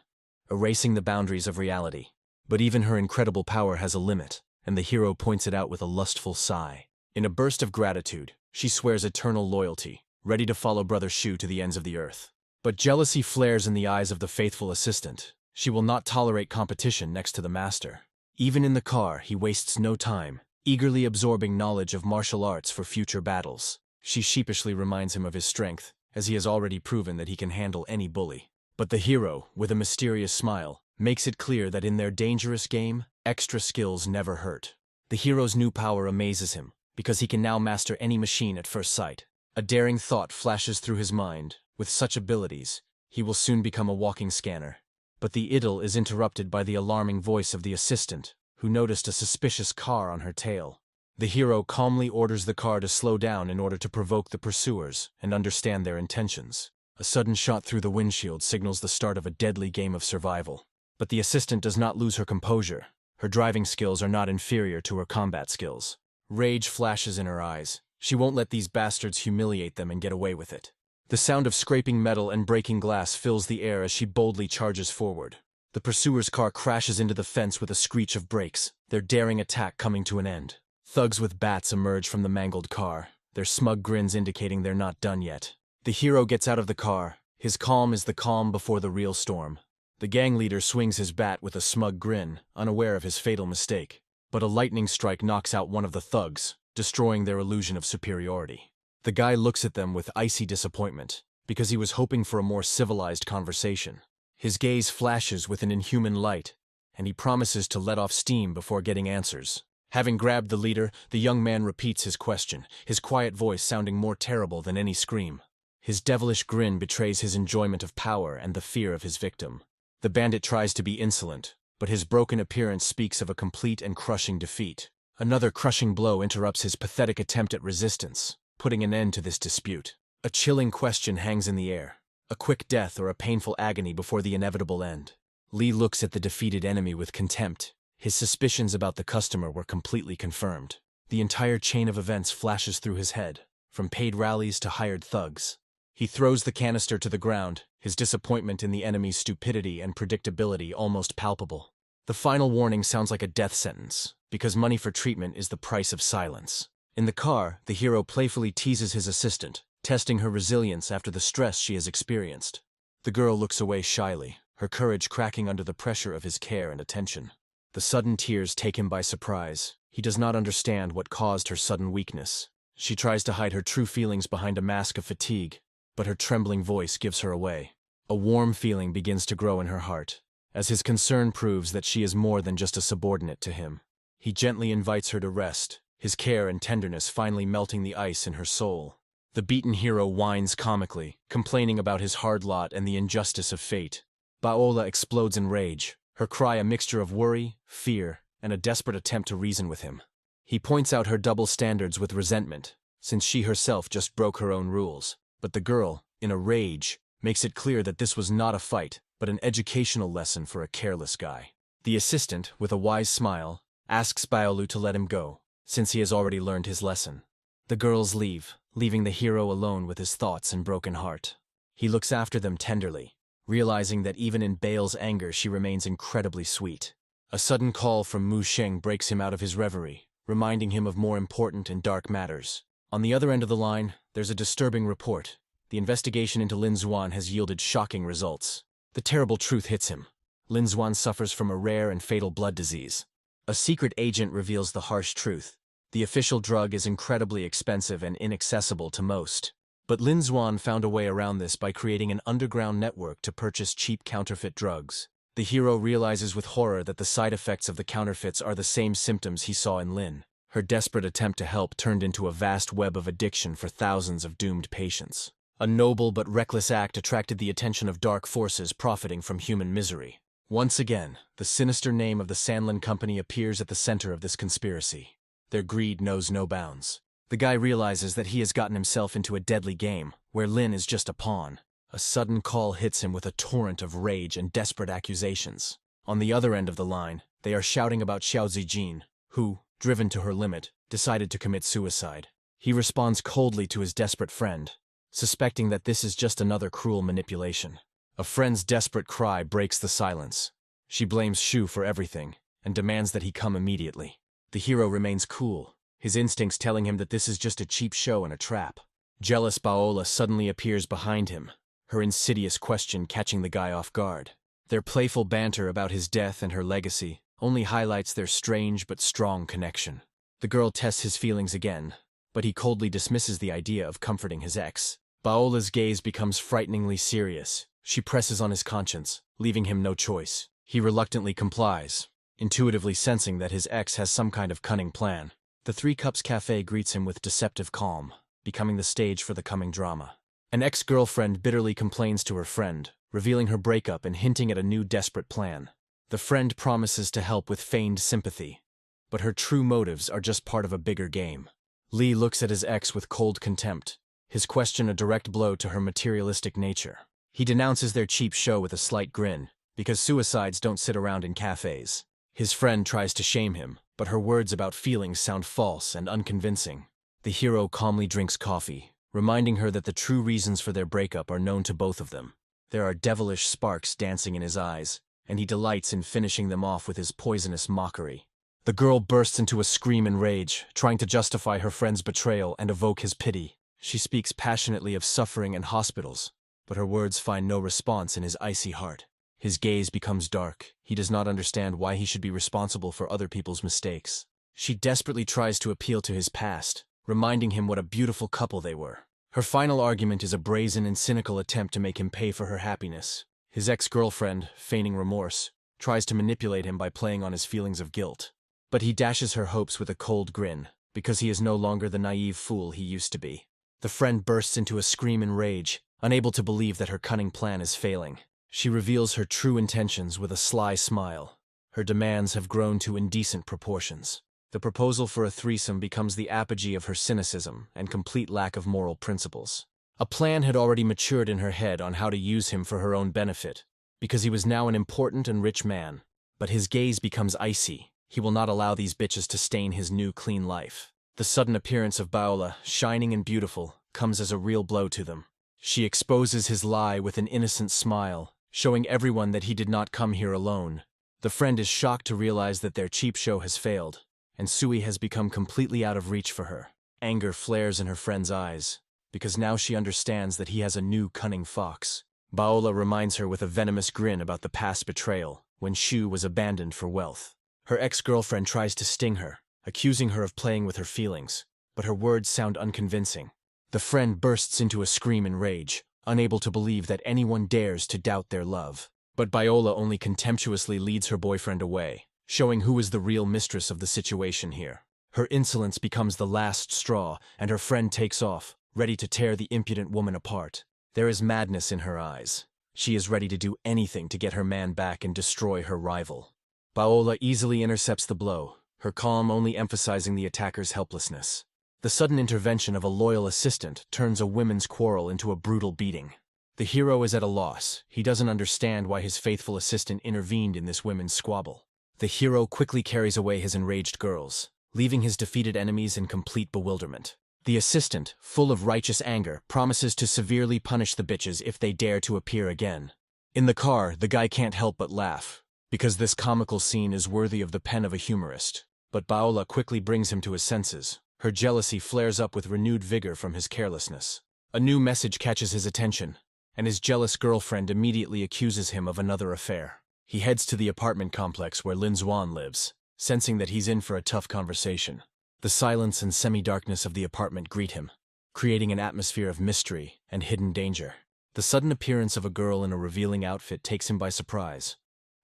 erasing the boundaries of reality. But even her incredible power has a limit, and the hero points it out with a lustful sigh. In a burst of gratitude, she swears eternal loyalty, ready to follow Brother Shu to the ends of the earth. But jealousy flares in the eyes of the faithful assistant. She will not tolerate competition next to the master. Even in the car, he wastes no time, eagerly absorbing knowledge of martial arts for future battles. She sheepishly reminds him of his strength, as he has already proven that he can handle any bully. But the hero, with a mysterious smile, makes it clear that in their dangerous game, extra skills never hurt. The hero's new power amazes him, because he can now master any machine at first sight. A daring thought flashes through his mind. With such abilities, he will soon become a walking scanner. But the idyll is interrupted by the alarming voice of the assistant, who noticed a suspicious car on her tail. The hero calmly orders the car to slow down in order to provoke the pursuers and understand their intentions. A sudden shot through the windshield signals the start of a deadly game of survival. But the assistant does not lose her composure. Her driving skills are not inferior to her combat skills. Rage flashes in her eyes. She won't let these bastards humiliate them and get away with it. The sound of scraping metal and breaking glass fills the air as she boldly charges forward. The pursuer's car crashes into the fence with a screech of brakes, their daring attack coming to an end. Thugs with bats emerge from the mangled car, their smug grins indicating they're not done yet. The hero gets out of the car. His calm is the calm before the real storm. The gang leader swings his bat with a smug grin, unaware of his fatal mistake. But a lightning strike knocks out one of the thugs, destroying their illusion of superiority. The guy looks at them with icy disappointment, because he was hoping for a more civilized conversation. His gaze flashes with an inhuman light, and he promises to let off steam before getting answers. Having grabbed the leader, the young man repeats his question, his quiet voice sounding more terrible than any scream. His devilish grin betrays his enjoyment of power and the fear of his victim. The bandit tries to be insolent, but his broken appearance speaks of a complete and crushing defeat. Another crushing blow interrupts his pathetic attempt at resistance, putting an end to this dispute. A chilling question hangs in the air. A quick death or a painful agony before the inevitable end. Lee looks at the defeated enemy with contempt. His suspicions about the customer were completely confirmed. The entire chain of events flashes through his head, from paid rallies to hired thugs. He throws the canister to the ground, his disappointment in the enemy's stupidity and predictability almost palpable. The final warning sounds like a death sentence, because money for treatment is the price of silence. In the car, the hero playfully teases his assistant, testing her resilience after the stress she has experienced. The girl looks away shyly, her courage cracking under the pressure of his care and attention. The sudden tears take him by surprise. He does not understand what caused her sudden weakness. She tries to hide her true feelings behind a mask of fatigue, but her trembling voice gives her away. A warm feeling begins to grow in her heart, as his concern proves that she is more than just a subordinate to him. He gently invites her to rest, his care and tenderness finally melting the ice in her soul. The beaten hero whines comically, complaining about his hard lot and the injustice of fate. Paola explodes in rage, her cry a mixture of worry, fear, and a desperate attempt to reason with him. He points out her double standards with resentment, since she herself just broke her own rules. But the girl, in a rage, makes it clear that this was not a fight, but an educational lesson for a careless guy. The assistant, with a wise smile, asks Paolu to let him go, since he has already learned his lesson. The girls leave, leaving the hero alone with his thoughts and broken heart. He looks after them tenderly, realizing that even in Bale's anger she remains incredibly sweet. A sudden call from Mu Sheng breaks him out of his reverie, reminding him of more important and dark matters. On the other end of the line, there's a disturbing report. The investigation into Lin Xuan has yielded shocking results. The terrible truth hits him. Lin Xuan suffers from a rare and fatal blood disease. A secret agent reveals the harsh truth. The official drug is incredibly expensive and inaccessible to most. But Lin Xuan found a way around this by creating an underground network to purchase cheap counterfeit drugs. The hero realizes with horror that the side effects of the counterfeits are the same symptoms he saw in Lin. Her desperate attempt to help turned into a vast web of addiction for thousands of doomed patients. A noble but reckless act attracted the attention of dark forces profiting from human misery. Once again, the sinister name of the Sanlin Company appears at the center of this conspiracy. Their greed knows no bounds. The guy realizes that he has gotten himself into a deadly game, where Lin is just a pawn. A sudden call hits him with a torrent of rage and desperate accusations. On the other end of the line, they are shouting about Xiao Zijin, who, driven to her limit, decided to commit suicide. He responds coldly to his desperate friend, suspecting that this is just another cruel manipulation. A friend's desperate cry breaks the silence. She blames Shu for everything, and demands that he come immediately. The hero remains cool, his instincts telling him that this is just a cheap show and a trap. Jealous Paola suddenly appears behind him, her insidious question catching the guy off guard. Their playful banter about his death and her legacy only highlights their strange but strong connection. The girl tests his feelings again, but he coldly dismisses the idea of comforting his ex. Paola's gaze becomes frighteningly serious. She presses on his conscience, leaving him no choice. He reluctantly complies, intuitively sensing that his ex has some kind of cunning plan. The Three Cups Cafe greets him with deceptive calm, becoming the stage for the coming drama. An ex-girlfriend bitterly complains to her friend, revealing her breakup and hinting at a new desperate plan. The friend promises to help with feigned sympathy, but her true motives are just part of a bigger game. Lee looks at his ex with cold contempt, his question a direct blow to her materialistic nature. He denounces their cheap show with a slight grin, because suicides don't sit around in cafes. His friend tries to shame him, but her words about feelings sound false and unconvincing. The hero calmly drinks coffee, reminding her that the true reasons for their breakup are known to both of them. There are devilish sparks dancing in his eyes, and he delights in finishing them off with his poisonous mockery. The girl bursts into a scream in rage, trying to justify her friend's betrayal and evoke his pity. She speaks passionately of suffering and hospitals, but her words find no response in his icy heart. His gaze becomes dark. He does not understand why he should be responsible for other people's mistakes. She desperately tries to appeal to his past, reminding him what a beautiful couple they were. Her final argument is a brazen and cynical attempt to make him pay for her happiness. His ex-girlfriend, feigning remorse, tries to manipulate him by playing on his feelings of guilt. But he dashes her hopes with a cold grin, because he is no longer the naive fool he used to be. The friend bursts into a scream in rage, unable to believe that her cunning plan is failing. She reveals her true intentions with a sly smile. Her demands have grown to indecent proportions. The proposal for a threesome becomes the apogee of her cynicism and complete lack of moral principles. A plan had already matured in her head on how to use him for her own benefit, because he was now an important and rich man. But his gaze becomes icy. He will not allow these bitches to stain his new clean life. The sudden appearance of Baola, shining and beautiful, comes as a real blow to them. She exposes his lie with an innocent smile, showing everyone that he did not come here alone. The friend is shocked to realize that their cheap show has failed, and Sui has become completely out of reach for her. Anger flares in her friend's eyes, because now she understands that he has a new cunning fox. Baola reminds her with a venomous grin about the past betrayal, when Shu was abandoned for wealth. Her ex-girlfriend tries to sting her, accusing her of playing with her feelings, but her words sound unconvincing. The friend bursts into a scream in rage, unable to believe that anyone dares to doubt their love. But Baola only contemptuously leads her boyfriend away, showing who is the real mistress of the situation here. Her insolence becomes the last straw, and her friend takes off, ready to tear the impudent woman apart. There is madness in her eyes. She is ready to do anything to get her man back and destroy her rival. Baola easily intercepts the blow, her calm only emphasizing the attacker's helplessness. The sudden intervention of a loyal assistant turns a women's quarrel into a brutal beating. The hero is at a loss. He doesn't understand why his faithful assistant intervened in this women's squabble. The hero quickly carries away his enraged girls, leaving his defeated enemies in complete bewilderment. The assistant, full of righteous anger, promises to severely punish the bitches if they dare to appear again. In the car, the guy can't help but laugh, because this comical scene is worthy of the pen of a humorist. But Baola quickly brings him to his senses. Her jealousy flares up with renewed vigor from his carelessness. A new message catches his attention, and his jealous girlfriend immediately accuses him of another affair. He heads to the apartment complex where Lin Xuan lives, sensing that he's in for a tough conversation. The silence and semi-darkness of the apartment greet him, creating an atmosphere of mystery and hidden danger. The sudden appearance of a girl in a revealing outfit takes him by surprise.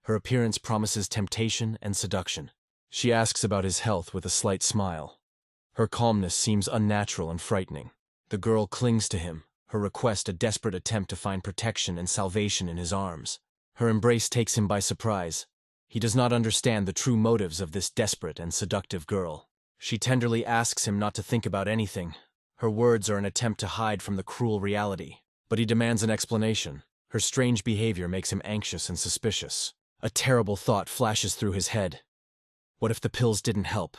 Her appearance promises temptation and seduction. She asks about his health with a slight smile. Her calmness seems unnatural and frightening. The girl clings to him, her request a desperate attempt to find protection and salvation in his arms. Her embrace takes him by surprise. He does not understand the true motives of this desperate and seductive girl. She tenderly asks him not to think about anything. Her words are an attempt to hide from the cruel reality, but he demands an explanation. Her strange behavior makes him anxious and suspicious. A terrible thought flashes through his head. What if the pills didn't help,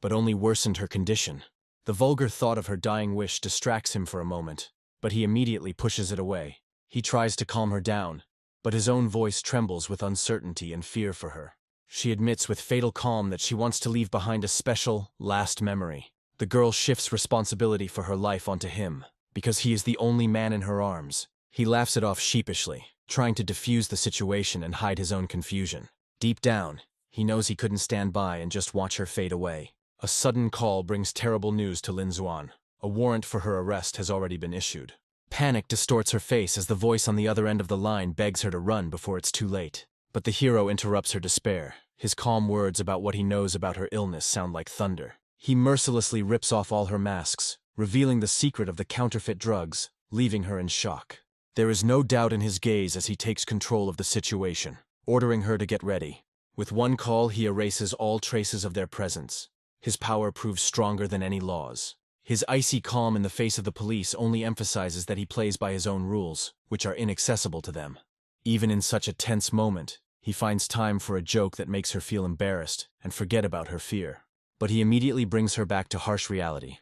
but only worsened her condition? The vulgar thought of her dying wish distracts him for a moment, but he immediately pushes it away. He tries to calm her down, but his own voice trembles with uncertainty and fear for her. She admits with fatal calm that she wants to leave behind a special, last memory. The girl shifts responsibility for her life onto him, because he is the only man in her arms. He laughs it off sheepishly, trying to defuse the situation and hide his own confusion. Deep down, he knows he couldn't stand by and just watch her fade away. A sudden call brings terrible news to Lin Xuan. A warrant for her arrest has already been issued. Panic distorts her face as the voice on the other end of the line begs her to run before it's too late. But the hero interrupts her despair. His calm words about what he knows about her illness sound like thunder. He mercilessly rips off all her masks, revealing the secret of the counterfeit drugs, leaving her in shock. There is no doubt in his gaze as he takes control of the situation, ordering her to get ready. With one call, he erases all traces of their presence. His power proves stronger than any laws. His icy calm in the face of the police only emphasizes that he plays by his own rules, which are inaccessible to them. Even in such a tense moment, he finds time for a joke that makes her feel embarrassed and forget about her fear. But he immediately brings her back to harsh reality.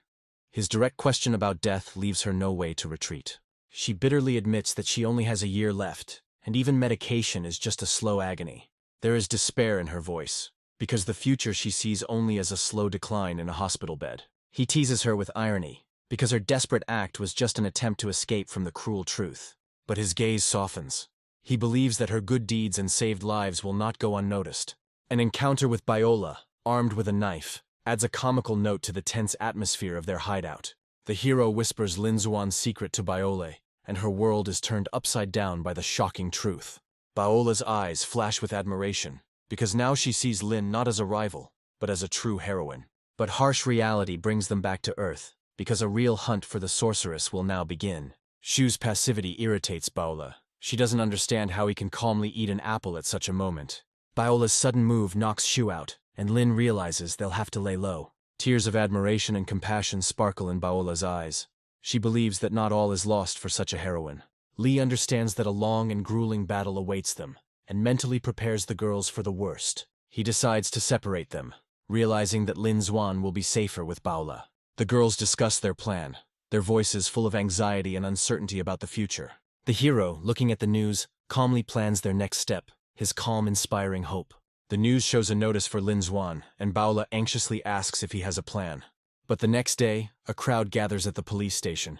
His direct question about death leaves her no way to retreat. She bitterly admits that she only has a year left, and even medication is just a slow agony. There is despair in her voice, because the future she sees only as a slow decline in a hospital bed. He teases her with irony, because her desperate act was just an attempt to escape from the cruel truth. But his gaze softens. He believes that her good deeds and saved lives will not go unnoticed. An encounter with Biola, armed with a knife, adds a comical note to the tense atmosphere of their hideout. The hero whispers Lin Xuan's secret to Biola, and her world is turned upside down by the shocking truth. Baola's eyes flash with admiration, because now she sees Lin not as a rival, but as a true heroine. But harsh reality brings them back to Earth, because a real hunt for the sorceress will now begin. Shu's passivity irritates Baola. She doesn't understand how he can calmly eat an apple at such a moment. Baola's sudden move knocks Shu out, and Lin realizes they'll have to lay low. Tears of admiration and compassion sparkle in Baola's eyes. She believes that not all is lost for such a heroine. Lee understands that a long and grueling battle awaits them, and mentally prepares the girls for the worst. He decides to separate them, realizing that Lin Xuan will be safer with Baola. The girls discuss their plan, their voices full of anxiety and uncertainty about the future. The hero, looking at the news, calmly plans their next step, his calm inspiring hope. The news shows a notice for Lin Xuan, and Baola anxiously asks if he has a plan. But the next day, a crowd gathers at the police station.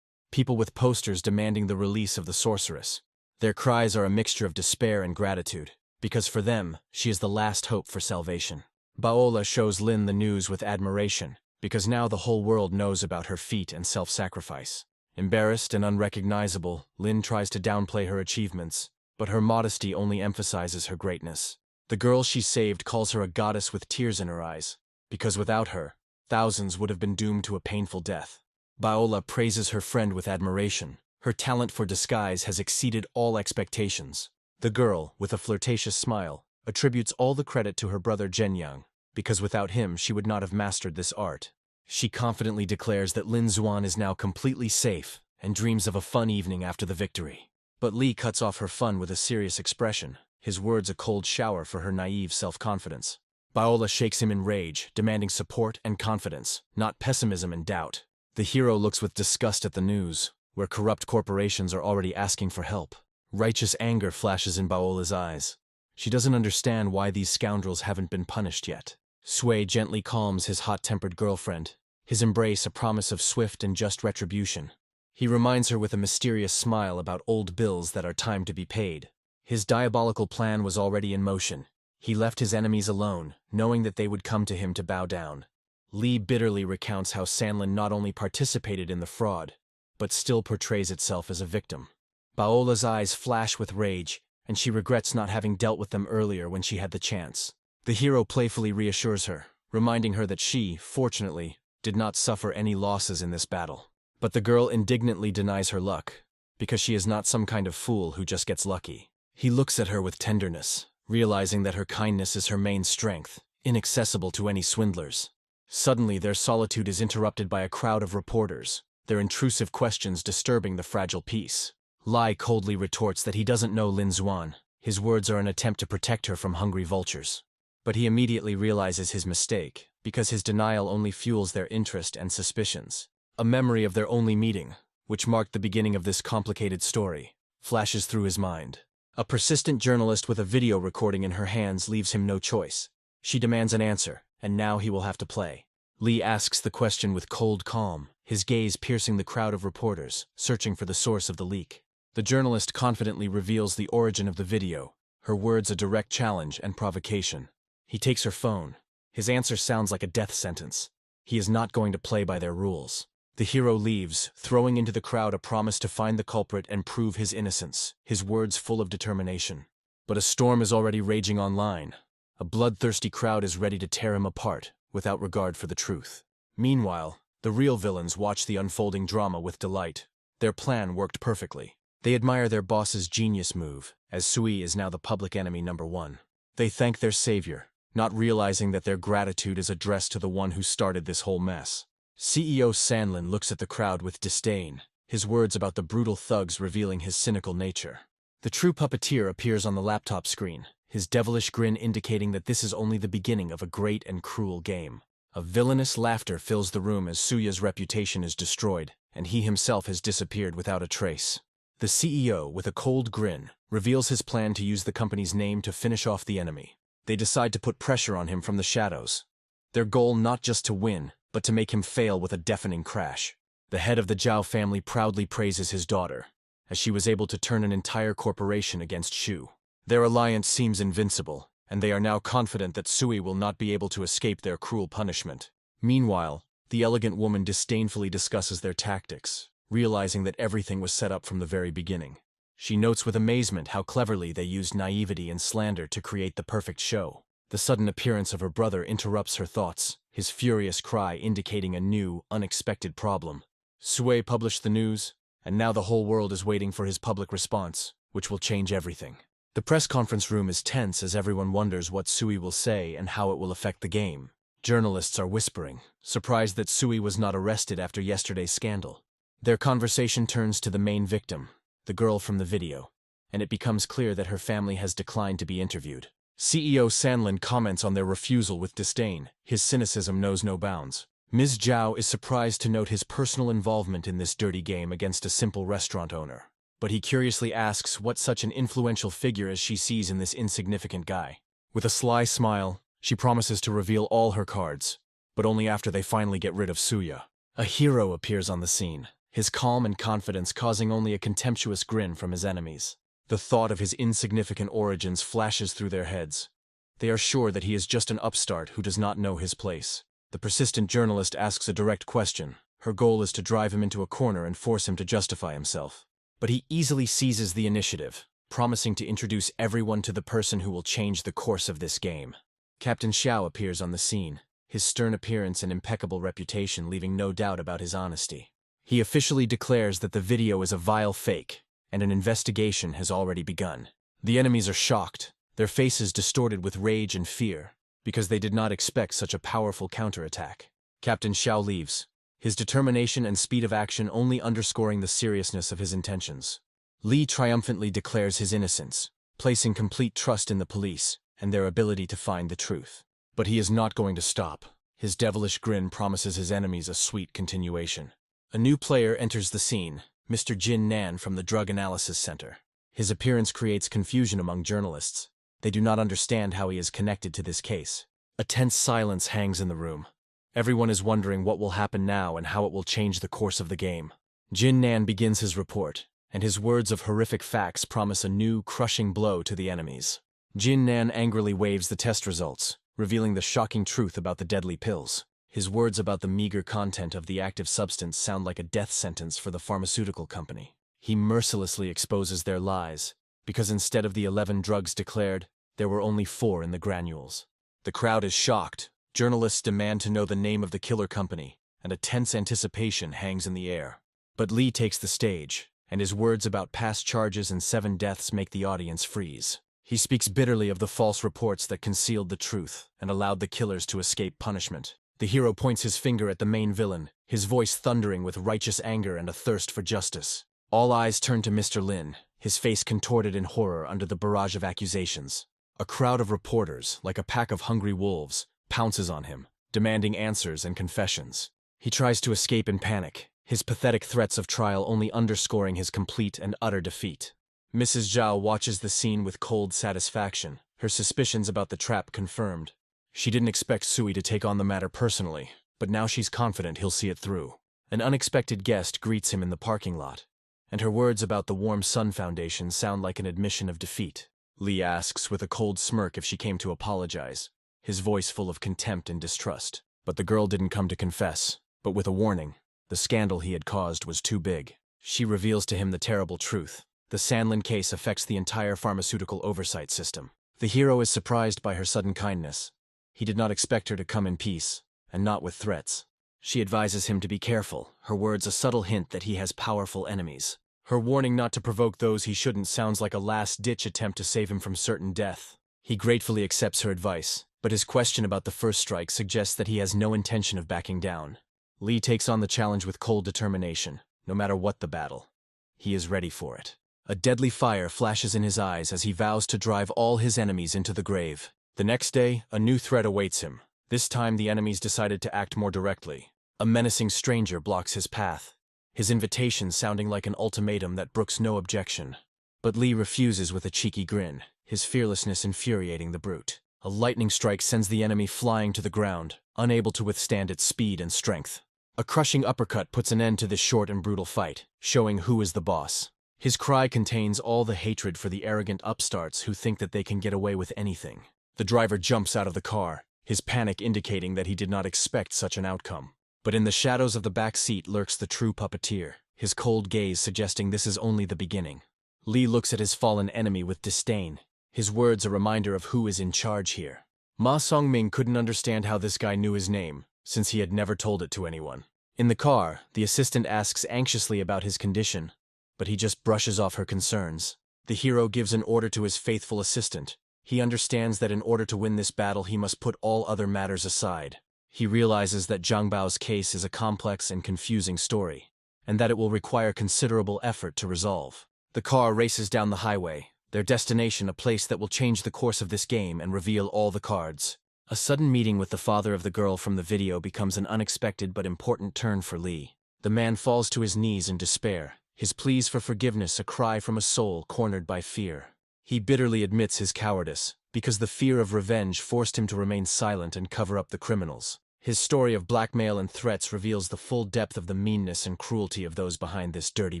People with posters demanding the release of the sorceress. Their cries are a mixture of despair and gratitude, because for them, she is the last hope for salvation. Baola shows Lin the news with admiration, because now the whole world knows about her feat and self-sacrifice. Embarrassed and unrecognizable, Lin tries to downplay her achievements, but her modesty only emphasizes her greatness. The girl she saved calls her a goddess with tears in her eyes, because without her, thousands would have been doomed to a painful death. Baola praises her friend with admiration. Her talent for disguise has exceeded all expectations. The girl, with a flirtatious smile, attributes all the credit to her brother Zhenyang, because without him she would not have mastered this art. She confidently declares that Lin Xuan is now completely safe, and dreams of a fun evening after the victory. But Li cuts off her fun with a serious expression, his words a cold shower for her naive self-confidence. Baola shakes him in rage, demanding support and confidence, not pessimism and doubt. The hero looks with disgust at the news, where corrupt corporations are already asking for help. Righteous anger flashes in Baola's eyes. She doesn't understand why these scoundrels haven't been punished yet. Sui gently calms his hot-tempered girlfriend, his embrace a promise of swift and just retribution. He reminds her with a mysterious smile about old bills that are time to be paid. His diabolical plan was already in motion. He left his enemies alone, knowing that they would come to him to bow down. Li bitterly recounts how Sanlin not only participated in the fraud, but still portrays itself as a victim. Baola's eyes flash with rage, and she regrets not having dealt with them earlier when she had the chance. The hero playfully reassures her, reminding her that she, fortunately, did not suffer any losses in this battle. But the girl indignantly denies her luck, because she is not some kind of fool who just gets lucky. He looks at her with tenderness, realizing that her kindness is her main strength, inaccessible to any swindlers. Suddenly, their solitude is interrupted by a crowd of reporters, their intrusive questions disturbing the fragile peace. Lai coldly retorts that he doesn't know Lin Xuan. His words are an attempt to protect her from hungry vultures. But he immediately realizes his mistake, because his denial only fuels their interest and suspicions. A memory of their only meeting, which marked the beginning of this complicated story, flashes through his mind. A persistent journalist with a video recording in her hands leaves him no choice. She demands an answer, and now he will have to play. Li asks the question with cold calm, his gaze piercing the crowd of reporters, searching for the source of the leak. The journalist confidently reveals the origin of the video, her words a direct challenge and provocation. He takes her phone. His answer sounds like a death sentence. He is not going to play by their rules. The hero leaves, throwing into the crowd a promise to find the culprit and prove his innocence, his words full of determination. But a storm is already raging online. A bloodthirsty crowd is ready to tear him apart, without regard for the truth. Meanwhile, the real villains watch the unfolding drama with delight. Their plan worked perfectly. They admire their boss's genius move, as Sui is now the public enemy #1. They thank their savior, not realizing that their gratitude is addressed to the one who started this whole mess. CEO Sanlin looks at the crowd with disdain, his words about the brutal thugs revealing his cynical nature. The true puppeteer appears on the laptop screen, his devilish grin indicating that this is only the beginning of a great and cruel game. A villainous laughter fills the room as Suya's reputation is destroyed, and he himself has disappeared without a trace. The CEO, with a cold grin, reveals his plan to use the company's name to finish off the enemy. They decide to put pressure on him from the shadows. Their goal not just to win, but to make him fail with a deafening crash. The head of the Zhao family proudly praises his daughter, as she was able to turn an entire corporation against Shu. Their alliance seems invincible, and they are now confident that Sui will not be able to escape their cruel punishment. Meanwhile, the elegant woman disdainfully discusses their tactics, realizing that everything was set up from the very beginning. She notes with amazement how cleverly they used naivety and slander to create the perfect show. The sudden appearance of her brother interrupts her thoughts, his furious cry indicating a new, unexpected problem. Sui published the news, and now the whole world is waiting for his public response, which will change everything. The press conference room is tense as everyone wonders what Sui will say and how it will affect the game. Journalists are whispering, surprised that Sui was not arrested after yesterday's scandal. Their conversation turns to the main victim, the girl from the video, and it becomes clear that her family has declined to be interviewed. CEO Sanlin comments on their refusal with disdain. His cynicism knows no bounds. Ms. Zhao is surprised to note his personal involvement in this dirty game against a simple restaurant owner. But he curiously asks what such an influential figure as she sees in this insignificant guy. With a sly smile, she promises to reveal all her cards, but only after they finally get rid of Suya. A hero appears on the scene, his calm and confidence causing only a contemptuous grin from his enemies. The thought of his insignificant origins flashes through their heads. They are sure that he is just an upstart who does not know his place. The persistent journalist asks a direct question. Her goal is to drive him into a corner and force him to justify himself. But he easily seizes the initiative, promising to introduce everyone to the person who will change the course of this game. Captain Xiao appears on the scene, his stern appearance and impeccable reputation leaving no doubt about his honesty. He officially declares that the video is a vile fake, and an investigation has already begun. The enemies are shocked, their faces distorted with rage and fear, because they did not expect such a powerful counterattack. Captain Xiao leaves, his determination and speed of action only underscoring the seriousness of his intentions. Li triumphantly declares his innocence, placing complete trust in the police and their ability to find the truth. But he is not going to stop. His devilish grin promises his enemies a sweet continuation. A new player enters the scene, Mr. Jin Nan from the Drug Analysis Center. His appearance creates confusion among journalists. They do not understand how he is connected to this case. A tense silence hangs in the room. Everyone is wondering what will happen now and how it will change the course of the game. Jin Nan begins his report, and his words of horrific facts promise a new, crushing blow to the enemies. Jin Nan angrily waves the test results, revealing the shocking truth about the deadly pills. His words about the meager content of the active substance sound like a death sentence for the pharmaceutical company. He mercilessly exposes their lies, because instead of the 11 drugs declared, there were only 4 in the granules. The crowd is shocked. Journalists demand to know the name of the killer company, and a tense anticipation hangs in the air. But Li takes the stage, and his words about past charges and 7 deaths make the audience freeze. He speaks bitterly of the false reports that concealed the truth and allowed the killers to escape punishment. The hero points his finger at the main villain, his voice thundering with righteous anger and a thirst for justice. All eyes turn to Mr. Lin, his face contorted in horror under the barrage of accusations. A crowd of reporters, like a pack of hungry wolves, pounces on him, demanding answers and confessions. He tries to escape in panic, his pathetic threats of trial only underscoring his complete and utter defeat. Mrs. Zhao watches the scene with cold satisfaction, her suspicions about the trap confirmed. She didn't expect Sui to take on the matter personally, but now she's confident he'll see it through. An unexpected guest greets him in the parking lot, and her words about the Warm Sun Foundation sound like an admission of defeat. Li asks with a cold smirk if she came to apologize, his voice full of contempt and distrust. But the girl didn't come to confess, but with a warning. The scandal he had caused was too big. She reveals to him the terrible truth. The Sanlin case affects the entire pharmaceutical oversight system. The hero is surprised by her sudden kindness. He did not expect her to come in peace, and not with threats. She advises him to be careful, her words a subtle hint that he has powerful enemies. Her warning not to provoke those he shouldn't sounds like a last-ditch attempt to save him from certain death. He gratefully accepts her advice, but his question about the first strike suggests that he has no intention of backing down. Lee takes on the challenge with cold determination, no matter what the battle. He is ready for it. A deadly fire flashes in his eyes as he vows to drive all his enemies into the grave. The next day, a new threat awaits him. This time the enemies decided to act more directly. A menacing stranger blocks his path, his invitation sounding like an ultimatum that brooks no objection. But Lee refuses with a cheeky grin, his fearlessness infuriating the brute. A lightning strike sends the enemy flying to the ground, unable to withstand its speed and strength. A crushing uppercut puts an end to this short and brutal fight, showing who is the boss. His cry contains all the hatred for the arrogant upstarts who think that they can get away with anything. The driver jumps out of the car, his panic indicating that he did not expect such an outcome. But in the shadows of the back seat lurks the true puppeteer, his cold gaze suggesting this is only the beginning. Lee looks at his fallen enemy with disdain, his words a reminder of who is in charge here. Ma Songming couldn't understand how this guy knew his name, since he had never told it to anyone. In the car, the assistant asks anxiously about his condition, but he just brushes off her concerns. The hero gives an order to his faithful assistant. He understands that in order to win this battle he must put all other matters aside. He realizes that Zhang Bao's case is a complex and confusing story, and that it will require considerable effort to resolve. The car races down the highway, their destination a place that will change the course of this game and reveal all the cards. A sudden meeting with the father of the girl from the video becomes an unexpected but important turn for Lee. The man falls to his knees in despair, his pleas for forgiveness a cry from a soul cornered by fear. He bitterly admits his cowardice, because the fear of revenge forced him to remain silent and cover up the criminals. His story of blackmail and threats reveals the full depth of the meanness and cruelty of those behind this dirty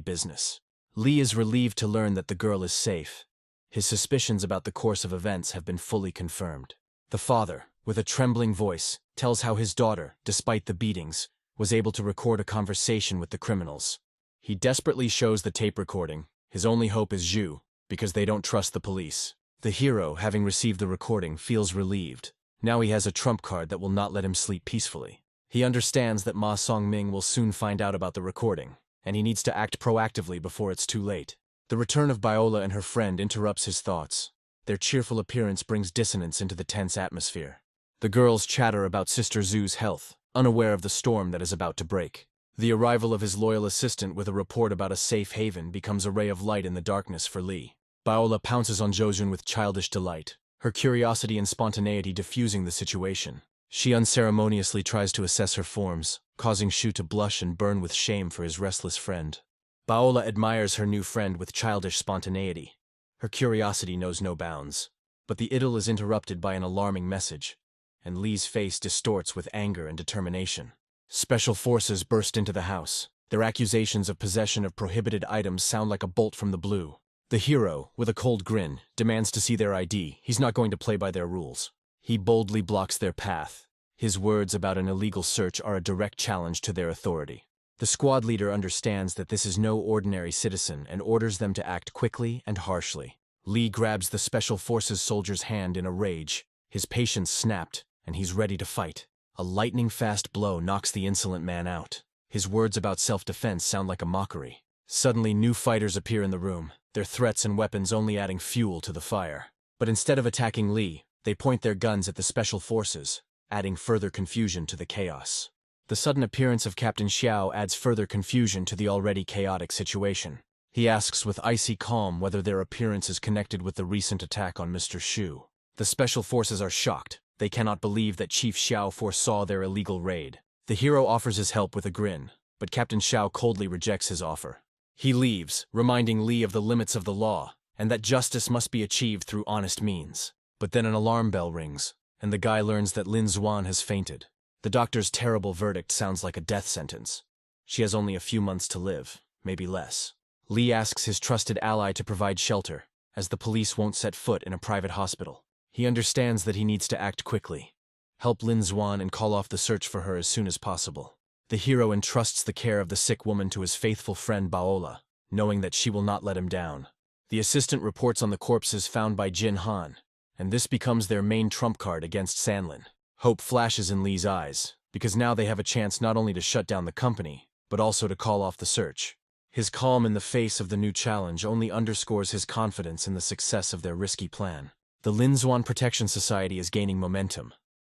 business. Lee is relieved to learn that the girl is safe. His suspicions about the course of events have been fully confirmed. The father, with a trembling voice, tells how his daughter, despite the beatings, was able to record a conversation with the criminals. He desperately shows the tape recording. His only hope is Zhu, because they don't trust the police. The hero, having received the recording, feels relieved. Now he has a trump card that will not let him sleep peacefully. He understands that Ma Songming will soon find out about the recording, and he needs to act proactively before it's too late. The return of Biola and her friend interrupts his thoughts. Their cheerful appearance brings dissonance into the tense atmosphere. The girls chatter about Sister Zhu's health, unaware of the storm that is about to break. The arrival of his loyal assistant with a report about a safe haven becomes a ray of light in the darkness for Lee. Biola pounces on Zhojun with childish delight, her curiosity and spontaneity diffusing the situation. She unceremoniously tries to assess her forms, causing Shu to blush and burn with shame for his restless friend. Biola admires her new friend with childish spontaneity. Her curiosity knows no bounds. But the idyll is interrupted by an alarming message, and Lee's face distorts with anger and determination. Special forces burst into the house. Their accusations of possession of prohibited items sound like a bolt from the blue. The hero, with a cold grin, demands to see their ID. He's not going to play by their rules. He boldly blocks their path. His words about an illegal search are a direct challenge to their authority. The squad leader understands that this is no ordinary citizen and orders them to act quickly and harshly. Lee grabs the Special Forces soldier's hand in a rage. His patience snapped, and he's ready to fight. A lightning-fast blow knocks the insolent man out. His words about self-defense sound like a mockery. Suddenly, new fighters appear in the room, their threats and weapons only adding fuel to the fire. But instead of attacking Lee, they point their guns at the Special Forces, adding further confusion to the chaos. The sudden appearance of Captain Xiao adds further confusion to the already chaotic situation. He asks with icy calm whether their appearance is connected with the recent attack on Mr. Shu. The Special Forces are shocked. They cannot believe that Chief Xiao foresaw their illegal raid. The hero offers his help with a grin, but Captain Xiao coldly rejects his offer. He leaves, reminding Lee of the limits of the law, and that justice must be achieved through honest means. But then an alarm bell rings, and the guy learns that Lin Xuan has fainted. The doctor's terrible verdict sounds like a death sentence. She has only a few months to live, maybe less. Lee asks his trusted ally to provide shelter, as the police won't set foot in a private hospital. He understands that he needs to act quickly, help Lin Xuan and call off the search for her as soon as possible. The hero entrusts the care of the sick woman to his faithful friend Baola, knowing that she will not let him down. The assistant reports on the corpses found by Jin Han. and this becomes their main trump card against Sanlin. Hope flashes in Lee's eyes, because now they have a chance not only to shut down the company, but also to call off the search. His calm in the face of the new challenge only underscores his confidence in the success of their risky plan. The Lin Xuan Protection Society is gaining momentum.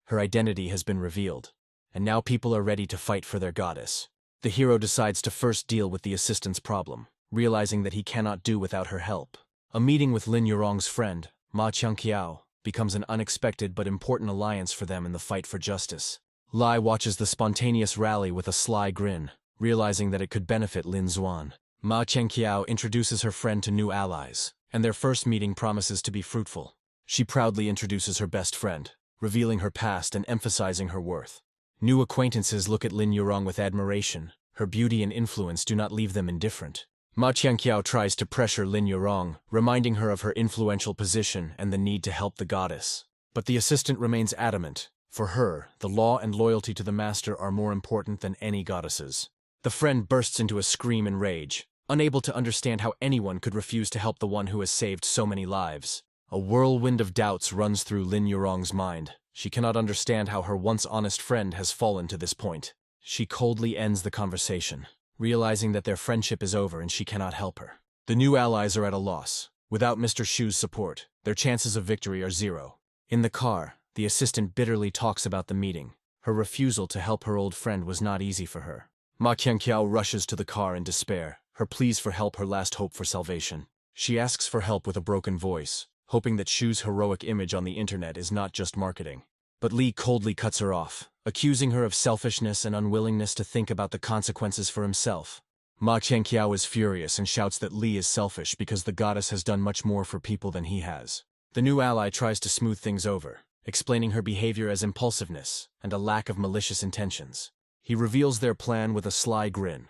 Her identity has been revealed, and now people are ready to fight for their goddess. The hero decides to first deal with the assistant's problem, realizing that he cannot do without her help. A meeting with Lin Yurong's friend, Ma Qiangqiao, becomes an unexpected but important alliance for them in the fight for justice. Lai watches the spontaneous rally with a sly grin, realizing that it could benefit Lin Xuan. Ma Qiangqiao introduces her friend to new allies, and their first meeting promises to be fruitful. She proudly introduces her best friend, revealing her past and emphasizing her worth. New acquaintances look at Lin Yurong with admiration. Her beauty and influence do not leave them indifferent. Ma Qiangqiao tries to pressure Lin Yurong, reminding her of her influential position and the need to help the goddess. But the assistant remains adamant. For her, the law and loyalty to the master are more important than any goddesses. The friend bursts into a scream in rage, unable to understand how anyone could refuse to help the one who has saved so many lives. A whirlwind of doubts runs through Lin Yurong's mind. She cannot understand how her once honest friend has fallen to this point. She coldly ends the conversation, realizing that their friendship is over and she cannot help her. The new allies are at a loss. Without Mr. Shu's support, their chances of victory are zero. In the car, the assistant bitterly talks about the meeting. Her refusal to help her old friend was not easy for her. Ma Qiangqiao rushes to the car in despair, her pleas for help her last hope for salvation. She asks for help with a broken voice, hoping that Shu's heroic image on the internet is not just marketing. But Li coldly cuts her off, accusing her of selfishness and unwillingness to think about the consequences for himself. Ma Qiangqiao is furious and shouts that Li is selfish because the goddess has done much more for people than he has. The new ally tries to smooth things over, explaining her behavior as impulsiveness and a lack of malicious intentions. He reveals their plan with a sly grin,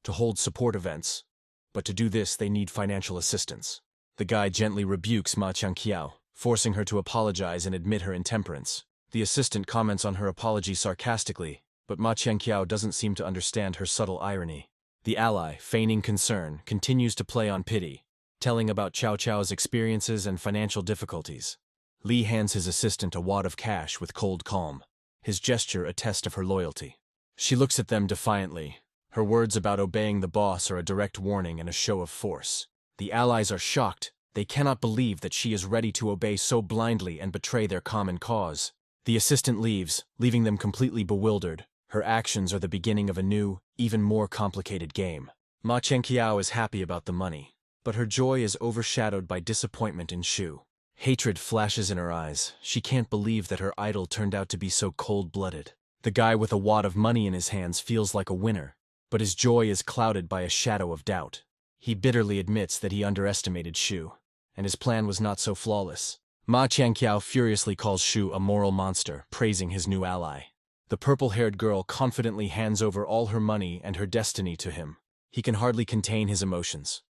to hold support events, but to do this they need financial assistance. The guy gently rebukes Ma Qiangqiao, forcing her to apologize and admit her intemperance. The assistant comments on her apology sarcastically, but Ma Qiangqiao doesn't seem to understand her subtle irony. The ally, feigning concern, continues to play on pity, telling about Cao Cao's experiences and financial difficulties. Li hands his assistant a wad of cash with cold calm, his gesture a test of her loyalty. She looks at them defiantly. Her words about obeying the boss are a direct warning and a show of force. The allies are shocked. They cannot believe that she is ready to obey so blindly and betray their common cause. The assistant leaves, leaving them completely bewildered. Her actions are the beginning of a new, even more complicated game. Ma Qiangqiao is happy about the money, but her joy is overshadowed by disappointment in Shu. Hatred flashes in her eyes. She can't believe that her idol turned out to be so cold-blooded. The guy with a wad of money in his hands feels like a winner, but his joy is clouded by a shadow of doubt. He bitterly admits that he underestimated Shu, and his plan was not so flawless. Ma Qiangqiao furiously calls Shu a moral monster, praising his new ally. The purple-haired girl confidently hands over all her money and her destiny to him. He can hardly contain his emotions.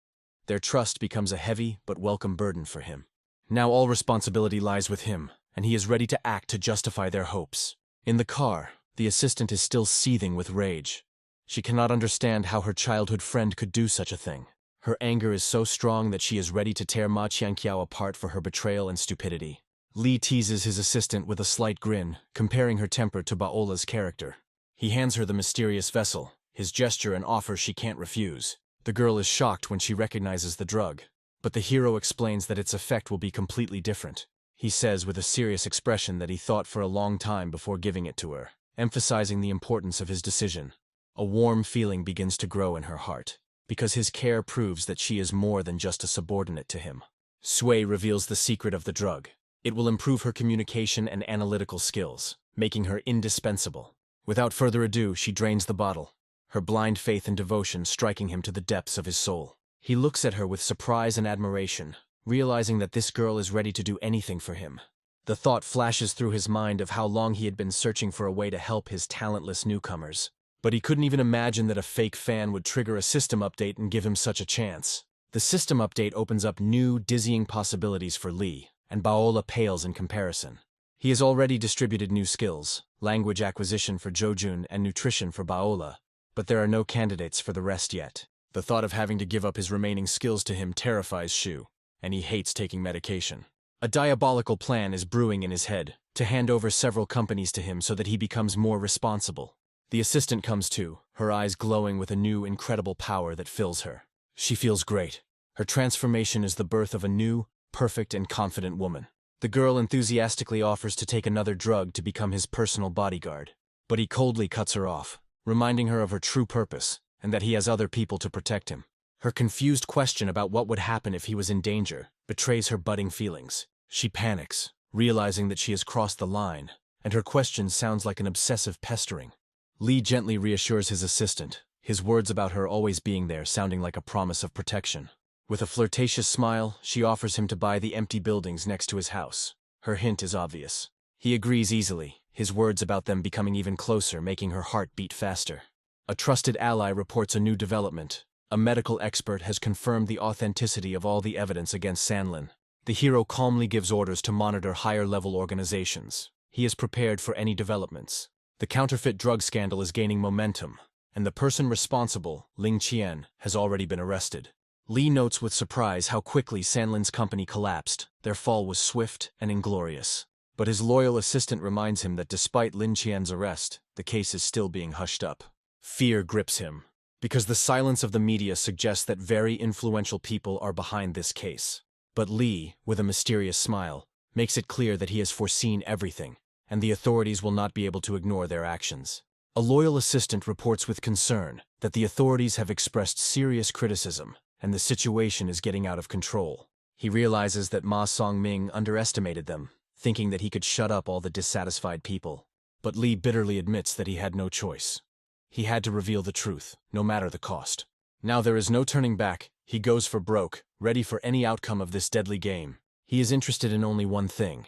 Their trust becomes a heavy but welcome burden for him. Now all responsibility lies with him, and he is ready to act to justify their hopes. In the car, the assistant is still seething with rage. She cannot understand how her childhood friend could do such a thing. Her anger is so strong that she is ready to tear Ma Qiangqiao apart for her betrayal and stupidity. Li teases his assistant with a slight grin, comparing her temper to Baola's character. He hands her the mysterious vessel, his gesture an offer she can't refuse. The girl is shocked when she recognizes the drug, but the hero explains that its effect will be completely different. He says with a serious expression that he thought for a long time before giving it to her, emphasizing the importance of his decision. A warm feeling begins to grow in her heart, because his care proves that she is more than just a subordinate to him. Sui reveals the secret of the drug. It will improve her communication and analytical skills, making her indispensable. Without further ado, she drains the bottle, her blind faith and devotion striking him to the depths of his soul. He looks at her with surprise and admiration, realizing that this girl is ready to do anything for him. The thought flashes through his mind of how long he had been searching for a way to help his talentless newcomers. But he couldn't even imagine that a fake fan would trigger a system update and give him such a chance. The system update opens up new, dizzying possibilities for Li, and Baola pales in comparison. He has already distributed new skills, language acquisition for Jojun and nutrition for Baola, but there are no candidates for the rest yet. The thought of having to give up his remaining skills to him terrifies Shu, and he hates taking medication. A diabolical plan is brewing in his head, to hand over several companies to him so that he becomes more responsible. The assistant comes too, her eyes glowing with a new, incredible power that fills her. She feels great. Her transformation is the birth of a new, perfect and confident woman. The girl enthusiastically offers to take another drug to become his personal bodyguard. But he coldly cuts her off, reminding her of her true purpose, and that he has other people to protect him. Her confused question about what would happen if he was in danger betrays her budding feelings. She panics, realizing that she has crossed the line, and her question sounds like an obsessive pestering. Lee gently reassures his assistant, his words about her always being there sounding like a promise of protection. With a flirtatious smile, she offers him to buy the empty buildings next to his house. Her hint is obvious. He agrees easily, his words about them becoming even closer, making her heart beat faster. A trusted ally reports a new development. A medical expert has confirmed the authenticity of all the evidence against Sanlin. The hero calmly gives orders to monitor higher-level organizations. He is prepared for any developments. The counterfeit drug scandal is gaining momentum, and the person responsible, Ling Qian, has already been arrested. Lee notes with surprise how quickly Sanlin's company collapsed. Their fall was swift and inglorious. But his loyal assistant reminds him that despite Lin Qian's arrest, the case is still being hushed up. Fear grips him, because the silence of the media suggests that very influential people are behind this case. But Lee, with a mysterious smile, makes it clear that he has foreseen everything, and the authorities will not be able to ignore their actions. A loyal assistant reports with concern that the authorities have expressed serious criticism, and the situation is getting out of control. He realizes that Ma Songming underestimated them, thinking that he could shut up all the dissatisfied people. But Lee bitterly admits that he had no choice. He had to reveal the truth, no matter the cost. Now there is no turning back. He goes for broke, ready for any outcome of this deadly game. He is interested in only one thing: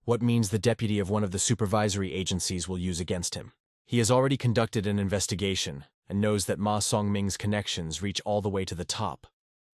what means the deputy of one of the supervisory agencies will use against him. He has already conducted an investigation, and knows that Ma Songming's connections reach all the way to the top.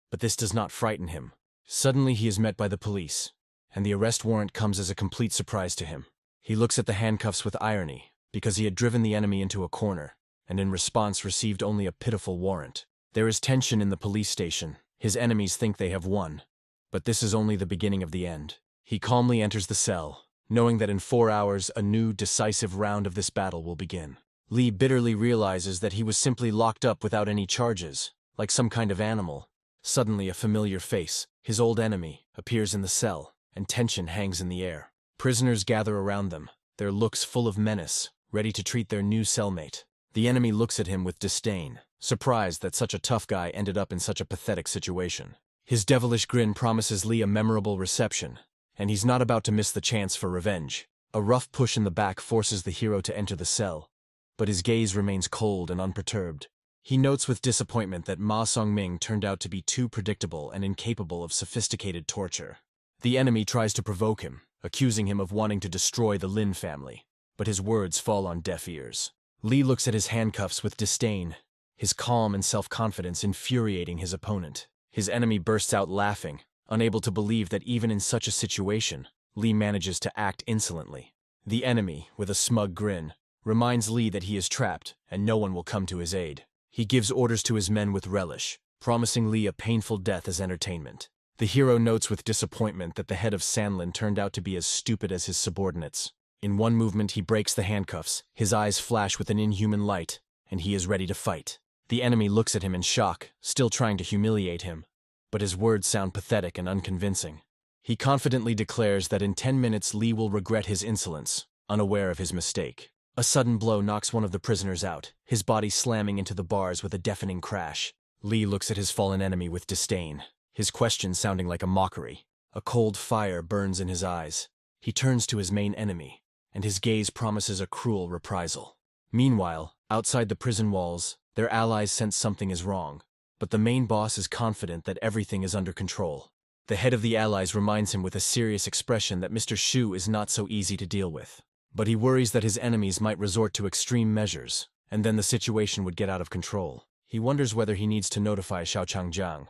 But this does not frighten him. Suddenly he is met by the police, and the arrest warrant comes as a complete surprise to him. He looks at the handcuffs with irony, because he had driven the enemy into a corner, and in response received only a pitiful warrant. There is tension in the police station. His enemies think they have won. But this is only the beginning of the end. He calmly enters the cell, knowing that in 4 hours a new, decisive round of this battle will begin. Lee bitterly realizes that he was simply locked up without any charges, like some kind of animal. Suddenly a familiar face, his old enemy, appears in the cell, and tension hangs in the air. Prisoners gather around them, their looks full of menace, ready to treat their new cellmate. The enemy looks at him with disdain, surprised that such a tough guy ended up in such a pathetic situation. His devilish grin promises Lee a memorable reception, and he's not about to miss the chance for revenge. A rough push in the back forces the hero to enter the cell, but his gaze remains cold and unperturbed. He notes with disappointment that Ma Songming turned out to be too predictable and incapable of sophisticated torture. The enemy tries to provoke him, accusing him of wanting to destroy the Lin family, but his words fall on deaf ears. Lee looks at his handcuffs with disdain, his calm and self-confidence infuriating his opponent. His enemy bursts out laughing, unable to believe that even in such a situation, Lee manages to act insolently. The enemy, with a smug grin, reminds Lee that he is trapped and no one will come to his aid. He gives orders to his men with relish, promising Lee a painful death as entertainment. The hero notes with disappointment that the head of Sanlin turned out to be as stupid as his subordinates. In one movement he breaks the handcuffs, his eyes flash with an inhuman light, and he is ready to fight. The enemy looks at him in shock, still trying to humiliate him, but his words sound pathetic and unconvincing. He confidently declares that in 10 minutes Lee will regret his insolence, unaware of his mistake. A sudden blow knocks one of the prisoners out, his body slamming into the bars with a deafening crash. Lee looks at his fallen enemy with disdain, his question sounding like a mockery. A cold fire burns in his eyes. He turns to his main enemy, and his gaze promises a cruel reprisal. Meanwhile, outside the prison walls, their allies sense something is wrong, but the main boss is confident that everything is under control. The head of the allies reminds him with a serious expression that Mr. Shu is not so easy to deal with. But he worries that his enemies might resort to extreme measures, and then the situation would get out of control. He wonders whether he needs to notify Xiao Changjiang,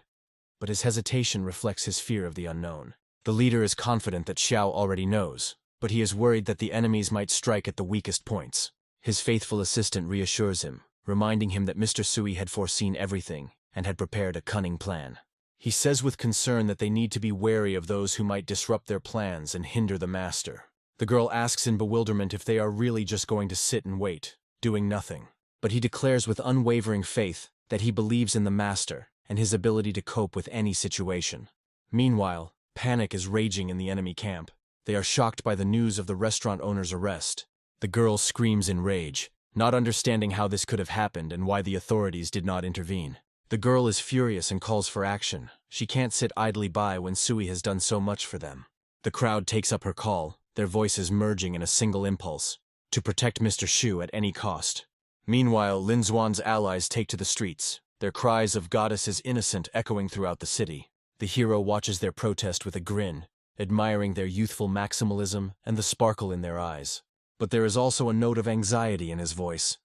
but his hesitation reflects his fear of the unknown. The leader is confident that Xiao already knows, but he is worried that the enemies might strike at the weakest points. His faithful assistant reassures him, reminding him that Mr. Sui had foreseen everything and had prepared a cunning plan. He says with concern that they need to be wary of those who might disrupt their plans and hinder the master. The girl asks in bewilderment if they are really just going to sit and wait, doing nothing. But he declares with unwavering faith that he believes in the master and his ability to cope with any situation. Meanwhile, panic is raging in the enemy camp. They are shocked by the news of the restaurant owner's arrest. The girl screams in rage, not understanding how this could have happened and why the authorities did not intervene. The girl is furious and calls for action. She can't sit idly by when Sui has done so much for them. The crowd takes up her call, their voices merging in a single impulse: to protect Mr. Shu at any cost. Meanwhile, Lin Xuan's allies take to the streets, their cries of "Goddess is innocent" echoing throughout the city. The hero watches their protest with a grin, admiring their youthful maximalism and the sparkle in their eyes. But there is also a note of anxiety in his voice.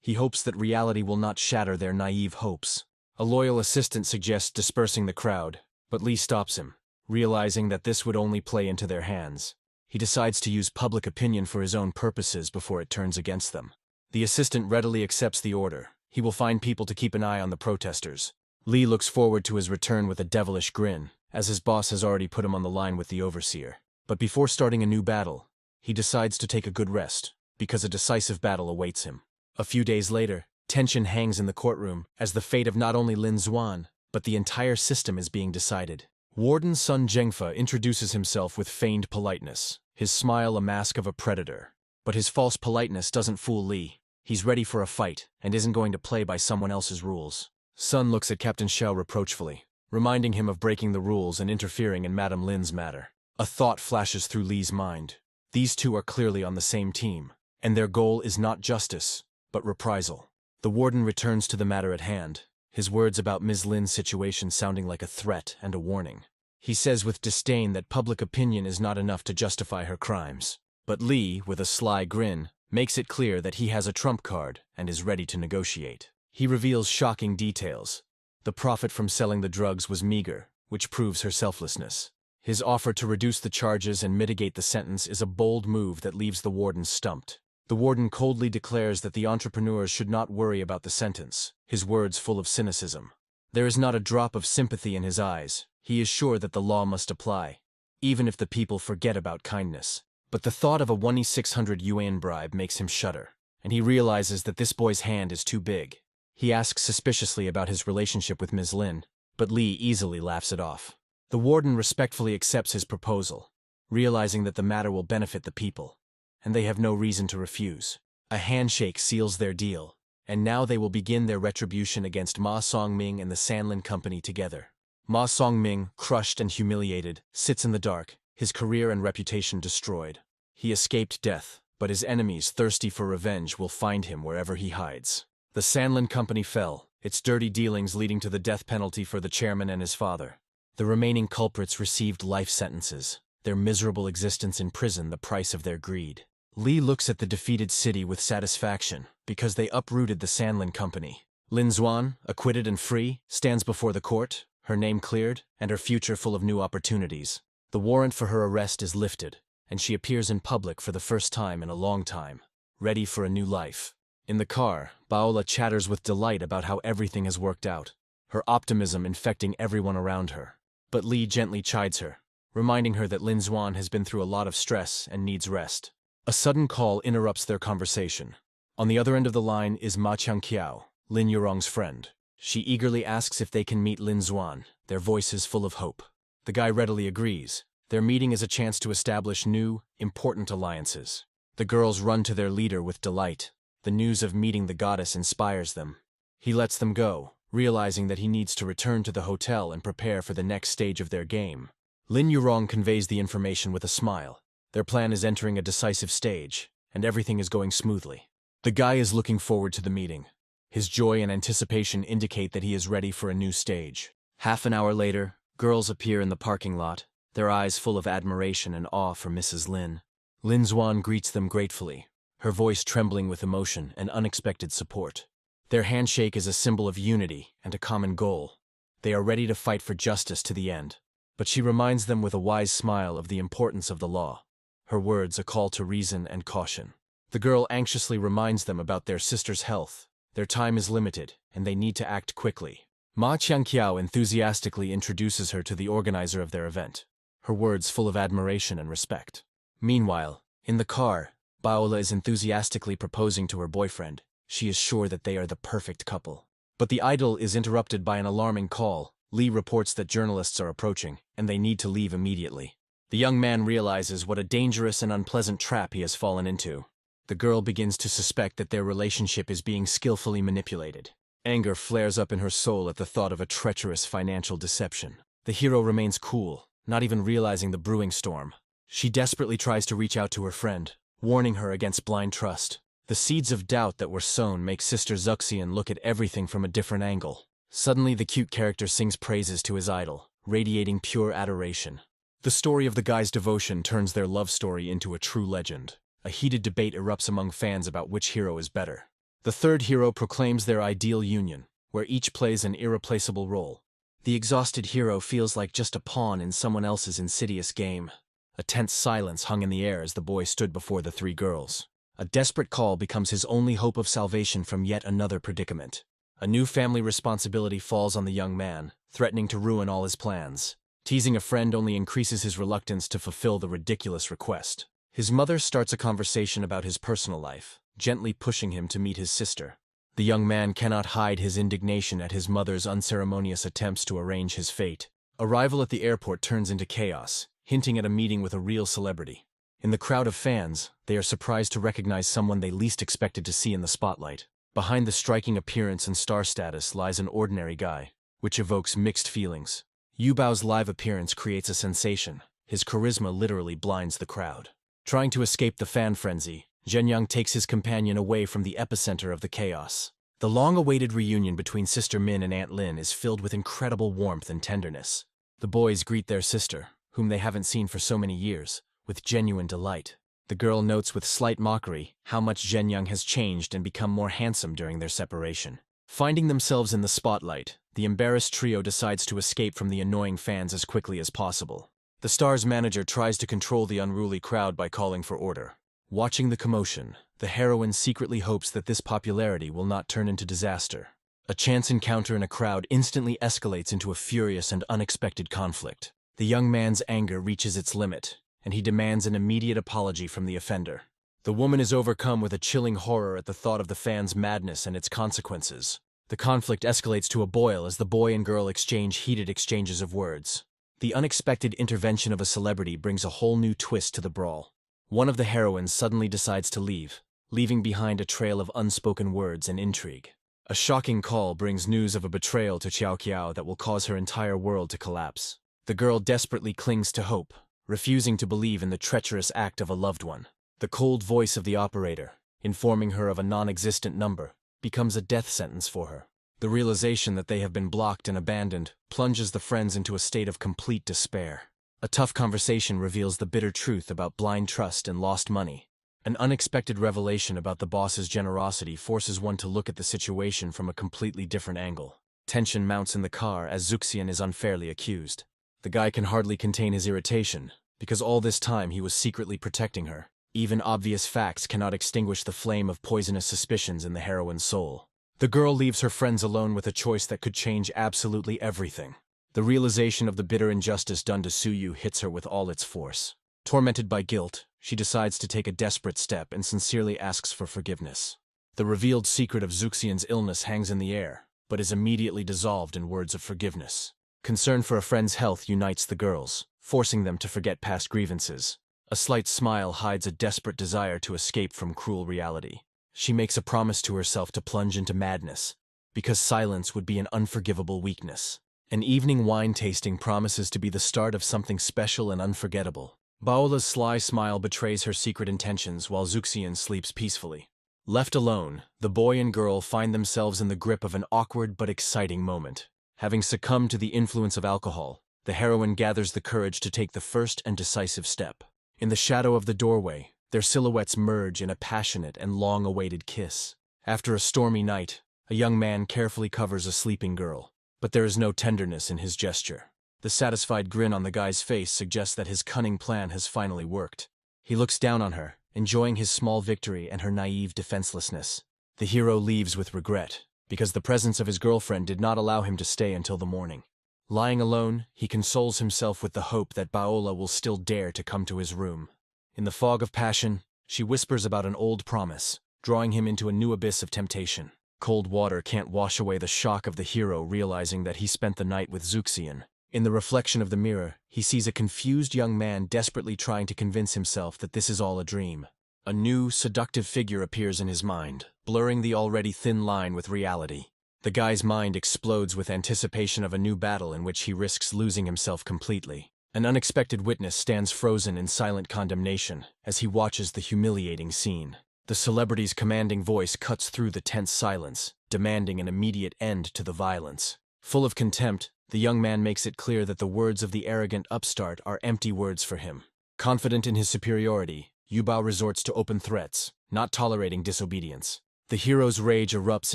He hopes that reality will not shatter their naive hopes. A loyal assistant suggests dispersing the crowd, but Lee stops him, realizing that this would only play into their hands. He decides to use public opinion for his own purposes before it turns against them. The assistant readily accepts the order. He will find people to keep an eye on the protesters. Lee looks forward to his return with a devilish grin, as his boss has already put him on the line with the overseer. But before starting a new battle, he decides to take a good rest, because a decisive battle awaits him. A few days later, tension hangs in the courtroom as the fate of not only Lin Xuan, but the entire system is being decided. Warden Sun Zhengfa introduces himself with feigned politeness, his smile a mask of a predator. But his false politeness doesn't fool Lee. He's ready for a fight and isn't going to play by someone else's rules. Sun looks at Captain Xiao reproachfully, reminding him of breaking the rules and interfering in Madame Lin's matter. A thought flashes through Lee's mind. These two are clearly on the same team, and their goal is not justice, but reprisal. The warden returns to the matter at hand, his words about Ms. Lin's situation sounding like a threat and a warning. He says with disdain that public opinion is not enough to justify her crimes. But Lee, with a sly grin, makes it clear that he has a trump card and is ready to negotiate. He reveals shocking details. The profit from selling the drugs was meager, which proves her selflessness. His offer to reduce the charges and mitigate the sentence is a bold move that leaves the warden stumped. The warden coldly declares that the entrepreneurs should not worry about the sentence, his words full of cynicism. There is not a drop of sympathy in his eyes. He is sure that the law must apply, even if the people forget about kindness. But the thought of a 1,600 yuan bribe makes him shudder, and he realizes that this boy's hand is too big. He asks suspiciously about his relationship with Ms. Lin, but Lee easily laughs it off. The warden respectfully accepts his proposal, realizing that the matter will benefit the people, and they have no reason to refuse. A handshake seals their deal, and now they will begin their retribution against Ma Songming and the Sanlin Company together. Ma Songming, crushed and humiliated, sits in the dark, his career and reputation destroyed. He escaped death, but his enemies, thirsty for revenge, will find him wherever he hides. The Sanlin Company fell, its dirty dealings leading to the death penalty for the chairman and his father. The remaining culprits received life sentences, their miserable existence in prison the price of their greed. Lee looks at the defeated city with satisfaction, because they uprooted the Sanlin Company. Lin Xuan, acquitted and free, stands before the court, her name cleared, and her future full of new opportunities. The warrant for her arrest is lifted, and she appears in public for the first time in a long time, ready for a new life. In the car, Baola chatters with delight about how everything has worked out, her optimism infecting everyone around her. But Lee gently chides her, reminding her that Lin Xuan has been through a lot of stress and needs rest. A sudden call interrupts their conversation. On the other end of the line is Ma Changqiao, Lin Yurong's friend. She eagerly asks if they can meet Lin Xuan, their voices full of hope. The guy readily agrees. Their meeting is a chance to establish new, important alliances. The girls run to their leader with delight. The news of meeting the goddess inspires them. He lets them go, realizing that he needs to return to the hotel and prepare for the next stage of their game. Lin Yurong conveys the information with a smile. Their plan is entering a decisive stage, and everything is going smoothly. The guy is looking forward to the meeting. His joy and anticipation indicate that he is ready for a new stage. Half an hour later, girls appear in the parking lot, their eyes full of admiration and awe for Mrs. Lin. Lin Xuan greets them gratefully, her voice trembling with emotion and unexpected support. Their handshake is a symbol of unity and a common goal. They are ready to fight for justice to the end. But she reminds them with a wise smile of the importance of the law, her words a call to reason and caution. The girl anxiously reminds them about their sister's health. Their time is limited, and they need to act quickly. Ma Qiangqiao enthusiastically introduces her to the organizer of their event, her words full of admiration and respect. Meanwhile, in the car, Baola is enthusiastically proposing to her boyfriend. She is sure that they are the perfect couple. But the idyll is interrupted by an alarming call. Li reports that journalists are approaching, and they need to leave immediately. The young man realizes what a dangerous and unpleasant trap he has fallen into. The girl begins to suspect that their relationship is being skillfully manipulated. Anger flares up in her soul at the thought of a treacherous financial deception. The hero remains cool, not even realizing the brewing storm. She desperately tries to reach out to her friend, warning her against blind trust. The seeds of doubt that were sown make Sister Zuxian look at everything from a different angle. Suddenly, the cute character sings praises to his idol, radiating pure adoration. The story of the guy's devotion turns their love story into a true legend. A heated debate erupts among fans about which hero is better. The third hero proclaims their ideal union, where each plays an irreplaceable role. The exhausted hero feels like just a pawn in someone else's insidious game. A tense silence hung in the air as the boy stood before the three girls. A desperate call becomes his only hope of salvation from yet another predicament. A new family responsibility falls on the young man, threatening to ruin all his plans. Teasing a friend only increases his reluctance to fulfill the ridiculous request. His mother starts a conversation about his personal life, gently pushing him to meet his sister. The young man cannot hide his indignation at his mother's unceremonious attempts to arrange his fate. Arrival at the airport turns into chaos, hinting at a meeting with a real celebrity. In the crowd of fans, they are surprised to recognize someone they least expected to see in the spotlight. Behind the striking appearance and star status lies an ordinary guy, which evokes mixed feelings. Yu Bao's live appearance creates a sensation. His charisma literally blinds the crowd. Trying to escape the fan frenzy, Zhenyang takes his companion away from the epicenter of the chaos. The long-awaited reunion between Sister Min and Aunt Lin is filled with incredible warmth and tenderness. The boys greet their sister, whom they haven't seen for so many years, with genuine delight. The girl notes with slight mockery how much Zhenyang has changed and become more handsome during their separation. Finding themselves in the spotlight, the embarrassed trio decides to escape from the annoying fans as quickly as possible. The star's manager tries to control the unruly crowd by calling for order. Watching the commotion, the heroine secretly hopes that this popularity will not turn into disaster. A chance encounter in a crowd instantly escalates into a furious and unexpected conflict. The young man's anger reaches its limit, and he demands an immediate apology from the offender. The woman is overcome with a chilling horror at the thought of the fans' madness and its consequences. The conflict escalates to a boil as the boy and girl exchange heated exchanges of words. The unexpected intervention of a celebrity brings a whole new twist to the brawl. One of the heroines suddenly decides to leave, leaving behind a trail of unspoken words and intrigue. A shocking call brings news of a betrayal to Qiao that will cause her entire world to collapse. The girl desperately clings to hope, refusing to believe in the treacherous act of a loved one. The cold voice of the operator, informing her of a non-existent number, becomes a death sentence for her. The realization that they have been blocked and abandoned plunges the friends into a state of complete despair. A tough conversation reveals the bitter truth about blind trust and lost money. An unexpected revelation about the boss's generosity forces one to look at the situation from a completely different angle. Tension mounts in the car as Zuxian is unfairly accused. The guy can hardly contain his irritation, because all this time he was secretly protecting her. Even obvious facts cannot extinguish the flame of poisonous suspicions in the heroine's soul. The girl leaves her friends alone with a choice that could change absolutely everything. The realization of the bitter injustice done to Suyu hits her with all its force. Tormented by guilt, she decides to take a desperate step and sincerely asks for forgiveness. The revealed secret of Zuxian's illness hangs in the air, but is immediately dissolved in words of forgiveness. Concern for a friend's health unites the girls, forcing them to forget past grievances. A slight smile hides a desperate desire to escape from cruel reality. She makes a promise to herself to plunge into madness, because silence would be an unforgivable weakness. An evening wine tasting promises to be the start of something special and unforgettable. Baola's sly smile betrays her secret intentions while Zuxian sleeps peacefully. Left alone, the boy and girl find themselves in the grip of an awkward but exciting moment. Having succumbed to the influence of alcohol, the heroine gathers the courage to take the first and decisive step. In the shadow of the doorway, their silhouettes merge in a passionate and long-awaited kiss. After a stormy night, a young man carefully covers a sleeping girl, but there is no tenderness in his gesture. The satisfied grin on the guy's face suggests that his cunning plan has finally worked. He looks down on her, enjoying his small victory and her naive defenselessness. The hero leaves with regret, because the presence of his girlfriend did not allow him to stay until the morning. Lying alone, he consoles himself with the hope that Paola will still dare to come to his room. In the fog of passion, she whispers about an old promise, drawing him into a new abyss of temptation. Cold water can't wash away the shock of the hero realizing that he spent the night with Zuxian. In the reflection of the mirror, he sees a confused young man desperately trying to convince himself that this is all a dream. A new, seductive figure appears in his mind, blurring the already thin line with reality. The guy's mind explodes with anticipation of a new battle in which he risks losing himself completely. An unexpected witness stands frozen in silent condemnation as he watches the humiliating scene. The celebrity's commanding voice cuts through the tense silence, demanding an immediate end to the violence. Full of contempt, the young man makes it clear that the words of the arrogant upstart are empty words for him. Confident in his superiority, Yubao resorts to open threats, not tolerating disobedience. The hero's rage erupts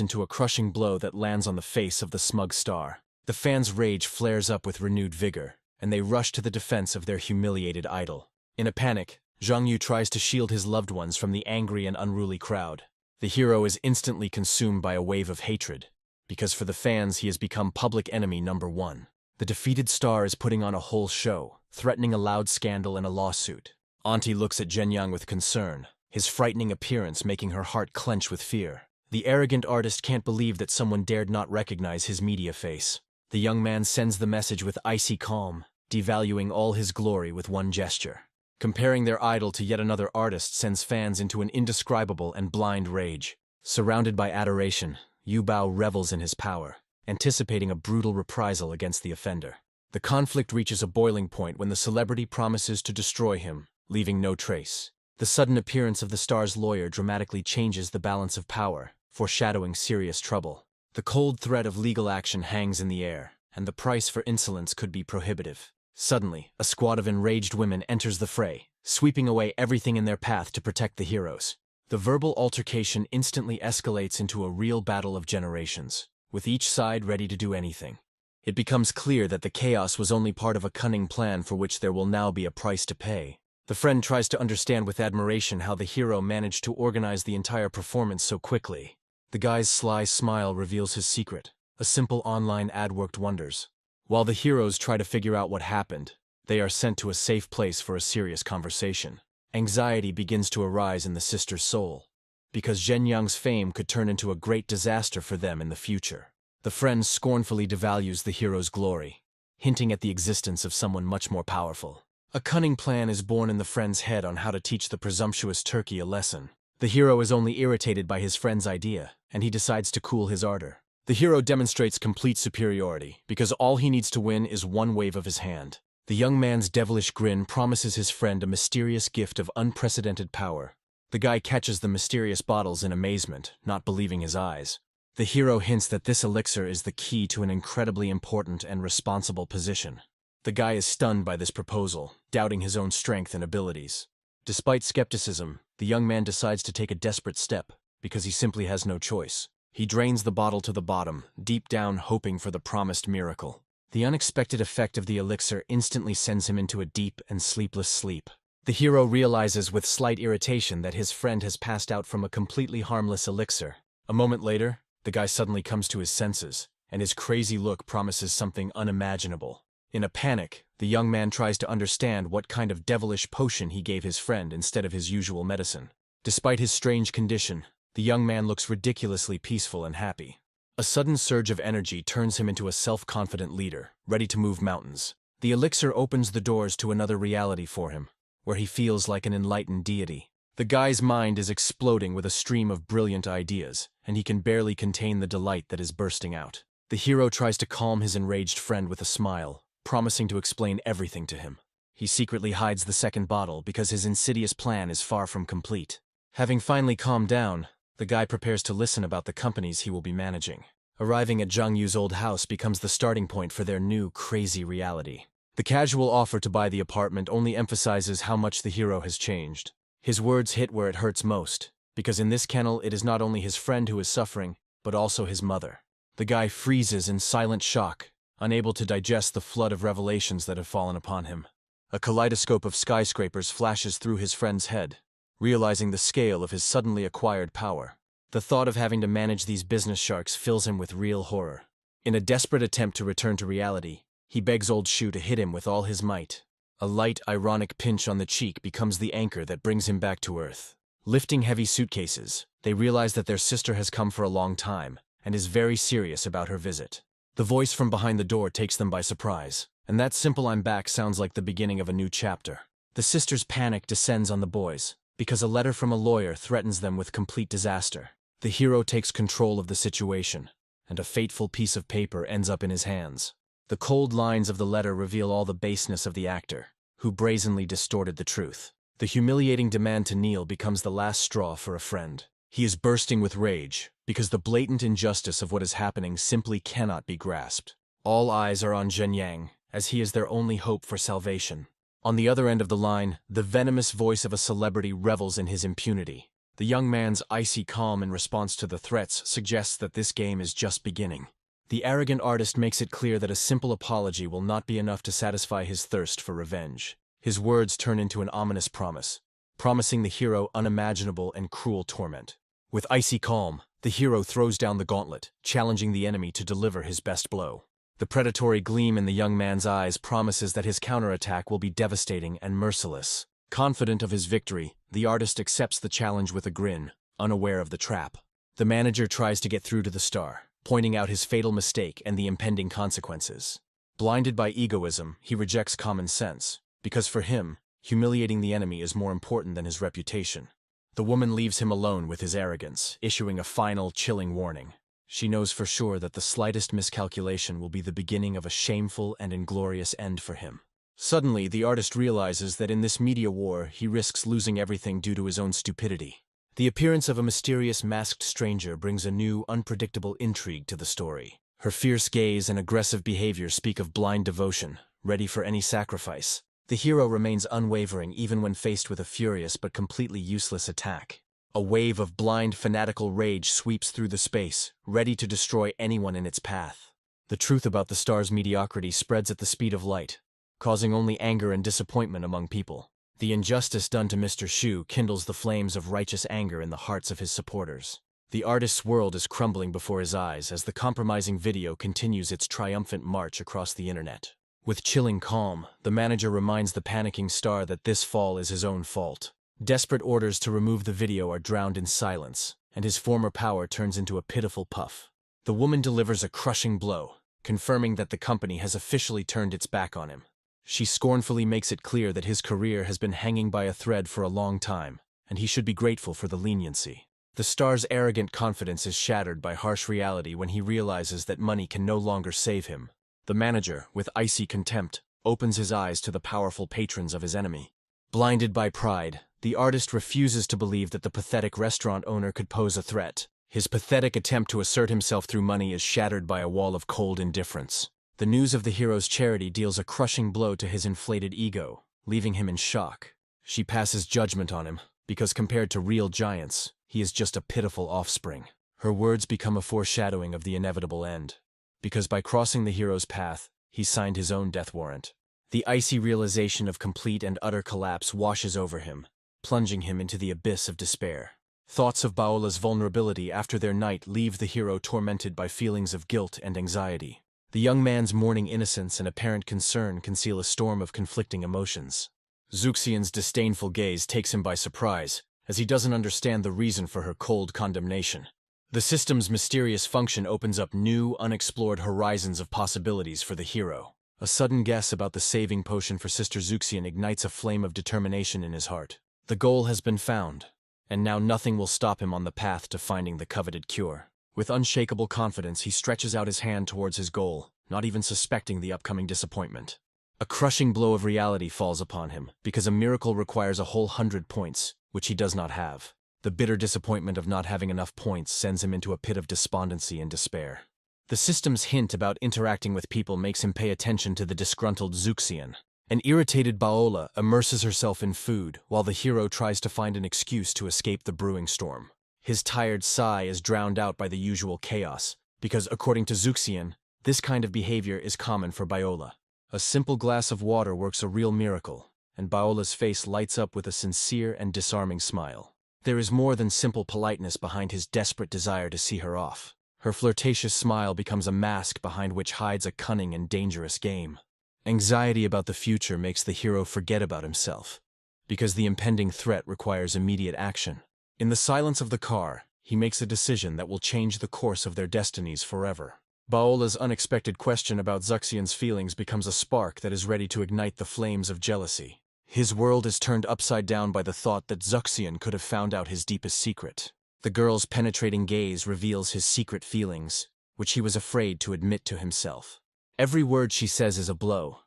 into a crushing blow that lands on the face of the smug star. The fans' rage flares up with renewed vigor, and they rush to the defense of their humiliated idol. In a panic, Zhang Yu tries to shield his loved ones from the angry and unruly crowd. The hero is instantly consumed by a wave of hatred, because for the fans he has become public enemy number one. The defeated star is putting on a whole show, threatening a loud scandal and a lawsuit. Auntie looks at Zhenyang with concern, his frightening appearance making her heart clench with fear. The arrogant artist can't believe that someone dared not recognize his media face. The young man sends the message with icy calm, devaluing all his glory with one gesture. Comparing their idol to yet another artist sends fans into an indescribable and blind rage. Surrounded by adoration, Yu Bao revels in his power, anticipating a brutal reprisal against the offender. The conflict reaches a boiling point when the celebrity promises to destroy him, leaving no trace. The sudden appearance of the star's lawyer dramatically changes the balance of power, foreshadowing serious trouble. The cold threat of legal action hangs in the air, and the price for insolence could be prohibitive. Suddenly, a squad of enraged women enters the fray, sweeping away everything in their path to protect the heroes. The verbal altercation instantly escalates into a real battle of generations, with each side ready to do anything. It becomes clear that the chaos was only part of a cunning plan for which there will now be a price to pay. The friend tries to understand with admiration how the hero managed to organize the entire performance so quickly. The guy's sly smile reveals his secret. A simple online ad worked wonders. While the heroes try to figure out what happened, they are sent to a safe place for a serious conversation. Anxiety begins to arise in the sister's soul, because Zhenyang's fame could turn into a great disaster for them in the future. The friend scornfully devalues the hero's glory, hinting at the existence of someone much more powerful. A cunning plan is born in the friend's head on how to teach the presumptuous turkey a lesson. The hero is only irritated by his friend's idea, and he decides to cool his ardor. The hero demonstrates complete superiority, because all he needs to win is one wave of his hand. The young man's devilish grin promises his friend a mysterious gift of unprecedented power. The guy catches the mysterious bottles in amazement, not believing his eyes. The hero hints that this elixir is the key to an incredibly important and responsible position. The guy is stunned by this proposal, doubting his own strength and abilities. Despite skepticism, the young man decides to take a desperate step, because he simply has no choice. He drains the bottle to the bottom, deep down hoping for the promised miracle. The unexpected effect of the elixir instantly sends him into a deep and sleepless sleep. The hero realizes with slight irritation that his friend has passed out from a completely harmless elixir. A moment later, the guy suddenly comes to his senses, and his crazy look promises something unimaginable. In a panic, the young man tries to understand what kind of devilish potion he gave his friend instead of his usual medicine. Despite his strange condition, the young man looks ridiculously peaceful and happy. A sudden surge of energy turns him into a self-confident leader, ready to move mountains. The elixir opens the doors to another reality for him, where he feels like an enlightened deity. The guy's mind is exploding with a stream of brilliant ideas, and he can barely contain the delight that is bursting out. The hero tries to calm his enraged friend with a smile, promising to explain everything to him. He secretly hides the second bottle because his insidious plan is far from complete. Having finally calmed down, the guy prepares to listen about the companies he will be managing. Arriving at Zhang Yu's old house becomes the starting point for their new, crazy reality. The casual offer to buy the apartment only emphasizes how much the hero has changed. His words hit where it hurts most, because in this kennel it is not only his friend who is suffering, but also his mother. The guy freezes in silent shock, unable to digest the flood of revelations that have fallen upon him. A kaleidoscope of skyscrapers flashes through his friend's head, realizing the scale of his suddenly acquired power. The thought of having to manage these business sharks fills him with real horror. In a desperate attempt to return to reality, he begs old Shu to hit him with all his might. A light, ironic pinch on the cheek becomes the anchor that brings him back to Earth. Lifting heavy suitcases, they realize that their sister has come for a long time and is very serious about her visit. The voice from behind the door takes them by surprise, and that simple "I'm back" sounds like the beginning of a new chapter. The sister's panic descends on the boys, because a letter from a lawyer threatens them with complete disaster. The hero takes control of the situation, and a fateful piece of paper ends up in his hands. The cold lines of the letter reveal all the baseness of the actor, who brazenly distorted the truth. The humiliating demand to kneel becomes the last straw for a friend. He is bursting with rage, because the blatant injustice of what is happening simply cannot be grasped. All eyes are on Zhen Yang, as he is their only hope for salvation. On the other end of the line, the venomous voice of a celebrity revels in his impunity. The young man's icy calm in response to the threats suggests that this game is just beginning. The arrogant artist makes it clear that a simple apology will not be enough to satisfy his thirst for revenge. His words turn into an ominous promise, promising the hero unimaginable and cruel torment. With icy calm, the hero throws down the gauntlet, challenging the enemy to deliver his best blow. The predatory gleam in the young man's eyes promises that his counterattack will be devastating and merciless. Confident of his victory, the artist accepts the challenge with a grin, unaware of the trap. The manager tries to get through to the star, pointing out his fatal mistake and the impending consequences. Blinded by egoism, he rejects common sense, because for him, humiliating the enemy is more important than his reputation. The woman leaves him alone with his arrogance, issuing a final, chilling warning. She knows for sure that the slightest miscalculation will be the beginning of a shameful and inglorious end for him. Suddenly, the artist realizes that in this media war, he risks losing everything due to his own stupidity. The appearance of a mysterious masked stranger brings a new, unpredictable intrigue to the story. Her fierce gaze and aggressive behavior speak of blind devotion, ready for any sacrifice. The hero remains unwavering even when faced with a furious but completely useless attack. A wave of blind, fanatical rage sweeps through the space, ready to destroy anyone in its path. The truth about the star's mediocrity spreads at the speed of light, causing only anger and disappointment among people. The injustice done to Mr. Shu kindles the flames of righteous anger in the hearts of his supporters. The artist's world is crumbling before his eyes as the compromising video continues its triumphant march across the internet. With chilling calm, the manager reminds the panicking star that this fall is his own fault. Desperate orders to remove the video are drowned in silence, and his former power turns into a pitiful puff. The woman delivers a crushing blow, confirming that the company has officially turned its back on him. She scornfully makes it clear that his career has been hanging by a thread for a long time, and he should be grateful for the leniency. The star's arrogant confidence is shattered by harsh reality when he realizes that money can no longer save him. The manager, with icy contempt, opens his eyes to the powerful patrons of his enemy. Blinded by pride, the artist refuses to believe that the pathetic restaurant owner could pose a threat. His pathetic attempt to assert himself through money is shattered by a wall of cold indifference. The news of the hero's charity deals a crushing blow to his inflated ego, leaving him in shock. She passes judgment on him, because compared to real giants, he is just a pitiful offspring. Her words become a foreshadowing of the inevitable end, because by crossing the hero's path, he signed his own death warrant. The icy realization of complete and utter collapse washes over him, plunging him into the abyss of despair. Thoughts of Baola's vulnerability after their night leave the hero tormented by feelings of guilt and anxiety. The young man's mourning innocence and apparent concern conceal a storm of conflicting emotions. Zuxian's disdainful gaze takes him by surprise, as he doesn't understand the reason for her cold condemnation. The system's mysterious function opens up new, unexplored horizons of possibilities for the hero. A sudden guess about the saving potion for Sister Zuxian ignites a flame of determination in his heart. The goal has been found, and now nothing will stop him on the path to finding the coveted cure. With unshakable confidence, he stretches out his hand towards his goal, not even suspecting the upcoming disappointment. A crushing blow of reality falls upon him, because a miracle requires a whole 100 points, which he does not have. The bitter disappointment of not having enough points sends him into a pit of despondency and despair. The system's hint about interacting with people makes him pay attention to the disgruntled Zuxian. An irritated Baola immerses herself in food while the hero tries to find an excuse to escape the brewing storm. His tired sigh is drowned out by the usual chaos, because according to Zuxian, this kind of behavior is common for Baola. A simple glass of water works a real miracle, and Baola's face lights up with a sincere and disarming smile. There is more than simple politeness behind his desperate desire to see her off. Her flirtatious smile becomes a mask behind which hides a cunning and dangerous game. Anxiety about the future makes the hero forget about himself, because the impending threat requires immediate action. In the silence of the car, he makes a decision that will change the course of their destinies forever. Baola's unexpected question about Zuxian's feelings becomes a spark that is ready to ignite the flames of jealousy. His world is turned upside down by the thought that Zuxian could have found out his deepest secret. The girl's penetrating gaze reveals his secret feelings, which he was afraid to admit to himself. Every word she says is a blow,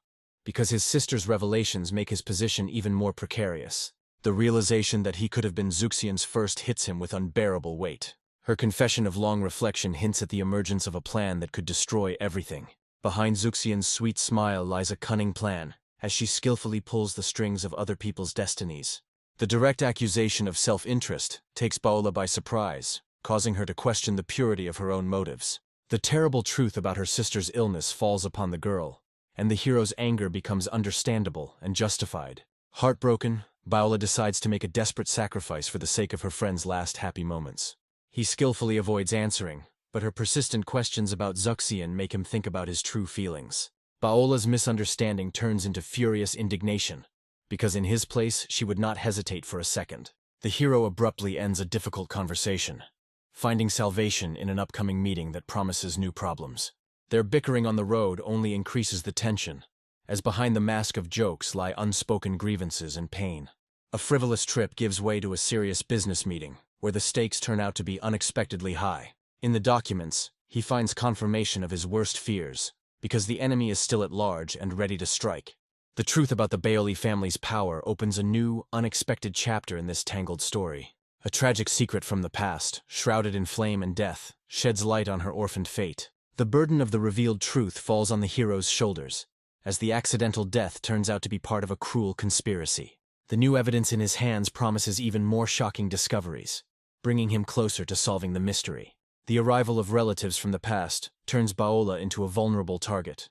because his sister's revelations make his position even more precarious. The realization that he could have been Zuxian's first hits him with unbearable weight. Her confession of long reflection hints at the emergence of a plan that could destroy everything. Behind Zuxian's sweet smile lies a cunning plan, as she skillfully pulls the strings of other people's destinies. The direct accusation of self-interest takes Baola by surprise, causing her to question the purity of her own motives. The terrible truth about her sister's illness falls upon the girl, and the hero's anger becomes understandable and justified. Heartbroken, Baola decides to make a desperate sacrifice for the sake of her friend's last happy moments. He skillfully avoids answering, but her persistent questions about Zuxian make him think about his true feelings. Baola's misunderstanding turns into furious indignation, because in his place she would not hesitate for a second. The hero abruptly ends a difficult conversation, finding salvation in an upcoming meeting that promises new problems. Their bickering on the road only increases the tension, as behind the mask of jokes lie unspoken grievances and pain. A frivolous trip gives way to a serious business meeting, where the stakes turn out to be unexpectedly high. In the documents, he finds confirmation of his worst fears, because the enemy is still at large and ready to strike. The truth about the Baoli family's power opens a new, unexpected chapter in this tangled story. A tragic secret from the past, shrouded in flame and death, sheds light on her orphaned fate. The burden of the revealed truth falls on the hero's shoulders, as the accidental death turns out to be part of a cruel conspiracy. The new evidence in his hands promises even more shocking discoveries, bringing him closer to solving the mystery. The arrival of relatives from the past turns Baola into a vulnerable target,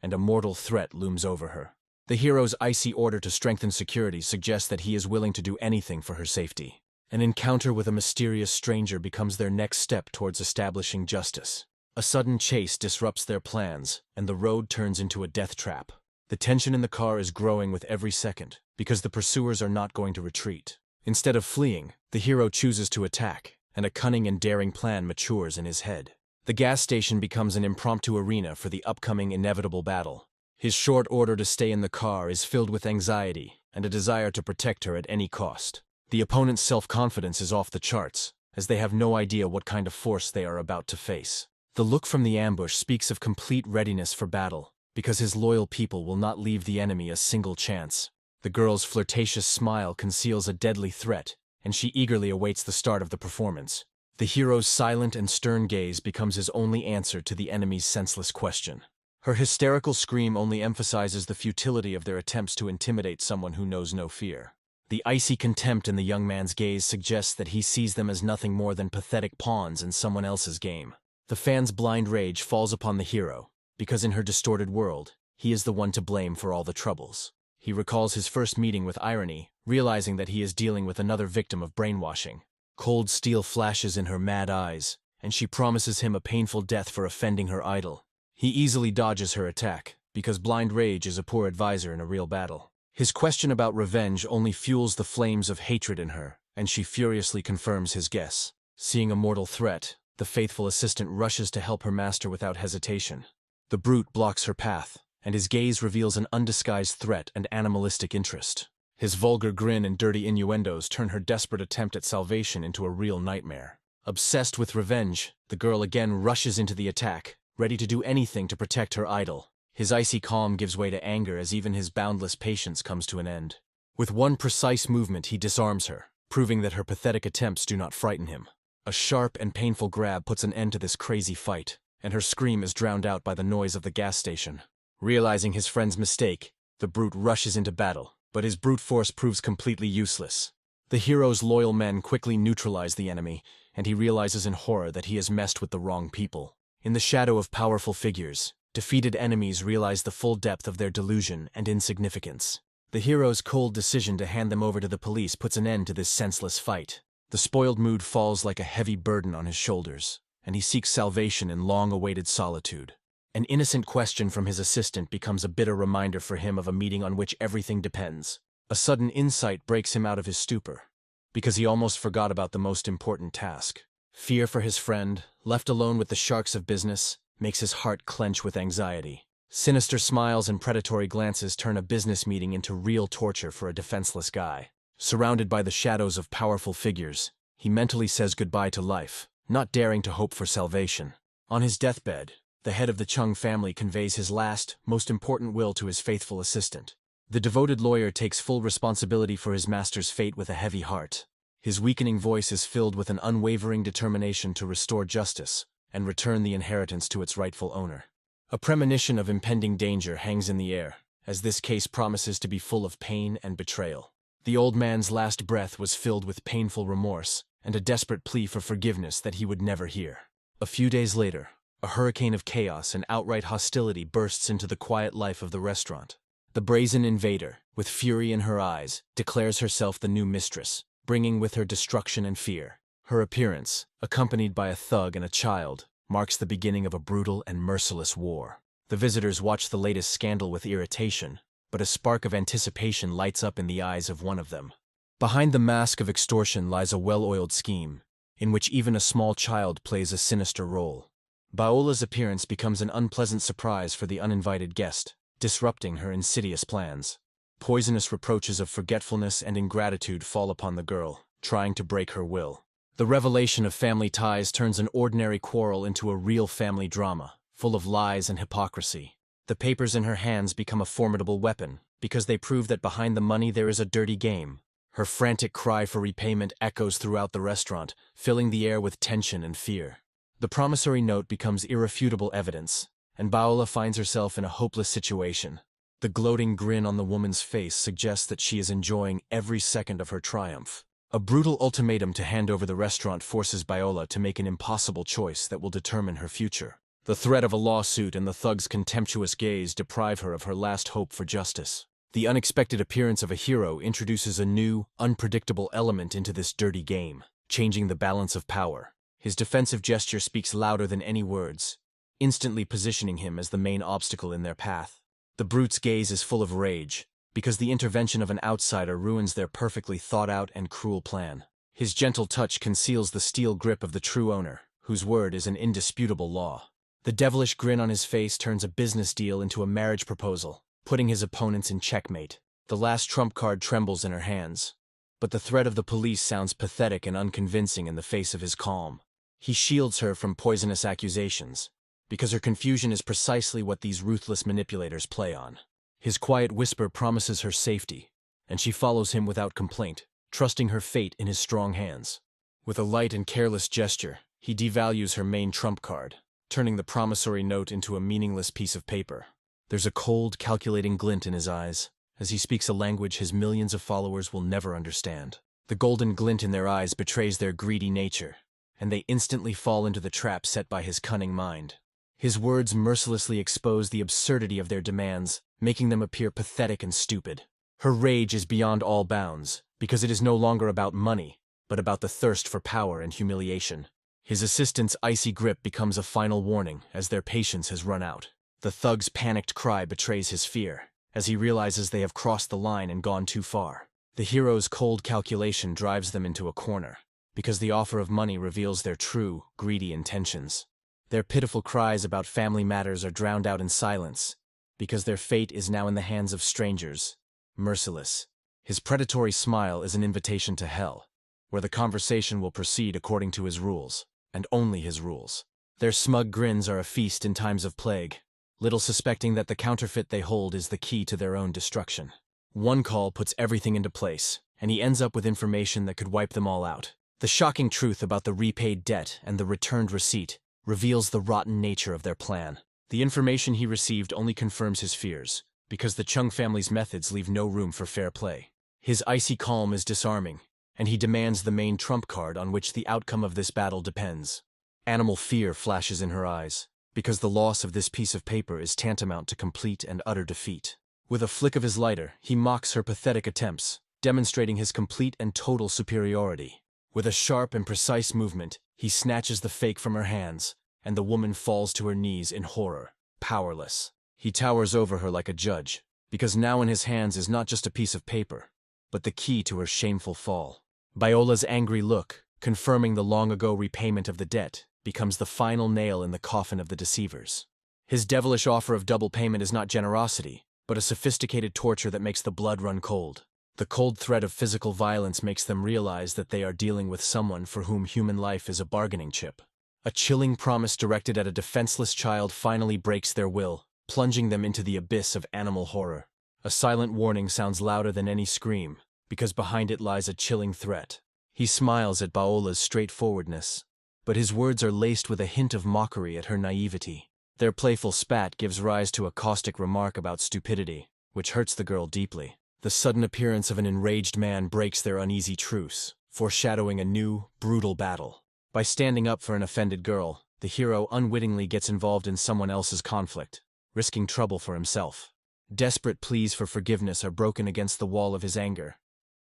and a mortal threat looms over her. The hero's icy order to strengthen security suggests that he is willing to do anything for her safety. An encounter with a mysterious stranger becomes their next step towards establishing justice. A sudden chase disrupts their plans, and the road turns into a death trap. The tension in the car is growing with every second, because the pursuers are not going to retreat. Instead of fleeing, the hero chooses to attack, and a cunning and daring plan matures in his head. The gas station becomes an impromptu arena for the upcoming inevitable battle. His short order to stay in the car is filled with anxiety and a desire to protect her at any cost. The opponent's self-confidence is off the charts, as they have no idea what kind of force they are about to face. The look from the ambush speaks of complete readiness for battle, because his loyal people will not leave the enemy a single chance. The girl's flirtatious smile conceals a deadly threat, and she eagerly awaits the start of the performance. The hero's silent and stern gaze becomes his only answer to the enemy's senseless question. Her hysterical scream only emphasizes the futility of their attempts to intimidate someone who knows no fear. The icy contempt in the young man's gaze suggests that he sees them as nothing more than pathetic pawns in someone else's game. The fan's blind rage falls upon the hero, because in her distorted world, he is the one to blame for all the troubles. He recalls his first meeting with irony, realizing that he is dealing with another victim of brainwashing. Cold steel flashes in her mad eyes, and she promises him a painful death for offending her idol. He easily dodges her attack, because blind rage is a poor advisor in a real battle. His question about revenge only fuels the flames of hatred in her, and she furiously confirms his guess. Seeing a mortal threat, the faithful assistant rushes to help her master without hesitation. The brute blocks her path, and his gaze reveals an undisguised threat and animalistic interest. His vulgar grin and dirty innuendos turn her desperate attempt at salvation into a real nightmare. Obsessed with revenge, the girl again rushes into the attack, ready to do anything to protect her idol. His icy calm gives way to anger as even his boundless patience comes to an end. With one precise movement he disarms her, proving that her pathetic attempts do not frighten him. A sharp and painful grab puts an end to this crazy fight, and her scream is drowned out by the noise of the gas station. Realizing his friend's mistake, the brute rushes into battle, but his brute force proves completely useless. The hero's loyal men quickly neutralize the enemy, and he realizes in horror that he has messed with the wrong people. In the shadow of powerful figures, defeated enemies realize the full depth of their delusion and insignificance. The hero's cold decision to hand them over to the police puts an end to this senseless fight. The spoiled mood falls like a heavy burden on his shoulders, and he seeks salvation in long-awaited solitude. An innocent question from his assistant becomes a bitter reminder for him of a meeting on which everything depends. A sudden insight breaks him out of his stupor, because he almost forgot about the most important task. Fear for his friend, left alone with the sharks of business, makes his heart clench with anxiety. Sinister smiles and predatory glances turn a business meeting into real torture for a defenseless guy. Surrounded by the shadows of powerful figures, he mentally says goodbye to life, not daring to hope for salvation. On his deathbed, the head of the Chung family conveys his last, most important will to his faithful assistant. The devoted lawyer takes full responsibility for his master's fate with a heavy heart. His weakening voice is filled with an unwavering determination to restore justice and return the inheritance to its rightful owner. A premonition of impending danger hangs in the air, as this case promises to be full of pain and betrayal. The old man's last breath was filled with painful remorse and a desperate plea for forgiveness that he would never hear. A few days later, a hurricane of chaos and outright hostility bursts into the quiet life of the restaurant. The brazen invader, with fury in her eyes, declares herself the new mistress, bringing with her destruction and fear. Her appearance, accompanied by a thug and a child, marks the beginning of a brutal and merciless war. The visitors watch the latest scandal with irritation, but a spark of anticipation lights up in the eyes of one of them. Behind the mask of extortion lies a well-oiled scheme, in which even a small child plays a sinister role. Baola's appearance becomes an unpleasant surprise for the uninvited guest, disrupting her insidious plans. Poisonous reproaches of forgetfulness and ingratitude fall upon the girl, trying to break her will. The revelation of family ties turns an ordinary quarrel into a real family drama, full of lies and hypocrisy. The papers in her hands become a formidable weapon, because they prove that behind the money there is a dirty game. Her frantic cry for repayment echoes throughout the restaurant, filling the air with tension and fear. The promissory note becomes irrefutable evidence, and Baola finds herself in a hopeless situation. The gloating grin on the woman's face suggests that she is enjoying every second of her triumph. A brutal ultimatum to hand over the restaurant forces Baola to make an impossible choice that will determine her future. The threat of a lawsuit and the thug's contemptuous gaze deprive her of her last hope for justice. The unexpected appearance of a hero introduces a new, unpredictable element into this dirty game, changing the balance of power. His defensive gesture speaks louder than any words, instantly positioning him as the main obstacle in their path. The brute's gaze is full of rage, because the intervention of an outsider ruins their perfectly thought-out and cruel plan. His gentle touch conceals the steel grip of the true owner, whose word is an indisputable law. The devilish grin on his face turns a business deal into a marriage proposal, putting his opponents in checkmate. The last trump card trembles in her hands, but the threat of the police sounds pathetic and unconvincing in the face of his calm. He shields her from poisonous accusations, because her confusion is precisely what these ruthless manipulators play on. His quiet whisper promises her safety, and she follows him without complaint, trusting her fate in his strong hands. With a light and careless gesture, he devalues her main trump card, turning the promissory note into a meaningless piece of paper. There's a cold, calculating glint in his eyes, as he speaks a language his millions of followers will never understand. The golden glint in their eyes betrays their greedy nature, and they instantly fall into the trap set by his cunning mind. His words mercilessly expose the absurdity of their demands, making them appear pathetic and stupid. Her rage is beyond all bounds, because it is no longer about money, but about the thirst for power and humiliation. His assistant's icy grip becomes a final warning as their patience has run out. The thug's panicked cry betrays his fear, as he realizes they have crossed the line and gone too far. The hero's cold calculation drives them into a corner, because the offer of money reveals their true, greedy intentions. Their pitiful cries about family matters are drowned out in silence, because their fate is now in the hands of strangers, merciless. His predatory smile is an invitation to hell, where the conversation will proceed according to his rules, and only his rules. Their smug grins are a feast in times of plague, little suspecting that the counterfeit they hold is the key to their own destruction. One call puts everything into place, and he ends up with information that could wipe them all out. The shocking truth about the repaid debt and the returned receipt reveals the rotten nature of their plan. The information he received only confirms his fears, because the Chung family's methods leave no room for fair play. His icy calm is disarming, and he demands the main trump card on which the outcome of this battle depends. Animal fear flashes in her eyes, because the loss of this piece of paper is tantamount to complete and utter defeat. With a flick of his lighter, he mocks her pathetic attempts, demonstrating his complete and total superiority. With a sharp and precise movement, he snatches the fake from her hands, and the woman falls to her knees in horror, powerless. He towers over her like a judge, because now in his hands is not just a piece of paper, but the key to her shameful fall. Viola's angry look, confirming the long-ago repayment of the debt, becomes the final nail in the coffin of the deceivers. His devilish offer of double payment is not generosity, but a sophisticated torture that makes the blood run cold. The cold threat of physical violence makes them realize that they are dealing with someone for whom human life is a bargaining chip. A chilling promise directed at a defenseless child finally breaks their will, plunging them into the abyss of animal horror. A silent warning sounds louder than any scream, because behind it lies a chilling threat. He smiles at Baola's straightforwardness, but his words are laced with a hint of mockery at her naivety. Their playful spat gives rise to a caustic remark about stupidity, which hurts the girl deeply. The sudden appearance of an enraged man breaks their uneasy truce, foreshadowing a new, brutal battle. By standing up for an offended girl, the hero unwittingly gets involved in someone else's conflict, risking trouble for himself. Desperate pleas for forgiveness are broken against the wall of his anger,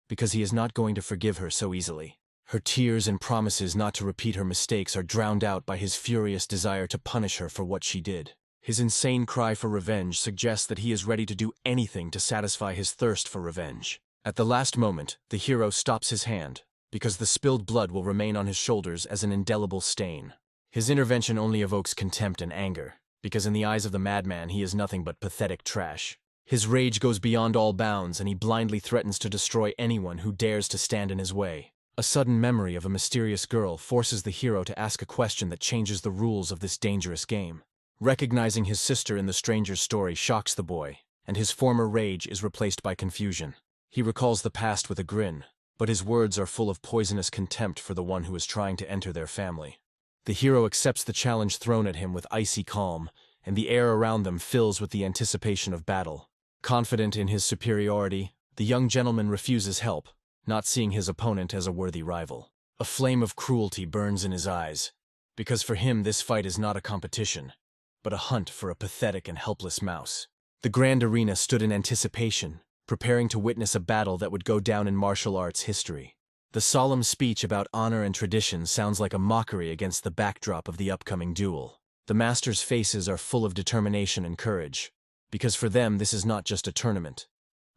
because he is not going to forgive her so easily. Her tears and promises not to repeat her mistakes are drowned out by his furious desire to punish her for what she did. His insane cry for revenge suggests that he is ready to do anything to satisfy his thirst for revenge. At the last moment, the hero stops his hand, because the spilled blood will remain on his shoulders as an indelible stain. His intervention only evokes contempt and anger, because in the eyes of the madman he is nothing but pathetic trash. His rage goes beyond all bounds, and he blindly threatens to destroy anyone who dares to stand in his way. A sudden memory of a mysterious girl forces the hero to ask a question that changes the rules of this dangerous game. Recognizing his sister in the stranger's story shocks the boy, and his former rage is replaced by confusion. He recalls the past with a grin, but his words are full of poisonous contempt for the one who is trying to enter their family. The hero accepts the challenge thrown at him with icy calm, and the air around them fills with the anticipation of battle. Confident in his superiority, the young gentleman refuses help, not seeing his opponent as a worthy rival. A flame of cruelty burns in his eyes, because for him this fight is not a competition, but a hunt for a pathetic and helpless mouse. The grand arena stood in anticipation, preparing to witness a battle that would go down in martial arts history. The solemn speech about honor and tradition sounds like a mockery against the backdrop of the upcoming duel. The masters' faces are full of determination and courage, because for them this is not just a tournament,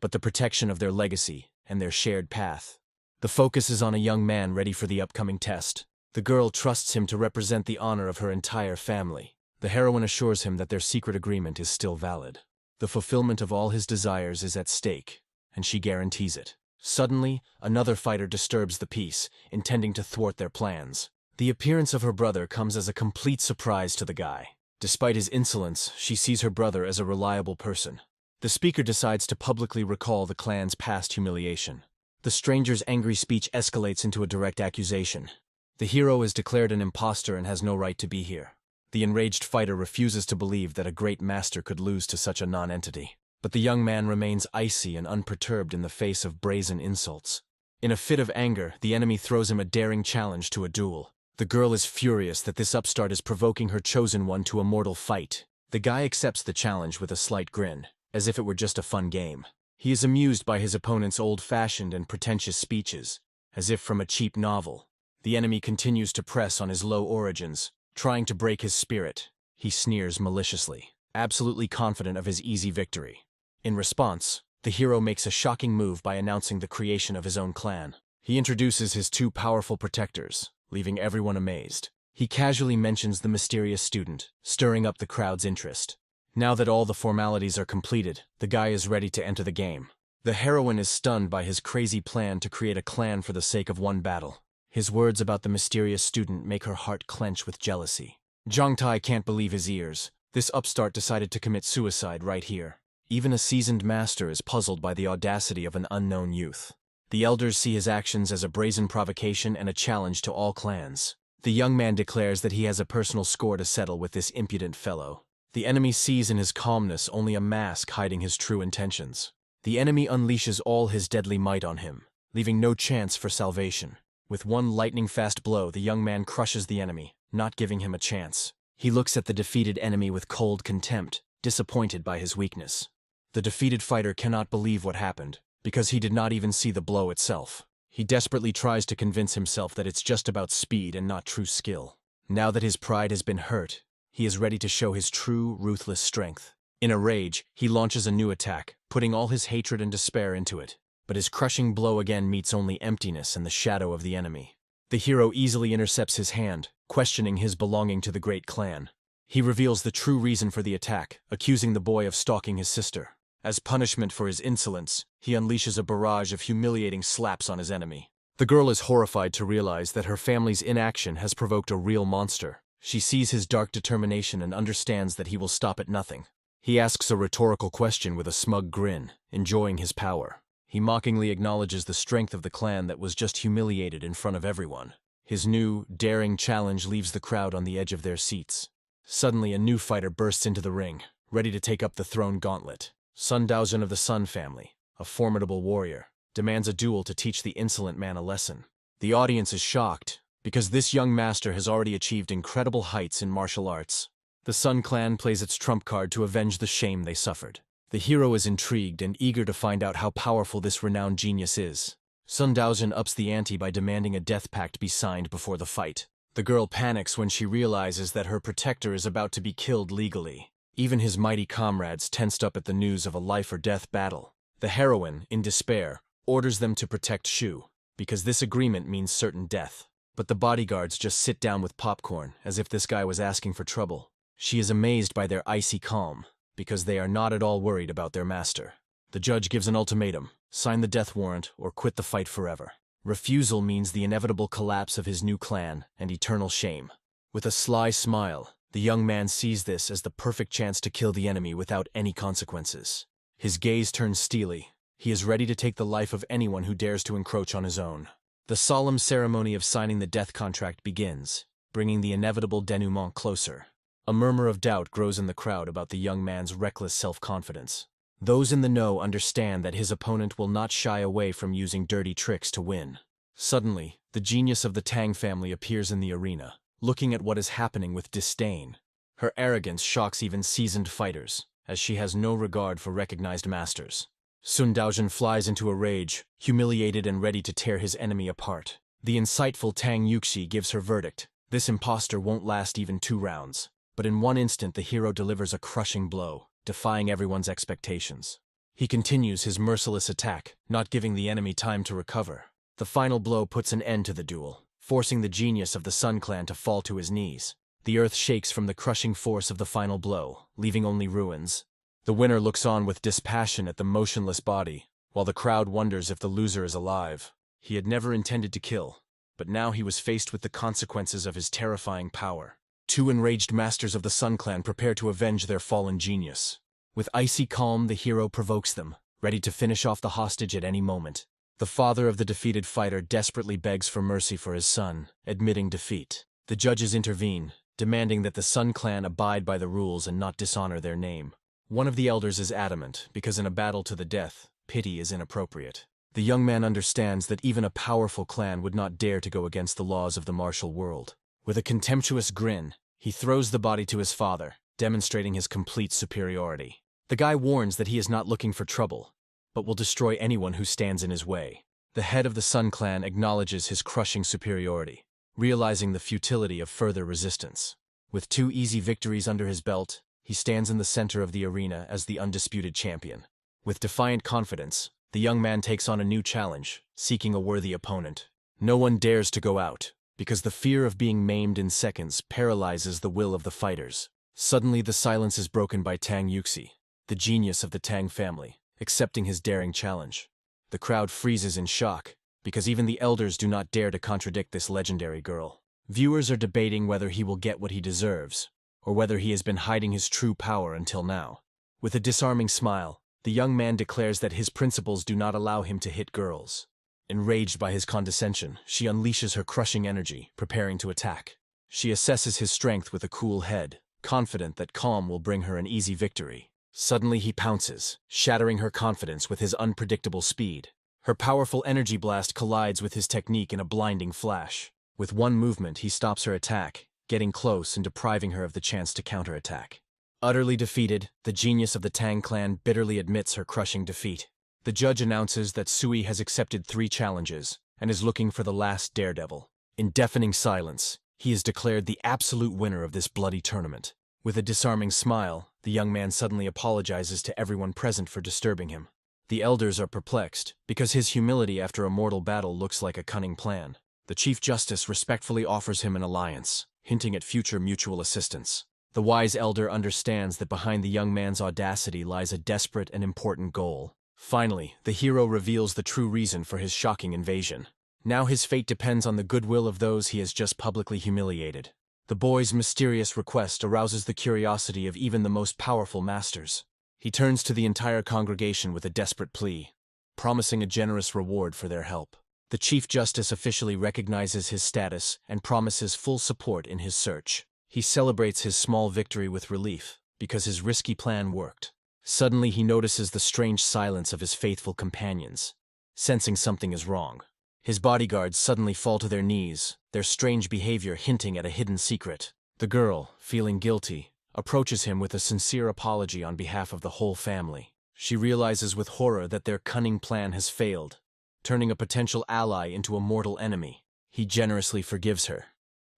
but the protection of their legacy and their shared path. The focus is on a young man ready for the upcoming test. The girl trusts him to represent the honor of her entire family. The heroine assures him that their secret agreement is still valid. The fulfillment of all his desires is at stake, and she guarantees it. Suddenly, another fighter disturbs the peace, intending to thwart their plans. The appearance of her brother comes as a complete surprise to the guy. Despite his insolence, she sees her brother as a reliable person. The speaker decides to publicly recall the clan's past humiliation. The stranger's angry speech escalates into a direct accusation. The hero is declared an imposter and has no right to be here. The enraged fighter refuses to believe that a great master could lose to such a non-entity. But the young man remains icy and unperturbed in the face of brazen insults. In a fit of anger, the enemy throws him a daring challenge to a duel. The girl is furious that this upstart is provoking her chosen one to a mortal fight. The guy accepts the challenge with a slight grin, as if it were just a fun game. He is amused by his opponent's old-fashioned and pretentious speeches, as if from a cheap novel. The enemy continues to press on his low origins, trying to break his spirit. He sneers maliciously, absolutely confident of his easy victory. In response, the hero makes a shocking move by announcing the creation of his own clan. He introduces his two powerful protectors, leaving everyone amazed. He casually mentions the mysterious student, stirring up the crowd's interest. Now that all the formalities are completed, the guy is ready to enter the game. The heroine is stunned by his crazy plan to create a clan for the sake of one battle. His words about the mysterious student make her heart clench with jealousy. Zhang Tai can't believe his ears. This upstart decided to commit suicide right here. Even a seasoned master is puzzled by the audacity of an unknown youth. The elders see his actions as a brazen provocation and a challenge to all clans. The young man declares that he has a personal score to settle with this impudent fellow. The enemy sees in his calmness only a mask hiding his true intentions. The enemy unleashes all his deadly might on him, leaving no chance for salvation. With one lightning-fast blow, the young man crushes the enemy, not giving him a chance. He looks at the defeated enemy with cold contempt, disappointed by his weakness. The defeated fighter cannot believe what happened, because he did not even see the blow itself. He desperately tries to convince himself that it's just about speed and not true skill. Now that his pride has been hurt, he is ready to show his true, ruthless strength. In a rage, he launches a new attack, putting all his hatred and despair into it. But his crushing blow again meets only emptiness and the shadow of the enemy. The hero easily intercepts his hand, questioning his belonging to the great clan. He reveals the true reason for the attack, accusing the boy of stalking his sister. As punishment for his insolence, he unleashes a barrage of humiliating slaps on his enemy. The girl is horrified to realize that her family's inaction has provoked a real monster. She sees his dark determination and understands that he will stop at nothing. He asks a rhetorical question with a smug grin, enjoying his power. He mockingly acknowledges the strength of the clan that was just humiliated in front of everyone. His new, daring challenge leaves the crowd on the edge of their seats. Suddenly, a new fighter bursts into the ring, ready to take up the throne gauntlet. Sun Daozhen of the Sun family, a formidable warrior, demands a duel to teach the insolent man a lesson. The audience is shocked, because this young master has already achieved incredible heights in martial arts. The Sun clan plays its trump card to avenge the shame they suffered. The hero is intrigued and eager to find out how powerful this renowned genius is. Sun Daozhen ups the ante by demanding a death pact be signed before the fight. The girl panics when she realizes that her protector is about to be killed legally. Even his mighty comrades tensed up at the news of a life-or-death battle. The heroine, in despair, orders them to protect Shu, because this agreement means certain death. But the bodyguards just sit down with popcorn, as if this guy was asking for trouble. She is amazed by their icy calm, because they are not at all worried about their master. The judge gives an ultimatum: sign the death warrant or quit the fight forever. Refusal means the inevitable collapse of his new clan and eternal shame. With a sly smile, the young man sees this as the perfect chance to kill the enemy without any consequences. His gaze turns steely. He is ready to take the life of anyone who dares to encroach on his own. The solemn ceremony of signing the death contract begins, bringing the inevitable denouement closer. A murmur of doubt grows in the crowd about the young man's reckless self-confidence. Those in the know understand that his opponent will not shy away from using dirty tricks to win. Suddenly, the genius of the Tang family appears in the arena, looking at what is happening with disdain. Her arrogance shocks even seasoned fighters, as she has no regard for recognized masters. Sun Daozhen flies into a rage, humiliated and ready to tear his enemy apart. The insightful Tang Yuxi gives her verdict: this impostor won't last even 2 rounds. But in one instant the hero delivers a crushing blow, defying everyone's expectations. He continues his merciless attack, not giving the enemy time to recover. The final blow puts an end to the duel, forcing the genius of the Sun clan to fall to his knees. The earth shakes from the crushing force of the final blow, leaving only ruins. The winner looks on with dispassion at the motionless body, while the crowd wonders if the loser is alive. He had never intended to kill, but now he was faced with the consequences of his terrifying power. 2 enraged masters of the Sun clan prepare to avenge their fallen genius. With icy calm, the hero provokes them, ready to finish off the hostage at any moment. The father of the defeated fighter desperately begs for mercy for his son, admitting defeat. The judges intervene, demanding that the Sun clan abide by the rules and not dishonor their name. One of the elders is adamant, because in a battle to the death, pity is inappropriate. The young man understands that even a powerful clan would not dare to go against the laws of the martial world. With a contemptuous grin, he throws the body to his father, demonstrating his complete superiority. The guy warns that he is not looking for trouble, but will destroy anyone who stands in his way. The head of the Sun clan acknowledges his crushing superiority, realizing the futility of further resistance. With 2 easy victories under his belt, he stands in the center of the arena as the undisputed champion. With defiant confidence, the young man takes on a new challenge, seeking a worthy opponent. No one dares to go out, because the fear of being maimed in seconds paralyzes the will of the fighters. Suddenly the silence is broken by Tang Yuxi, the genius of the Tang family, accepting his daring challenge. The crowd freezes in shock, because even the elders do not dare to contradict this legendary girl. Viewers are debating whether he will get what he deserves, or whether he has been hiding his true power until now. With a disarming smile, the young man declares that his principles do not allow him to hit girls. Enraged by his condescension, she unleashes her crushing energy, preparing to attack. She assesses his strength with a cool head, confident that calm will bring her an easy victory. Suddenly he pounces, shattering her confidence with his unpredictable speed. Her powerful energy blast collides with his technique in a blinding flash. With one movement, he stops her attack, getting close and depriving her of the chance to counterattack. Utterly defeated, the genius of the Tang clan bitterly admits her crushing defeat. The judge announces that Sui has accepted 3 challenges, and is looking for the last daredevil. In deafening silence, he is declared the absolute winner of this bloody tournament. With a disarming smile, the young man suddenly apologizes to everyone present for disturbing him. The elders are perplexed, because his humility after a mortal battle looks like a cunning plan. The Chief Justice respectfully offers him an alliance, hinting at future mutual assistance. The wise elder understands that behind the young man's audacity lies a desperate and important goal. Finally, the hero reveals the true reason for his shocking invasion. Now his fate depends on the goodwill of those he has just publicly humiliated. The boy's mysterious request arouses the curiosity of even the most powerful masters. He turns to the entire congregation with a desperate plea, promising a generous reward for their help. The Chief Justice officially recognizes his status and promises full support in his search. He celebrates his small victory with relief, because his risky plan worked. Suddenly he notices the strange silence of his faithful companions. Sensing something is wrong, his bodyguards suddenly fall to their knees, their strange behavior hinting at a hidden secret. The girl, feeling guilty, approaches him with a sincere apology on behalf of the whole family. She realizes with horror that their cunning plan has failed, turning a potential ally into a mortal enemy. He generously forgives her,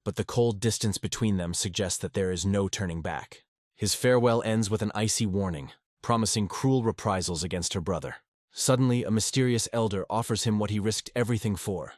but the cold distance between them suggests that there is no turning back. His farewell ends with an icy warning, promising cruel reprisals against her brother. Suddenly, a mysterious elder offers him what he risked everything for: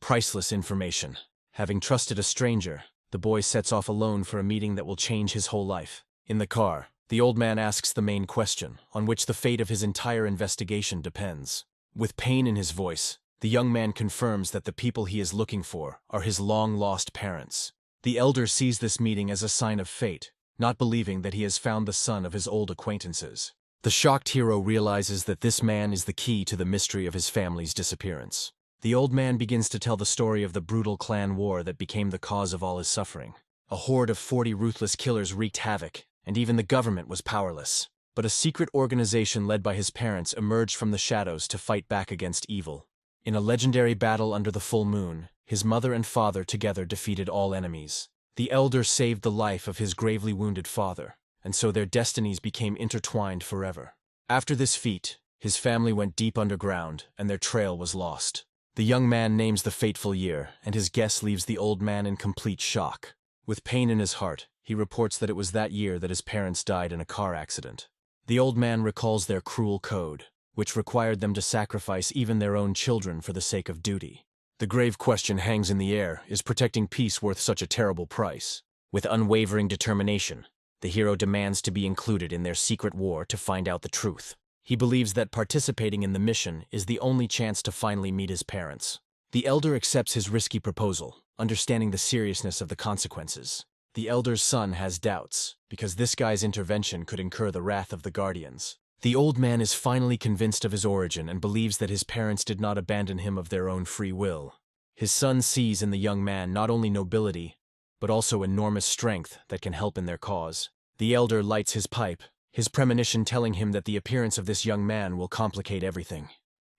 priceless information. Having trusted a stranger, the boy sets off alone for a meeting that will change his whole life. In the car, the old man asks the main question, on which the fate of his entire investigation depends. With pain in his voice, the young man confirms that the people he is looking for are his long-lost parents. The elder sees this meeting as a sign of fate, not believing that he has found the son of his old acquaintances. The shocked hero realizes that this man is the key to the mystery of his family's disappearance. The old man begins to tell the story of the brutal clan war that became the cause of all his suffering. A horde of 40 ruthless killers wreaked havoc, and even the government was powerless. But a secret organization led by his parents emerged from the shadows to fight back against evil. In a legendary battle under the full moon, his mother and father together defeated all enemies. The elder saved the life of his gravely wounded father, and so their destinies became intertwined forever. After this feat, his family went deep underground, and their trail was lost. The young man names the fateful year, and his guess leaves the old man in complete shock. With pain in his heart, he reports that it was that year that his parents died in a car accident. The old man recalls their cruel code, which required them to sacrifice even their own children for the sake of duty. The grave question hangs in the air: is protecting peace worth such a terrible price? With unwavering determination, the hero demands to be included in their secret war to find out the truth. He believes that participating in the mission is the only chance to finally meet his parents. The elder accepts his risky proposal, understanding the seriousness of the consequences. The elder's son has doubts, because this guy's intervention could incur the wrath of the guardians. The old man is finally convinced of his origin and believes that his parents did not abandon him of their own free will. His son sees in the young man not only nobility, but also enormous strength that can help in their cause. The elder lights his pipe, his premonition telling him that the appearance of this young man will complicate everything.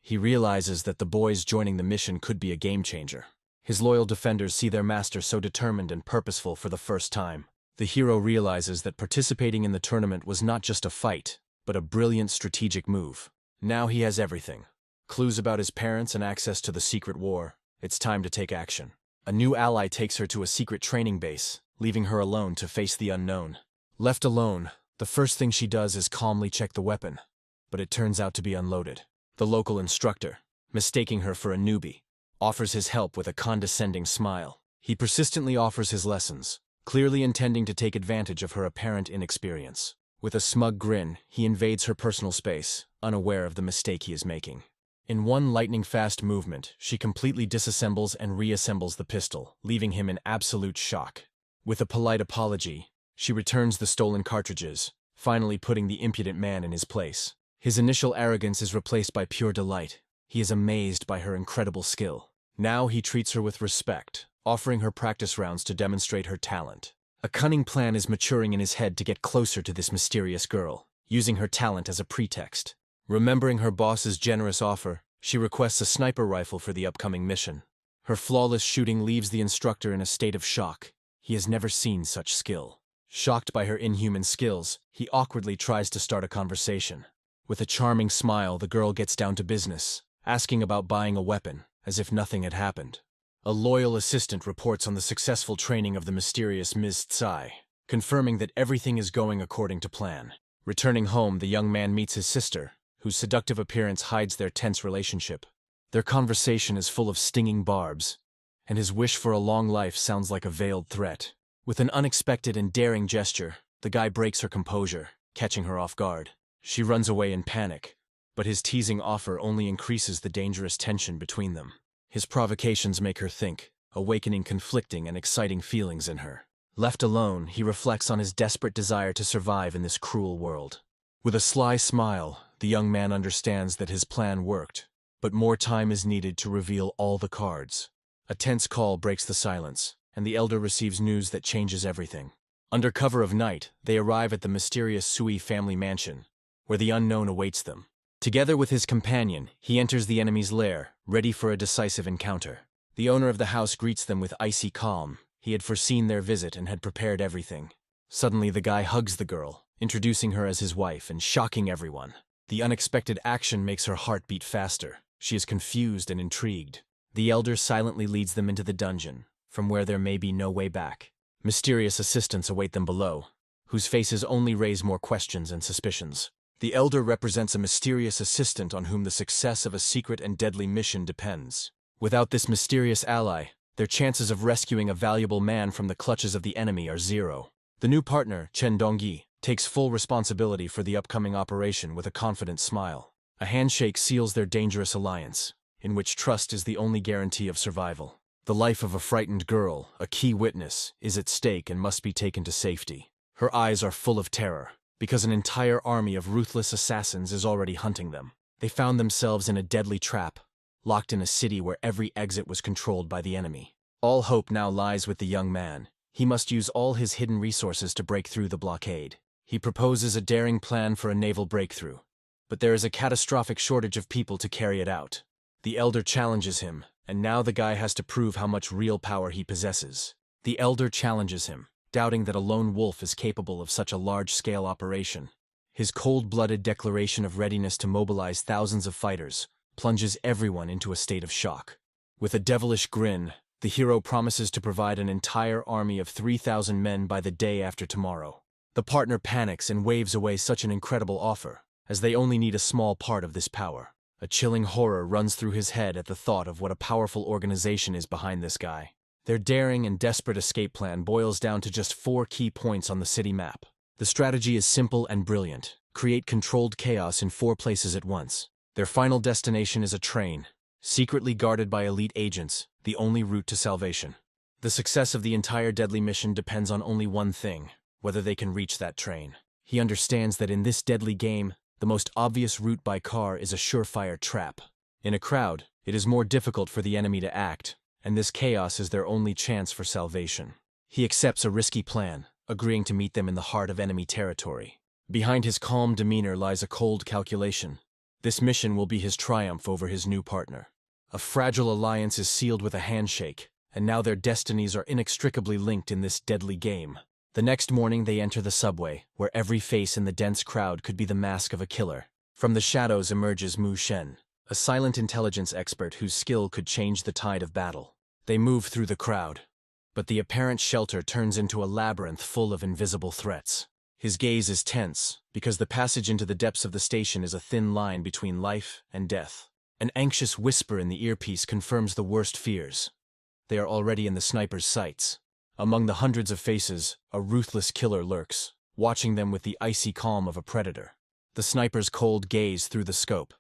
He realizes that the boys joining the mission could be a game-changer. His loyal defenders see their master so determined and purposeful for the first time. The hero realizes that participating in the tournament was not just a fight, but a brilliant strategic move. Now he has everything: clues about his parents and access to the secret war. It's time to take action. A new ally takes her to a secret training base, leaving her alone to face the unknown. Left alone, the first thing she does is calmly check the weapon, but it turns out to be unloaded. The local instructor, mistaking her for a newbie, offers his help with a condescending smile. He persistently offers his lessons, clearly intending to take advantage of her apparent inexperience. With a smug grin, he invades her personal space, unaware of the mistake he is making. In one lightning-fast movement, she completely disassembles and reassembles the pistol, leaving him in absolute shock. With a polite apology, she returns the stolen cartridges, finally putting the impudent man in his place. His initial arrogance is replaced by pure delight. He is amazed by her incredible skill. Now he treats her with respect, offering her practice rounds to demonstrate her talent. A cunning plan is maturing in his head to get closer to this mysterious girl, using her talent as a pretext. Remembering her boss's generous offer, she requests a sniper rifle for the upcoming mission. Her flawless shooting leaves the instructor in a state of shock. He has never seen such skill. Shocked by her inhuman skills, he awkwardly tries to start a conversation. With a charming smile, the girl gets down to business, asking about buying a weapon, as if nothing had happened. A loyal assistant reports on the successful training of the mysterious Ms. Tsai, confirming that everything is going according to plan. Returning home, the young man meets his sister, whose seductive appearance hides their tense relationship. Their conversation is full of stinging barbs, and his wish for a long life sounds like a veiled threat. With an unexpected and daring gesture, the guy breaks her composure, catching her off guard. She runs away in panic, but his teasing offer only increases the dangerous tension between them. His provocations make her think, awakening conflicting and exciting feelings in her. Left alone, he reflects on his desperate desire to survive in this cruel world. With a sly smile, the young man understands that his plan worked, but more time is needed to reveal all the cards. A tense call breaks the silence, and the elder receives news that changes everything. Under cover of night, they arrive at the mysterious Sui family mansion, where the unknown awaits them. Together with his companion, he enters the enemy's lair, ready for a decisive encounter. The owner of the house greets them with icy calm. He had foreseen their visit and had prepared everything. Suddenly, the guy hugs the girl, introducing her as his wife and shocking everyone. The unexpected action makes her heart beat faster. She is confused and intrigued. The elder silently leads them into the dungeon, from where there may be no way back. Mysterious assistants await them below, whose faces only raise more questions and suspicions. The elder represents a mysterious assistant on whom the success of a secret and deadly mission depends. Without this mysterious ally, their chances of rescuing a valuable man from the clutches of the enemy are zero. The new partner, Chen Dongyi, takes full responsibility for the upcoming operation with a confident smile. A handshake seals their dangerous alliance, in which trust is the only guarantee of survival. The life of a frightened girl, a key witness, is at stake and must be taken to safety. Her eyes are full of terror, because an entire army of ruthless assassins is already hunting them. They found themselves in a deadly trap, locked in a city where every exit was controlled by the enemy. All hope now lies with the young man. He must use all his hidden resources to break through the blockade. He proposes a daring plan for a naval breakthrough, but there is a catastrophic shortage of people to carry it out. The elder challenges him, and now the guy has to prove how much real power he possesses. The elder challenges him, doubting that a lone wolf is capable of such a large-scale operation. His cold-blooded declaration of readiness to mobilize thousands of fighters plunges everyone into a state of shock. With a devilish grin, the hero promises to provide an entire army of 3,000 men by the day after tomorrow. The partner panics and waves away such an incredible offer, as they only need a small part of this power. A chilling horror runs through his head at the thought of what a powerful organization is behind this guy. Their daring and desperate escape plan boils down to just 4 key points on the city map. The strategy is simple and brilliant. Create controlled chaos in 4 places at once. Their final destination is a train, secretly guarded by elite agents, the only route to salvation. The success of the entire deadly mission depends on only one thing: whether they can reach that train. He understands that in this deadly game, the most obvious route by car is a surefire trap. In a crowd, it is more difficult for the enemy to act, and this chaos is their only chance for salvation. He accepts a risky plan, agreeing to meet them in the heart of enemy territory. Behind his calm demeanor lies a cold calculation. This mission will be his triumph over his new partner. A fragile alliance is sealed with a handshake, and now their destinies are inextricably linked in this deadly game. The next morning they enter the subway, where every face in the dense crowd could be the mask of a killer. From the shadows emerges Mu Shen, a silent intelligence expert whose skill could change the tide of battle. They move through the crowd, but the apparent shelter turns into a labyrinth full of invisible threats. His gaze is tense, because the passage into the depths of the station is a thin line between life and death. An anxious whisper in the earpiece confirms the worst fears. They are already in the sniper's sights. Among the hundreds of faces, a ruthless killer lurks, watching them with the icy calm of a predator. The sniper's cold gaze through the scope,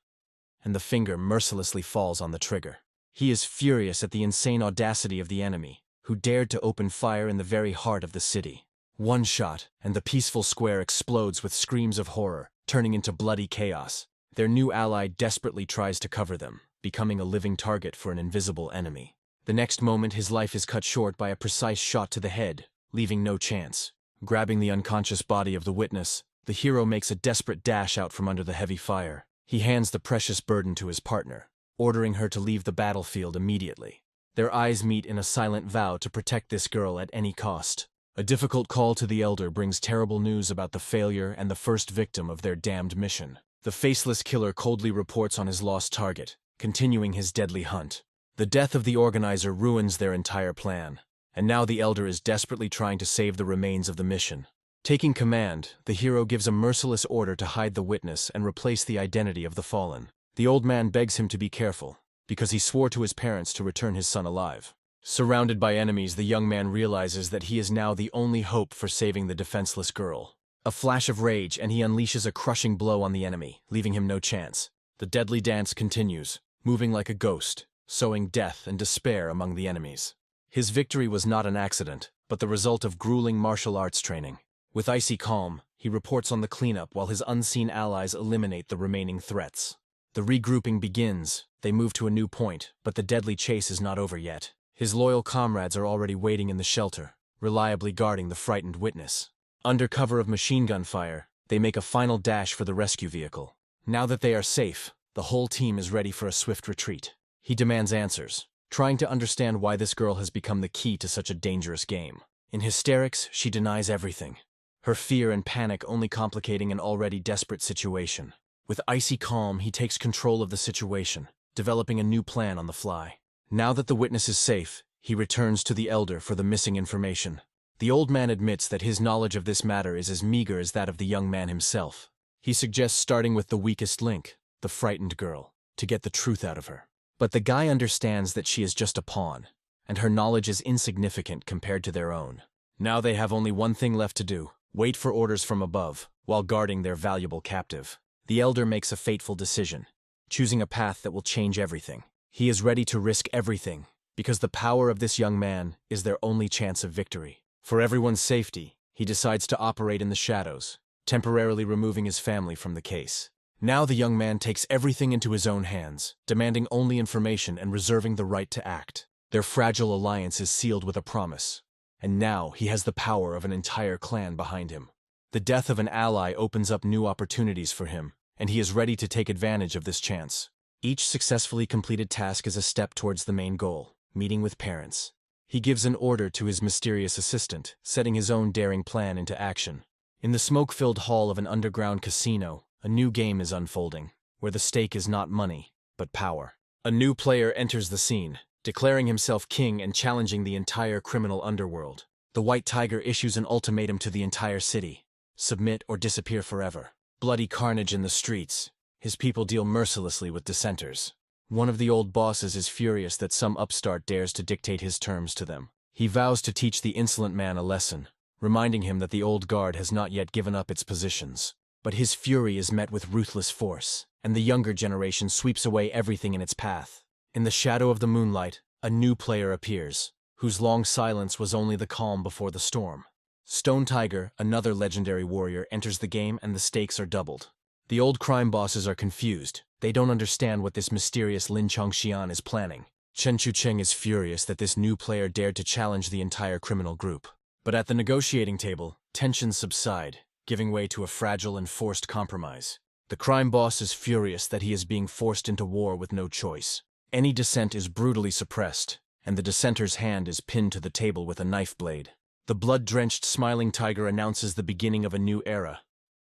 and the finger mercilessly falls on the trigger. He is furious at the insane audacity of the enemy, who dared to open fire in the very heart of the city. One shot, and the peaceful square explodes with screams of horror, turning into bloody chaos. Their new ally desperately tries to cover them, becoming a living target for an invisible enemy. The next moment, his life is cut short by a precise shot to the head, leaving no chance. Grabbing the unconscious body of the witness, the hero makes a desperate dash out from under the heavy fire. He hands the precious burden to his partner, ordering her to leave the battlefield immediately. Their eyes meet in a silent vow to protect this girl at any cost. A difficult call to the elder brings terrible news about the failure and the first victim of their damned mission. The faceless killer coldly reports on his lost target, continuing his deadly hunt. The death of the organizer ruins their entire plan, and now the elder is desperately trying to save the remains of the mission. Taking command, the hero gives a merciless order to hide the witness and replace the identity of the fallen. The old man begs him to be careful, because he swore to his parents to return his son alive. Surrounded by enemies, the young man realizes that he is now the only hope for saving the defenseless girl. A flash of rage, and he unleashes a crushing blow on the enemy, leaving him no chance. The deadly dance continues, moving like a ghost, sowing death and despair among the enemies. His victory was not an accident, but the result of grueling martial arts training. With icy calm, he reports on the cleanup while his unseen allies eliminate the remaining threats. The regrouping begins. They move to a new point, but the deadly chase is not over yet. His loyal comrades are already waiting in the shelter, reliably guarding the frightened witness. Under cover of machine gun fire, they make a final dash for the rescue vehicle. Now that they are safe, the whole team is ready for a swift retreat. He demands answers, trying to understand why this girl has become the key to such a dangerous game. In hysterics, she denies everything, her fear and panic only complicating an already desperate situation. With icy calm, he takes control of the situation, developing a new plan on the fly. Now that the witness is safe, he returns to the elder for the missing information. The old man admits that his knowledge of this matter is as meager as that of the young man himself. He suggests starting with the weakest link, the frightened girl, to get the truth out of her. But the guy understands that she is just a pawn, and her knowledge is insignificant compared to their own. Now they have only one thing left to do: wait for orders from above, while guarding their valuable captive. The elder makes a fateful decision, choosing a path that will change everything. He is ready to risk everything, because the power of this young man is their only chance of victory. For everyone's safety, he decides to operate in the shadows, temporarily removing his family from the case. Now the young man takes everything into his own hands, demanding only information and reserving the right to act. Their fragile alliance is sealed with a promise, and now he has the power of an entire clan behind him. The death of an ally opens up new opportunities for him, and he is ready to take advantage of this chance. Each successfully completed task is a step towards the main goal, meeting with parents. He gives an order to his mysterious assistant, setting his own daring plan into action. In the smoke-filled hall of an underground casino, a new game is unfolding, where the stake is not money, but power. A new player enters the scene, declaring himself king and challenging the entire criminal underworld. The White Tiger issues an ultimatum to the entire city: submit or disappear forever. Bloody carnage in the streets. His people deal mercilessly with dissenters. One of the old bosses is furious that some upstart dares to dictate his terms to them. He vows to teach the insolent man a lesson, reminding him that the old guard has not yet given up its positions. But his fury is met with ruthless force, and the younger generation sweeps away everything in its path. In the shadow of the moonlight, a new player appears, whose long silence was only the calm before the storm. Stone Tiger, another legendary warrior, enters the game, and the stakes are doubled. The old crime bosses are confused. They don't understand what this mysterious Lin Chongxian is planning. Chen Chucheng is furious that this new player dared to challenge the entire criminal group. But at the negotiating table, tensions subside, giving way to a fragile and forced compromise. The crime boss is furious that he is being forced into war with no choice. Any dissent is brutally suppressed, and the dissenter's hand is pinned to the table with a knife blade. The blood-drenched smiling tiger announces the beginning of a new era,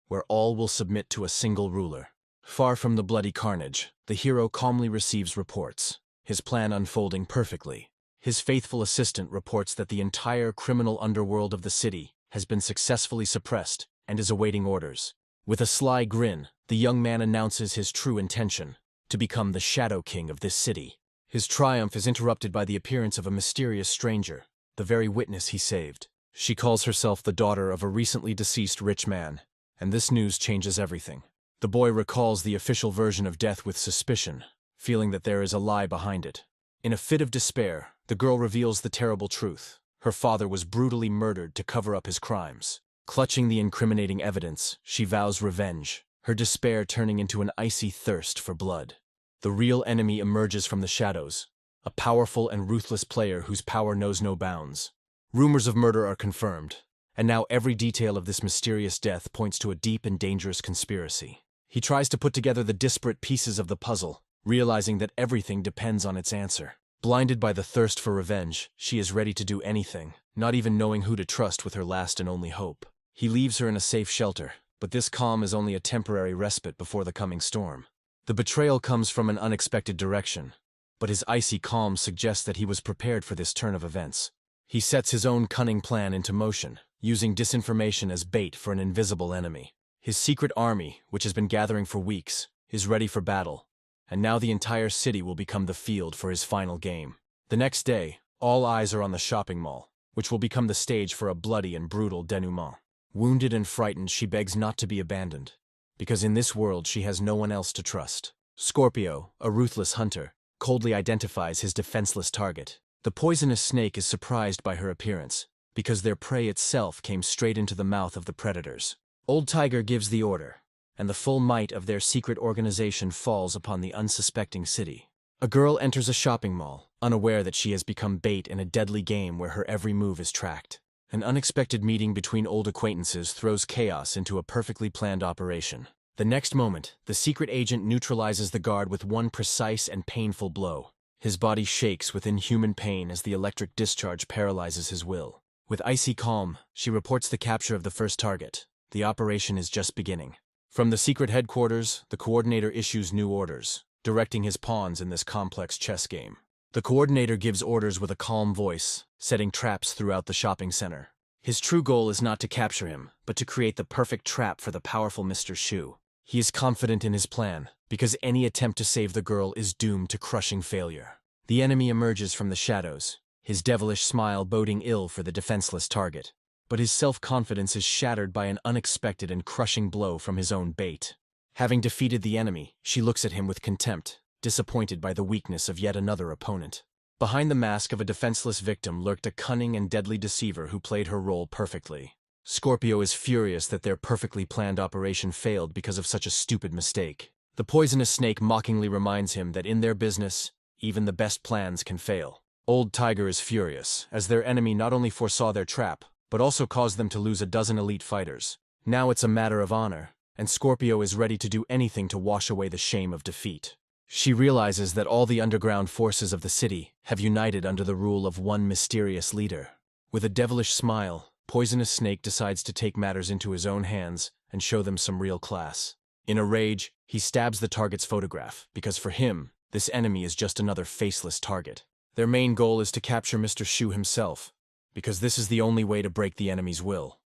where all will submit to a single ruler. Far from the bloody carnage, the hero calmly receives reports, his plan unfolding perfectly. His faithful assistant reports that the entire criminal underworld of the city has been successfully suppressed and is awaiting orders. With a sly grin, the young man announces his true intention: to become the Shadow King of this city. His triumph is interrupted by the appearance of a mysterious stranger, the very witness he saved. She calls herself the daughter of a recently deceased rich man, and this news changes everything. The boy recalls the official version of death with suspicion, feeling that there is a lie behind it. In a fit of despair, the girl reveals the terrible truth. Her father was brutally murdered to cover up his crimes. Clutching the incriminating evidence, she vows revenge, her despair turning into an icy thirst for blood. The real enemy emerges from the shadows, a powerful and ruthless player whose power knows no bounds. Rumors of murder are confirmed, and now every detail of this mysterious death points to a deep and dangerous conspiracy. He tries to put together the disparate pieces of the puzzle, realizing that everything depends on its answer. Blinded by the thirst for revenge, she is ready to do anything, not even knowing who to trust with her last and only hope. He leaves her in a safe shelter, but this calm is only a temporary respite before the coming storm. The betrayal comes from an unexpected direction. but his icy calm suggests that he was prepared for this turn of events. He sets his own cunning plan into motion, using disinformation as bait for an invisible enemy. His secret army, which has been gathering for weeks, is ready for battle, and now the entire city will become the field for his final game. The next day, all eyes are on the shopping mall, which will become the stage for a bloody and brutal denouement. Wounded and frightened, she begs not to be abandoned, because in this world she has no one else to trust. Scorpio, a ruthless hunter, coldly identifies his defenseless target. The poisonous snake is surprised by her appearance, because their prey itself came straight into the mouth of the predators. Old Tiger gives the order, and the full might of their secret organization falls upon the unsuspecting city. A girl enters a shopping mall, unaware that she has become bait in a deadly game where her every move is tracked. An unexpected meeting between old acquaintances throws chaos into a perfectly planned operation. The next moment, the secret agent neutralizes the guard with one precise and painful blow. His body shakes with inhuman pain as the electric discharge paralyzes his will. With icy calm, she reports the capture of the first target. The operation is just beginning. From the secret headquarters, the coordinator issues new orders, directing his pawns in this complex chess game. The coordinator gives orders with a calm voice, setting traps throughout the shopping center. His true goal is not to capture him, but to create the perfect trap for the powerful Mr. Shu. He is confident in his plan, because any attempt to save the girl is doomed to crushing failure. The enemy emerges from the shadows, his devilish smile boding ill for the defenseless target. But his self-confidence is shattered by an unexpected and crushing blow from his own bait. Having defeated the enemy, she looks at him with contempt, disappointed by the weakness of yet another opponent. Behind the mask of a defenseless victim lurked a cunning and deadly deceiver who played her role perfectly. Scorpio is furious that their perfectly planned operation failed because of such a stupid mistake. The poisonous snake mockingly reminds him that in their business, even the best plans can fail. Old Tiger is furious, as their enemy not only foresaw their trap, but also caused them to lose a dozen elite fighters. Now it's a matter of honor, and Scorpio is ready to do anything to wash away the shame of defeat. She realizes that all the underground forces of the city have united under the rule of one mysterious leader. With a devilish smile, Poisonous Snake decides to take matters into his own hands and show them some real class. In a rage, he stabs the target's photograph, because for him, this enemy is just another faceless target. Their main goal is to capture Mr. Shu himself, because this is the only way to break the enemy's will.